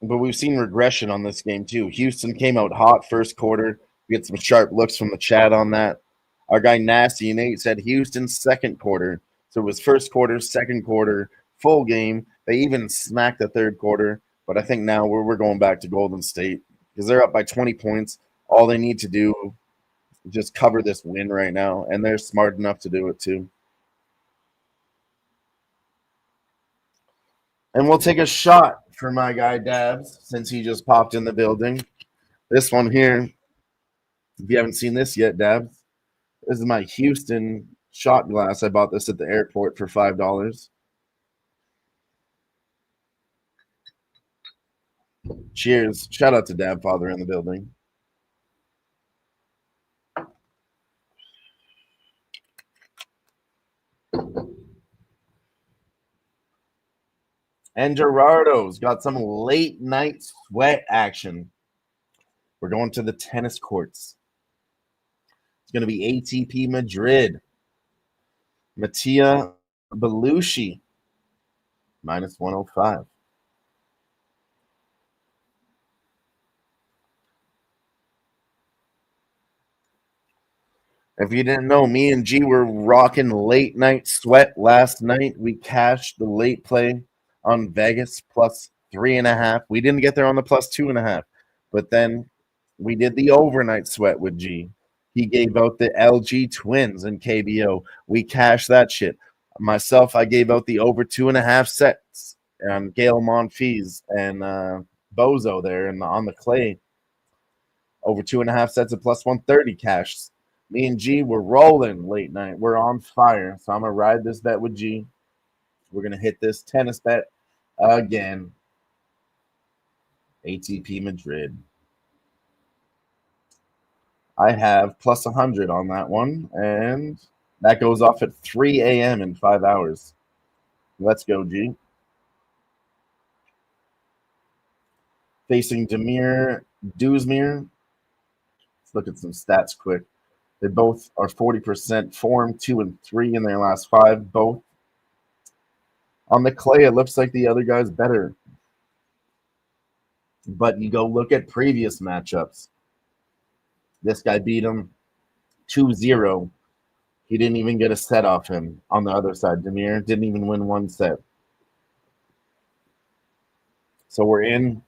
But we've seen regression on this game too. Houston came out hot first quarter. We get some sharp looks from the chat on that. Our guy Nasty and Nate said Houston second quarter. So it was first quarter, second quarter, full game. They even smacked the third quarter. But I think now we're going back to Golden State because they're up by 20 points. All they need to do is just cover this win right now, and they're smart enough to do it too. And we'll take a shot for my guy Dabs since he just popped in the building. This one here, if you haven't seen this yet, Dabs, this is my Houston shot glass. I bought this at the airport for $5. Cheers. Shout out to Dab Father in the building. And Gerardo's got some late night sweat action. We're going to the tennis courts. It's going to be ATP Madrid. Mattia Belushi, minus 105. If you didn't know, me and G were rocking late night sweat last night. We cashed the late play on Vegas plus 3.5. We didn't get there on the plus 2.5, but then we did the overnight sweat with G. He gave out the LG Twins and KBO. We cashed that shit. Myself, I gave out the over 2.5 sets on Gail Monfils and Bozo there and on the clay. Over 2.5 sets of plus 130 cash. Me and G were rolling late night. We're on fire. So I'm going to ride this bet with G. We're going to hit this tennis bet again. ATP Madrid. I have plus 100 on that one. And that goes off at 3 a.m. in 5 hours. Let's go, G. Facing Demir Duzmir. Let's look at some stats quick. They both are 40% form, 2 and 3 in their last 5, both. On the clay, it looks like the other guy's better. But you go look at previous matchups. This guy beat him 2-0. He didn't even get a set off him on the other side. Demir didn't even win one set. So we're in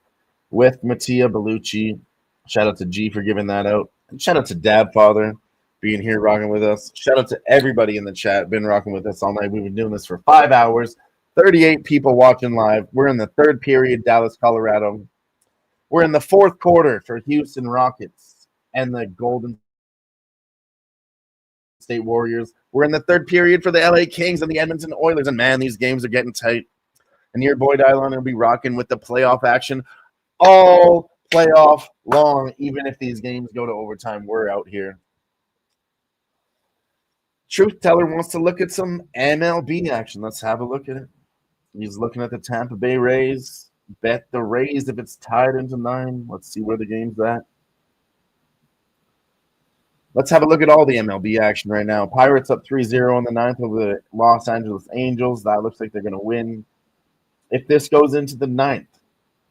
with Mattia Belushi. Shout out to G for giving that out. And shout out to Dab Father being here rocking with us. Shout out to everybody in the chat, been rocking with us all night. We've been doing this for 5 hours. 38 people watching live. We're in the third period, Dallas, Colorado. We're in the fourth quarter for Houston Rockets and the Golden State Warriors. We're in the third period for the LA Kings and the Edmonton Oilers. And man, these games are getting tight. And your boy Dylon will be rocking with the playoff action all playoff long, even if these games go to overtime. We're out here. Truth Teller wants to look at some MLB action. Let's have a look at it. He's looking at the Tampa Bay Rays. Bet the Rays if it's tied into 9. Let's see where the game's at. Let's have a look at all the MLB action right now. Pirates up 3-0 in the 9th over the Los Angeles Angels. That looks like they're going to win. If this goes into the 9th,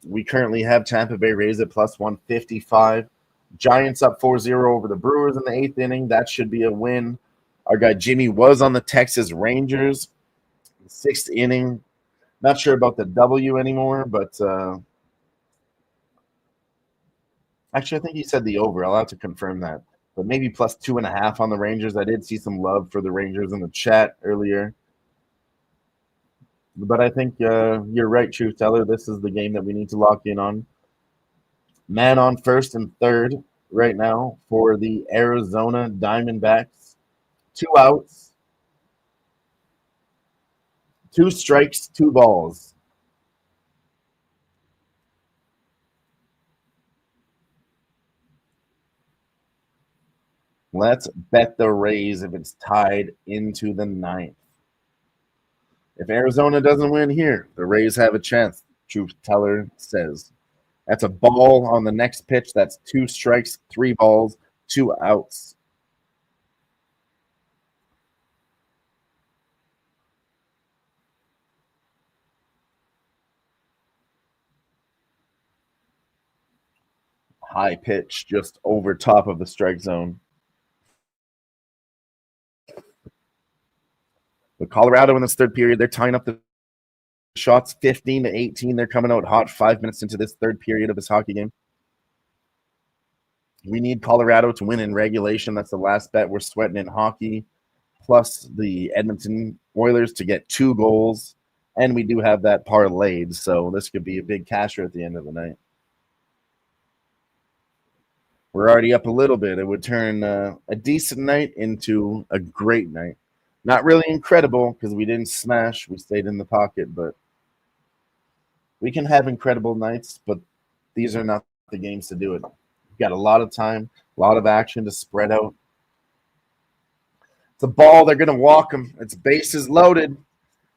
we currently have Tampa Bay Rays at plus 155. Giants up 4-0 over the Brewers in the 8th inning. That should be a win. Our guy Jimmy was on the Texas Rangers. 6th inning. Not sure about the W anymore, but actually I think he said the over. I'll have to confirm that. But maybe plus 2.5 on the Rangers. I did see some love for the Rangers in the chat earlier. But I think you're right, Truth Teller. This is the game that we need to lock in on. Man on first and third right now for the Arizona Diamondbacks. 2 outs. 2 strikes, 2 balls. Let's bet the Rays if it's tied into the 9th. If Arizona doesn't win here, the Rays have a chance, truth teller says. That's a ball on the next pitch. That's 2 strikes, 3 balls, 2 outs. High pitch just over top of the strike zone. But Colorado in this third period, they're tying up the shots 15-18. They're coming out hot 5 minutes into this third period of this hockey game. We need Colorado to win in regulation. That's the last bet we're sweating in hockey. Plus the Edmonton Oilers to get 2 goals. And we do have that parlayed, so this could be a big casher at the end of the night. We're already up a little bit. It would turn a decent night into a great night. Not really incredible because we didn't smash. We stayed in the pocket, but we can have incredible nights, but these are not the games to do it. We've got a lot of time, a lot of action to spread out. It's a ball. They're going to walk them. It's bases loaded.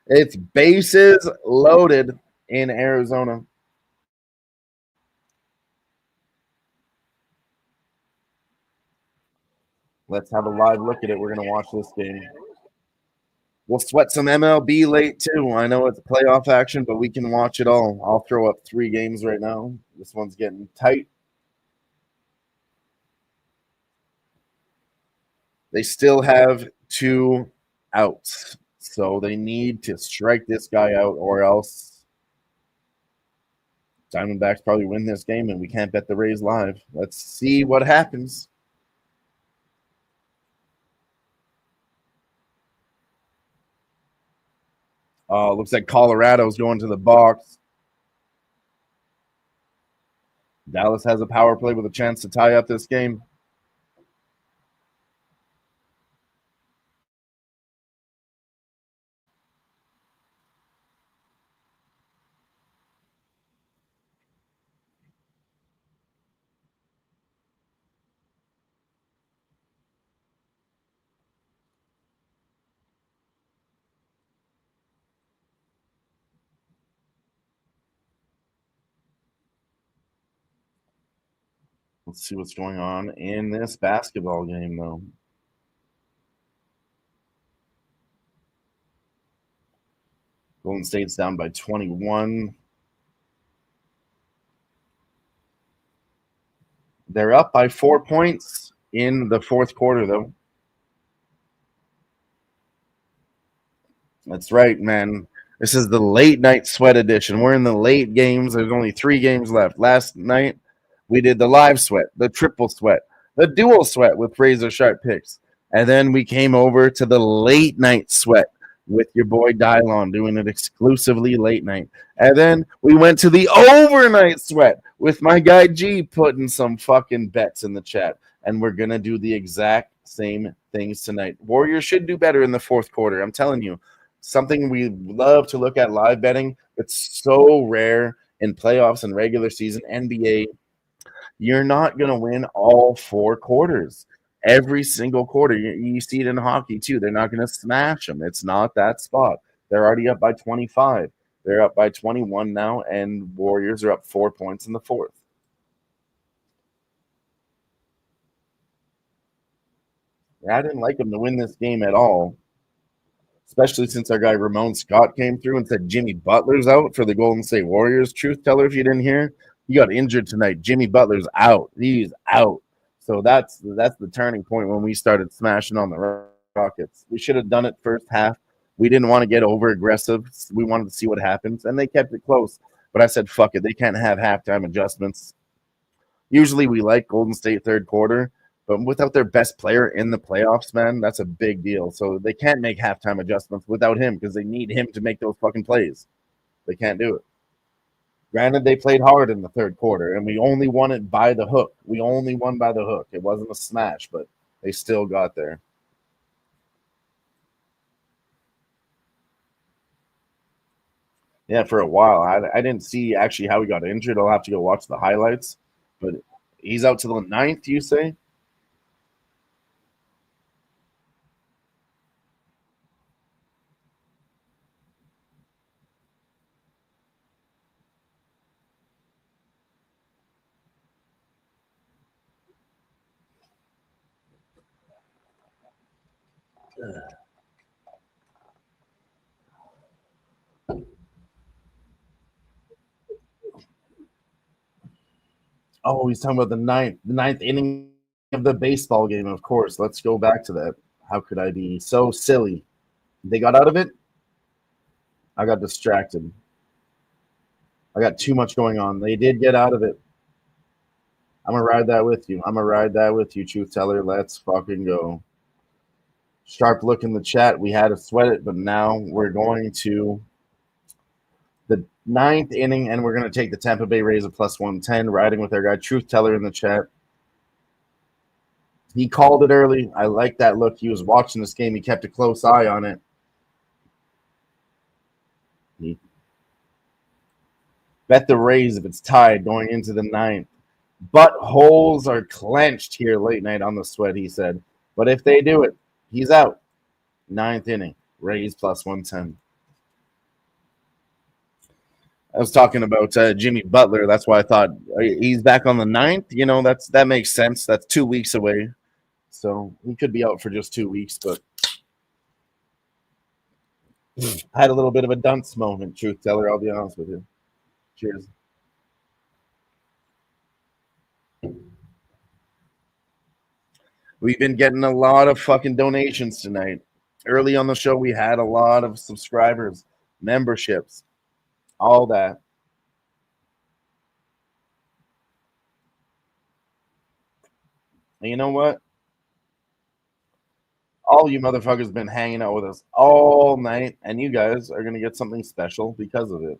It's bases loaded in Arizona. Let's have a live look at it. We're going to watch this game. We'll sweat some MLB late, too. I know it's playoff action, but we can watch it all. I'll throw up 3 games right now. This one's getting tight. They still have 2 outs, so they need to strike this guy out or else Diamondbacks probably win this game, and we can't bet the Rays live. Let's see what happens. Oh, looks like Colorado's going to the box. Dallas has a power play with a chance to tie up this game. Let's see what's going on in this basketball game, though. Golden State's down by 21. They're up by 4 points in the fourth quarter, though. That's right, man. This is the late night sweat edition. We're in the late games. There's only 3 games left. Last night, we did the live sweat, the triple sweat, the dual sweat with razor sharp picks. And then we came over to the late night sweat with your boy Dylon doing it exclusively late night. And then we went to the overnight sweat with my guy G putting some fucking bets in the chat. And we're going to do the exact same things tonight. Warriors should do better in the fourth quarter. I'm telling you. Something we love to look at live betting. It's so rare in playoffs and regular season NBA. You're not going to win all 4 quarters. Every single quarter. You see it in hockey, too. They're not going to smash them. It's not that spot. They're already up by 25. They're up by 21 now, and Warriors are up 4 points in the fourth. I didn't like them to win this game at all. Especially since our guy Ramon Scott came through and said Jimmy Butler's out for the Golden State Warriors. Truth teller, if you didn't hear, he got injured tonight. Jimmy Butler's out. He's out. So that's the turning point when we started smashing on the Rockets. We should have done it first half. We didn't want to get over aggressive. We wanted to see what happens, and they kept it close. But I said, fuck it. They can't have halftime adjustments. Usually we like Golden State third quarter. But without their best player in the playoffs, man, that's a big deal. So they can't make halftime adjustments without him because they need him to make those fucking plays. They can't do it. Granted, they played hard in the third quarter, and we only won it by the hook. We only won by the hook. It wasn't a smash, but they still got there. Yeah, for a while. I didn't see actually how he got injured. I'll have to go watch the highlights. But he's out to the 9th, you say? Oh, he's talking about the ninth inning of the baseball game. Of course, let's go back to that. How could I be so silly? They got out of it. I got distracted. I got too much going on. They did get out of it. I'm gonna ride that with you. I'm gonna ride that with you, truth teller. Let's fucking go. Sharp look in the chat. We had to sweat it, but now we're going to the ninth inning, and we're going to take the Tampa Bay Rays at plus 110, riding with our guy, Truth Teller, in the chat. He called it early. I like that look. He was watching this game. He kept a close eye on it. He bet the Rays if it's tied going into the ninth. Buttholes are clenched here late night on the sweat, he said. But if they do it, he's out. Ninth inning. Rays plus 110. I was talking about Jimmy Butler. That's why I thought he's back on the ninth. You know, that makes sense. That's 2 weeks away. So he could be out for just 2 weeks, but I had a little bit of a dunce moment, truth teller. I'll be honest with you. Cheers. We've been getting a lot of fucking donations tonight. Early on the show, we had a lot of subscribers, memberships, all that. And you know what? All you motherfuckers been hanging out with us all night, and you guys are going to get something special because of it.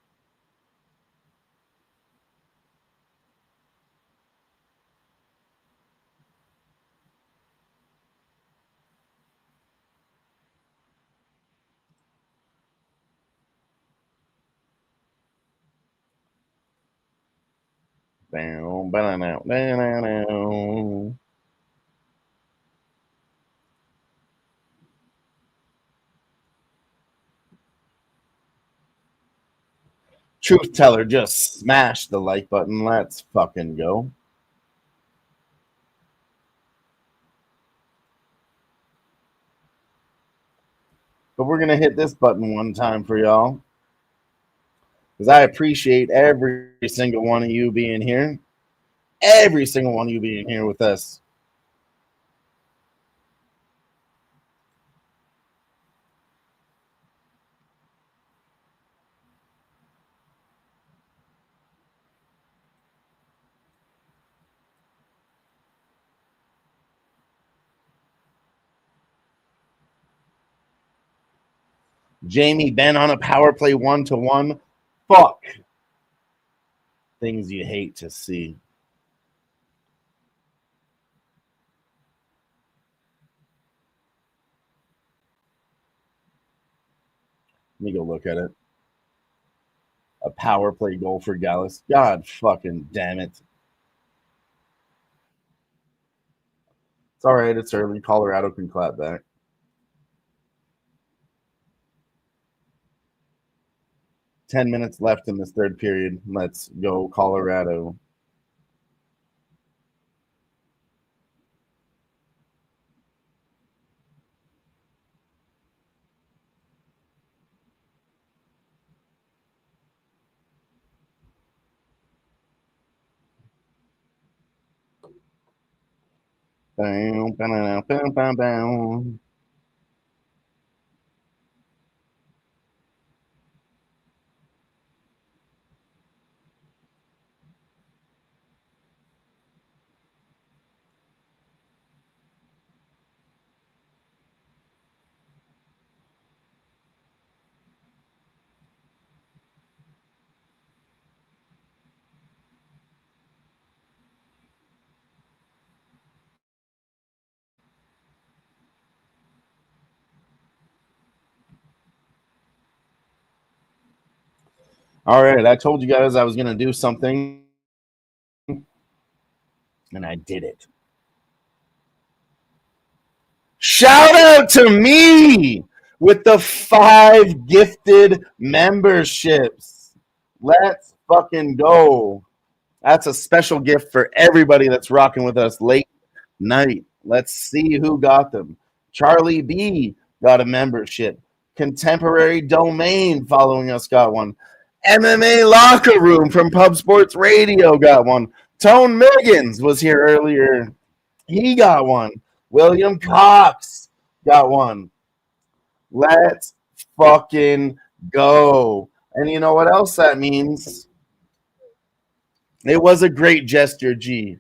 Down, down, down, down, down. Truth teller, just smash the like button. Let's fucking go. But we're going to hit this button one time for y'all. Because I appreciate every single one of you being here. Every single one of you being here with us. Jamie Ben on a power play 1-1. Fuck. Things you hate to see. Let me go look at it. A power play goal for Gallus. God fucking damn it. It's all right. It's early. Colorado can clap back. Ten minutes left in this third period. Let's go, Colorado. Bow, bow, bow, bow, bow. All right, I told you guys I was going to do something, and I did it. Shout out to me with the 5 gifted memberships. Let's fucking go. That's a special gift for everybody that's rocking with us late night. Let's see who got them. Charlie B, got a membership. Contemporary Domain following us got one. MMA Locker Room from Pub Sports Radio got one. Tone Miggins was here earlier. He got one. William Cox got one. Let's fucking go. And you know what else that means? It was a great gesture, G.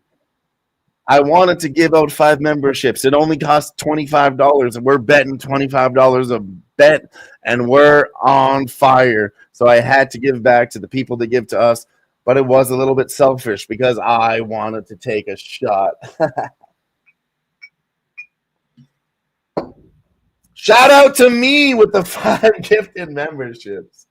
I wanted to give out 5 memberships. It only cost $25, and we're betting $25 a bet, and we're on fire. So I had to give back to the people that give to us, but it was a little bit selfish because I wanted to take a shot. Shout out to me with the 5 gifted memberships.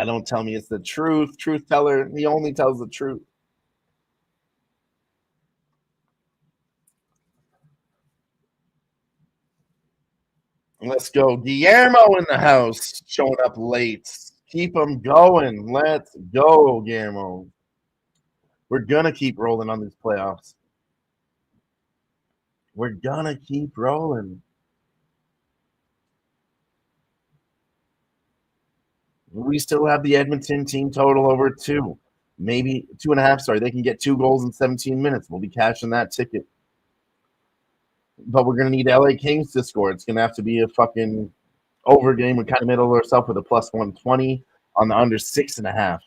Don't tell me it's the truth. Truth teller, he only tells the truth. Let's go. Guillermo in the house, showing up late. Keep them going. Let's go, Guillermo. We're going to keep rolling on these playoffs. We're going to keep rolling. We still have the Edmonton team total over 2. Maybe 2.5. Sorry, they can get 2 goals in 17 minutes. We'll be cashing that ticket. But we're going to need LA Kings to score. It's going to have to be a fucking over game. We kind of middle ourselves with a plus 120 on the under 6.5.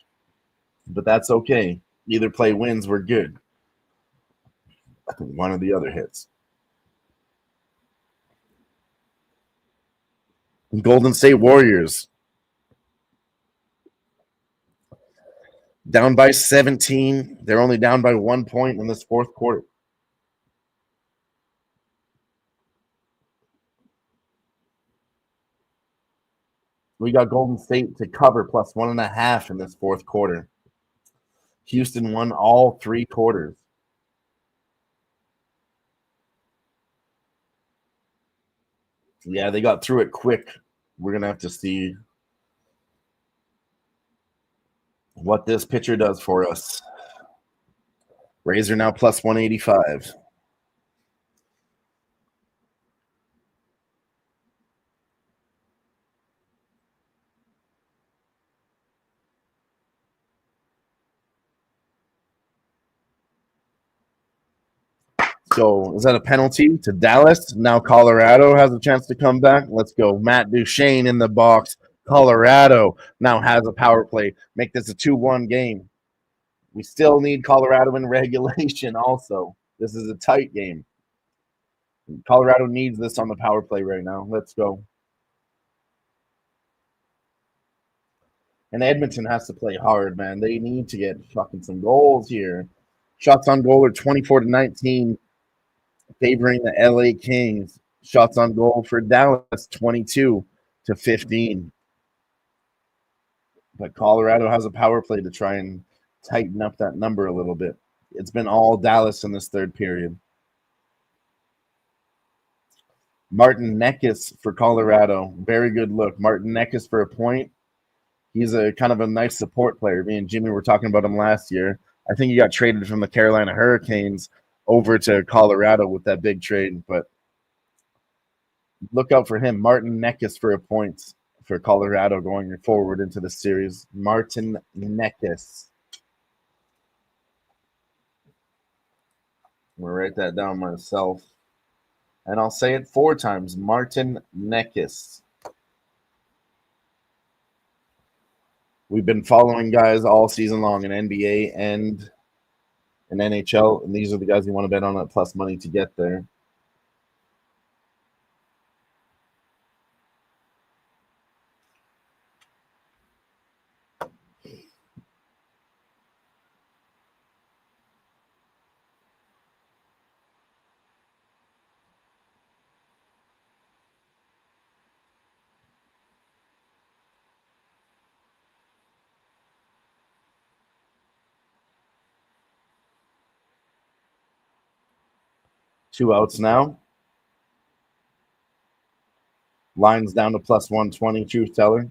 But that's okay. Either play wins, we're good. I think one of the other hits. Golden State Warriors. Down by 17. They're only down by 1 point in this fourth quarter. We got Golden State to cover plus 1.5 in this fourth quarter. Houston won all 3 quarters. Yeah, they got through it quick. We're going to have to see what this pitcher does for us. Rays are now plus 185. So is that a penalty to Dallas? Now Colorado has a chance to come back. Let's go. Matt Duchene in the box. Colorado now has a power play. Make this a 2-1 game. We still need Colorado in regulation also. This is a tight game. Colorado needs this on the power play right now. Let's go. And Edmonton has to play hard, man. They need to get fucking some goals here. Shots on goal are 24-19, favoring the LA Kings. Shots on goal for Dallas, 22-15. But Colorado has a power play to try and tighten up that number a little bit. It's been all Dallas in this third period. Martin Nekes for Colorado. Very good look. Martin Nekes for a point. He's a kind of a nice support player. Me and Jimmy were talking about him last year. I think he got traded from the Carolina Hurricanes over to Colorado with that big trade. But look out for him. Martin Nekes for a point for Colorado going forward into the series. Martin Nekes. I'm going to write that down myself. And I'll say it 4 times. Martin Nekes. We've been following guys all season long in NBA and in NHL, and these are the guys you want to bet on at plus money to get there. Two outs now. Lines down to plus 120, truth teller.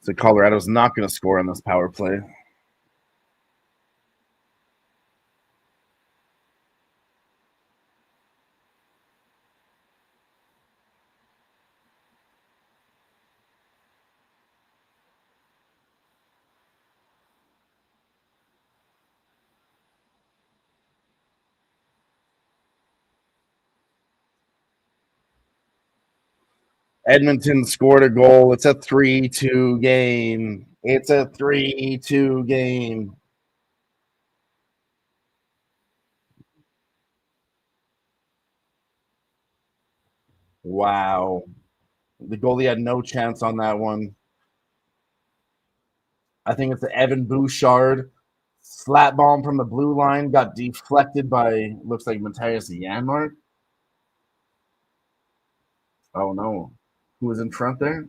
So Colorado's not going to score on this power play. Edmonton scored a goal. It's a 3-2 game. It's a 3-2 game. Wow. The goalie had no chance on that one. I think it's the Evan Bouchard slap bomb from the blue line got deflected by, looks like Matthias Janmark. Oh no. Who was in front there?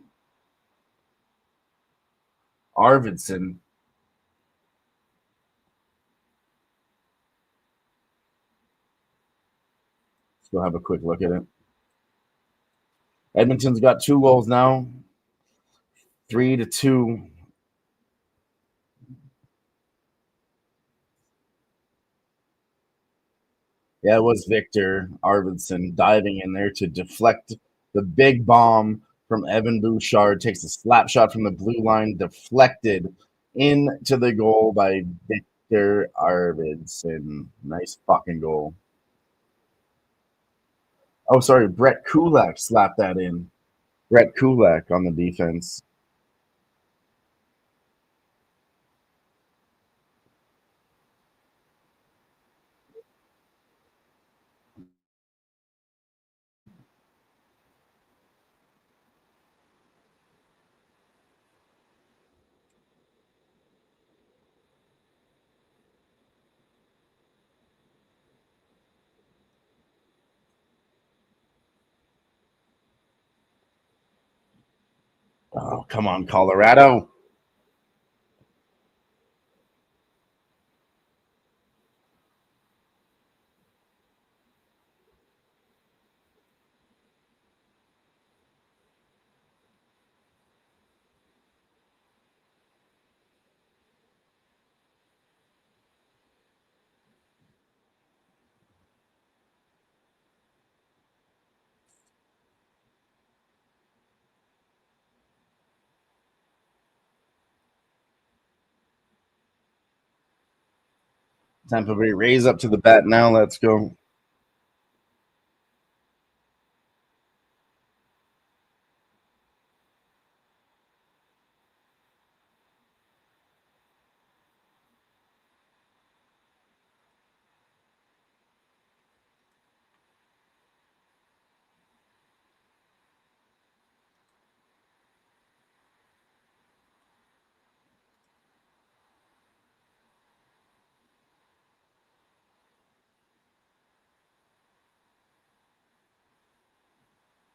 Arvidsson. Let's go have a quick look at it. Edmonton's got 2 goals now. 3-2. Yeah, it was Victor Arvidsson diving in there to deflect the big bomb from Evan Bouchard. Takes a slap shot from the blue line, deflected into the goal by Victor Arvidsson. Nice fucking goal. Oh, sorry, Brett Kulak slapped that in. Brett Kulak on the defense. Oh, come on, Colorado. Tampa Bay Rays up to the bat now. Let's go.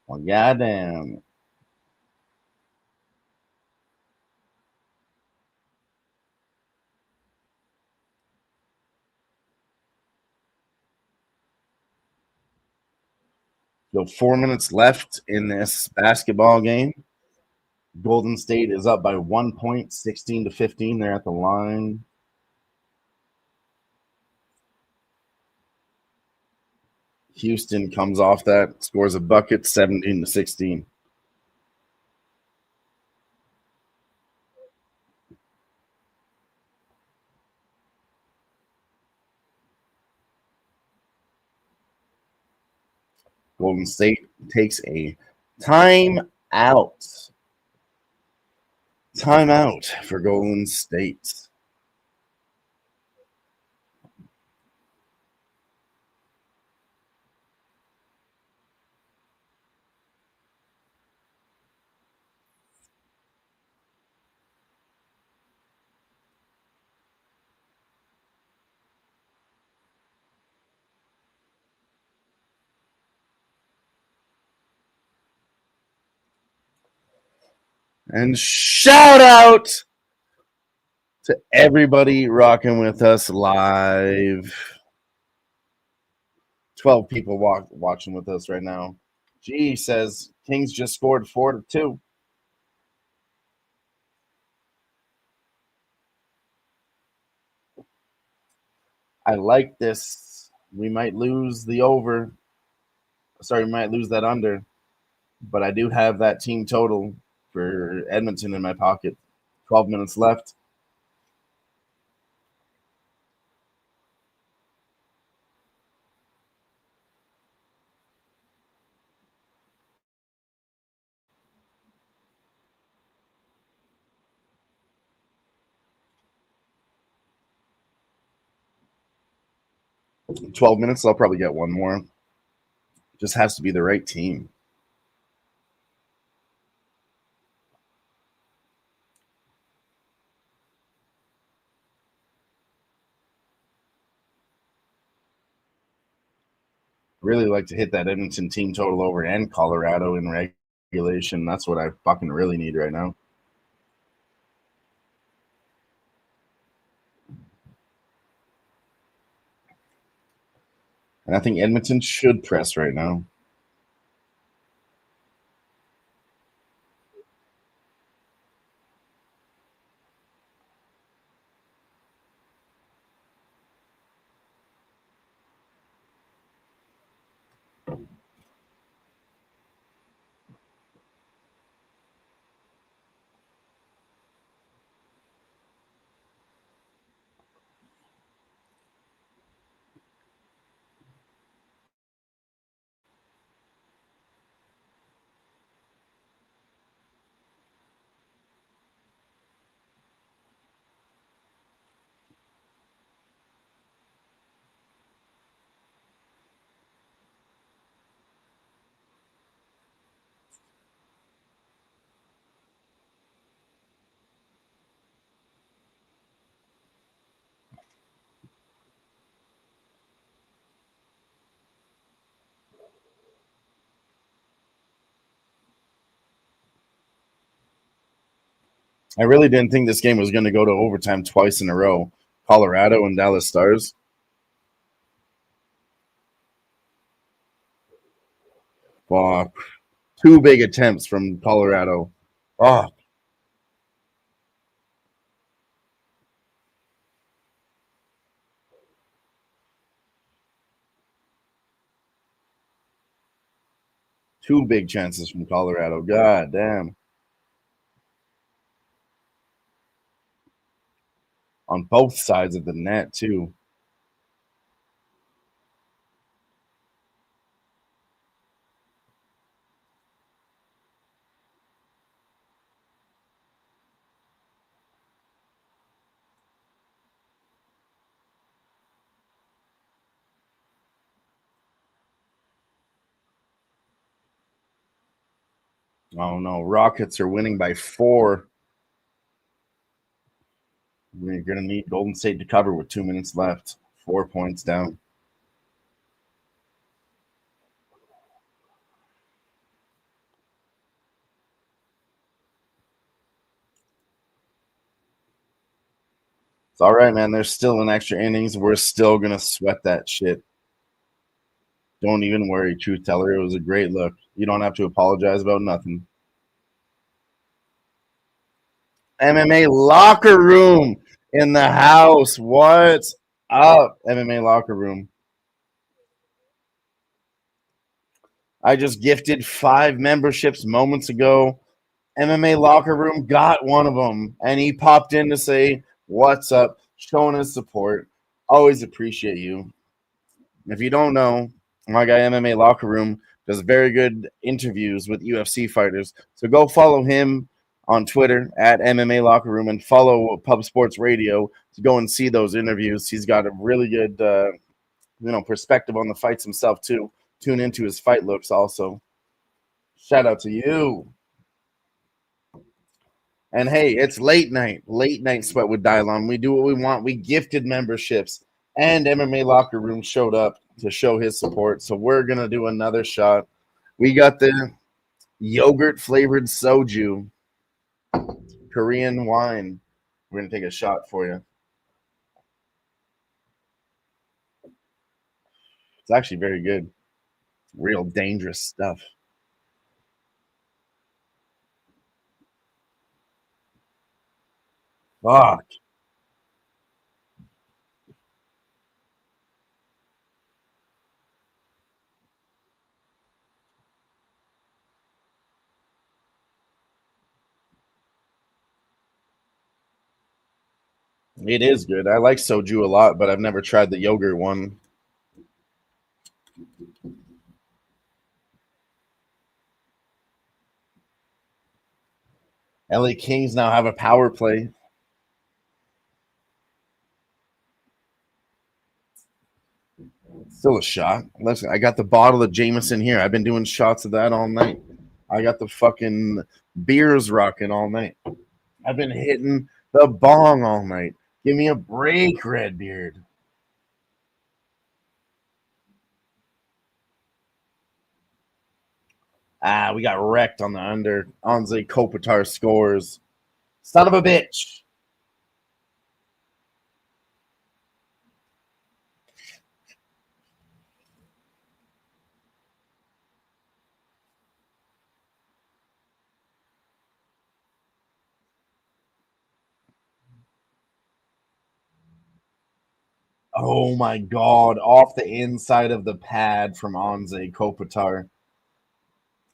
Well, goddamn. So 4 minutes left in this basketball game. Golden State is up by 1 point, 16-15. They're at the line. Houston comes off that, scores a bucket, 17-16. Golden State takes a timeout. Timeout for Golden State. And shout out to everybody rocking with us live. 12 people watching with us right now. G says Kings just scored 4-2. I like this. We might lose the over. Sorry, we might lose that under. But I do have that team total for Edmonton in my pocket. 12 minutes left. $12 minutes, I'll probably get one more. Just has to be the right team. Really like to hit that Edmonton team total over and Colorado in regulation. That's what I fucking really need right now. And I think Edmonton should press right now. I really didn't think this game was going to go to overtime twice in a row. Colorado and Dallas Stars. Fuck. Two big attempts from Colorado. Oh. Two big chances from Colorado. God damn. On both sides of the net, too. Oh, no. Rockets are winning by 4. We're going to need Golden State to cover with 2 minutes left. 4 points down. It's all right, man. There's still an extra innings. We're still going to sweat that shit. Don't even worry, truth teller. It was a great look. You don't have to apologize about nothing. MMA locker room in the house. What's up, MMA locker room? I just gifted 5 memberships moments ago. MMA locker room got one of them, and he popped in to say, "What's up?" Showing his support. Always appreciate you. If you don't know, my guy MMA locker room does very good interviews with UFC fighters. So go follow him on Twitter at MMA Locker Room and follow Pub Sports Radio to go and see those interviews. He's got a really good, perspective on the fights himself too. Tune into his fight looks also. Shout out to you. And hey, it's late night sweat with Dylon. We do what we want. We gifted memberships, and MMA Locker Room showed up to show his support. So we're gonna do another shot. We got the yogurt flavored soju. Korean wine. We're going to take a shot for you. It's actually very good. Real dangerous stuff. Fuck. It is good. I like soju a lot, but I've never tried the yogurt one. LA Kings now have a power play. Still a shot. Listen, I got the bottle of Jameson here. I've been doing shots of that all night. I got the fucking beers rocking all night. I've been hitting the bong all night. Give me a break, Redbeard. We got wrecked on the under. Anze Kopitar scores. Son of a bitch. Oh my god, off the inside of the pad from Anze Kopitar.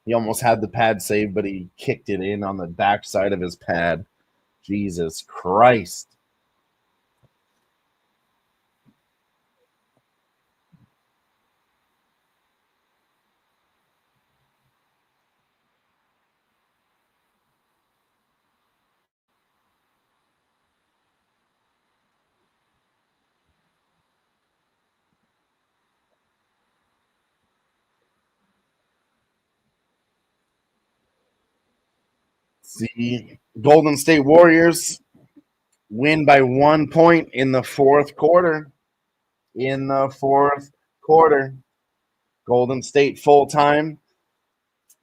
He almost had the pad saved, but he kicked it in on the backside of his pad. Jesus Christ. See, Golden State Warriors win by 1 point in the fourth quarter. In the fourth quarter, Golden State full time.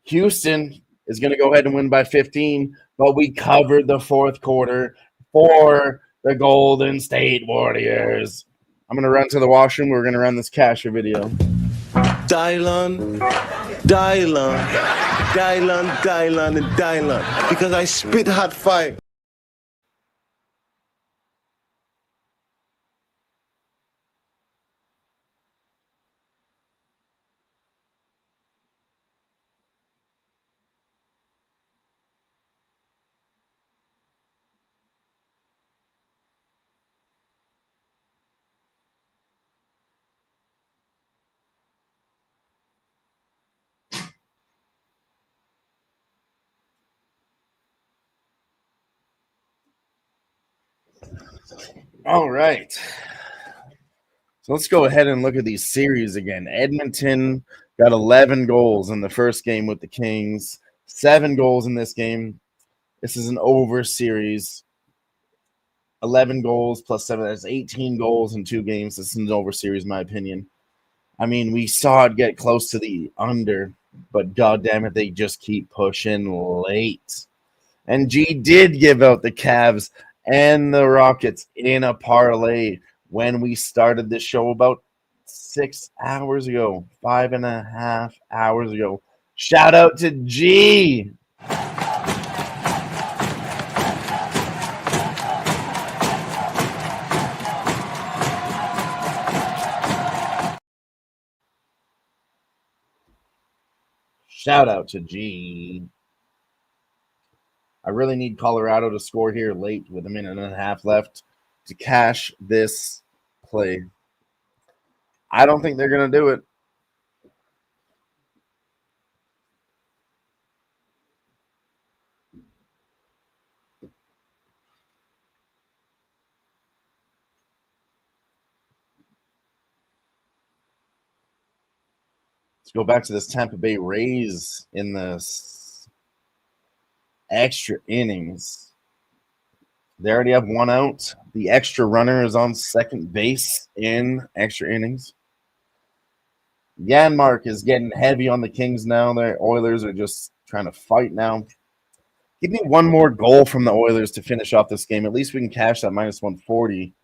Houston is going to go ahead and win by 15, but we covered the fourth quarter for the Golden State Warriors. I'm going to run to the washroom. We're going to run this Casher video. Dylan, Dylan, Dylan, Dylan, and Dylan. Because I spit hot fire. All right. So let's go ahead and look at these series again. Edmonton got 11 goals in the first game with the Kings, 7 goals in this game. This is an over series. 11 goals plus 7. That's 18 goals in 2 games. This is an over series, in my opinion. I mean, we saw it get close to the under, but God damn it, they just keep pushing late. And G did give out the Cavs and the Rockets in a parlay when we started this show about 6 hours ago, 5.5 hours ago. Shout out to G. Shout out to G. I really need Colorado to score here late with 1.5 minutes left to cash this play. I don't think they're going to do it. Let's go back to this Tampa Bay Rays in this extra innings. They already have 1 out. The extra runner is on second base in extra innings. Yanmark is getting heavy on the Kings now. Their Oilers are just trying to fight now. Give me one more goal from the Oilers to finish off this game. At least we can cash that minus 140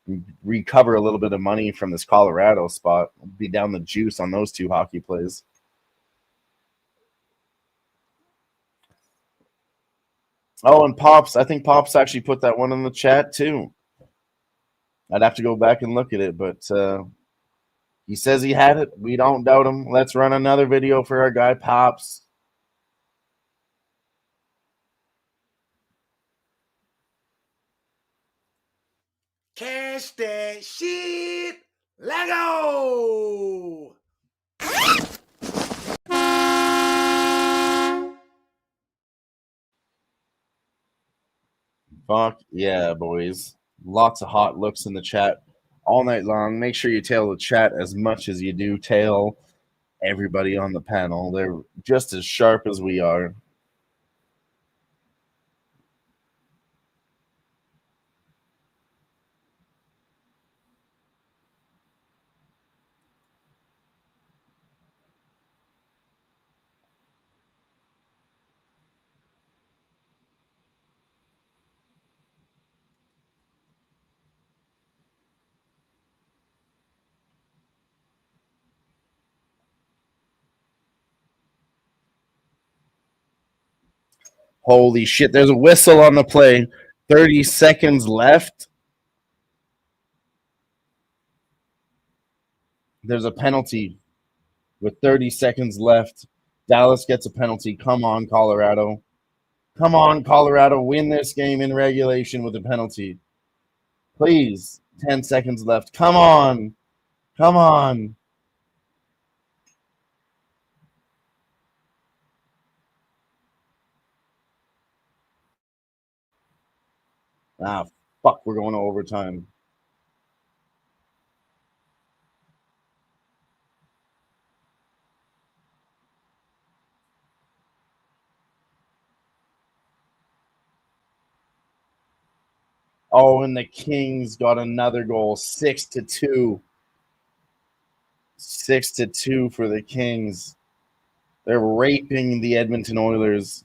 and recover a little bit of money from this Colorado spot. We'll be down the juice on those two hockey plays. Oh, and Pops. I think Pops actually put that one in the chat too. I'd have to go back and look at it, but he says he had it. We don't doubt him. Let's run another video for our guy Pops. Cash that shit. Let go. Fuck yeah, boys. Lots of hot looks in the chat all night long. Make sure you tail the chat as much as you do tail everybody on the panel. They're just as sharp as we are. Holy shit, there's a whistle on the play. 30 seconds left. There's a penalty with 30 seconds left. Dallas gets a penalty. Come on, Colorado. Come on, Colorado. Win this game in regulation with a penalty. Please. 10 seconds left. Come on. Come on. Ah, fuck. We're going to overtime. Oh, and the Kings got another goal. 6-2. 6-2 for the Kings. They're raping the Edmonton Oilers.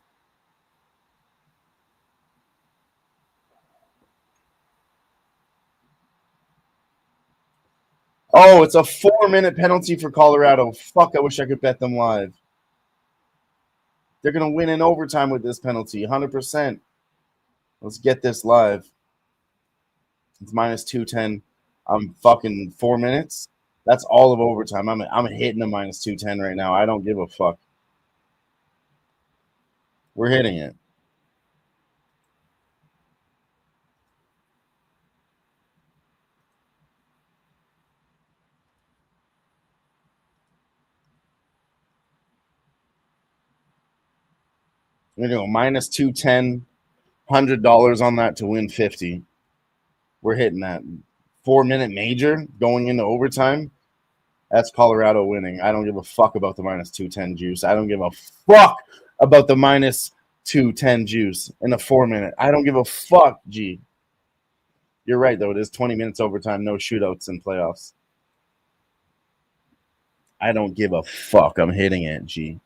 Oh, it's a 4-minute penalty for Colorado. Fuck, I wish I could bet them live. They're going to win in overtime with this penalty, 100%. Let's get this live. It's minus 210. I'm fucking 4 minutes. That's all of overtime. I'm hitting a minus 210 right now. I don't give a fuck. We're hitting it. We're going to go minus 210, $100 on that to win 50. We're hitting that. 4-minute major going into overtime. That's Colorado winning. I don't give a fuck about the minus 210 juice. I don't give a fuck about the minus 210 juice in a 4-minute. I don't give a fuck, G. You're right, though. It is 20 minutes overtime, no shootouts in playoffs. I don't give a fuck. I'm hitting it, G.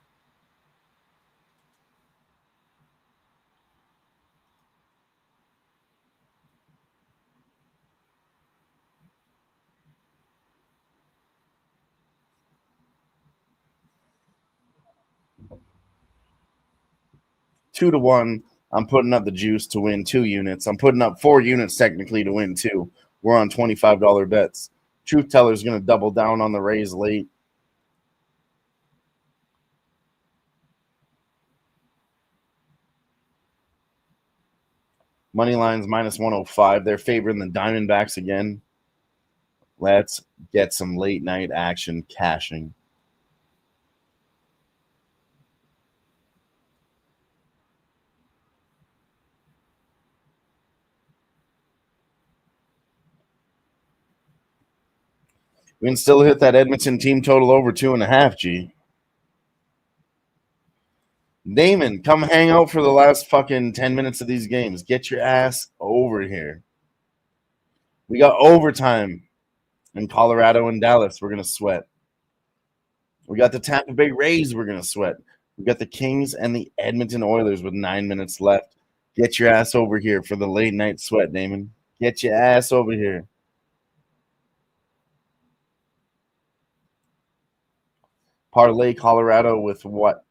Two to one. I'm putting up the juice to win 2 units. I'm putting up 4 units technically to win 2. We're on $25 bets. Truth Teller's going to double down on the Rays late. Money lines minus 105. They're favoring the Diamondbacks again. Let's get some late night action cashing. We can still hit that Edmonton team total over 2.5, G. Damon, come hang out for the last fucking 10 minutes of these games. Get your ass over here. We got overtime in Colorado and Dallas. We're going to sweat. We got the Tampa Bay Rays. We're going to sweat. We got the Kings and the Edmonton Oilers with 9 minutes left. Get your ass over here for the late night sweat, Damon. Get your ass over here. Parlay Colorado with what?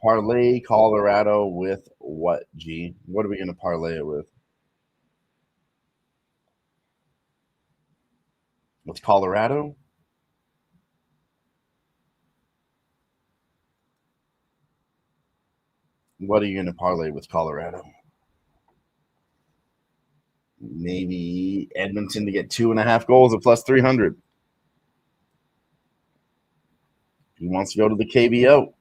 Parlay Colorado with what, G? What are we going to parlay it with? With Colorado? What are you going to parlay with Colorado? Maybe Edmonton to get 2.5 goals at plus 300. He wants to go to the KBO.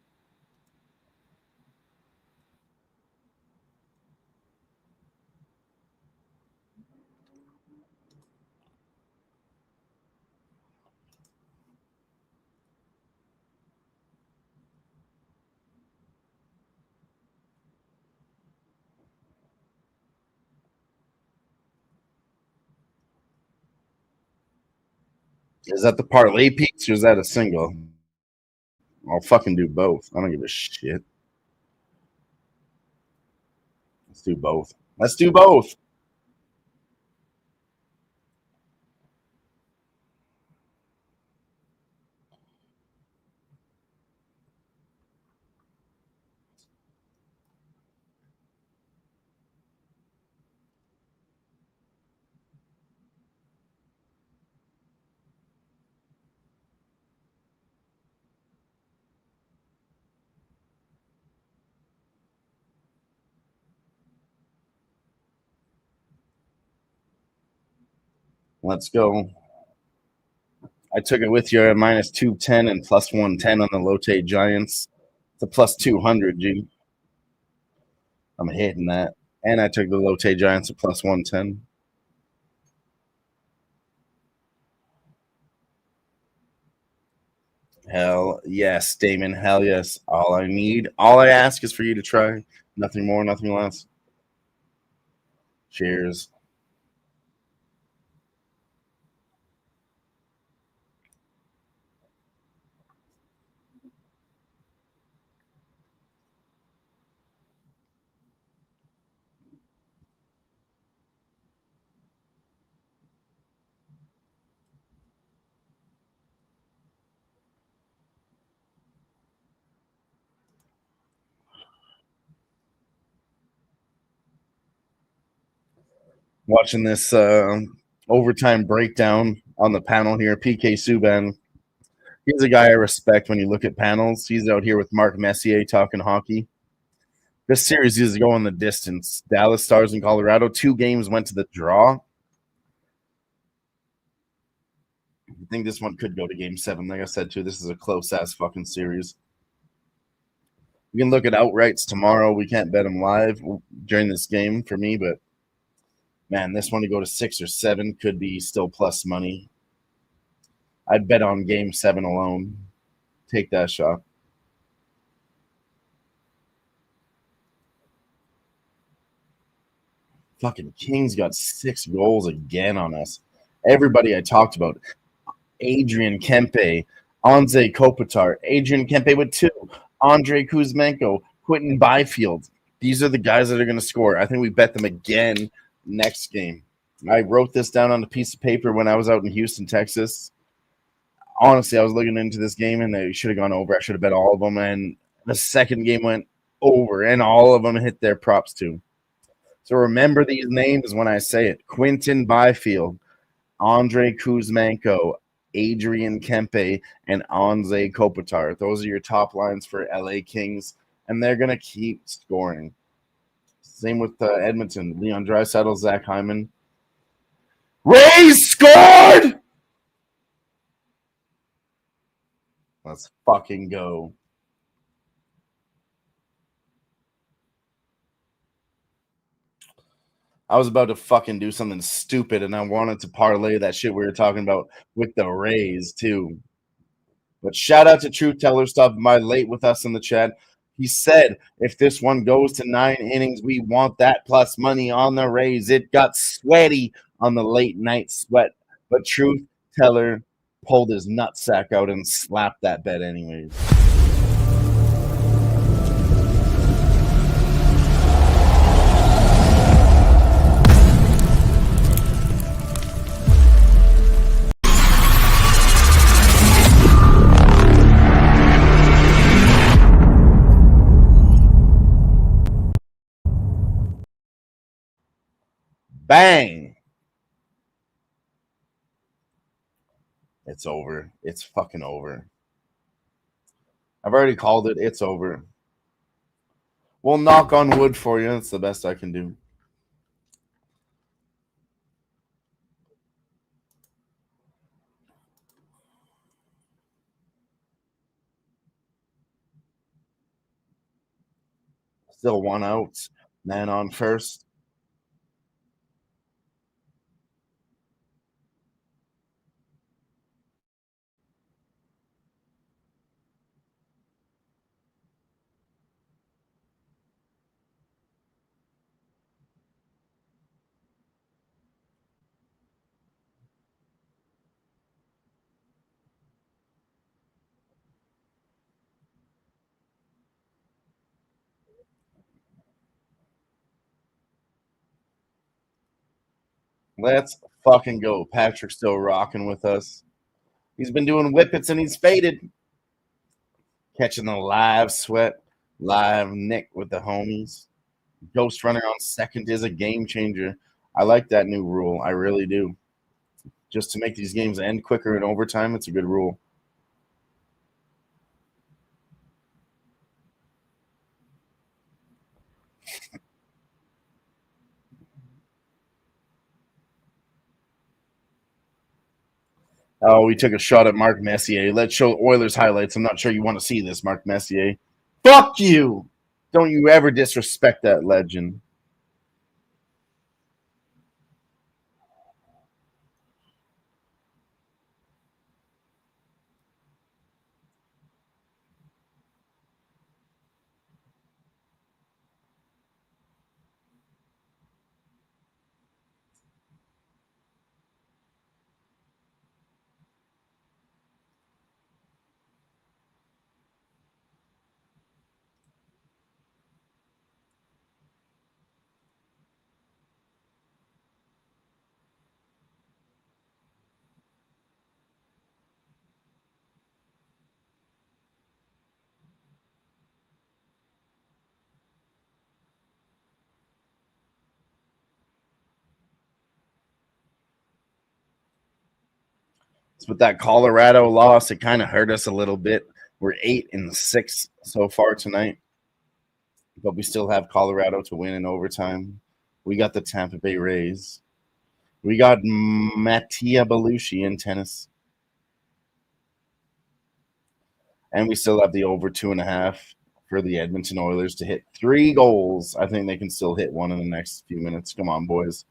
Is that the parlay piece or is that a single? I'll fucking do both. I don't give a shit. Let's do both. Let's do both. Let's go. I took it with you at minus 210 and plus 110 on the Lotte Giants. It's a plus 200, G. I'm hitting that. And I took the Lotte Giants at plus 110. Hell yes, Damon. Hell yes. All I ask is for you to try. Nothing more, nothing less. Cheers. Watching this overtime breakdown on the panel here, PK Subban. He's a guy I respect when you look at panels. He's out here with Mark Messier talking hockey. This series is going the distance. Dallas Stars in Colorado. 2 games went to the draw. I think this one could go to game 7. Like I said, too, this is a close-ass fucking series. We can look at outrights tomorrow. We can't bet them live during this game for me, but man, this one to go to 6 or 7 could be still plus money. I'd bet on game 7 alone. Take that shot. Fucking Kings got 6 goals again on us. Everybody I talked about. Adrian Kempe, Anze Kopitar, Adrian Kempe with 2, Andrei Kuzmenko, Quentin Byfield. These are the guys that are going to score. I think we bet them again next game. I wrote this down on a piece of paper when I was out in Houston, Texas. Honestly, I was looking into this game, and they should have gone over. I should have bet all of them, and the second game went over, and all of them hit their props too. So remember these names when I say it. Quentin Byfield, Andrei Kuzmenko, Adrian Kempe, and Anze Kopitar. Those are your top lines for LA Kings, and they're going to keep scoring. Same with Edmonton. Leon Draisaitl, Zach Hyman. Rays scored! Let's fucking go. I was about to fucking do something stupid, and I wanted to parlay that shit we were talking about with the Rays, too. But shout out to Truth Teller stopping by late with us in the chat. He said, if this one goes to 9 innings, we want that plus money on the Rays. It got sweaty on the late night sweat, but truth teller pulled his nutsack out and slapped that bet anyways. Bang! It's over. It's fucking over. I've already called it. It's over. We'll knock on wood for you. That's the best I can do. Still one out. Man on first. Let's fucking go. Patrick's still rocking with us. He's been doing whippets and he's faded. Catching the live sweat, live Nick with the homies. Ghost runner on second is a game changer. I like that new rule. I really do. Just to make these games end quicker in overtime, it's a good rule. Oh, we took a shot at Mark Messier. Let's show Oilers highlights. I'm not sure you want to see this, Mark Messier. Fuck you! Don't you ever disrespect that legend. With that Colorado loss, it kind of hurt us a little bit. We're 8-6 so far tonight, but we still have Colorado to win in overtime. We got the Tampa Bay Rays. We got Mattia Belushi in tennis. And we still have the over 2.5 for the Edmonton Oilers to hit 3 goals. I think they can still hit one in the next few minutes. Come on, boys.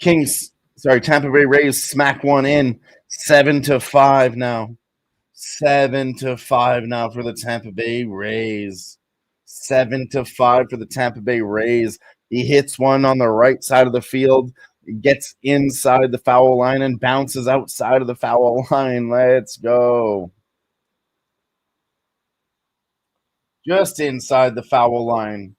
Tampa Bay Rays smack one in. 7-5 now. 7-5 now for the Tampa Bay Rays. 7-5 for the Tampa Bay Rays. He hits one on the right side of the field, gets inside the foul line and bounces outside of the foul line. Let's go. Just inside the foul line.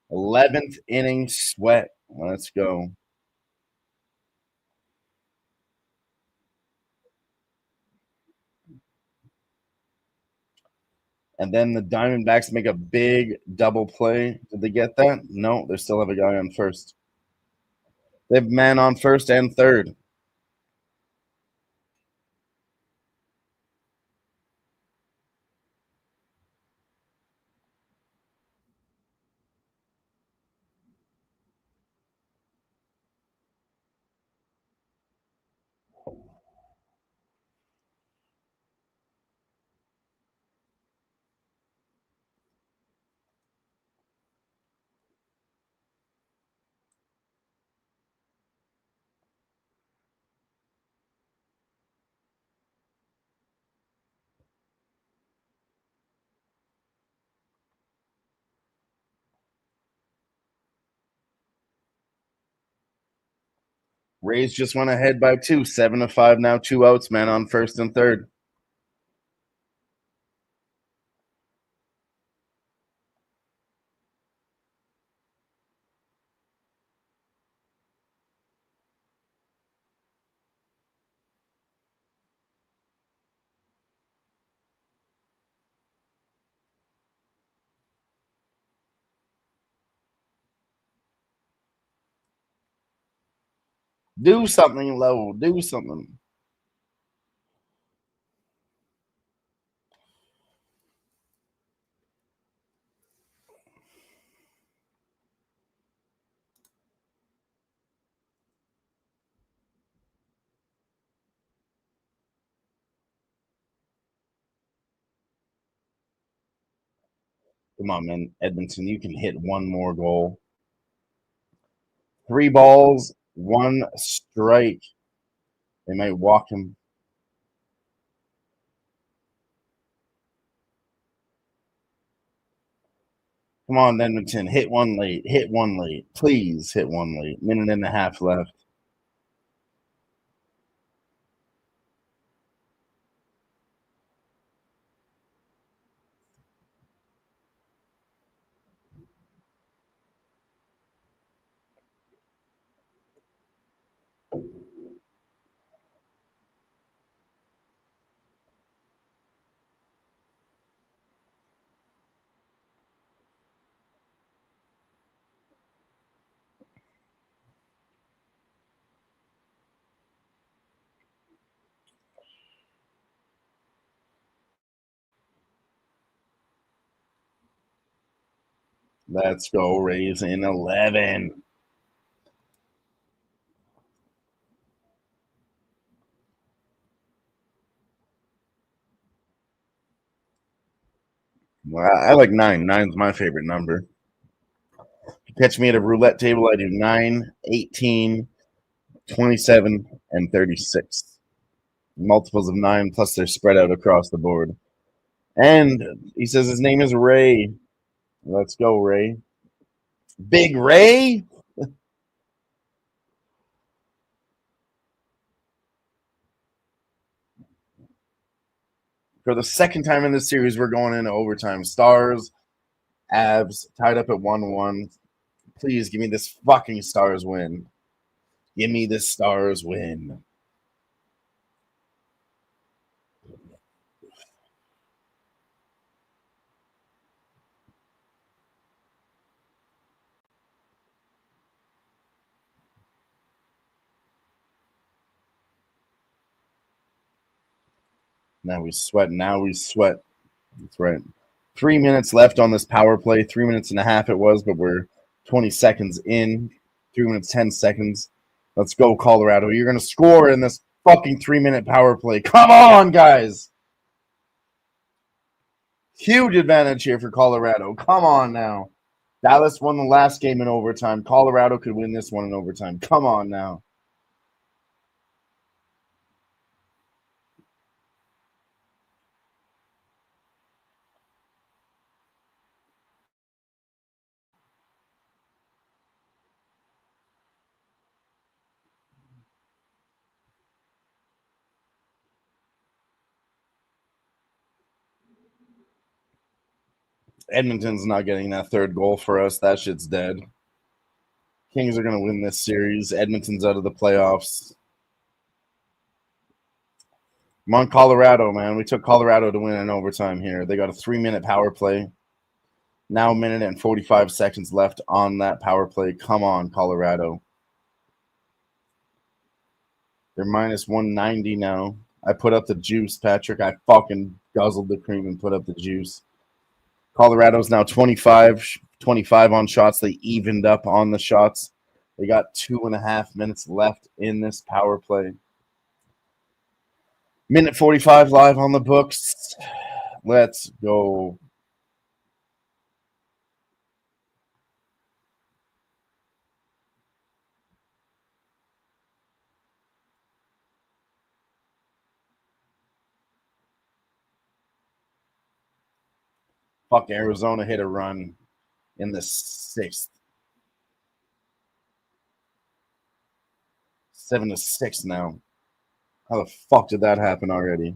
Eleventh inning sweat. Let's go. And then the Diamondbacks make a big double play. Did they get that? No, they still have a guy on first. They have man on first and third. Rays just went ahead by 2, 7-5 now, 2 outs, man, on first and third. Do something, Low. Do something. Come on, man. Edmonton, you can hit one more goal. 3 balls, 1 strike. They might walk him. Come on, Edmonton. Hit one late. Hit one late. Please hit one late. Minute and a half left. Let's go, Rays in 11. Well, I like 9. 9's my favorite number. If you catch me at a roulette table, I do 9, 18, 27, and 36. Multiples of 9, plus they're spread out across the board. And he says his name is Ray. Let's go, Ray. Big Ray? For the second time in this series, we're going into overtime. Stars, Abs, tied up at 1-1. Please give me this fucking Stars win. Give me this Stars win. Now we sweat. Now we sweat. That's right. 3 minutes left on this power play. 3 minutes and a half it was, but we're 20 seconds in. 3 minutes, 10 seconds. Let's go, Colorado. You're going to score in this fucking 3-minute power play. Come on, guys. Huge advantage here for Colorado. Come on now. Dallas won the last game in overtime. Colorado could win this one in overtime. Come on now. Edmonton's not getting that third goal for us. That shit's dead. Kings are going to win this series. Edmonton's out of the playoffs. I'm on Colorado, man. We took Colorado to win in overtime here. They got a 3-minute power play. Now a minute and 45 seconds left on that power play. Come on, Colorado. They're minus 190 now. I put up the juice, Patrick. I fucking guzzled the cream and put up the juice. Colorado's now 25 on shots. They evened up on the shots. They got 2.5 minutes left in this power play. Minute 45 live on the books. Let's go. Fuck, Arizona hit a run in the 6th. 7-6 now. How the fuck did that happen already?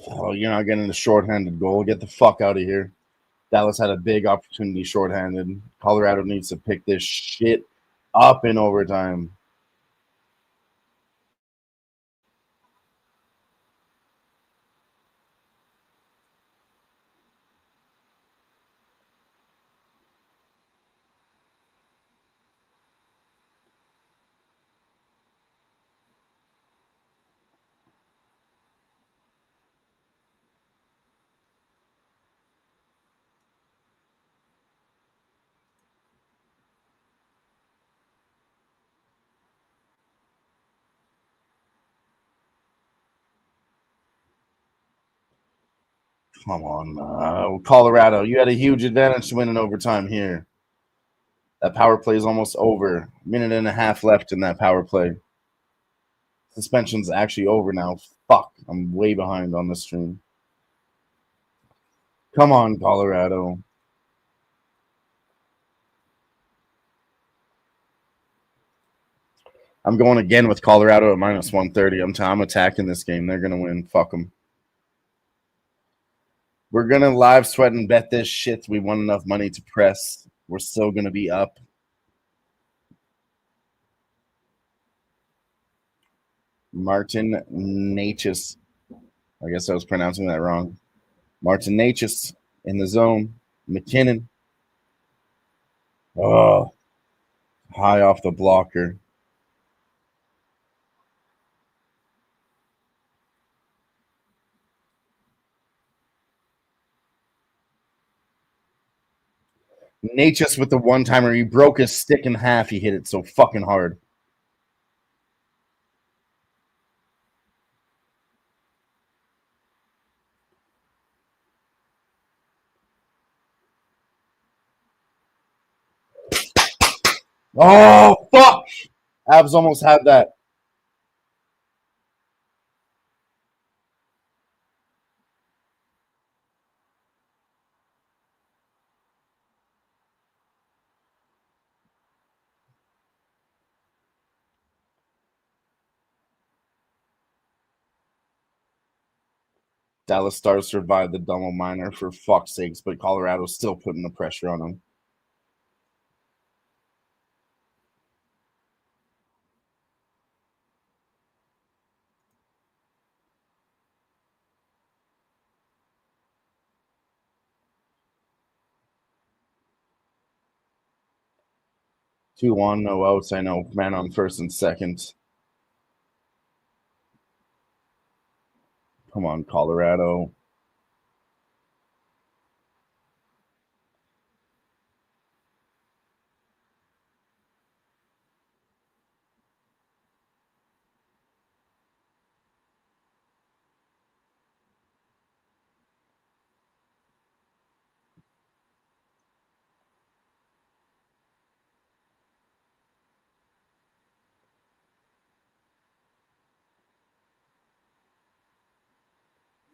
Oh, you're not getting the shorthanded goal. Get the fuck out of here. Dallas had a big opportunity shorthanded. Colorado needs to pick this shit up in overtime. Come on, Colorado. You had a huge advantage to win in overtime here. That power play is almost over. Minute and a half left in that power play. Suspension's actually over now. Fuck. I'm way behind on the stream. Come on, Colorado. I'm going again with Colorado at minus 130. I'm attacking this game. They're going to win. Fuck them. We're going to live sweat and bet this shit. We won enough money to press. We're still going to be up. Martin Natchez. I guess I was pronouncing that wrong. Martin Natchez in the zone. McKinnon. Oh, high off the blocker. Natchez with the one-timer. He broke his stick in half. He hit it so fucking hard. Oh, fuck! Avs almost had that. Dallas Stars survived the double minor for fuck's sakes, but Colorado's still putting the pressure on them. Two on, no outs. I know, man on first and second. Come on, Colorado.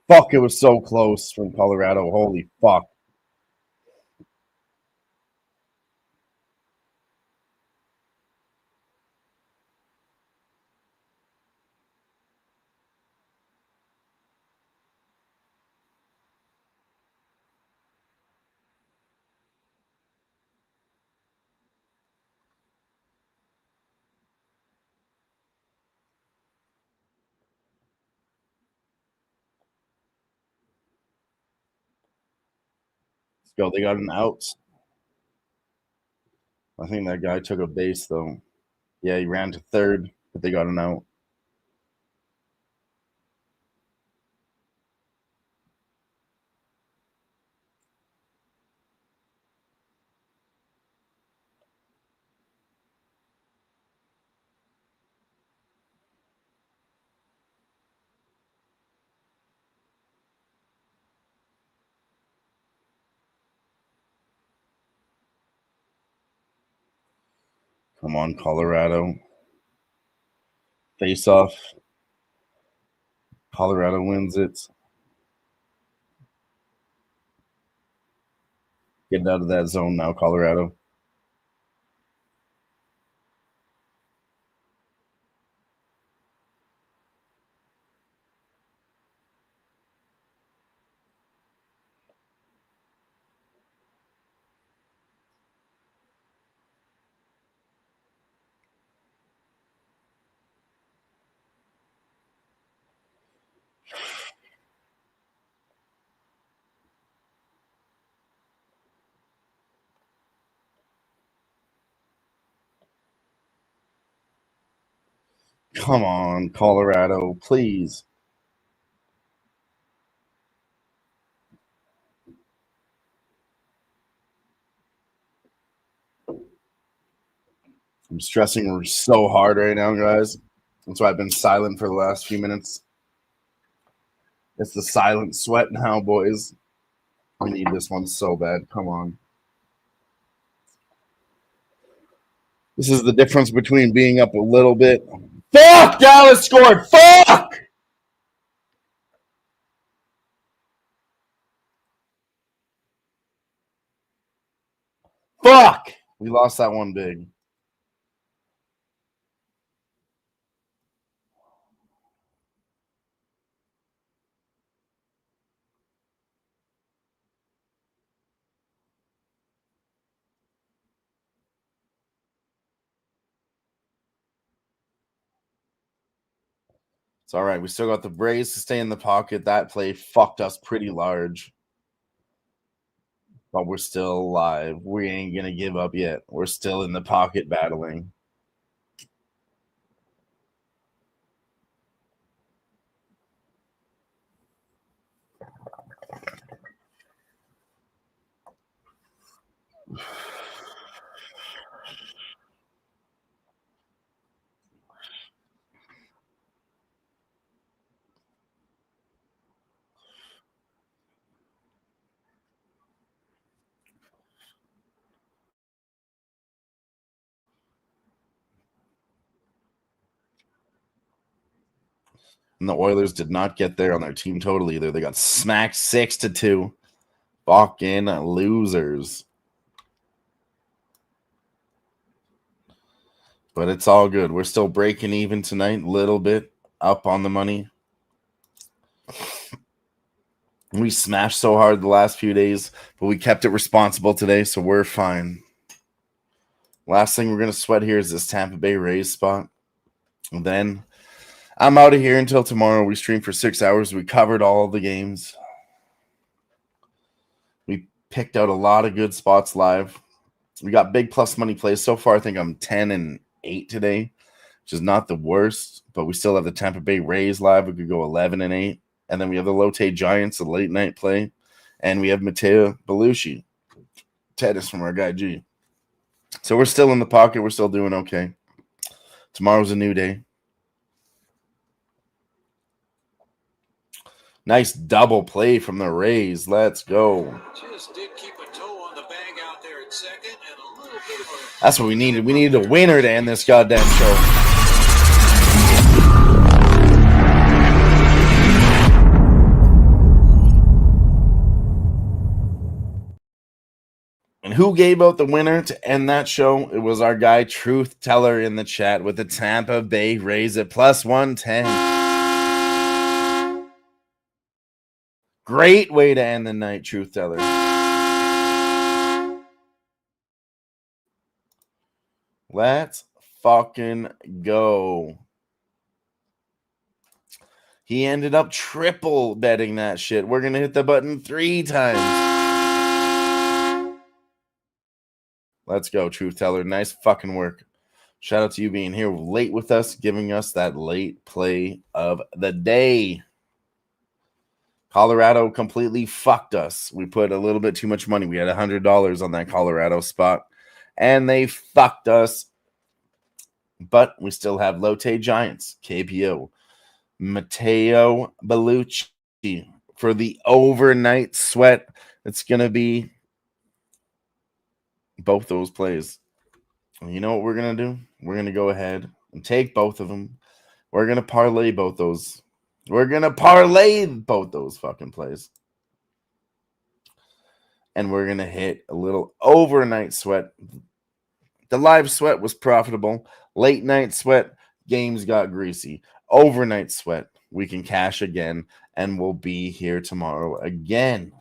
Fuck, it was so close from Colorado. Holy fuck. Let's go. They got an out. I think that guy took a base, though. Yeah, he ran to third, but they got an out. Come on, Colorado. Face off. Colorado wins it. Get out of that zone now, Colorado. Come on, Colorado, please. I'm stressing so hard right now, guys. That's why I've been silent for the last few minutes. It's the silent sweat now, boys. We need this one so bad. Come on. This is the difference between being up a little bit. Fuck! Dallas scored! Fuck! Fuck! We lost that one big. It's all right. We still got the Braves to stay in the pocket. That play fucked us pretty large. But we're still alive. We ain't going to give up yet. We're still in the pocket battling. And the Oilers did not get there on their team total either. They got smacked 6-2. Fucking losers. But it's all good. We're still breaking even tonight, a little bit up on the money. We smashed so hard the last few days, but we kept it responsible today, so we're fine. Last thing we're going to sweat here is this Tampa Bay Rays spot. And then I'm out of here until tomorrow. We stream for 6 hours. We covered all the games. We picked out a lot of good spots live. We got big plus money plays. So far, I think I'm 10-8 today, which is not the worst, but we still have the Tampa Bay Rays live. We could go 11-8. And then we have the Lotte Giants, a late night play. And we have Matteo Belushi, tennis from our guy G. So we're still in the pocket. We're still doing okay. Tomorrow's a new day. Nice double play from the Rays. Let's go. Just did keep a toe on the bag out there at second and a little bit of a... That's what we needed. We needed a winner to end this goddamn show. And who gave out the winner to end that show? It was our guy Truth Teller in the chat with the Tampa Bay Rays at plus 110. Great way to end the night, Truth Teller. Let's fucking go. He ended up triple betting that shit. We're going to hit the button 3 times. Let's go, Truth Teller. Nice fucking work. Shout out to you being here late with us, giving us that late play of the day. Colorado completely fucked us. We put a little bit too much money. We had $100 on that Colorado spot, and they fucked us. But we still have Lotte Giants, KPO, Matteo Belushi for the overnight sweat. It's going to be both those plays. You know what we're going to do? We're going to go ahead and take both of them. We're going to parlay both those. We're going to parlay both those fucking plays. And we're going to hit a little overnight sweat. The live sweat was profitable. Late night sweat, games got greasy. Overnight sweat, we can cash again. And we'll be here tomorrow again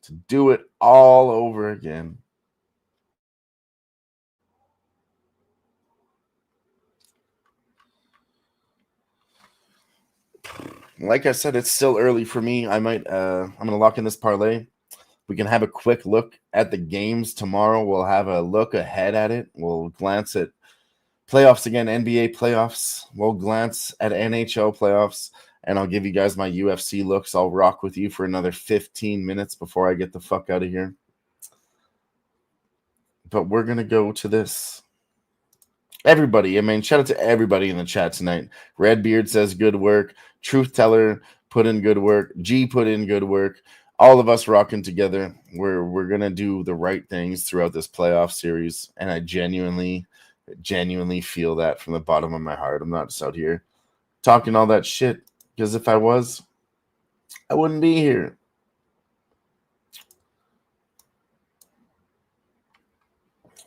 to do it all over again. Like I said, it's still early for me. I'm gonna lock in this parlay. We can have a quick look at the games tomorrow. We'll have a look ahead at it. We'll glance at playoffs again, NBA playoffs. We'll glance at NHL playoffs, and I'll give you guys my UFC looks. I'll rock with you for another 15 minutes before I get the fuck out of here. But we're gonna go to this. Everybody, I mean, shout out to everybody in the chat tonight. Redbeard says good work. Truth Teller put in good work. G put in good work. All of us rocking together. We're gonna do the right things throughout this playoff series, and I genuinely feel that from the bottom of my heart. I'm not just out here talking all that shit, because if I was, I wouldn't be here.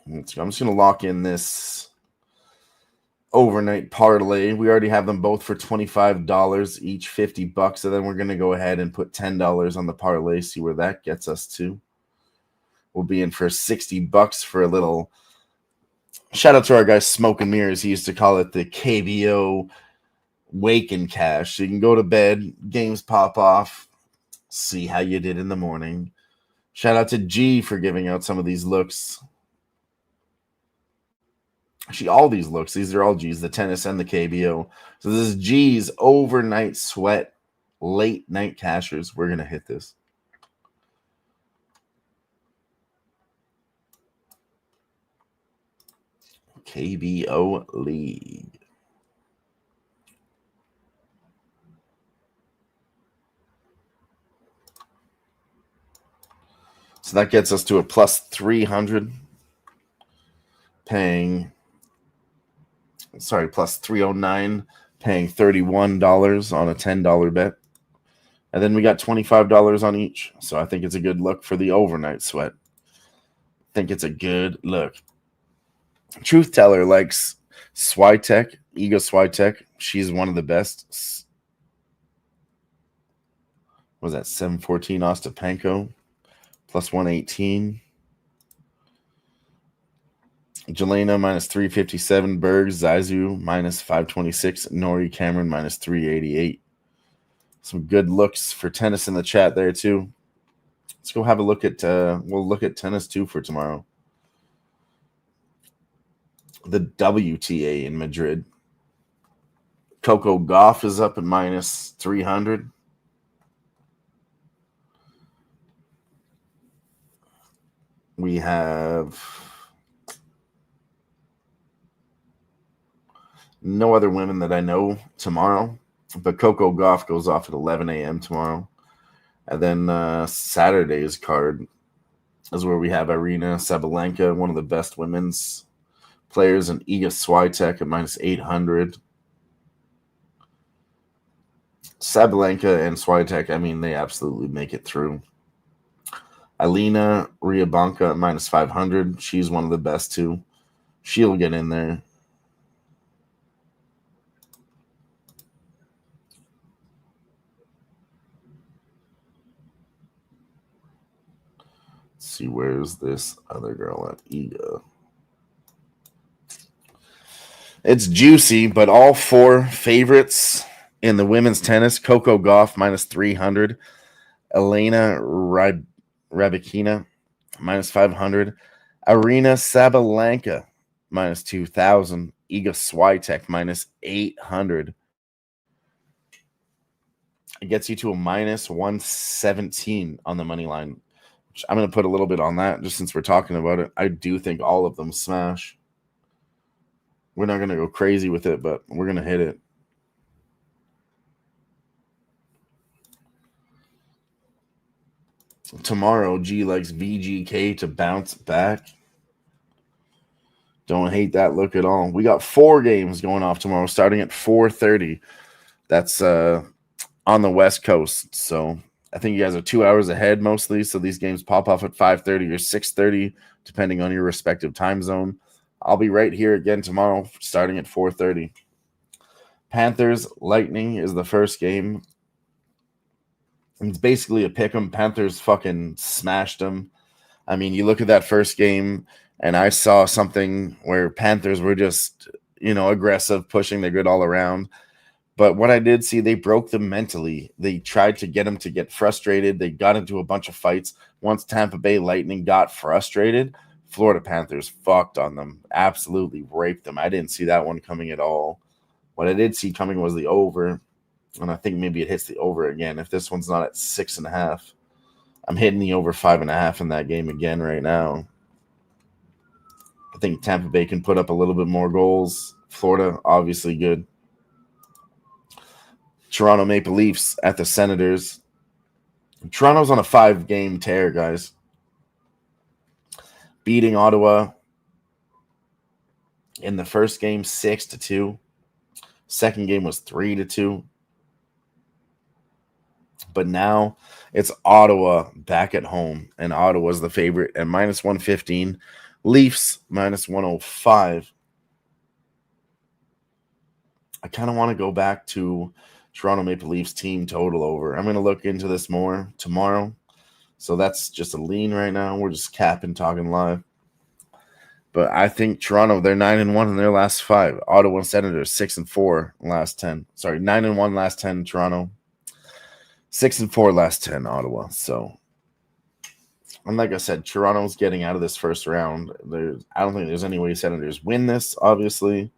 I'm just gonna lock in this overnight parlay. We already have them both for $25 each, $50, and then we're going to go ahead and put $10 on the parlay, see where that gets us to. We'll be in for $60 for a little shout out to our guy Smoke and Mirrors. He used to call it the KBO wake and cash. So you can go to bed, games pop off, see how you did in the morning. Shout out to G for giving out some of these looks. Actually, all these looks, these are all G's, the tennis and the KBO. So this is G's overnight sweat, late night cashers. We're going to hit this. KBO League. So that gets us to a plus 300, plus 309, paying $31 on a $10 bet. And then we got $25 on each. So I think it's a good look for the overnight sweat. I think it's a good look. Truth Teller likes Swiatek, Iga Swiatek. She's one of the best. What was that? 714 Ostapenko, plus 118. Jelena minus 357. Berg, Zizou minus 526. Nori Cameron minus 388. Some good looks for tennis in the chat there too. Let's go have a look at we'll look at tennis too for tomorrow. The WTA in Madrid. Coco Gauff is up at minus 300. We have no other women that I know tomorrow, but Coco Gauff goes off at 11 a.m. tomorrow. And then Saturday's card is where we have Irina Sabalenka, one of the best women's players, and Iga Swiatek at minus 800. Sabalenka and Swiatek, I mean, they absolutely make it through. Alina Rybakina at minus 500. She's one of the best too. She'll get in there. Let's see, where's this other girl at Iga? It's juicy, but all four favorites in the women's tennis: Coco Gauff minus 300, Elena Rybakina minus 500, Arina Sabalenka minus 2,000, Iga Swiatek minus 800. It gets you to a minus 117 on the money line. Which I'm going to put a little bit on that just since we're talking about it. I do think all of them smash. We're not going to go crazy with it, but we're going to hit it. Tomorrow, G likes VGK to bounce back. Don't hate that look at all. We got 4 games going off tomorrow, starting at 4:30. That's on the West Coast. So I think you guys are 2 hours ahead mostly. So these games pop off at 5:30 or 6:30, depending on your respective time zone. I'll be right here again tomorrow, starting at 4:30. Panthers Lightning is the first game. It's basically a pick 'em. Panthers fucking smashed them. I mean, you look at that first game, and I saw something where Panthers were just, aggressive, pushing their good all around. But what I did see, they broke them mentally. They tried to get them to get frustrated. They got into a bunch of fights. Once Tampa Bay Lightning got frustrated, Florida Panthers fucked on them. Absolutely raped them. I didn't see that one coming at all. What I did see coming was the over. And I think maybe it hits the over again. If this one's not at 6.5, I'm hitting the over 5.5 in that game again right now. I think Tampa Bay can put up a little bit more goals. Florida, obviously good. Toronto Maple Leafs at the Senators. Toronto's on a 5-game tear, guys. Beating Ottawa in the first game 6-2. Second game was 3-2. But now it's Ottawa back at home, and Ottawa's the favorite at -115. Leafs -105. I kind of want to go back to Toronto Maple Leafs team total over. I'm going to look into this more tomorrow. So that's just a lean right now. We're just capping, talking live. But I think Toronto, they're 9-1 in their last 5. Ottawa Senators 6-4 last 10. Sorry, 9-1 last 10. Toronto 6-4 last 10. Ottawa. So, and like I said, Toronto's getting out of this first round. I don't think there's any way Senators win this. Obviously,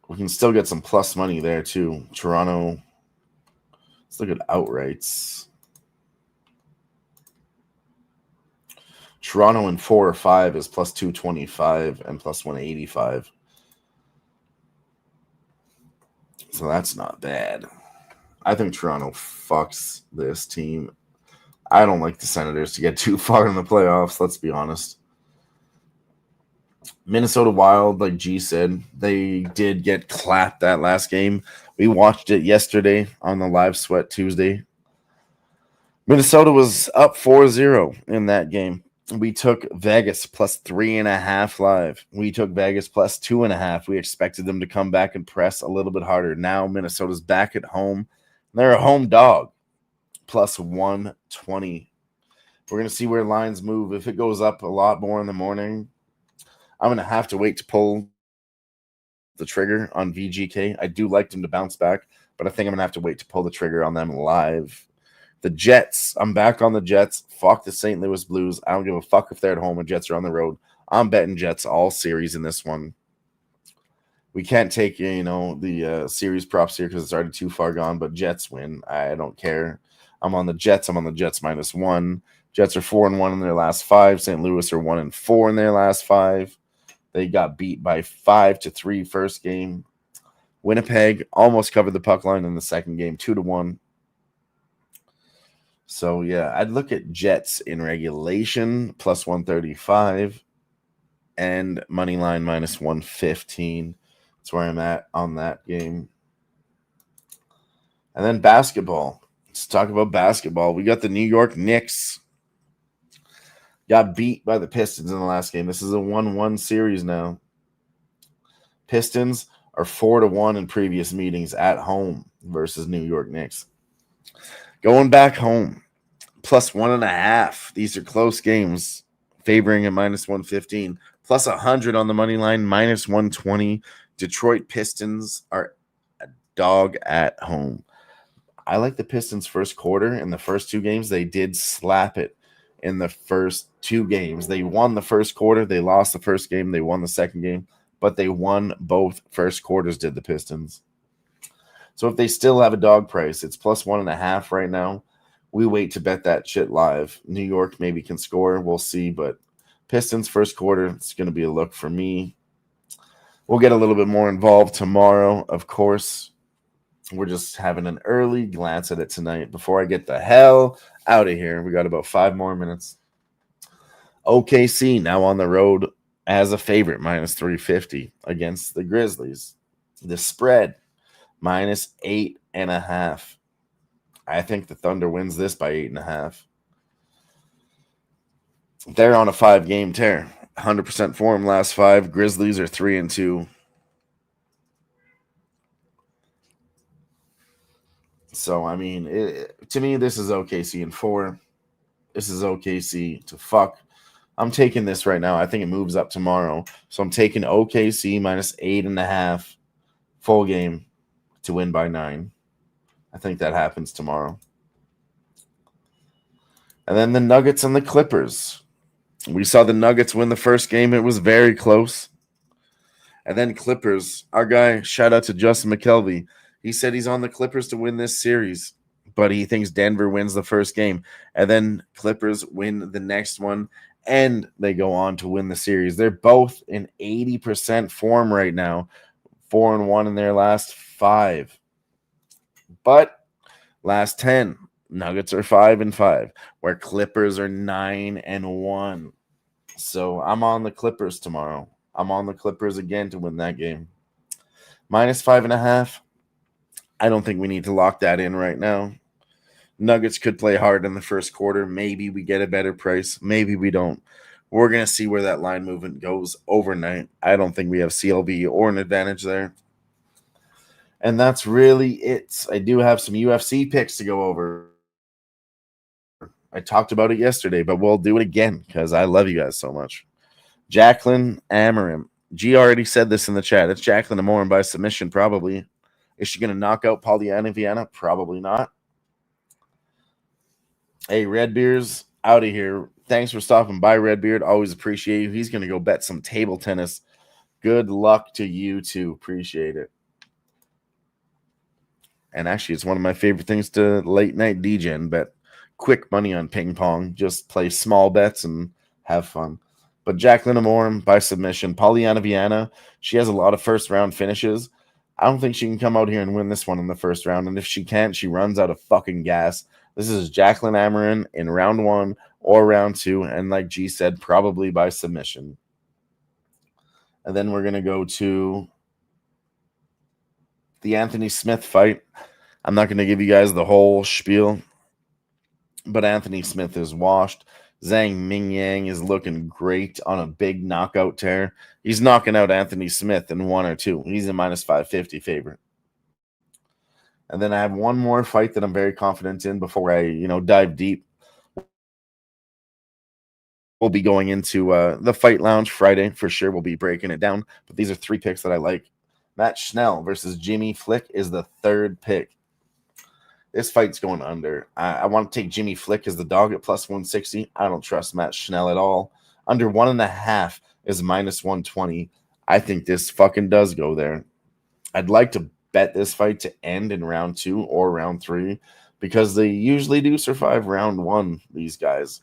we can still get some plus money there too. Toronto. Let's look at outrights. Toronto in 4 or 5 is plus 225 and plus 185. So that's not bad. I think Toronto fucks this team. I don't like the Senators to get too far in the playoffs, let's be honest. Minnesota Wild, like G said, they did get clapped that last game. We watched it yesterday on the Live Sweat Tuesday. Minnesota was up 4-0 in that game. We took Vegas plus 3.5 live. We took Vegas plus 2.5. We expected them to come back and press a little bit harder. Now Minnesota's back at home. They're a home dog, plus 120. We're going to see where lines move. If it goes up a lot more in the morning, I'm going to have to wait to pull the trigger on VGK. I do like them to bounce back, but I think I'm going to have to wait to pull the trigger on them live. The Jets, I'm back on the Jets. Fuck the St. Louis Blues. I don't give a fuck if they're at home or Jets are on the road. I'm betting Jets all series in this one. We can't take, the series props here because it's already too far gone, but Jets win. I don't care. I'm on the Jets. I'm on the Jets -1. Jets are 4-1 in their last 5. St. Louis are 1-4 in their last 5. They got beat by 5-3 first game. Winnipeg almost covered the puck line in the second game, 2-1. So, yeah, I'd look at Jets in regulation, plus 135, and money line -115. That's where I'm at on that game. And then basketball. Let's talk about basketball. We got the New York Knicks. Got beat by the Pistons in the last game. This is a 1-1 series now. Pistons are 4-1 in previous meetings at home versus New York Knicks. Going back home, plus 1.5. These are close games, favoring a -115. Plus 100 on the money line, -120. Detroit Pistons are a dog at home. I like the Pistons first quarter. In the first 2 games, they did slap it in the first 2 games. They won the first quarter. They lost the first game. They won the second game. But they won both first quarters, did the Pistons. So if they still have a dog price, it's plus 1.5 right now. We wait to bet that shit live. New York maybe can score. We'll see. But Pistons first quarter, it's going to be a look for me. We'll get a little bit more involved tomorrow, of course. We're just having an early glance at it tonight before I get the hell out of here. We got about 5 more minutes. OKC now on the road as a favorite, minus 350 against the Grizzlies. The spread, minus 8.5. I think the Thunder wins this by 8.5. They're on a 5-game tear. 100% form last 5. Grizzlies are 3-2. So, I mean, to me, this is OKC in 4. This is OKC to fuck. I'm taking this right now. I think it moves up tomorrow. So I'm taking OKC minus 8.5 full game to win by 9. I think that happens tomorrow. And then the Nuggets and the Clippers. We saw the Nuggets win the first game. It was very close. And then Clippers, our guy, shout out to Justin McKelvey. He said he's on the Clippers to win this series, but he thinks Denver wins the first game. And then Clippers win the next one, and they go on to win the series. They're both in 80% form right now, 4-1 in their last 5. But last 10, Nuggets are 5-5, where Clippers are 9-1. So I'm on the Clippers tomorrow. I'm on the Clippers again to win that game. Minus 5.5. I don't think we need to lock that in right now. Nuggets could play hard in the first quarter. Maybe we get a better price. Maybe we don't. We're going to see where that line movement goes overnight. I don't think we have CLV or an advantage there. And that's really it. I do have some UFC picks to go over. I talked about it yesterday, but we'll do it again because I love you guys so much. Jacqueline Amarim. G already said this in the chat. It's Jacqueline Amarim by submission, probably. Is she going to knock out Polyana Viana? Probably not. Hey, Redbeard's out of here. Thanks for stopping by, Redbeard. Always appreciate you. He's going to go bet some table tennis. Good luck to you, too. Appreciate it. And actually, it's one of my favorite things to late night DJ and bet quick money on ping pong. Just play small bets and have fun. But Jacqueline Amorim by submission. Polyana Viana, she has a lot of first-round finishes. I don't think she can come out here and win this one in the first round. And if she can't, she runs out of fucking gas. This is Jacqueline Amarin in round 1 or round 2. And like G said, probably by submission. And then we're going to go to the Anthony Smith fight. I'm not going to give you guys the whole spiel, but Anthony Smith is washed. Zhang Mingyang is looking great on a big knockout tear. He's knocking out Anthony Smith in 1 or 2. He's a minus 550 favorite. And then I have one more fight that I'm very confident in before I, dive deep. We'll be going into the Fight Lounge Friday for sure. We'll be breaking it down. But these are 3 picks that I like. Matt Schnell versus Jimmy Flick is the 3rd pick. This fight's going under. I want to take Jimmy Flick as the dog at plus 160. I don't trust Matt Schnell at all. Under 1.5 is minus 120. I think this fucking does go there. I'd like to bet this fight to end in round 2 or round 3 because they usually do survive round 1, these guys.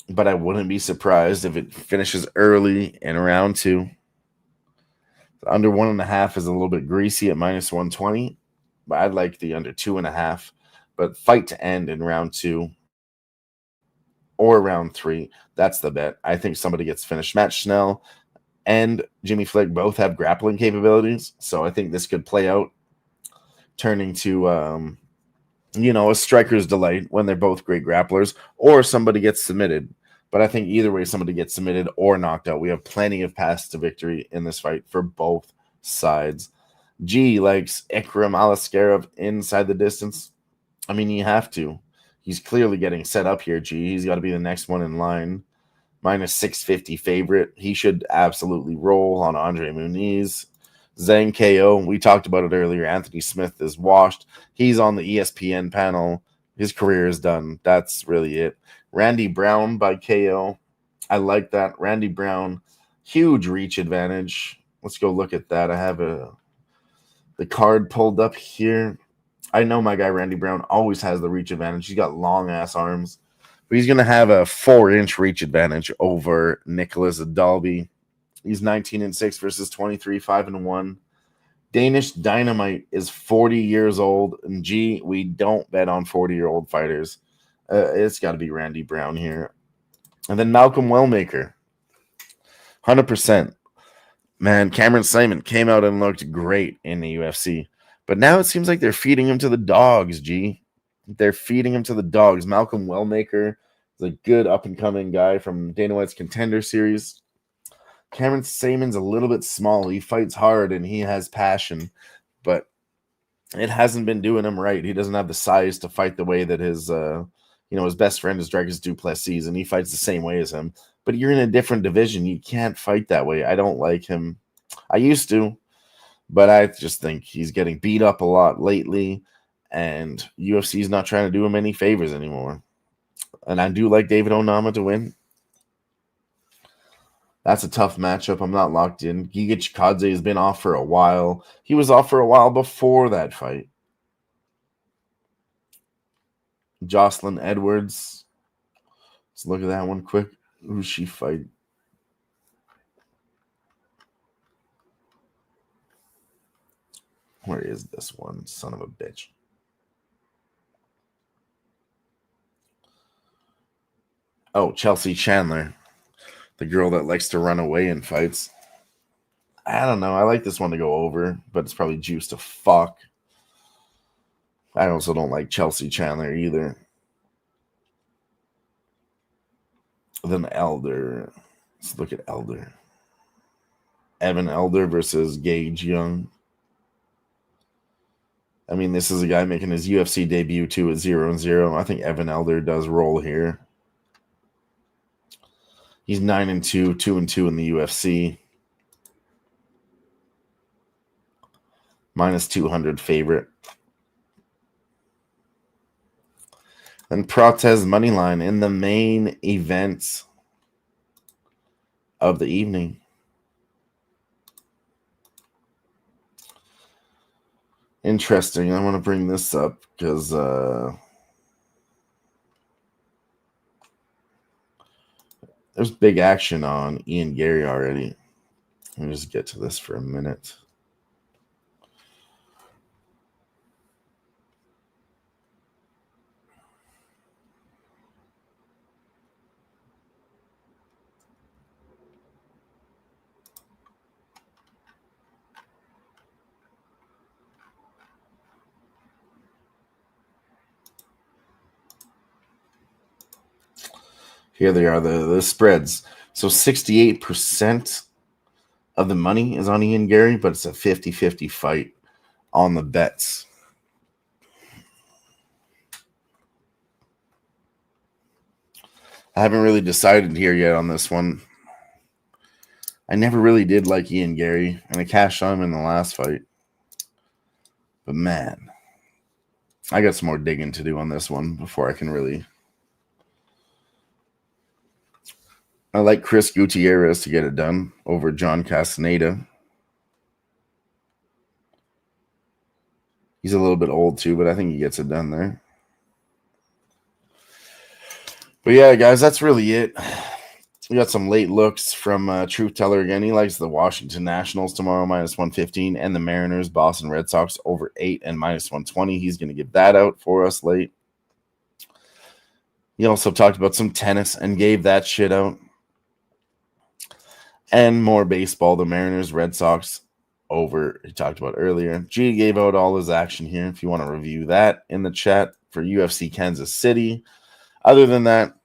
But I wouldn't be surprised if it finishes early in round 2. Under 1.5 is a little bit greasy at minus 120. But I'd like the under 2.5. But fight to end in round 2 or round 3. That's the bet. I think somebody gets finished. Matt Schnell and Jimmy Flick both have grappling capabilities. So I think this could play out turning to, a striker's delight when they're both great grapplers. Or somebody gets submitted. But I think either way, somebody gets submitted or knocked out. We have plenty of paths to victory in this fight for both sides. G likes Ikram Alaskarov inside the distance. I mean, you have to. He's clearly getting set up here, G. He's got to be the next one in line. Minus 650 favorite. He should absolutely roll on Andre Muniz. Zhang KO. We talked about it earlier. Anthony Smith is washed. He's on the ESPN panel. His career is done. That's really it. Randy Brown by KO. I like that. Randy Brown, huge reach advantage. Let's go look at that. I have the card pulled up here. I know my guy Randy Brown always has the reach advantage. He's got long-ass arms. But he's going to have a 4-inch reach advantage over Nicholas Dalby. He's 19-6 versus 23, 5-1. Danish Dynamite is 40 years old. And G, we don't bet on 40-year-old fighters. It's got to be Randy Brown here. And then Malcolm Wellmaker, 100%. Man, Cameron Simon came out and looked great in the UFC. But now it seems like they're feeding him to the dogs, G. They're feeding him to the dogs. Malcolm Wellmaker is a good up-and-coming guy from Dana White's Contender Series. Cameron Simon's a little bit small. He fights hard and he has passion, but it hasn't been doing him right. He doesn't have the size to fight the way that his best friend is Dricus du Plessis, and he fights the same way as him. But you're in a different division. You can't fight that way. I don't like him. I used to, but I just think he's getting beat up a lot lately, and UFC is not trying to do him any favors anymore. And I do like David Onama to win. That's a tough matchup. I'm not locked in. Giga Chikadze has been off for a while. He was off for a while before that fight. Jocelyn Edwards. Let's look at that one quick. Who's she fighting? Where is this one? Son of a bitch. Oh, Chelsea Chandler. The girl that likes to run away in fights. I don't know. I like this one to go over, but it's probably juiced to fuck. I also don't like Chelsea Chandler either. Then Elder. Let's look at Elder. Evan Elder versus Gage Young. I mean, this is a guy making his UFC debut too at 0-0. I think Evan Elder does roll here. He's 9-2, 2-2 in the UFC. Minus 200 favorite. Then Protez Moneyline in the main event of the evening. Interesting. I want to bring this up because there's big action on Ian Gary already. Let me just get to this for a minute. Here they are, the spreads. So 68% of the money is on Ian Gary, but it's a 50-50 fight on the bets. I haven't really decided here yet on this one. I never really did like Ian Gary, and I cashed on him in the last fight. But man, I got some more digging to do on this one before I can really... I like Chris Gutierrez to get it done over John Castaneda. He's a little bit old too, but I think he gets it done there. But yeah, guys, that's really it. We got some late looks from Truth Teller again. He likes the Washington Nationals tomorrow, minus 115, and the Mariners, Boston Red Sox, over 8 and minus 120. He's going to give that out for us late. He also talked about some tennis and gave that shit out. And more baseball, the Mariners, Red Sox, over, he talked about earlier. G gave out all his action here. If you want to review that in the chat for UFC Kansas City. Other than that,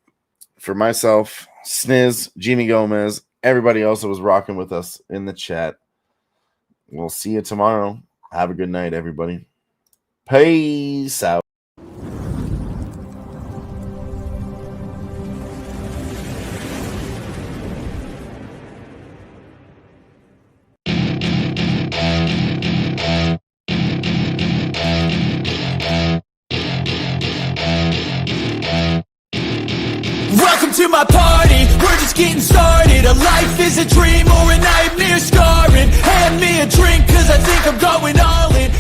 for myself, Sniz, Jimmy Gomez, everybody else that was rocking with us in the chat. We'll see you tomorrow. Have a good night, everybody. Peace out. To my party, we're just getting started. A life is a dream or a nightmare scarring. Hand me a drink, cause I think I'm going all in.